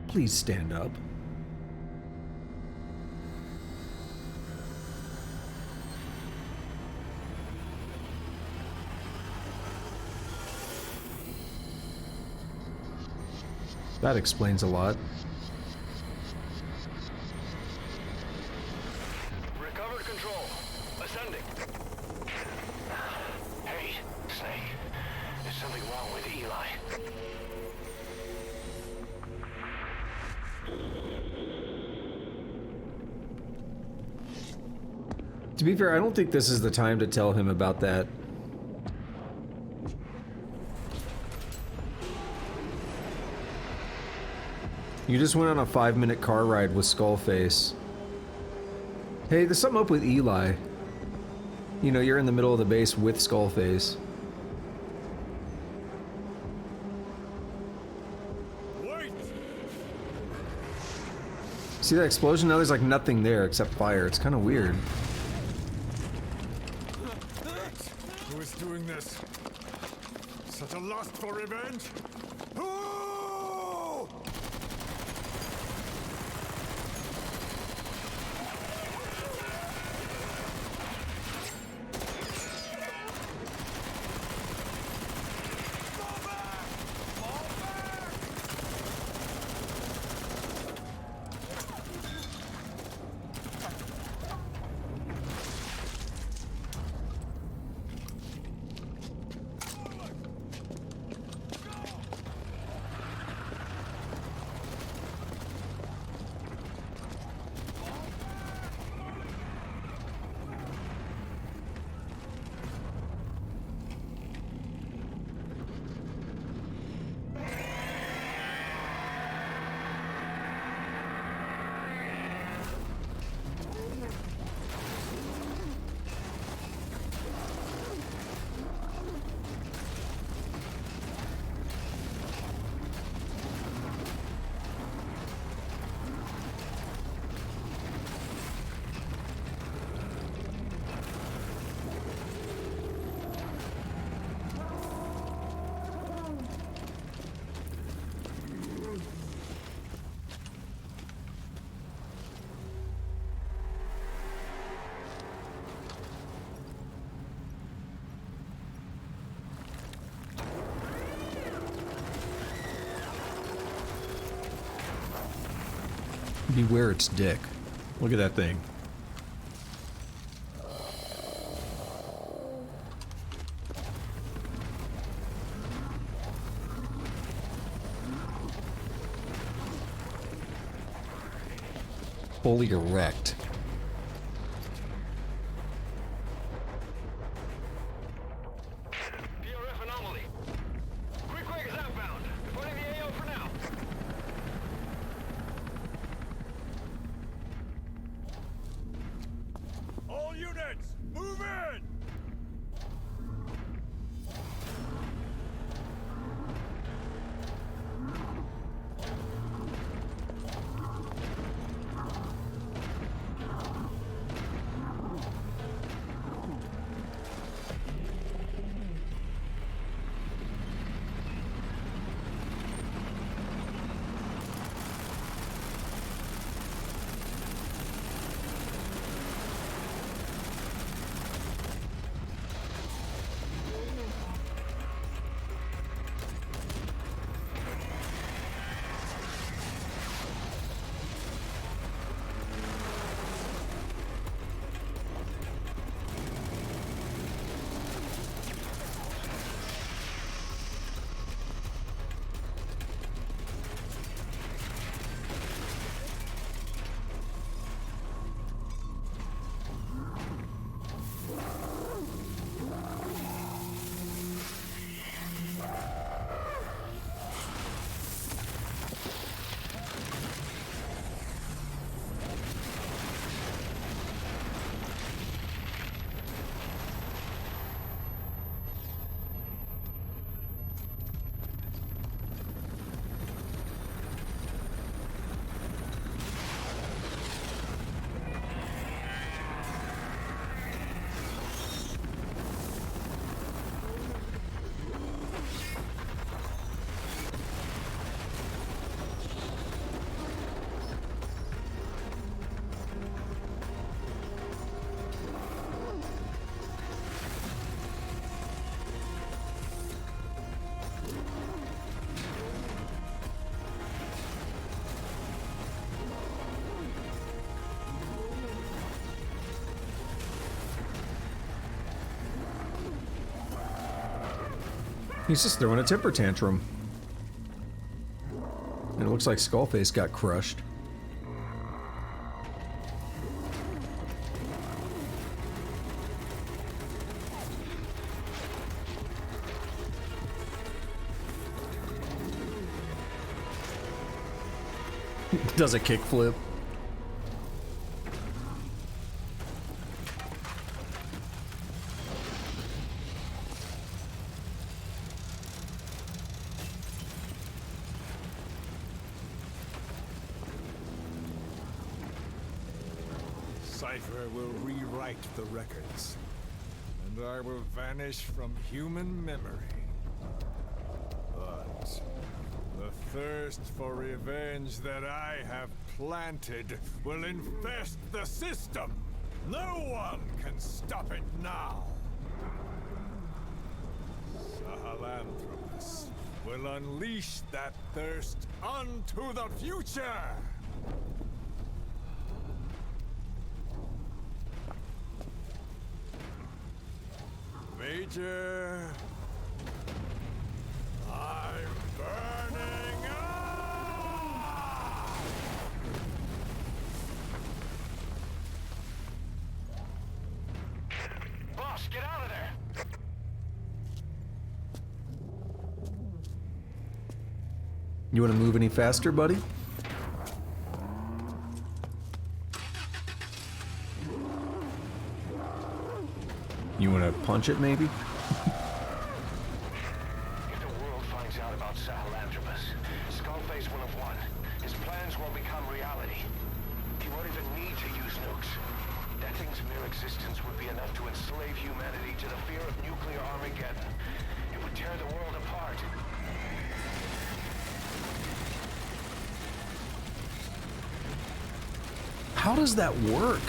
Please stand up. That explains a lot. Recovered control. Ascending. Hey, Snake. There's something wrong with Eli. To be fair, I don't think this is the time to tell him about that. You just went on a 5-minute car ride with Skullface. Hey, there's something up with Eli. You know, you're in the middle of the base with Skullface. Wait! See that explosion? Now there's like nothing there except fire. It's kind of weird. Who is doing this? Such a lust for revenge? Who? Beware its dick. Look at that thing. Fully erect. He's just throwing a temper tantrum. And it looks like Skullface got crushed. Does a kickflip. Cypher will rewrite the records, and I will vanish from human memory. But the thirst for revenge that I have planted will infest the system. No one can stop it now. Sahelanthropus will unleash that thirst unto the future. Major, I'm burning up! Boss, get out of there! You want to move any faster, buddy? You want to punch it, maybe? If the world finds out about Sahelanthropus, Skullface will have won. His plans will become reality. He won't even need to use nukes. That thing's mere existence would be enough to enslave humanity to the fear of nuclear Armageddon. It would tear the world apart. How does that work?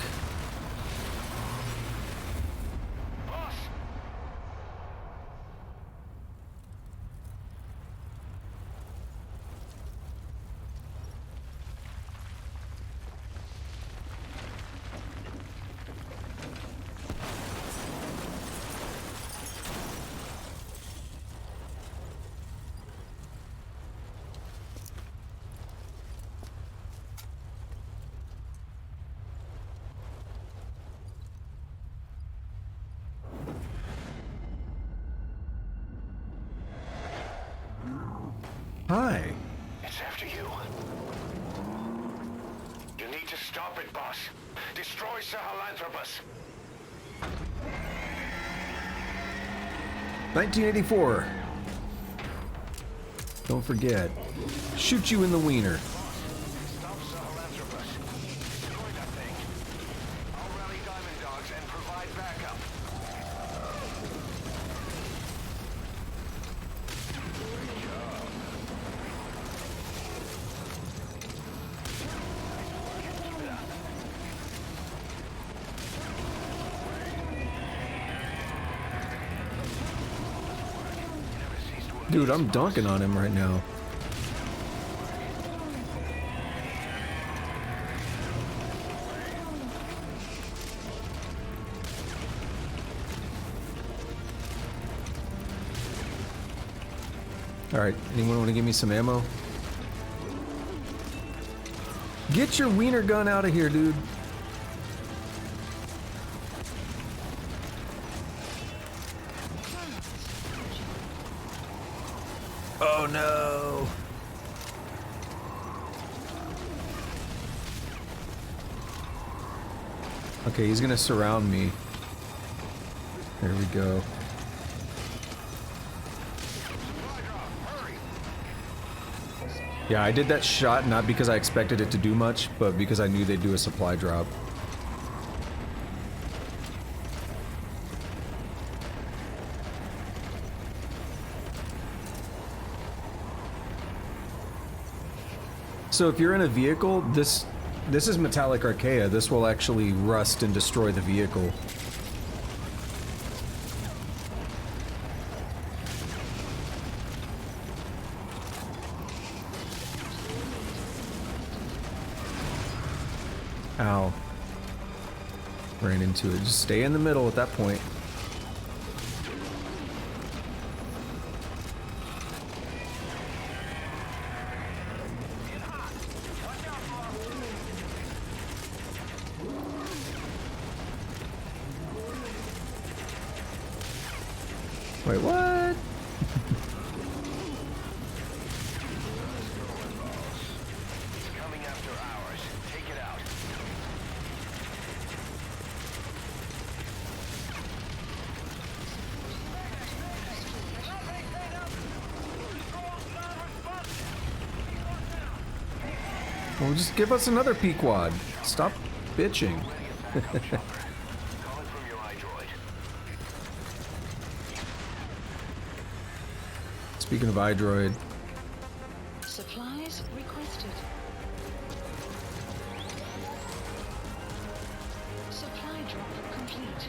Hi. It's after you. You need to stop it, boss. Destroy Sahelanthropus. 1984. Don't forget. Shoot you in the wiener. Stop Sahelanthropus. Destroy that thing. I'll rally Diamond Dogs and provide backup. Dude, I'm dunking on him right now. Alright, anyone want to give me some ammo? Get your wiener gun out of here, dude. Oh no! Okay, he's gonna surround me. There we go. Yeah, I did that shot not because I expected it to do much, but because I knew they'd do a supply drop. So if you're in a vehicle, this is metallic archaea. This will actually rust and destroy the vehicle. Ow. Ran into it. Just stay in the middle at that point. Wait, what? It's coming after ours. Take it out. Well, just give us another Pequod. Stop bitching. Speaking of iDroid. Supplies requested. Supply drop complete.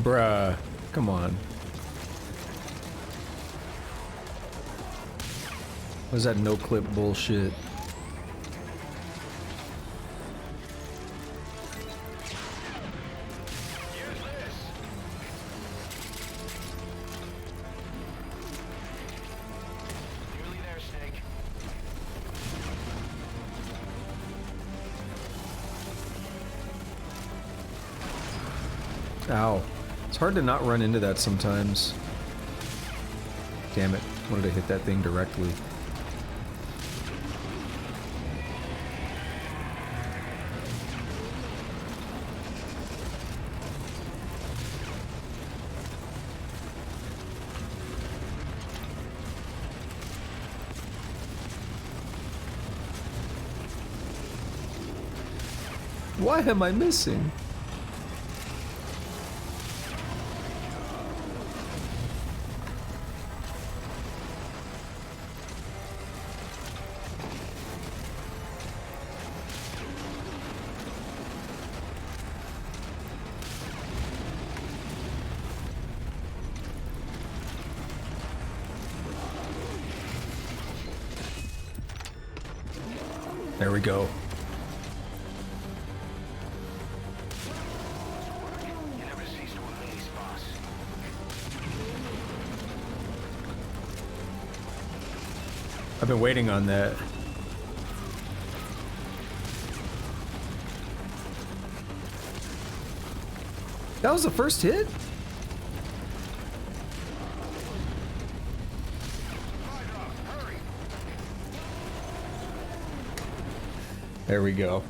Bruh. Come on. What is that no-clip bullshit? Ow. It's hard to not run into that sometimes. Damn it. Wanted to hit that thing directly. Why am I missing? There we go. I've been waiting on that. That was the first hit? There we go.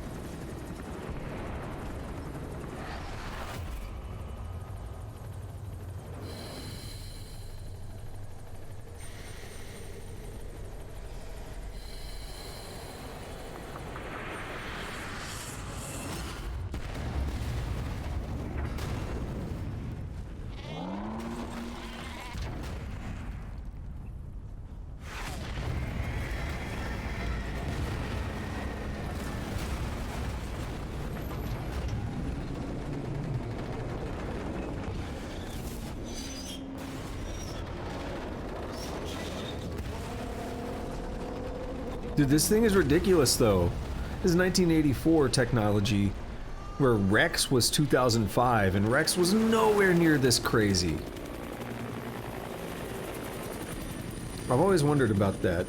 Dude, this thing is ridiculous, though. This is 1984 technology, where Rex was 2005, and Rex was nowhere near this crazy. I've always wondered about that.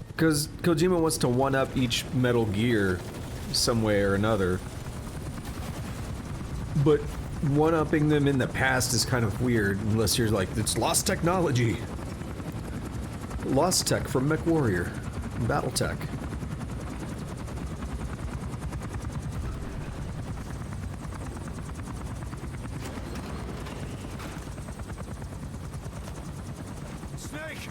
Because Kojima wants to one-up each Metal Gear some way or another. But one-upping them in the past is kind of weird, unless you're like, it's lost technology. Lost tech from MechWarrior. Battletech. Snake!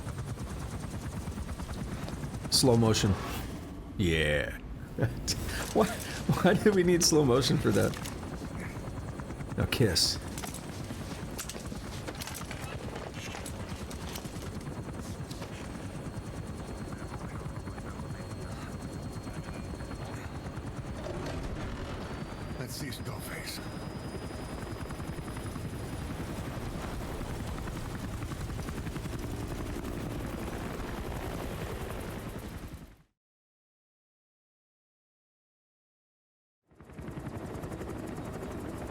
Slow motion. Yeah. Why did we need slow motion for that? Now kiss. Let's see Skullface.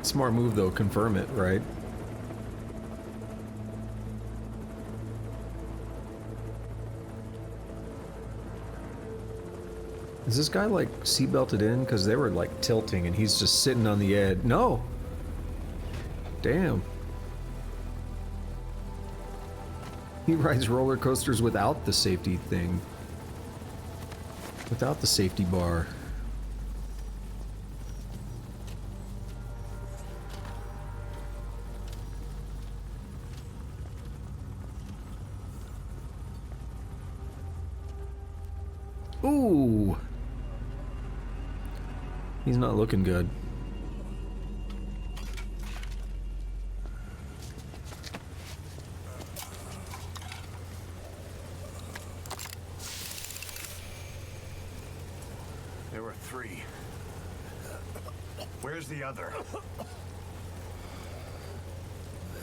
Smart move though, confirm it, right? Is this guy like seatbelted in? Because they were like tilting and he's just sitting on the edge. No! Damn. He rides roller coasters without the safety thing. Without the safety bar. Ooh! He's not looking good. There were 3. Where's the other?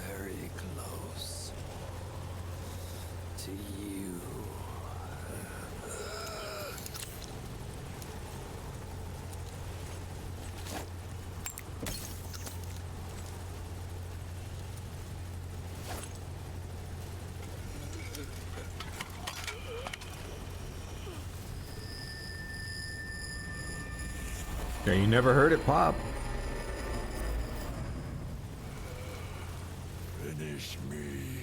Very close to you. Yeah, you never heard it pop. Finish me.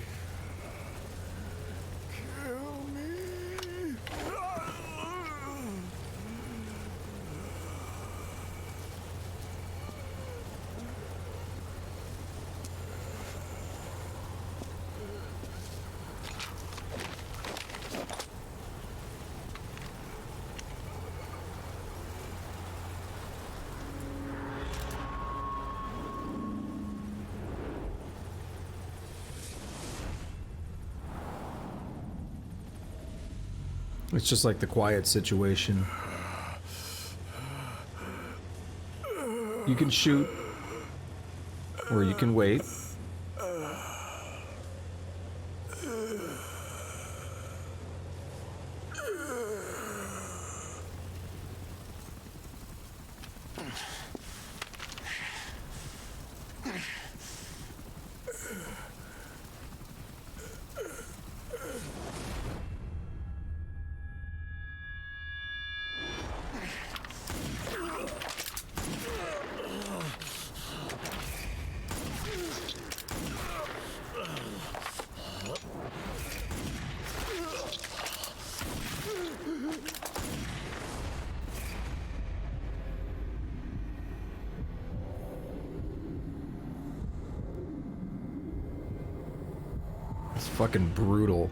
Kill me. It's just like the quiet situation. You can shoot, or you can wait. It's fucking brutal.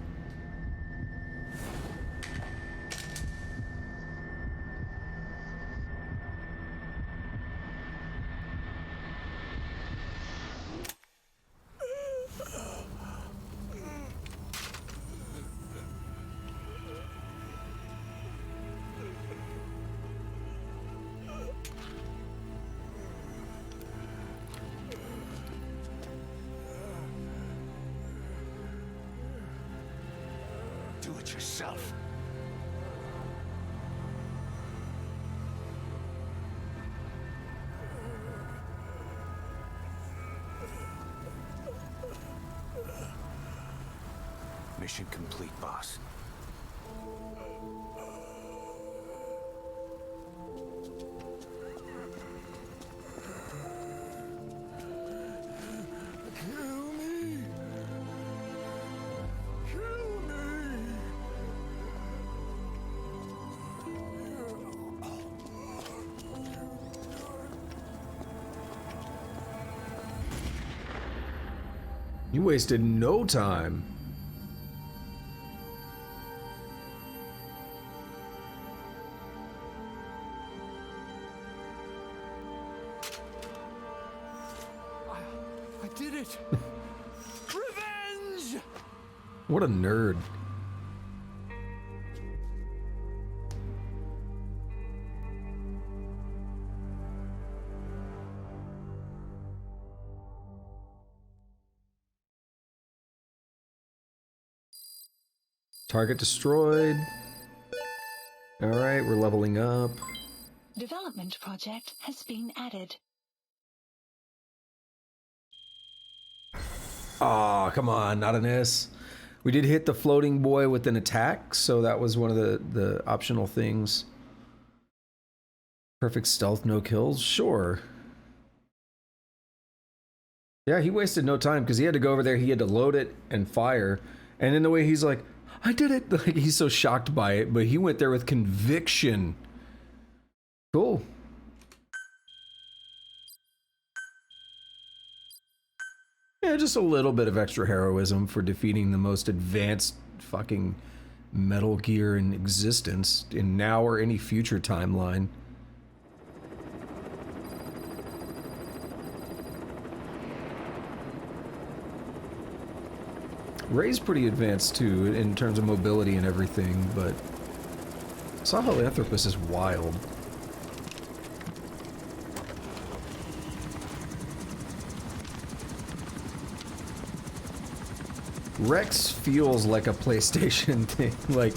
Do it yourself. Mission complete, boss. Kill me. Kill me. You wasted no time. I did it! Revenge! What a nerd. Target destroyed. Alright, we're leveling up. Development project has been added. Aw, come on, not an S. We did hit the floating boy with an attack, so that was one of the optional things. Perfect stealth, no kills? Sure. Yeah, he wasted no time because he had to go over there, he had to load it and fire. And in the way he's like, I did it! Like, he's so shocked by it, but he went there with conviction. Cool. Yeah, just a little bit of extra heroism for defeating the most advanced fucking Metal Gear in existence in now or any future timeline. Ray's pretty advanced too in terms of mobility and everything, but Sahelanthropus is wild. Rex feels like a PlayStation thing, like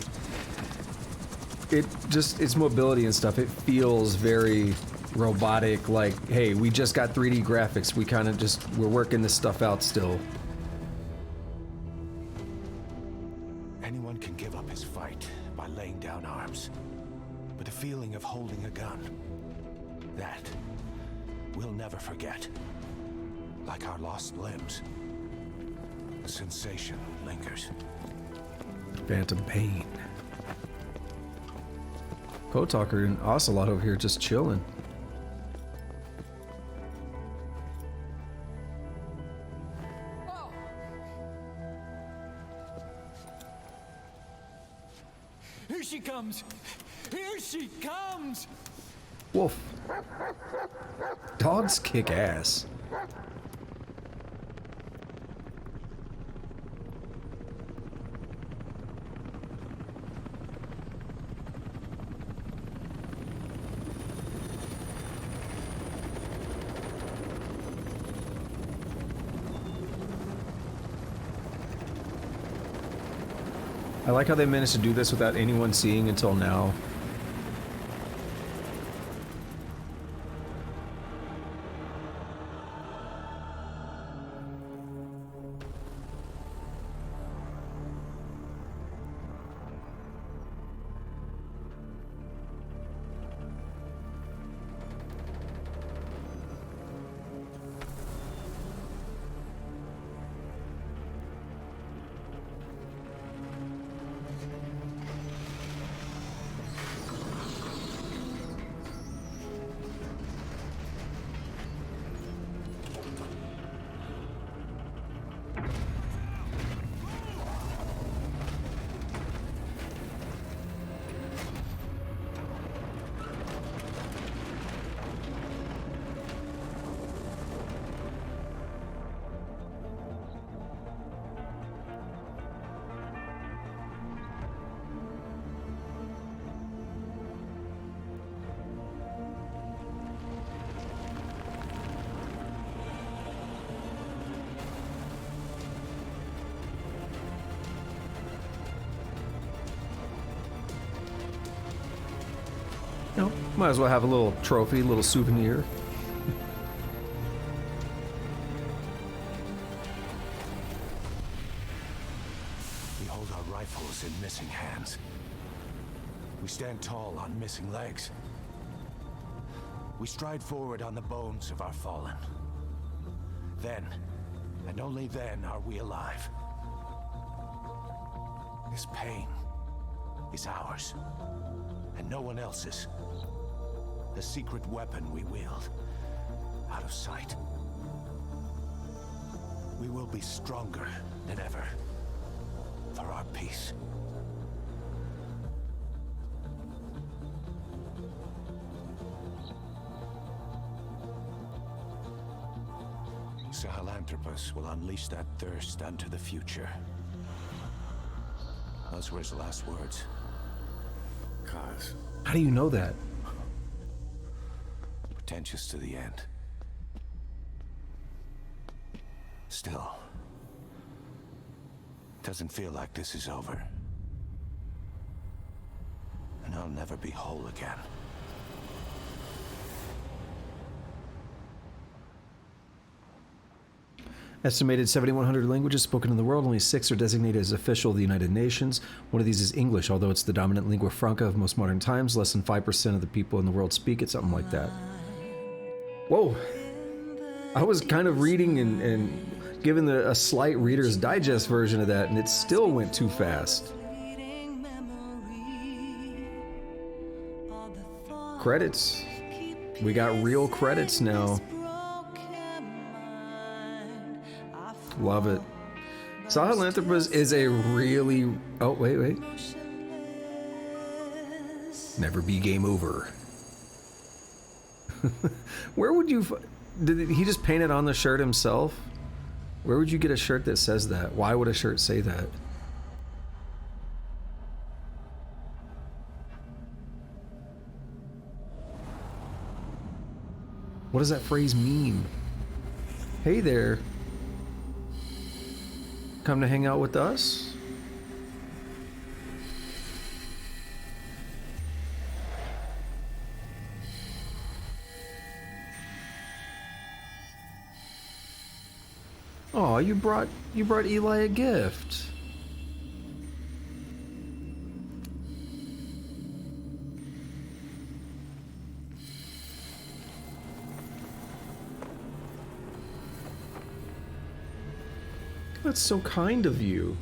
it just, its mobility and stuff, it feels very robotic, like, hey, we just got 3D graphics, we kind of just, we're working this stuff out still. Anyone can give up his fight by laying down arms, but the feeling of holding a gun, that we'll never forget. Like our lost limbs. The sensation lingers. Phantom pain. Code Talker and Ocelot over here just chilling. Here she comes! Here she comes! Wolf. Dogs kick ass. I like how they managed to do this without anyone seeing until now. You know, might as well have a little trophy, a little souvenir. We hold our rifles in missing hands. We stand tall on missing legs. We stride forward on the bones of our fallen. Then, and only then, are we alive. This pain is ours, and no one else's. The secret weapon we wield, out of sight. We will be stronger than ever, for our peace. Sahelanthropus will unleash that thirst unto the future. Those were his last words. Cause. How do you know that? Pretentious to the end. Still, doesn't feel like this is over. And I'll never be whole again. Estimated 7,100 languages spoken in the world. Only 6 are designated as official of the United Nations. One of these is English, although it's the dominant lingua franca of most modern times. Less than 5% of the people in the world speak it, something like that. Whoa. I was kind of reading and given a slight Reader's Digest version of that, and it still went too fast. Credits. We got real credits now. Love it. Sahelanthropus is a really... Oh, wait. Never be game over. Where would you... Did he just paint it on the shirt himself? Where would you get a shirt that says that? Why would a shirt say that? What does that phrase mean? Hey there. Come to hang out with us? Oh, you brought Eli a gift. That's so kind of you.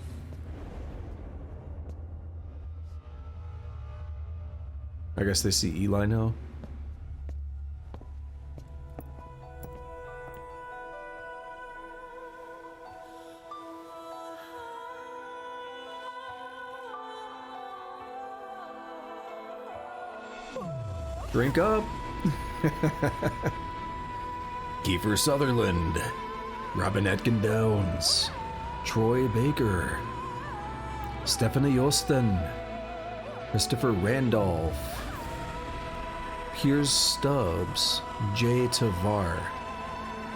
I guess they see Eli now. Drink up. Kiefer Sutherland, Robin Atkin Downs, Troy Baker, Stephanie Yosten, Christopher Randolph, Piers Stubbs, Jay Tavar,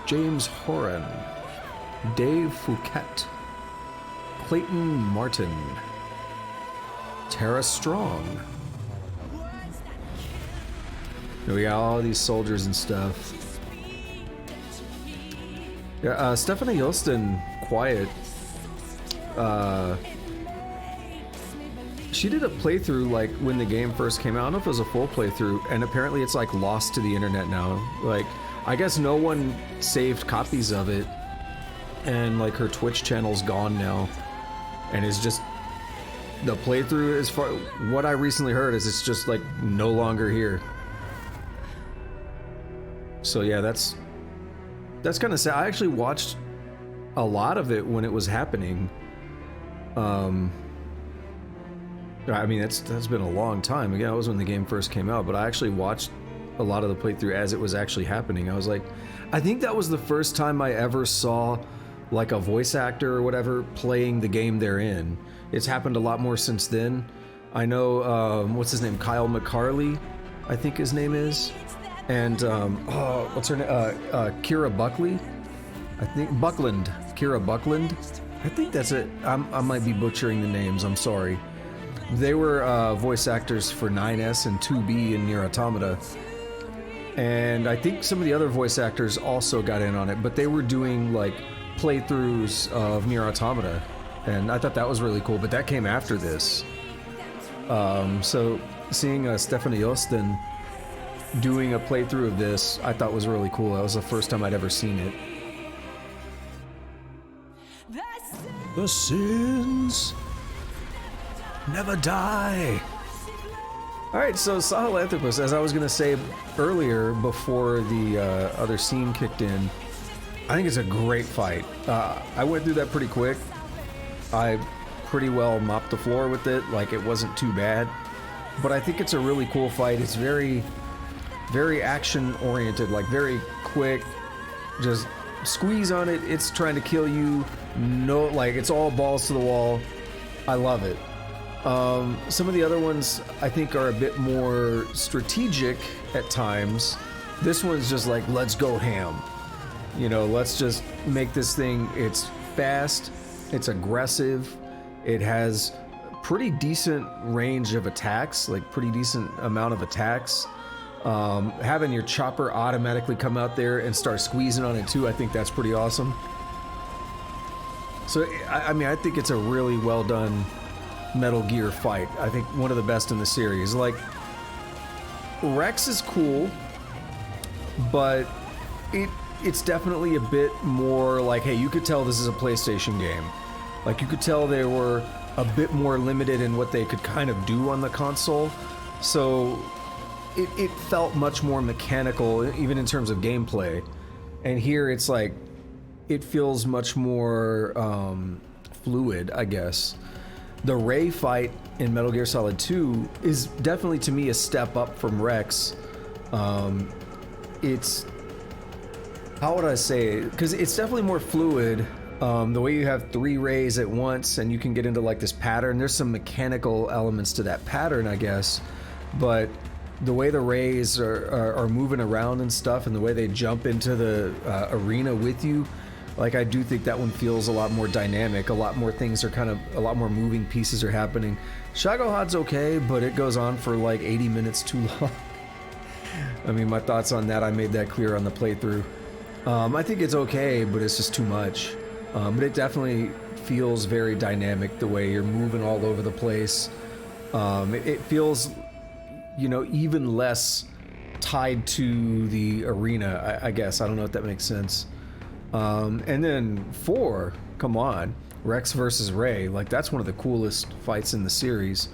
James Horan, Dave Fouquet, Clayton Martin, Tara Strong. We got all these soldiers and stuff. Yeah, Stephanie Yostin, quiet. She did a playthrough like when the game first came out. I don't know if it was a full playthrough, and apparently it's like lost to the internet now. Like, I guess no one saved copies of it, and like her Twitch channel's gone now, and it's just the playthrough. As far what I recently heard is it's just like no longer here. So yeah, that's kind of sad. I actually watched a lot of it when it was happening. I mean, that's been a long time. Again, that was when the game first came out, but I actually watched a lot of the playthrough as it was actually happening. I was like, I think that was the first time I ever saw like a voice actor or whatever playing the game they're in. It's happened a lot more since then. I know, what's his name? Kyle McCarley, I think his name is. And, what's her name? Kira Buckley? I think, Buckland. Kira Buckland? I think that's it. I might be butchering the names, I'm sorry. They were, voice actors for 9S and 2B in Nier Automata. And I think some of the other voice actors also got in on it, but they were doing, like, playthroughs of Nier Automata. And I thought that was really cool, but that came after this. So, seeing, Stephanie Yostin doing a playthrough of this, I thought was really cool. That was the first time I'd ever seen it. The sins never die. Alright, so Sahelanthropus, as I was gonna say earlier before the other scene kicked in, I think it's a great fight. I went through that pretty quick. I pretty well mopped the floor with it, like it wasn't too bad. But I think it's a really cool fight. It's very action oriented, like very quick, just squeeze on it, it's trying to kill you. No, like it's all balls to the wall. I love it. Some of the other ones I think are a bit more strategic at times. This one's just like, let's go ham. You know, let's just make this thing, it's fast, it's aggressive, it has pretty decent range of attacks, like pretty decent amount of attacks. Having your chopper automatically come out there and start squeezing on it too, I think that's pretty awesome. So, I mean, I think it's a really well done Metal Gear fight. I think one of the best in the series. Like, Rex is cool, but it's definitely a bit more like, hey, you could tell this is a PlayStation game. Like, you could tell they were a bit more limited in what they could kind of do on the console. So it felt much more mechanical, even in terms of gameplay. And here it's like, it feels much more fluid, I guess. The Ray fight in Metal Gear Solid 2 is definitely, to me, a step up from Rex. It's, how would I say it? Because it's definitely more fluid. The way you have 3 rays at once and you can get into like this pattern. There's some mechanical elements to that pattern, I guess. But the way the rays are moving around and stuff, and the way they jump into the arena with you, like, I do think that one feels a lot more dynamic. A lot more things are kind of, a lot more moving pieces are happening. Shagohod's okay, but it goes on for like 80 minutes too long. I mean, my thoughts on that, I made that clear on the playthrough. I think it's okay, but it's just too much. But it definitely feels very dynamic, the way you're moving all over the place. It feels, you know, even less tied to the arena, I guess. I don't know if that makes sense. And then 4, come on, Rex versus Ray, like, that's one of the coolest fights in the series.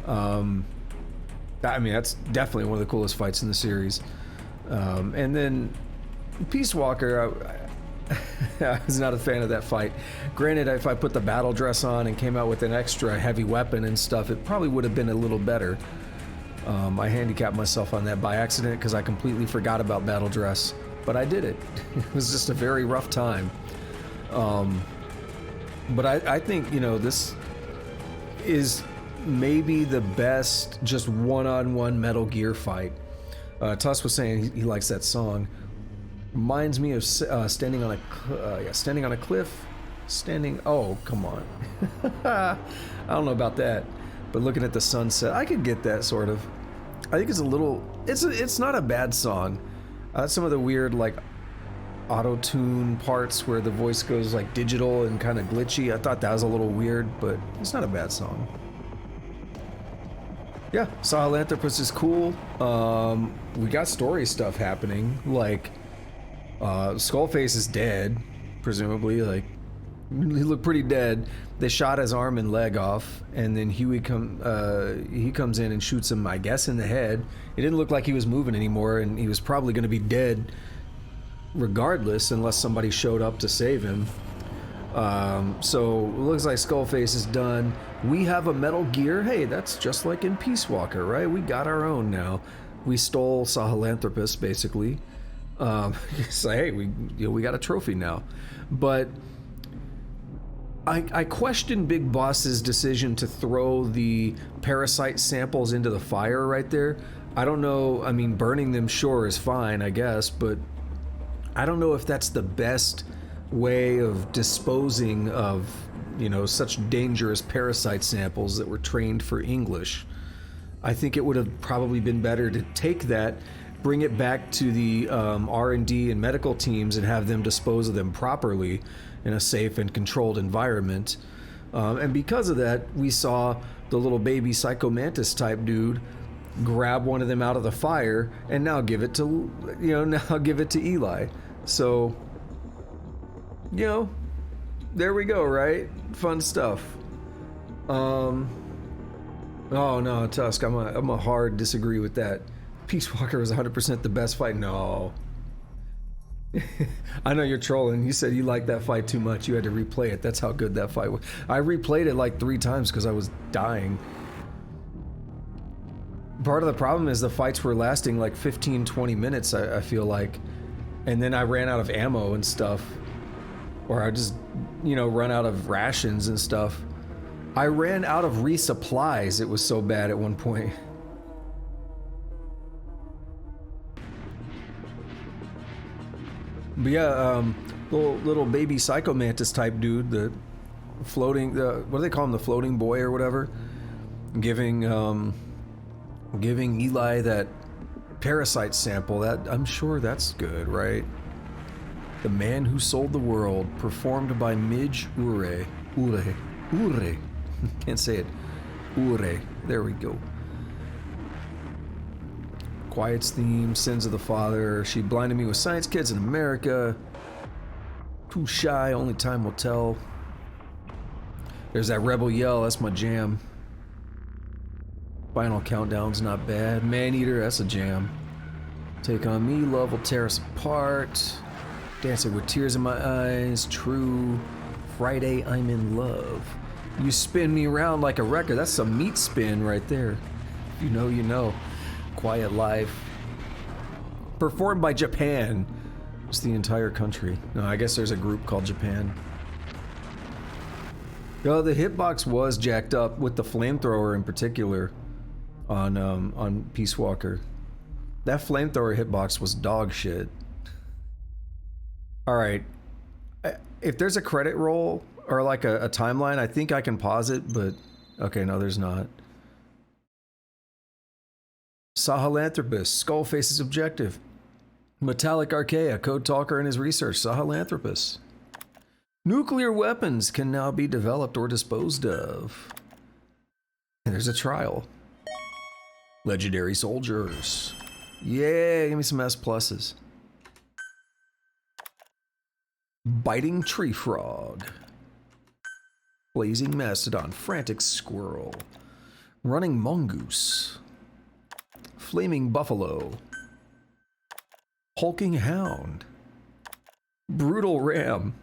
I mean, that's definitely one of the coolest fights in the series. And then Peace Walker, I was not a fan of that fight. Granted, if I put the battle dress on and came out with an extra heavy weapon and stuff, it probably would have been a little better. I handicapped myself on that by accident because I completely forgot about battle dress. But I did it. It was just a very rough time. But I think, you know, this is maybe the best just one-on-one Metal Gear fight. Tuss was saying he likes that song. Reminds me of standing on a cliff. Oh, come on. I don't know about that. But looking at the sunset, I could get that sort of. I think it's a little. It's not a bad song. Some of the weird, like, auto-tune parts where the voice goes like digital and kind of glitchy, I thought that was a little weird, but it's not a bad song. Yeah, Sahelanthropus is cool. We got story stuff happening, like Skullface is dead, presumably. Like, he looked pretty dead. They shot his arm and leg off, and then Huey comes in and shoots him, I guess, in the head. It didn't look like he was moving anymore, and he was probably going to be dead regardless, unless somebody showed up to save him. So it looks like Skullface is done. We have a Metal Gear. Hey, that's just like in Peace Walker, right? We got our own now. We stole Sahelanthropus, basically. So hey, we got a trophy now. But I question Big Boss's decision to throw the parasite samples into the fire right there. I don't know, I mean, burning them sure is fine, I guess, but I don't know if that's the best way of disposing of, you know, such dangerous parasite samples that were trained for English. I think it would have probably been better to take that, bring it back to the R&D and medical teams and have them dispose of them properly in a safe and controlled environment. And because of that, we saw the little baby Psycho Mantis type dude grab one of them out of the fire and now give it to, Eli. So, you know, there we go, right? Fun stuff. Oh no, Tusk, I'm a hard disagree with that. Peace Walker was 100% the best fight. No. I know you're trolling. You said you liked that fight too much. You had to replay it. That's how good that fight was. I replayed it like 3 times because I was dying. Part of the problem is the fights were lasting like 15-20 minutes, I feel like. And then I ran out of ammo and stuff. Or I just, run out of rations and stuff. I ran out of resupplies. It was so bad at one point. But yeah, little baby Psycho Mantis type dude, the floating, what do they call him, the floating boy or whatever, giving Eli that parasite sample. That, I'm sure that's good, right? The Man Who Sold the World, performed by Midge Ure. Ure. Can't say it. Ure. There we go. Quiet's theme, Sins of the Father. She blinded me with science kids in America. Too shy, only time will tell. There's that rebel yell, that's my jam. Final Countdown's not bad. Maneater, that's a jam. Take on Me, Love Will Tear Us Apart. Dancing with Tears in My Eyes, True. Friday, I'm in Love. You Spin Me Round Like a Record, that's some meat spin right there. You know, you know. Quiet Life. Performed by Japan. It's the entire country. No, I guess there's a group called Japan. Oh, the hitbox was jacked up with the flamethrower in particular on Peace Walker. That flamethrower hitbox was dog shit. All right, if there's a credit roll or like a timeline, I think I can pause it, but okay, no, there's not. Sahelanthropus, Skullface's objective. Metallic Archaea, Code Talker and his research, Sahelanthropus. Nuclear weapons can now be developed or disposed of. And there's a trial. Legendary soldiers. Yeah, give me some S pluses. Biting tree frog. Blazing mastodon, frantic squirrel. Running mongoose. Flaming buffalo. Hulking hound. Brutal ram.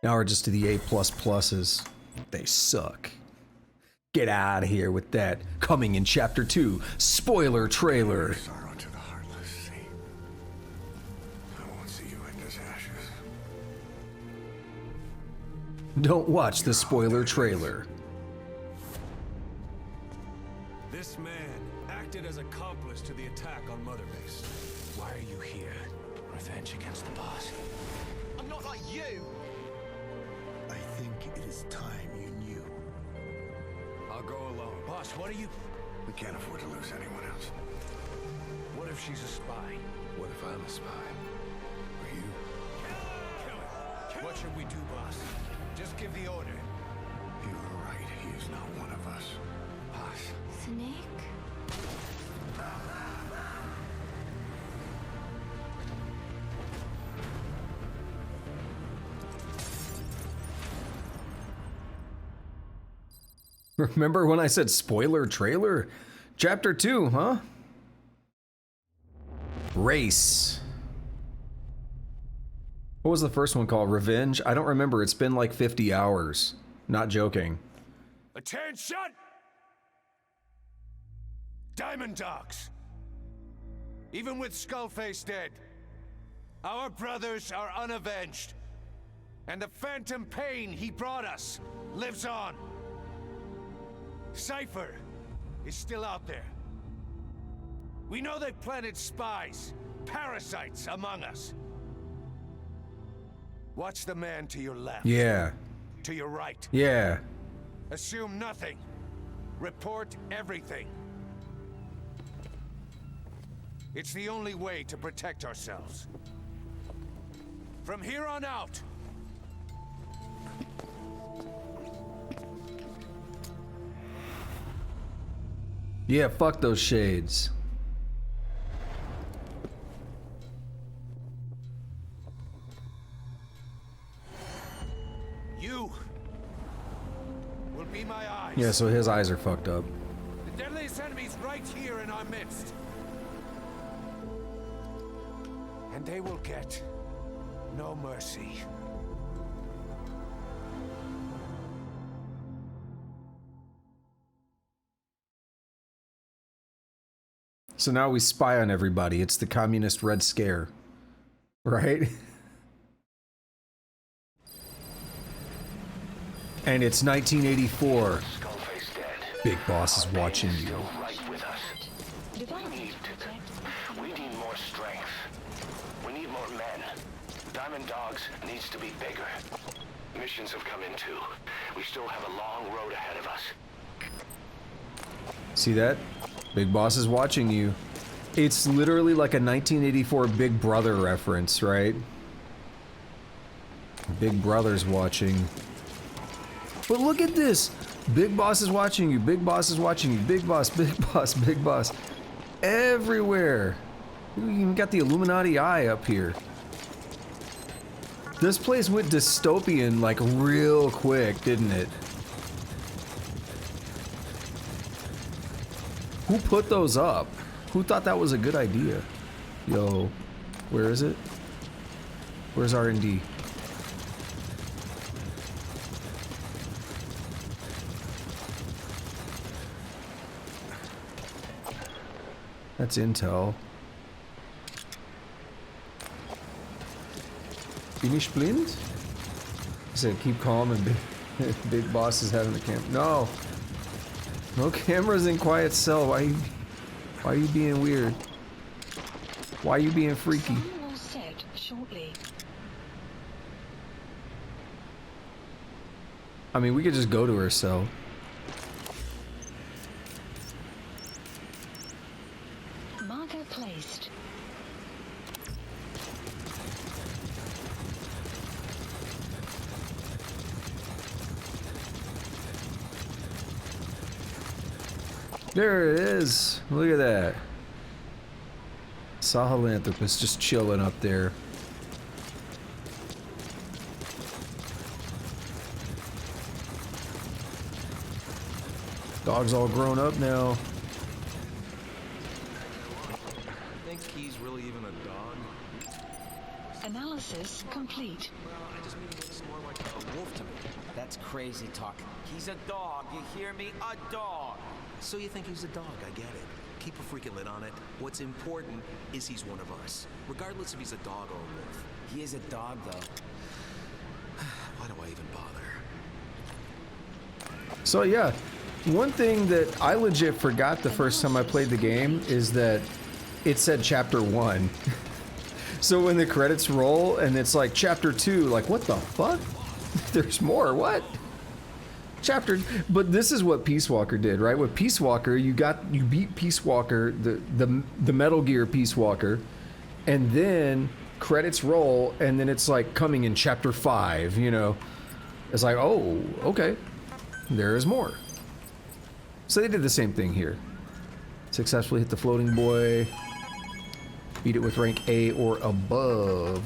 Now we're just to the A++s. They suck. Get out of here with that. Coming in Chapter 2, spoiler trailer. Sorrow to the heartless sea. I won't see you witness ashes. Don't watch the spoiler trailer. This man acted as accomplice to the attack on Mother Base. Why are you here? Revenge against the boss. I'm not like you! I think it is time you knew. I'll go alone. Boss, what are you... We can't afford to lose anyone else. What if she's a spy? What if I'm a spy? Or you? Kill her. What should we do, boss? Just give the order. You are right. He is not one of us. Boss. Snake? Remember when I said spoiler trailer? Chapter 2, huh? Race. What was the first one called? Revenge? I don't remember. It's been like 50 hours. Not joking. Attention! Diamond Dogs! Even with Skullface dead, our brothers are unavenged. And the phantom pain he brought us lives on. Cypher is still out there. We know they've planted spies, parasites among us. Watch the man to your left. Yeah. To your right. Yeah. Assume nothing. Report everything. It's the only way to protect ourselves. From here on out, Yeah, fuck those shades. you will be my eyes. Yeah, so his eyes are fucked up. The deadliest enemy's right here in our midst. And they will get no mercy. So now we spy on everybody. It's the communist Red Scare. Right? And it's 1984. Big Boss is watching you. Right with us. We need more strength. We need more men. Diamond Dogs needs to be bigger. Missions have come in too. We still have a long road ahead of us. See that? Big Boss is watching you. It's literally like a 1984 Big Brother reference, right? Big Brother's watching. But look at this! Big Boss is watching you, Big Boss is watching you, Big Boss, Big Boss, Big Boss. Everywhere! You even got the Illuminati eye up here. This place went dystopian like real quick, didn't it? Who put those up? Who thought that was a good idea? Yo, where is it? Where's R&D? That's intel. Finish blind? He said keep calm and big boss is having the camera. No! No cameras in quiet cell. Why are you being weird? Why are you being freaky? Sun will set shortly. I mean, we could just go to her cell. Marker placed. There it is. Look at that. Sahelanthropus just chilling up there. Dog's all grown up now. Think he's really even a dog? Analysis complete. Well, I just mean he looks more like a wolf to me. That's crazy talk. He's a dog, you hear me? A dog! So you think he's a dog, I get it. Keep a freaking lid on it. What's important is he's one of us. Regardless if he's a dog or a wolf. He is a dog, though. Why do I even bother? So yeah, one thing that I legit forgot the first time I played the game is that it said chapter 1. So when the credits roll and it's like chapter 2, like what the fuck? There's more, what? But this is what Peace Walker did, right? With Peace Walker, you beat Peace Walker, the Metal Gear Peace Walker, and then credits roll, and then it's like coming in chapter 5, you know? It's like, oh, okay, there is more. So they did the same thing here. Successfully hit the floating boy, beat it with rank A or above.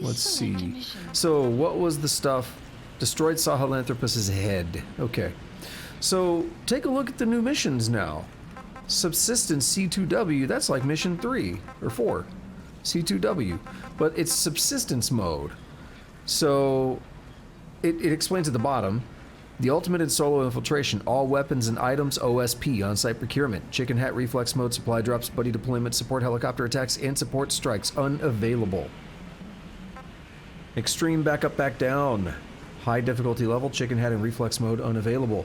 Let's see. So what was the stuff? Destroyed Sahelanthropus' head. Okay. So take a look at the new missions now. Subsistence C2W, that's like mission 3 or 4. C2W. But it's subsistence mode. So it explains at the bottom. The ultimate in solo infiltration, all weapons and items OSP, on-site procurement, chicken hat reflex mode, supply drops, buddy deployment, support helicopter attacks, and support strikes unavailable. Extreme backup back down. High difficulty level, chicken hat and reflex mode unavailable.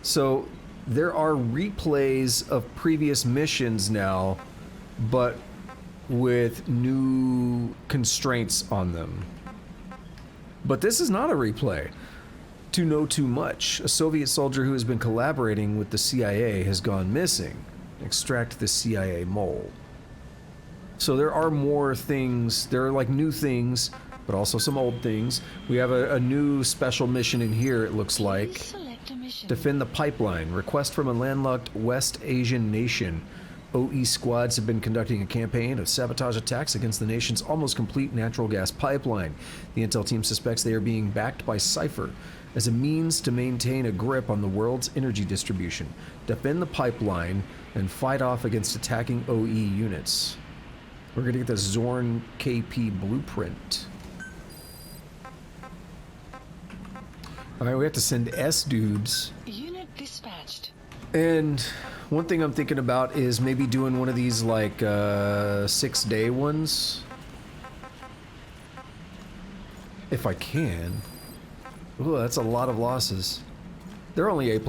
So there are replays of previous missions now, but with new constraints on them. But this is not a replay. To know too much, a Soviet soldier who has been collaborating with the CIA has gone missing. Extract the CIA mole. So there are more things, there are like new things, but also some old things. We have a new special mission in here, it looks like. Defend the pipeline. Request from a landlocked West Asian nation. OE squads have been conducting a campaign of sabotage attacks against the nation's almost complete natural gas pipeline. The intel team suspects they are being backed by Cypher as a means to maintain a grip on the world's energy distribution. Defend the pipeline and fight off against attacking OE units. We're gonna get the Zorn KP blueprint. Alright, we have to send S dudes. Unit dispatched. And one thing I'm thinking about is maybe doing one of these like 6-day ones. If I can. Ooh, that's a lot of losses. They're only A++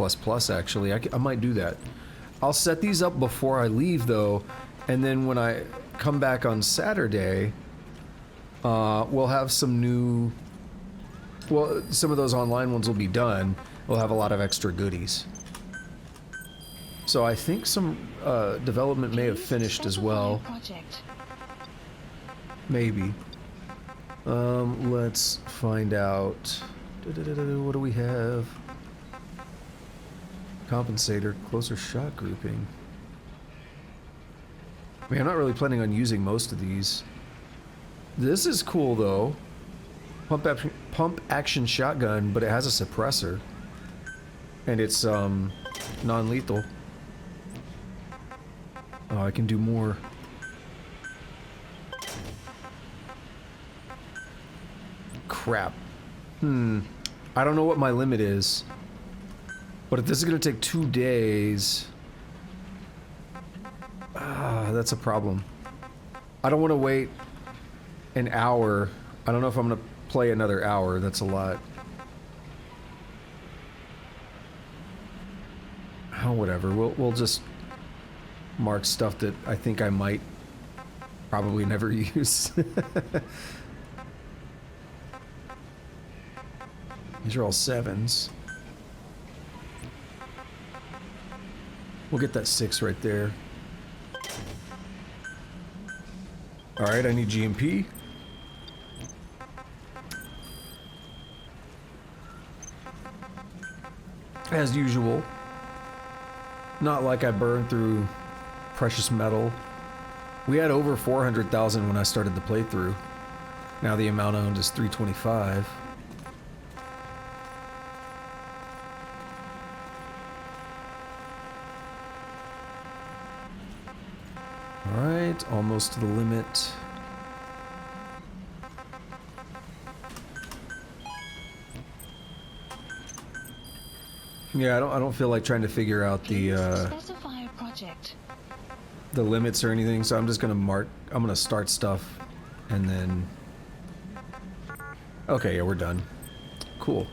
actually. I might do that. I'll set these up before I leave though, and then when I come back on Saturday, we'll have some new... Well, some of those online ones will be done. We'll have a lot of extra goodies. So I think some development may have finished as well. Project. Maybe. Let's find out. What do we have? Compensator, closer shot grouping. I mean, I'm not really planning on using most of these. This is cool though. Pump action shotgun, but it has a suppressor. And it's non-lethal. Oh, I can do more. Crap. I don't know what my limit is. But if this is gonna take 2 days... that's a problem. I don't want to wait an hour. I don't know if I'm gonna play another hour. That's a lot. Oh, whatever. We'll just mark stuff that I think I might probably never use. These are all 7s. We'll get that 6 right there. Alright, I need GMP. As usual. Not like I burned through precious metal. We had over 400,000 when I started the playthrough. Now the amount owned is 325. Alright, almost to the limit. Yeah, I don't feel like trying to figure out Specify a project. the limits or anything, so I'm just gonna I'm gonna start stuff and then... Okay, yeah, we're done. Cool.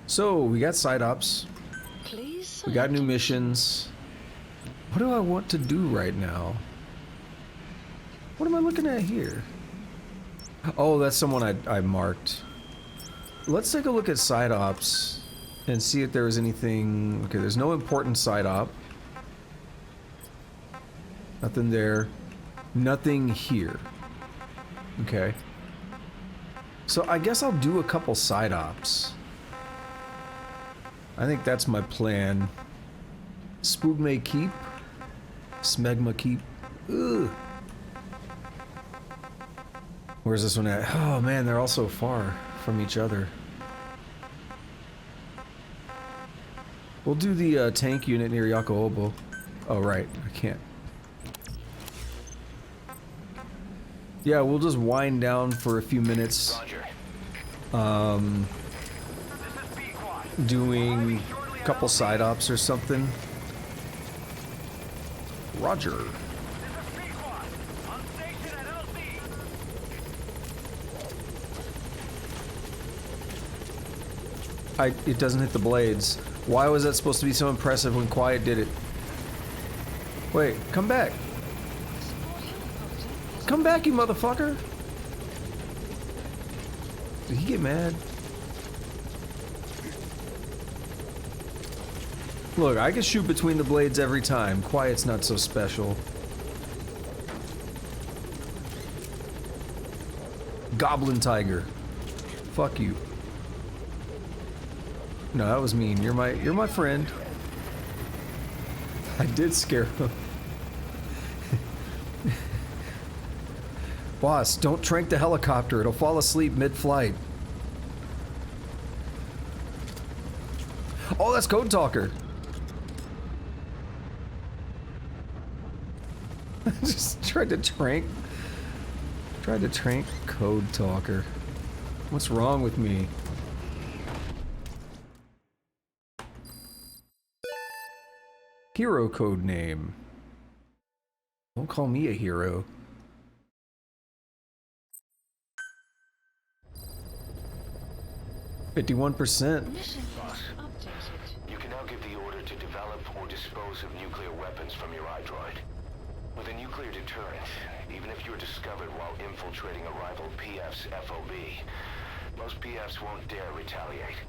So, we got side ops. Please. We got new missions. What do I want to do right now? What am I looking at here? Oh, that's someone I marked. Let's take a look at side ops and see if there was anything. Okay, there's no important side op. Nothing there. Nothing here. Okay. So I guess I'll do a couple side ops. I think that's my plan. Spoogme Keep. Smegma Keep. Ugh. Where's this one at? Oh man, they're all so far from each other. We'll do the tank unit near Yakoobo. Oh right, I can't. Yeah, we'll just wind down for a few minutes. Doing a couple side ops or something. Roger. It doesn't hit the blades. Why was that supposed to be so impressive when Quiet did it? Wait, come back. Come back, you motherfucker. Did he get mad? Look, I can shoot between the blades every time. Quiet's not so special. Goblin Tiger. Fuck you. No, that was mean. You're my friend. I did scare him. Boss, don't trank the helicopter. It'll fall asleep mid-flight. Oh, that's Code Talker. Just tried to trank Code Talker. What's wrong with me? Hero code name. Don't call me a hero. %. You can now give the order to develop or dispose of nuclear weapons from your iDroid. With a nuclear deterrent, even if you're discovered while infiltrating a rival PF's FOB, most PFs won't dare retaliate.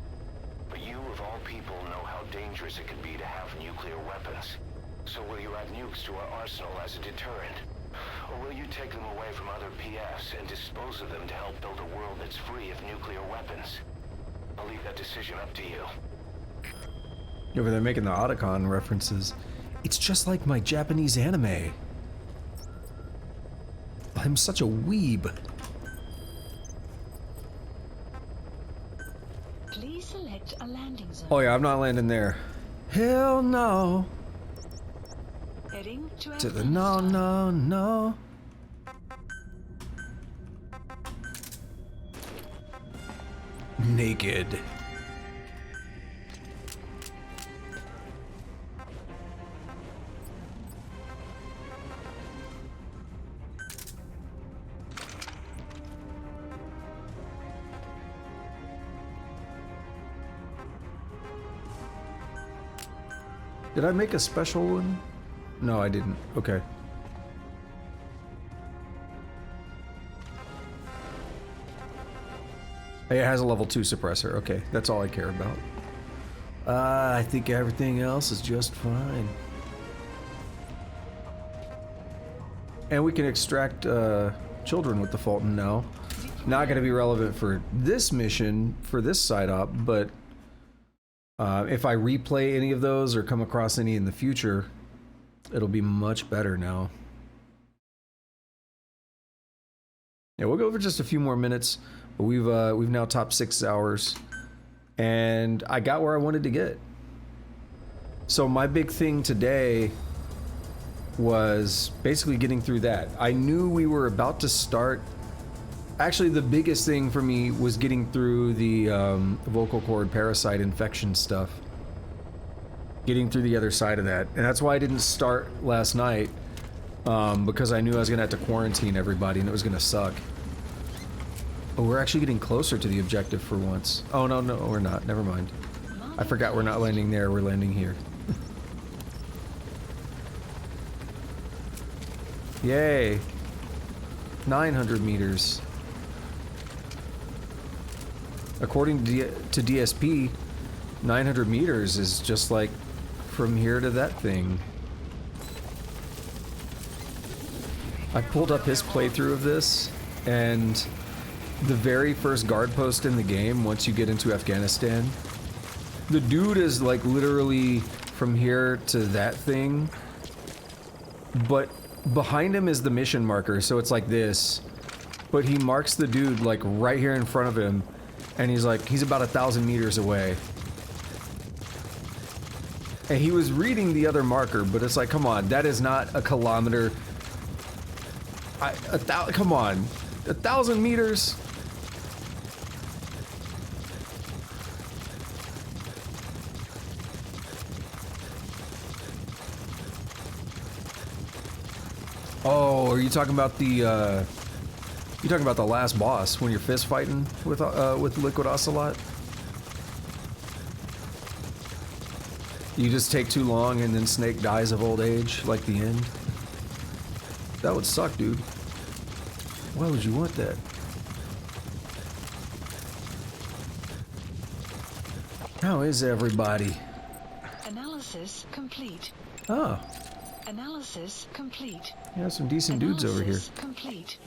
But you, of all people, know how dangerous it can be to have nuclear weapons. So will you add nukes to our arsenal as a deterrent? Or will you take them away from other PS and dispose of them to help build a world that's free of nuclear weapons? I'll leave that decision up to you. Over there making the Otacon references. It's just like my Japanese anime. I'm such a weeb. Please select a landing zone. Oh yeah, I'm not landing there. Hell no. Heading To the no, no, no. Naked. Did I make a special one? No, I didn't. Okay. Hey, it has a level 2 suppressor. Okay, that's all I care about. I think everything else is just fine. And we can extract children with the Fulton now. Not going to be relevant for this mission, for this side op, but if I replay any of those or come across any in the future, it'll be much better now. Yeah, we'll go over just a few more minutes, but we've now topped 6 hours, and I got where I wanted to get. So my big thing today was basically getting through that. I knew we were about to start. Actually, the biggest thing for me was getting through the vocal cord parasite infection stuff. Getting through the other side of that. And that's why I didn't start last night, because I knew I was going to have to quarantine everybody and it was going to suck. Oh, we're actually getting closer to the objective for once. Oh, no, no, we're not. Never mind. I forgot we're not landing there. We're landing here. Yay. 900 meters. According to DSP, 900 meters is just like from here to that thing. I pulled up his playthrough of this, and the very first guard post in the game, once you get into Afghanistan, the dude is like literally from here to that thing, but behind him is the mission marker, so it's like this, but he marks the dude like right here in front of him, and he's like, he's about 1,000 meters away. And he was reading the other marker, but it's like, come on, that is not a kilometer. Come on, 1,000 meters? Oh, are you talking about the, you talking about the last boss when you're fist fighting with Liquid Ocelot? You just take too long and then Snake dies of old age, like the end? That would suck, dude. Why would you want that? How is everybody? Analysis complete. Oh. Analysis complete. Yeah, some decent dudes over here. Complete.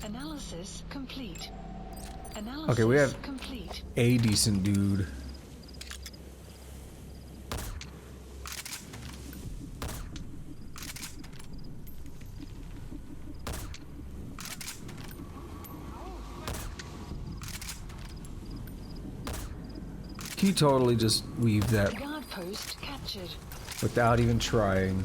Analysis complete. Analysis okay, we have complete. A decent dude. He totally just weaved that Guard post captured. without even trying.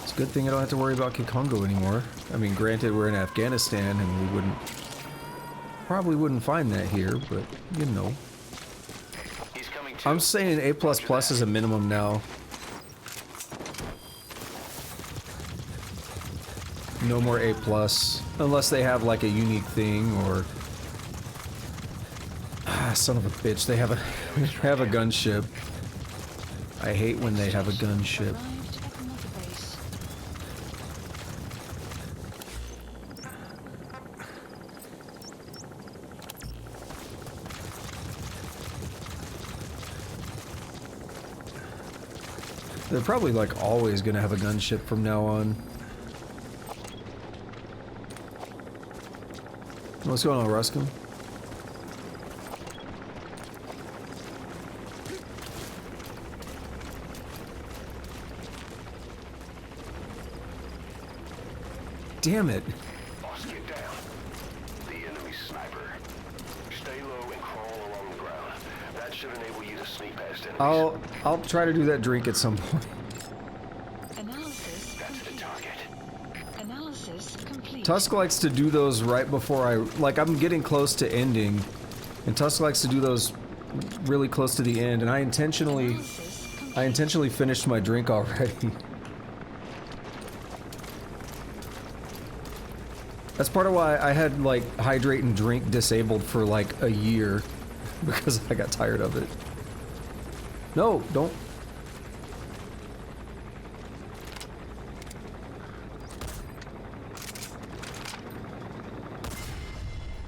It's a good thing I don't have to worry about Kikongo anymore. I mean, granted, we're in Afghanistan and we probably wouldn't find that here, but you know. I'm saying A++ is a minimum now. No more A+, unless they have like a unique thing or... Ah, son of a bitch, they have a gunship. I hate when they have a gunship. They're probably like always gonna have a gunship from now on. What's going on, Ruskin? Damn it. Boss, get down. The enemy sniper. Stay low and crawl along the ground. That should enable you to sneak past enemies. I'll try to do that drink at some point. Analysis complete. Analysis complete. Tusk likes to do those right before I'm getting close to ending, and Tusk likes to do those really close to the end, and I intentionally finished my drink already. That's part of why I had like hydrate and drink disabled for like a year, because I got tired of it. No, don't.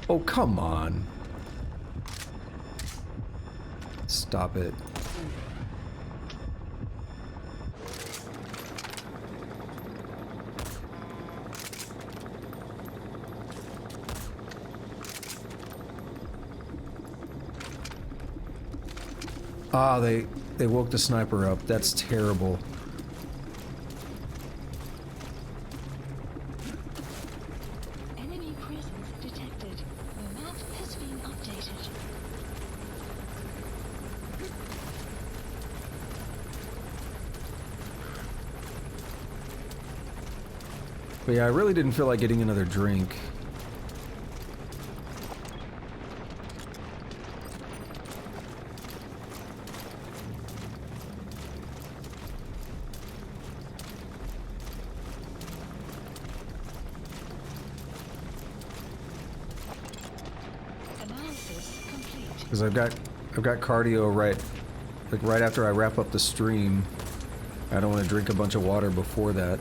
Oh, come on. Stop it. Ah, they woke the sniper up. That's terrible. Enemy presence detected. The map has been updated. But yeah, I really didn't feel like getting another drink. Because I've got cardio right after I wrap up the stream. I don't want to drink a bunch of water before that.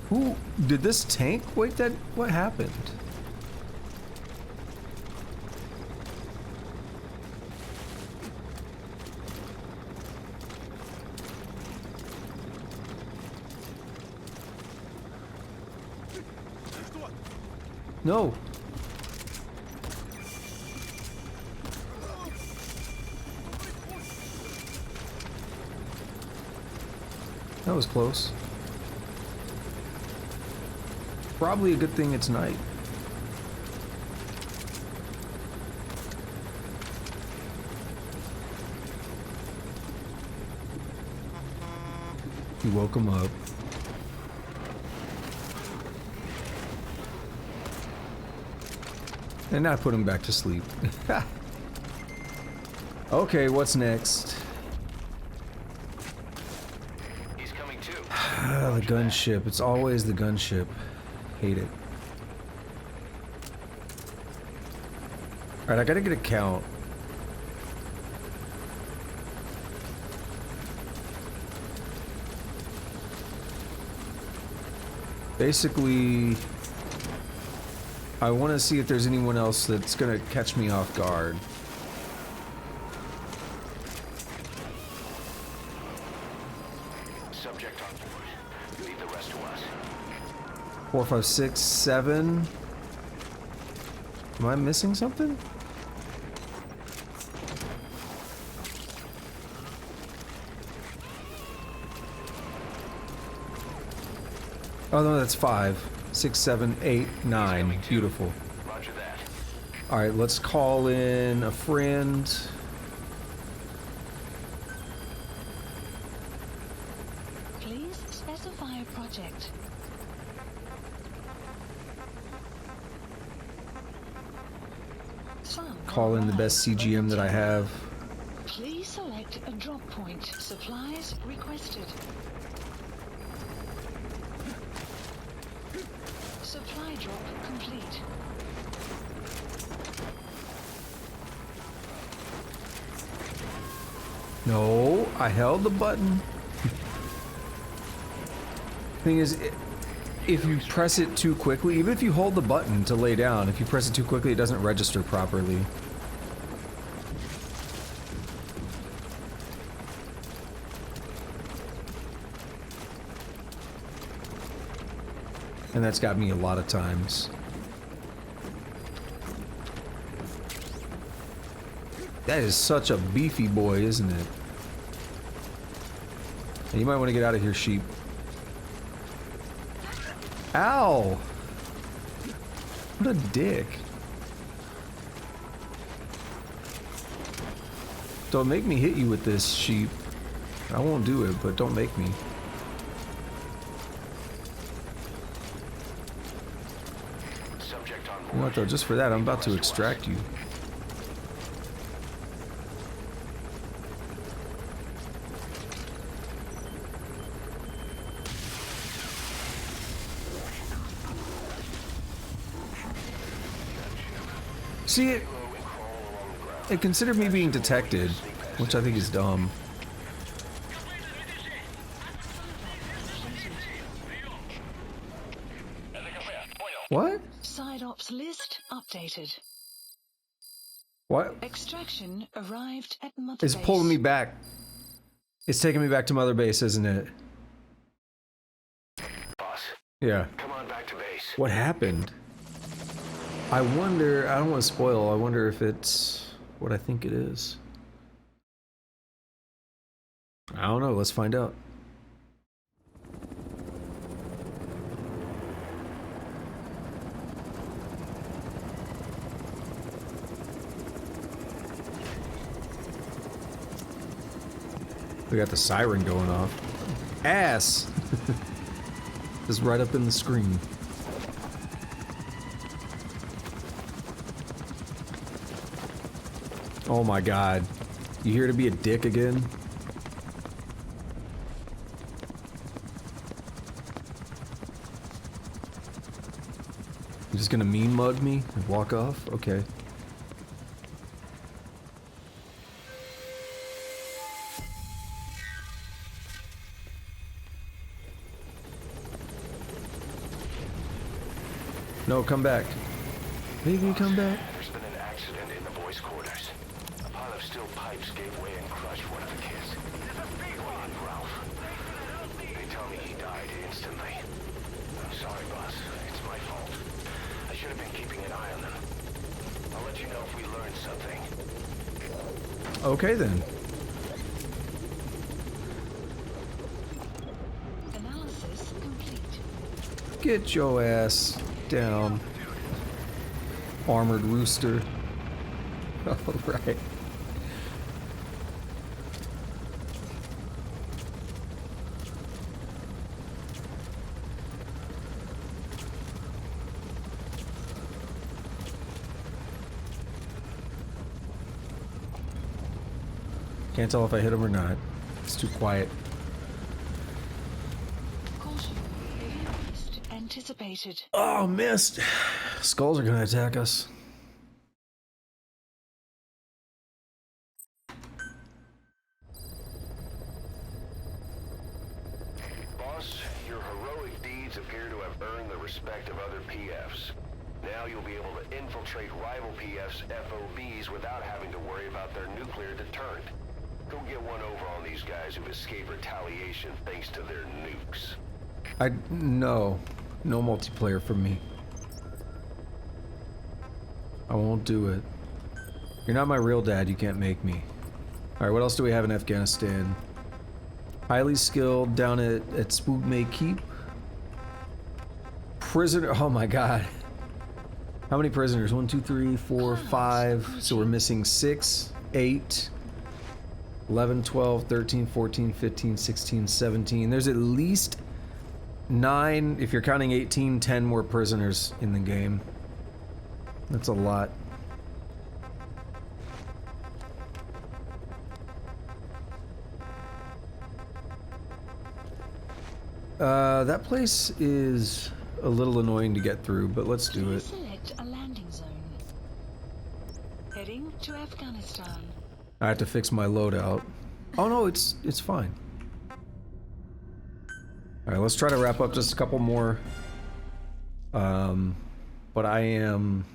Who did this tank? Wait, what happened? No. That was close. Probably a good thing it's night. He woke him up. And I put him back to sleep. Okay, what's next? He's coming too. The gunship. It's always the gunship. Hate it. Alright, I gotta get a count. Basically, I want to see if there's anyone else that's gonna catch me off guard. Subject on board. Leave the rest to us. 4, 5, 6, 7. Am I missing something? Oh no, that's 5. 6, 7, 8, 9. Beautiful. Roger that. Alright, let's call in a friend. Please specify a project. Some call in the best CGM that I have. Please select a drop point. Supplies requested. Supply drop complete. No, I held the button. Thing is, if you press it too quickly, even if you hold the button to lay down, if you press it too quickly, it doesn't register properly. And that's got me a lot of times. That is such a beefy boy, isn't it? You might want to get out of here, sheep. Ow! What a dick. Don't make me hit you with this, sheep. I won't do it, but don't make me. You know what though, just for that, I'm about to extract you. See, it considered me being detected, which I think is dumb. What? Side ops list updated. What? Extraction arrived at Mother It's Base. pulling me back. It's taking me back to Mother Base, isn't it? Boss, Yeah. come on back to base. What happened? I wonder, I don't want to spoil, I wonder if it's what I think it is. I don't know, let's find out. We got the siren going off. Ass! Just right up in the screen. Oh my god. You here to be a dick again? You just gonna mean mug me and walk off? Okay. No, come back. Baby, come back. There's been an accident in the boys' quarters. A pile of steel pipes gave way and crushed one of the kids. Ralph. They tell me he died instantly. I'm sorry, boss. It's my fault. I should have been keeping an eye on them. I'll let you know if we learn something. Okay then. Analysis complete. Get your ass down. Armored rooster. Alright. Can't tell if I hit him or not. It's too quiet. Caution. Least anticipated. Oh, missed. Skulls are gonna attack us. Boss, your heroic deeds appear to have earned the respect of other PFs. Now you'll be able to infiltrate rival PFs' FOBs without having to worry about their nuclear deterrent. Go get one over on these guys who've escaped retaliation thanks to their nukes. No multiplayer for me. I won't do it. You're not my real dad, you can't make me. Alright, what else do we have in Afghanistan? Highly skilled down at Spookmay Keep. Prisoner, oh my god. How many prisoners? 1, 2, 3, 4, 5. So we're missing 6, 8, 11, 12, 13, 14, 15, 16, 17. There's at least 9, if you're counting 18, 10 more prisoners in the game. That's a lot. That place is a little annoying to get through, but let's do it. Select a landing zone. Heading to Afghanistan. I have to fix my loadout. Oh no, it's fine. Alright, let's try to wrap up just a couple more. But I am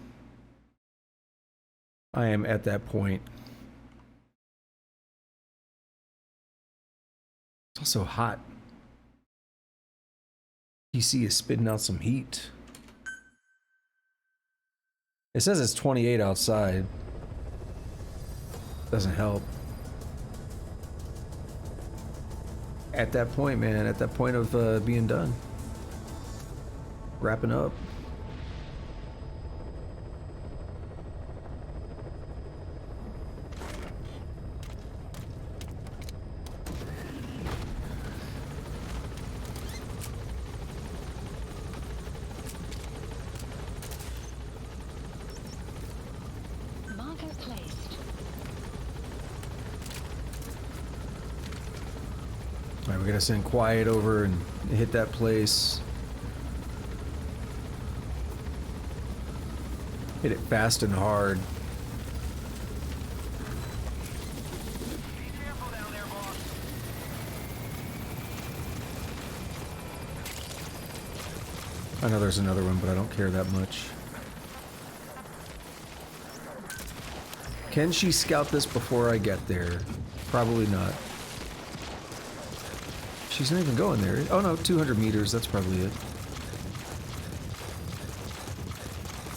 at that point. It's also hot. PC is spitting out some heat. It says it's 28 outside. Doesn't help. At that point, man, at that point of being done. Wrapping up. Marker placed. Alright, we're gonna send Quiet over and hit that place. Hit it fast and hard. I know there's another one, but I don't care that much. Can she scout this before I get there? Probably not. She's not even going there. Oh no, 200 meters, that's probably it.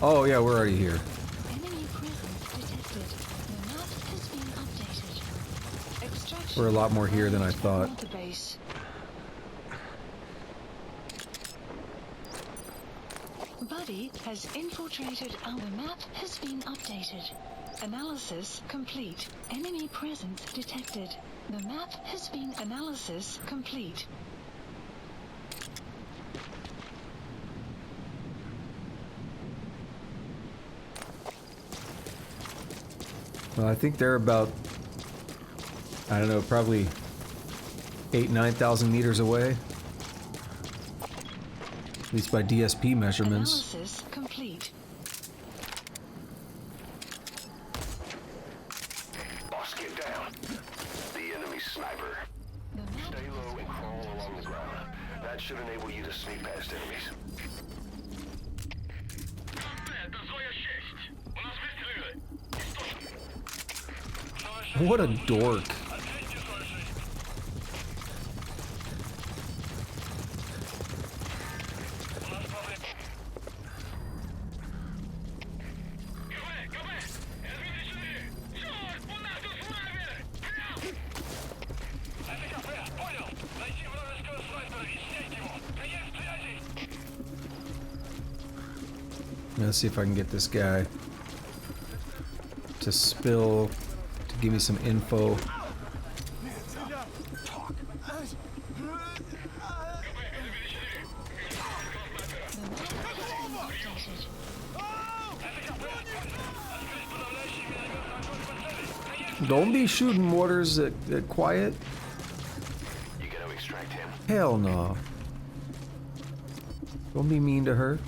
Oh yeah, we're already here. Enemy presence detected. The map has been updated. Extraction. We're a lot more here than I thought. Marker base. Buddy has infiltrated our map has been updated. Analysis complete. Enemy presence detected. The map has been analysis complete. Well, I think they're about, I don't know, probably 8,000–9,000 meters away. At least by DSP measurements. Analysis complete. Boss, get down. The enemy sniper. Stay low and crawl along the ground. That should enable you to sneak past enemies. What a dork. Let's see if I can get this guy to spill, to give me some info. Don't be shooting mortars at Quiet. You gonna extract him? Hell no. Don't be mean to her.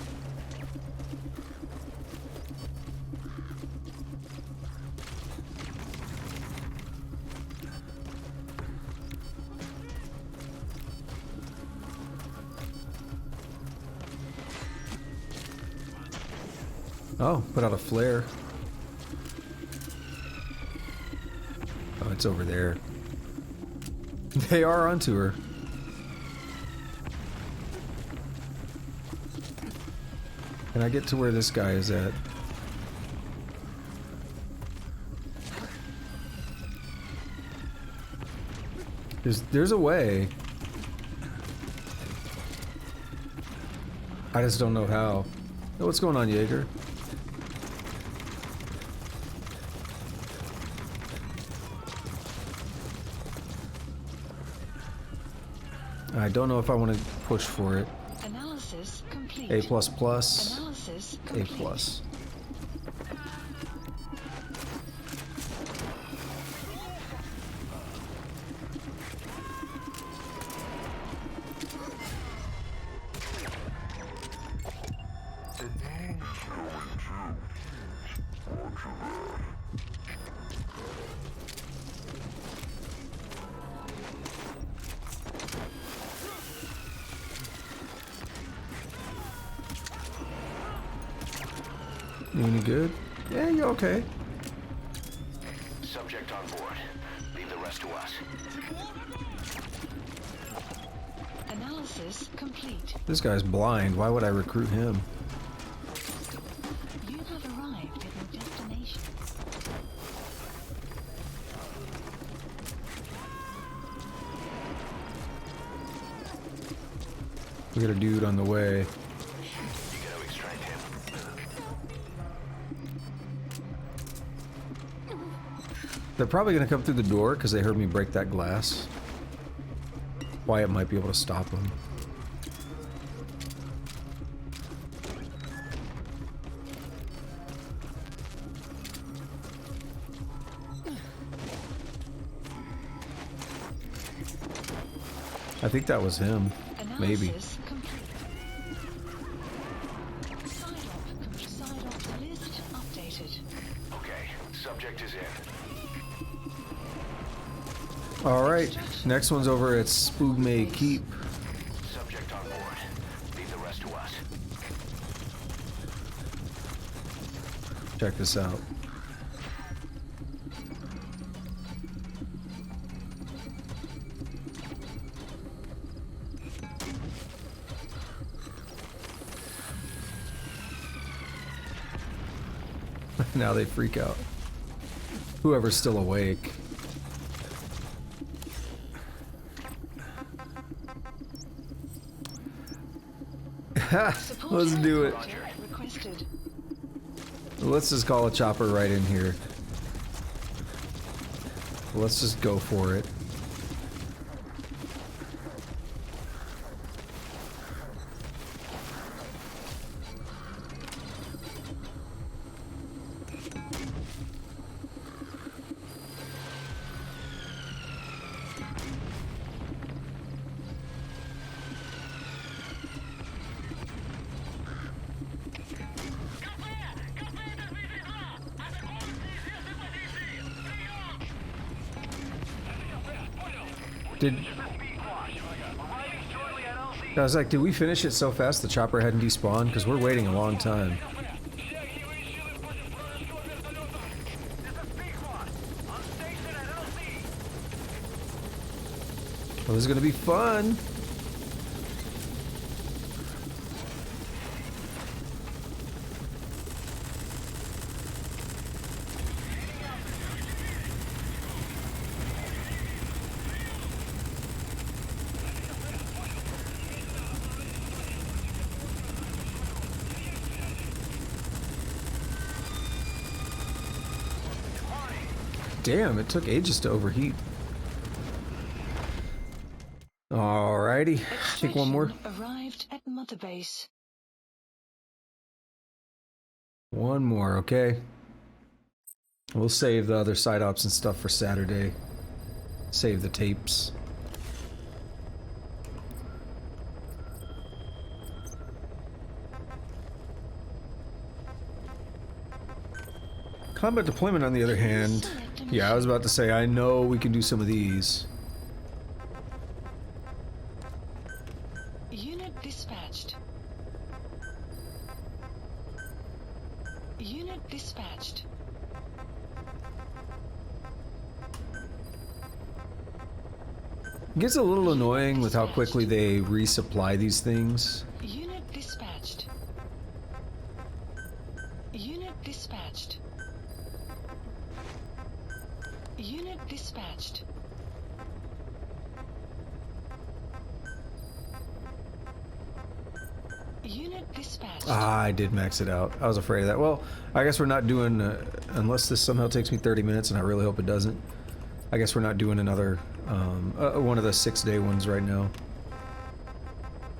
Oh, put out a flare. Oh, it's over there. They are onto her. Can I get to where this guy is at? There's a way. I just don't know how. Oh, what's going on, Jaeger? I don't know if I want to push for it. Analysis complete. A++. Analysis A+. complete. You any good? Yeah, you okay? Subject on board. Leave the rest to us. Analysis complete. This guy's blind. Why would I recruit him? You have arrived at your destination. We got a dude on the way. You gotta extract him. They're probably gonna come through the door because they heard me break that glass. Wyatt might be able to stop them. I think that was him. Maybe. Analysis complete. Side-op list updated. Okay, subject is in. Alright, next one's over at Spoogmay Keep. Subject on board. Leave the rest to us. Check this out. Now they freak out. Whoever's still awake. Let's do it. Requested. Let's just call a chopper right in here. Let's just go for it. I was like, did we finish it so fast the chopper hadn't despawned? Because we're waiting a long time. Well, this is gonna be fun. Damn, it took ages to overheat. Alrighty, I think one more. Arrived at Mother Base. One more, okay? We'll save the other side ops and stuff for Saturday. Save the tapes. Combat deployment, on the other hand, yeah, I was about to say, I know we can do some of these. Unit dispatched. Unit dispatched. It gets a little annoying with how quickly they resupply these things. Unit dispatched. Unit dispatched. Unit dispatched. Unit dispatched. Ah, I did max it out. I was afraid of that. Well, I guess we're not doing, unless this somehow takes me 30 minutes, and I really hope it doesn't. I guess we're not doing another, one of the 6-day ones right now.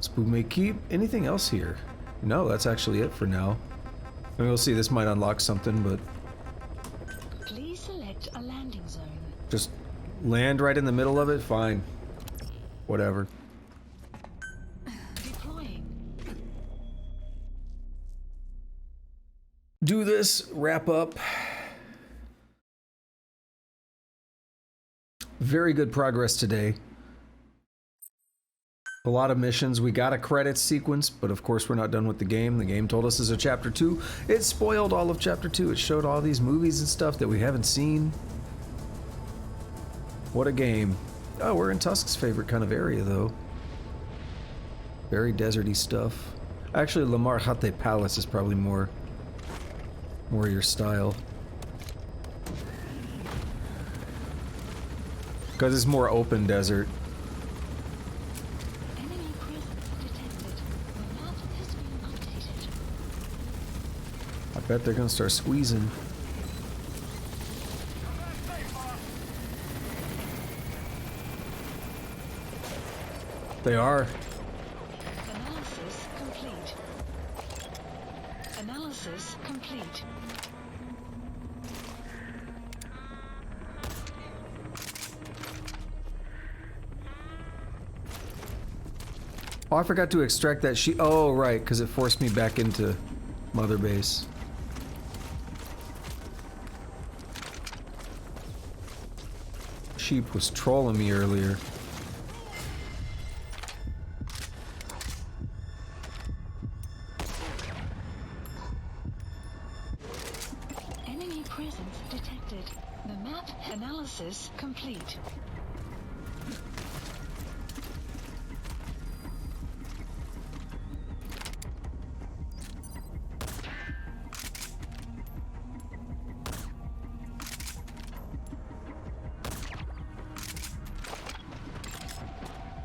Spoogmay Keep. Anything else here? No, that's actually it for now. I mean, we'll see. This might unlock something, but Please select a landing zone. just land right in the middle of it. Fine. Whatever. Deploying. Do this. Wrap up. Very good progress today. A lot of missions. We got a credits sequence, but of course we're not done with the game. The game told us there's a chapter 2. It spoiled all of chapter 2. It showed all these movies and stuff that we haven't seen. What a game. Oh, we're in Tusk's favorite kind of area, though. Very deserty stuff. Actually, Lamar Hate Palace is probably more your style. Because it's more open desert. Enemy presence detected. The map has been updated. I bet they're gonna start squeezing. They are. Analysis complete. Analysis complete. Oh, I forgot to extract that sheep. Oh, right, because it forced me back into Mother Base. Sheep was trolling me earlier. Enemy presence detected. The map analysis complete.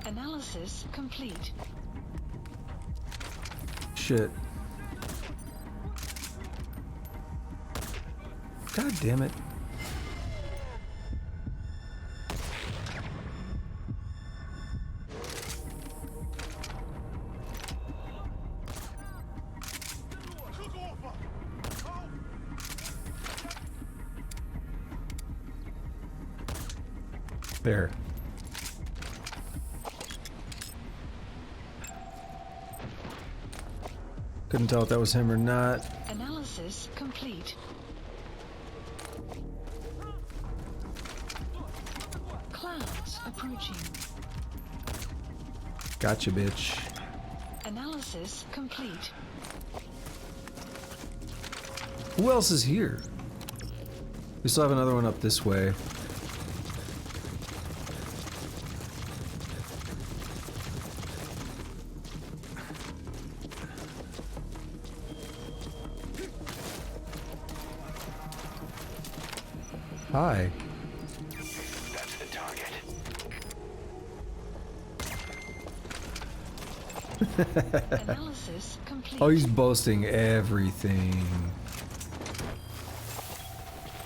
Analysis complete. Shit. God damn it. There. Couldn't tell if that was him or not. Analysis complete. Clouds approaching. Gotcha, bitch. Analysis complete. Who else is here? We still have another one up this way. Hi. That's the target. Analysis complete. Oh, he's boasting everything.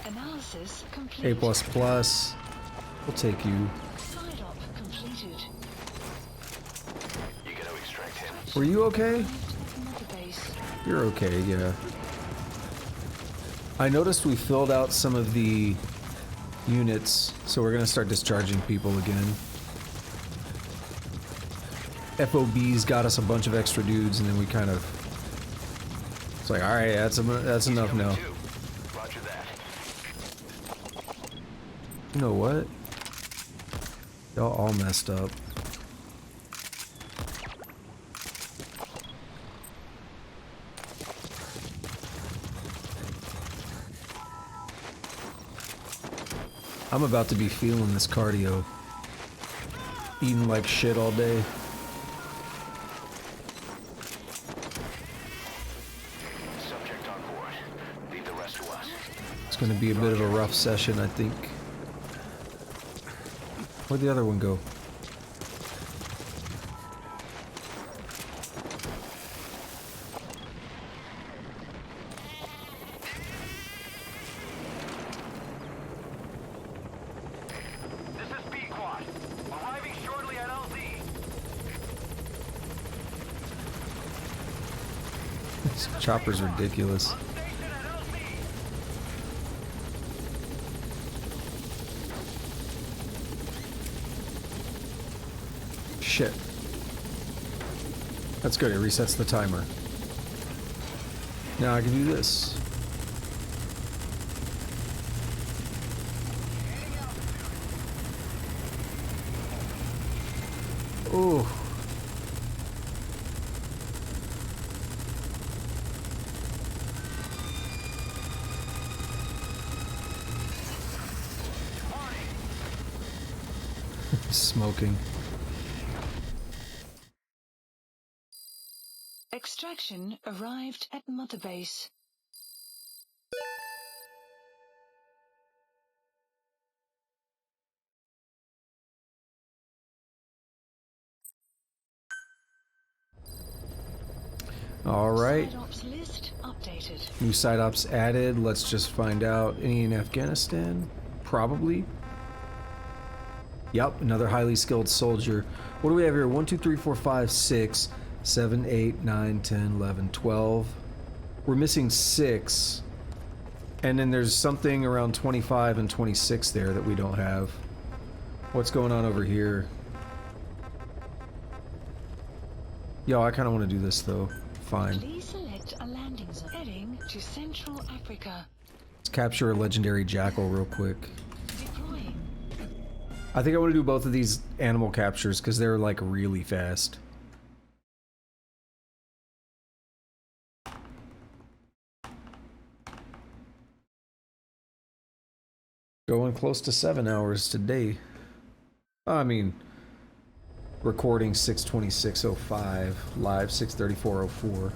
Analysis complete. A++. We'll take you. Side op completed. You gotta extract him. Were you okay? Mother base. You're okay, yeah. I noticed we filled out some of the units, so we're gonna start discharging people again. FOBs got us a bunch of extra dudes, and then we kind of... It's like, alright, that's enough now. Roger that. You know what? Y'all all messed up. I'm about to be feeling this cardio. Eating like shit all day. Subject on board. Leave the rest to us. It's gonna be a bit of a rough session, I think. Where'd the other one go? This chopper's ridiculous. Shit. That's good, it resets the timer. Now I can do this. Ooh. Smoking. Extraction arrived at Mother Base. All right. Side ops list updated. New side ops added. Let's just find out. Any in Afghanistan? Probably. Yep, another highly skilled soldier. What do we have here? 1, 2, 3, 4, 5, 6, 7, 8, 9, 10, 11, 12. We're missing 6. And then there's something around 25 and 26 there that we don't have. What's going on over here? Yo, I kind of want to do this though. Fine. Please select a landing zone heading to Central Africa. Let's capture a legendary jackal real quick. Deploying. I think I want to do both of these animal captures because they're like really fast. Going close to 7 hours today. I mean, recording 6:26:05, live 6:34:04.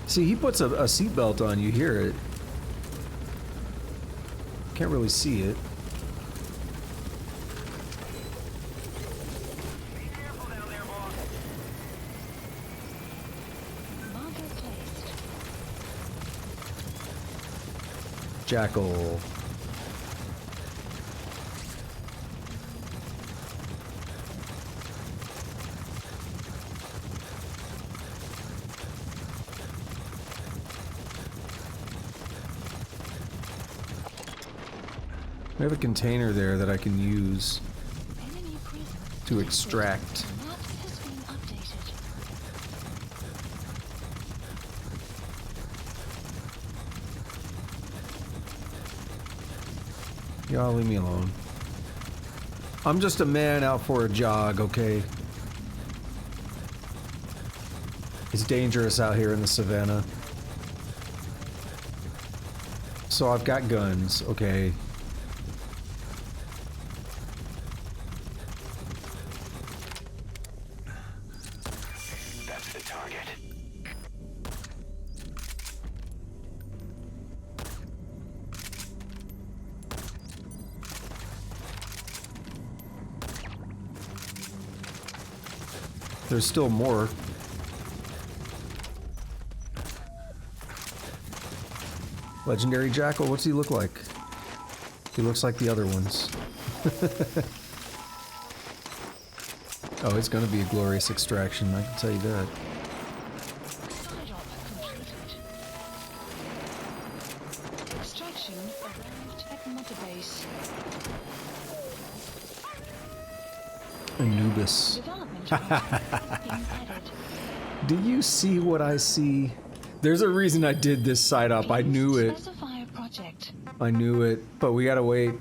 See, he puts a seatbelt on, you hear it. Can't really see it. Jackal. We have a container there that I can use to extract. Y'all leave me alone. I'm just a man out for a jog, okay? It's dangerous out here in the savannah. So I've got guns, okay? That's the target. There's still more. Legendary Jackal, what's he look like? He looks like the other ones. Oh, it's gonna be a glorious extraction, I can tell you that. Extraction arrived at Mother Base. Anubis. Do you see what I see? There's a reason I did this side up. I knew it. Specify a project. I knew it, but we gotta wait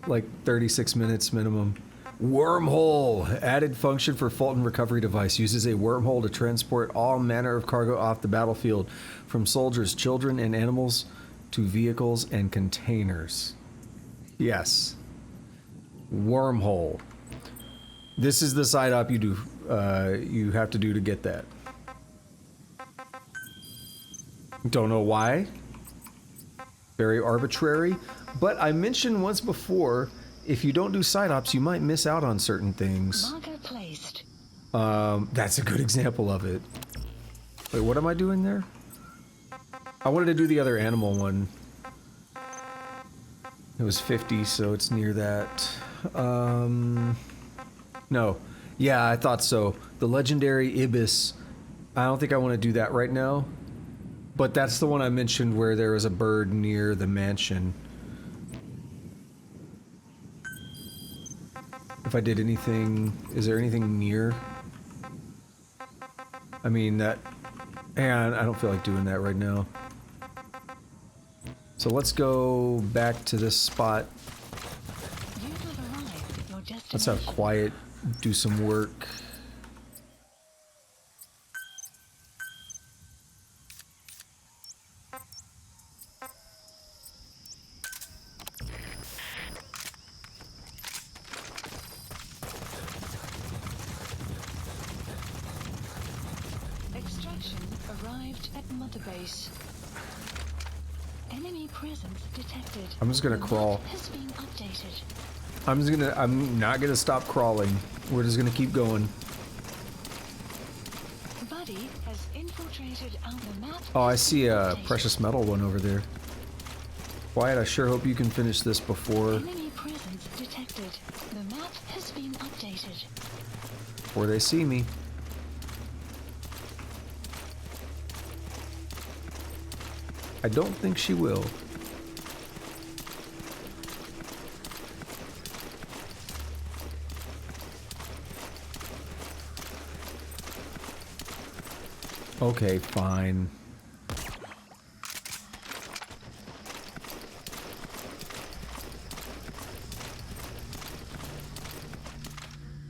like 36 minutes minimum. Wormhole! Added function for Fulton recovery device. Uses a wormhole to transport all manner of cargo off the battlefield, from soldiers, children, and animals to vehicles and containers. Yes. Wormhole. This is the side up you do. You have to do to get that. Don't know why. Very arbitrary. But I mentioned once before, if you don't do side ops, you might miss out on certain things. Marker placed. That's a good example of it. Wait, what am I doing there? I wanted to do the other animal one. It was 50, so it's near that. No. Yeah, I thought so. The legendary ibis. I don't think I want to do that right now. But that's the one I mentioned where there was a bird near the mansion. If I did anything... Is there anything near? I mean, that... And I don't feel like doing that right now. So let's go back to this spot. You have arrived at your destination. Let's have quiet, do some work. Extraction arrived at Mother Base. Enemy presence detected. I'm just gonna The crawl. map has been updated. I'm not gonna stop crawling. We're just gonna keep going. Buddy has infiltrated our map. Oh, I see a precious metal one over there. Wyatt, I sure hope you can finish this before Enemy presence detected. The map has been updated. they see me. I don't think she will. Okay, fine.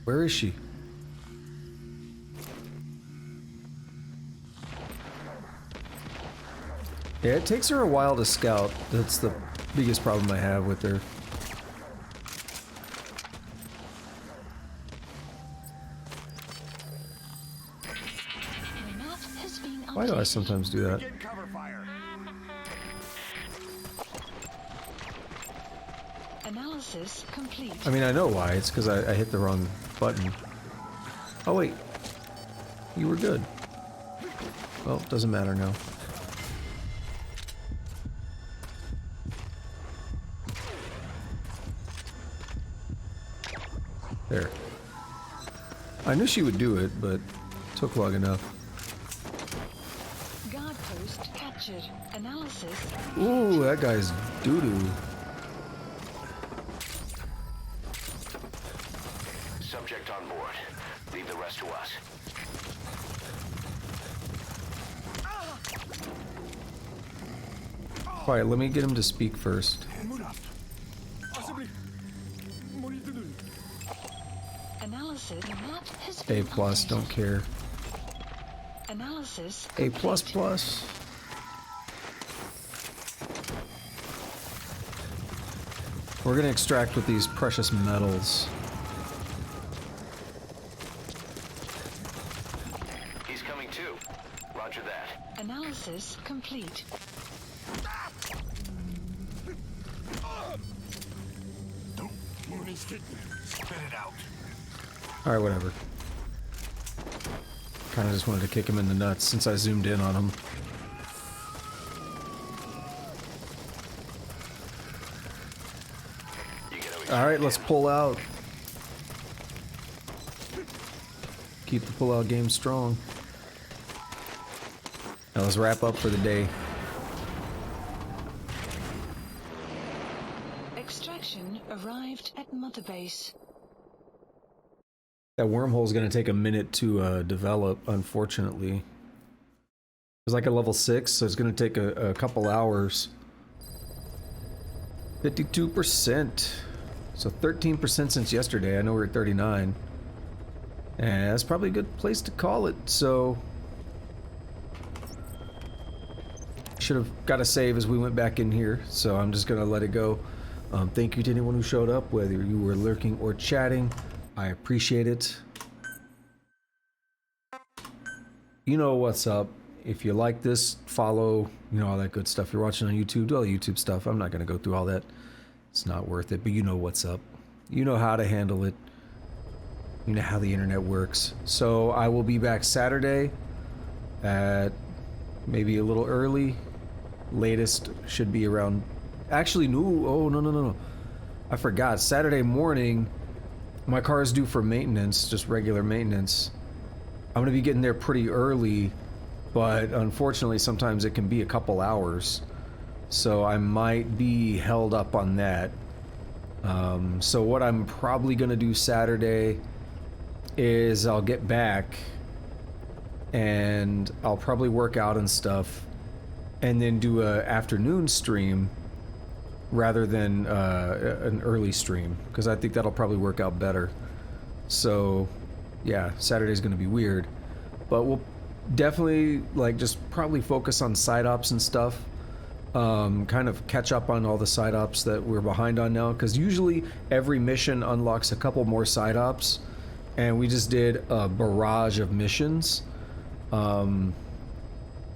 Where is she? Yeah, it takes her a while to scout. That's the biggest problem I have with her. The map has been updated. Why do I sometimes do that? Analysis complete. I mean, I know why. It's because I hit the wrong button. Oh, wait. You were good. Well, doesn't matter now. There. I knew she would do it, but it took long enough. Guard post captured. Analysis. Ooh, that guy's doo-doo. Subject on board. Leave the rest to us. Quiet, let me get him to speak first. Analysis. The map has A been plus, updated. don't care. Analysis. A plus plus. We're gonna extract with these precious metals. He's coming too. Roger that. Analysis complete. Don't move his feet. Spit it out. Alright, whatever. Kinda just wanted to kick him in the nuts since I zoomed in on him. Alright, let's pull out. Keep the pull-out game strong. Now let's wrap up for the day. Extraction arrived at Mother Base. That wormhole's gonna take a minute to develop, unfortunately. It's like a level 6, so it's gonna take a couple hours. 52%. So 13% since yesterday. I know we're at 39. And that's probably a good place to call it, so... Should have got a save as we went back in here, so I'm just gonna let it go. Thank you to anyone who showed up, whether you were lurking or chatting. I appreciate it. You know what's up. If you like this, follow, you know, all that good stuff. If you're watching on YouTube, do all the YouTube stuff. I'm not gonna go through all that. It's not worth it, but you know what's up. You know how to handle it. You know how the internet works. So I will be back Saturday at maybe a little early. Latest should be around... Actually, no. Oh, no. I forgot. Saturday morning, my car is due for maintenance, just regular maintenance. I'm going to be getting there pretty early, but unfortunately sometimes it can be a couple hours. So I might be held up on that. So what I'm probably going to do Saturday is I'll get back and I'll probably work out and stuff. and then do a afternoon stream rather than an early stream, because I think that'll probably work out better. So yeah, Saturday's gonna be weird, but we'll definitely like just probably focus on side ops and stuff. Kind of catch up on all the side ops that we're behind on now, because usually every mission unlocks a couple more side ops, and we just did a barrage of missions. Trying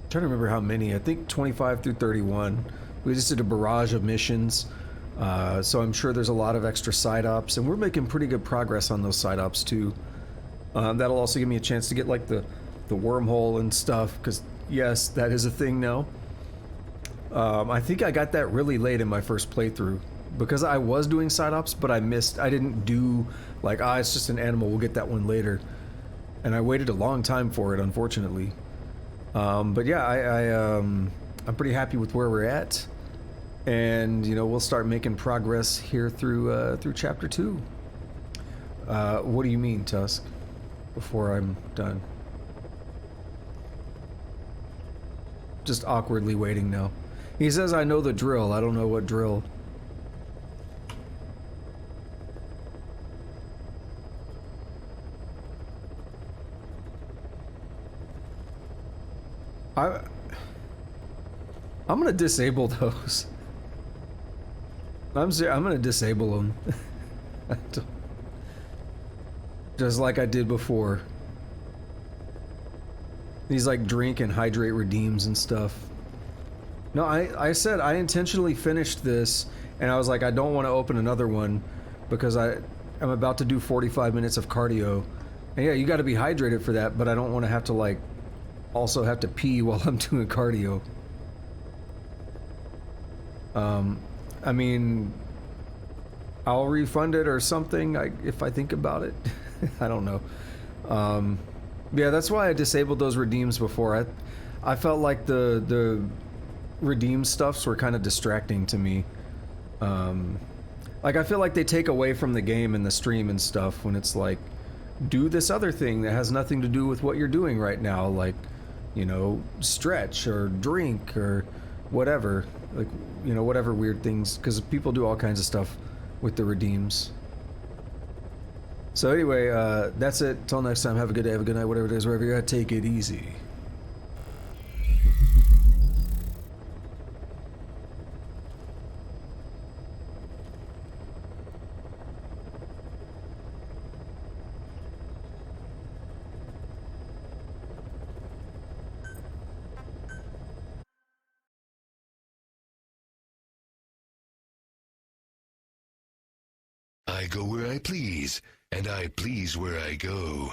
to remember how many. I think 25 through 31. We just did a barrage of missions, so I'm sure there's a lot of extra side ops, and we're making pretty good progress on those side ops too. That'll also give me a chance to get like the wormhole and stuff, because yes, that is a thing now. I think I got that really late in my first playthrough, because I was doing side ops, but I didn't do like, it's just an animal, we'll get that one later. And I waited a long time for it, unfortunately. But yeah, I'm pretty happy with where we're at. And, you know, we'll start making progress here through chapter 2. What do you mean, Tusk? Before I'm done. Just awkwardly waiting now. He says I know the drill. I don't know what drill. I'm gonna disable those. I'm gonna disable them. Just like I did before. These like drink and hydrate redeems and stuff. No, I said I intentionally finished this, and I was like, I don't want to open another one because I'm about to do 45 minutes of cardio. And yeah, you got to be hydrated for that, but I don't want to have to like also have to pee while I'm doing cardio. I mean, I'll refund it or something if I think about it. I don't know. Yeah, that's why I disabled those redeems before. I felt like the redeem stuffs were kind of distracting to me. Like I feel like they take away from the game and the stream and stuff when it's like, do this other thing that has nothing to do with what you're doing right now, like, you know, stretch or drink or whatever, like, you know, whatever weird things, because people do all kinds of stuff with the redeems. So anyway, that's it. Till next time, have a good day, have a good night, whatever it is, wherever you're at, take it easy. I go where I please, and I please where I go.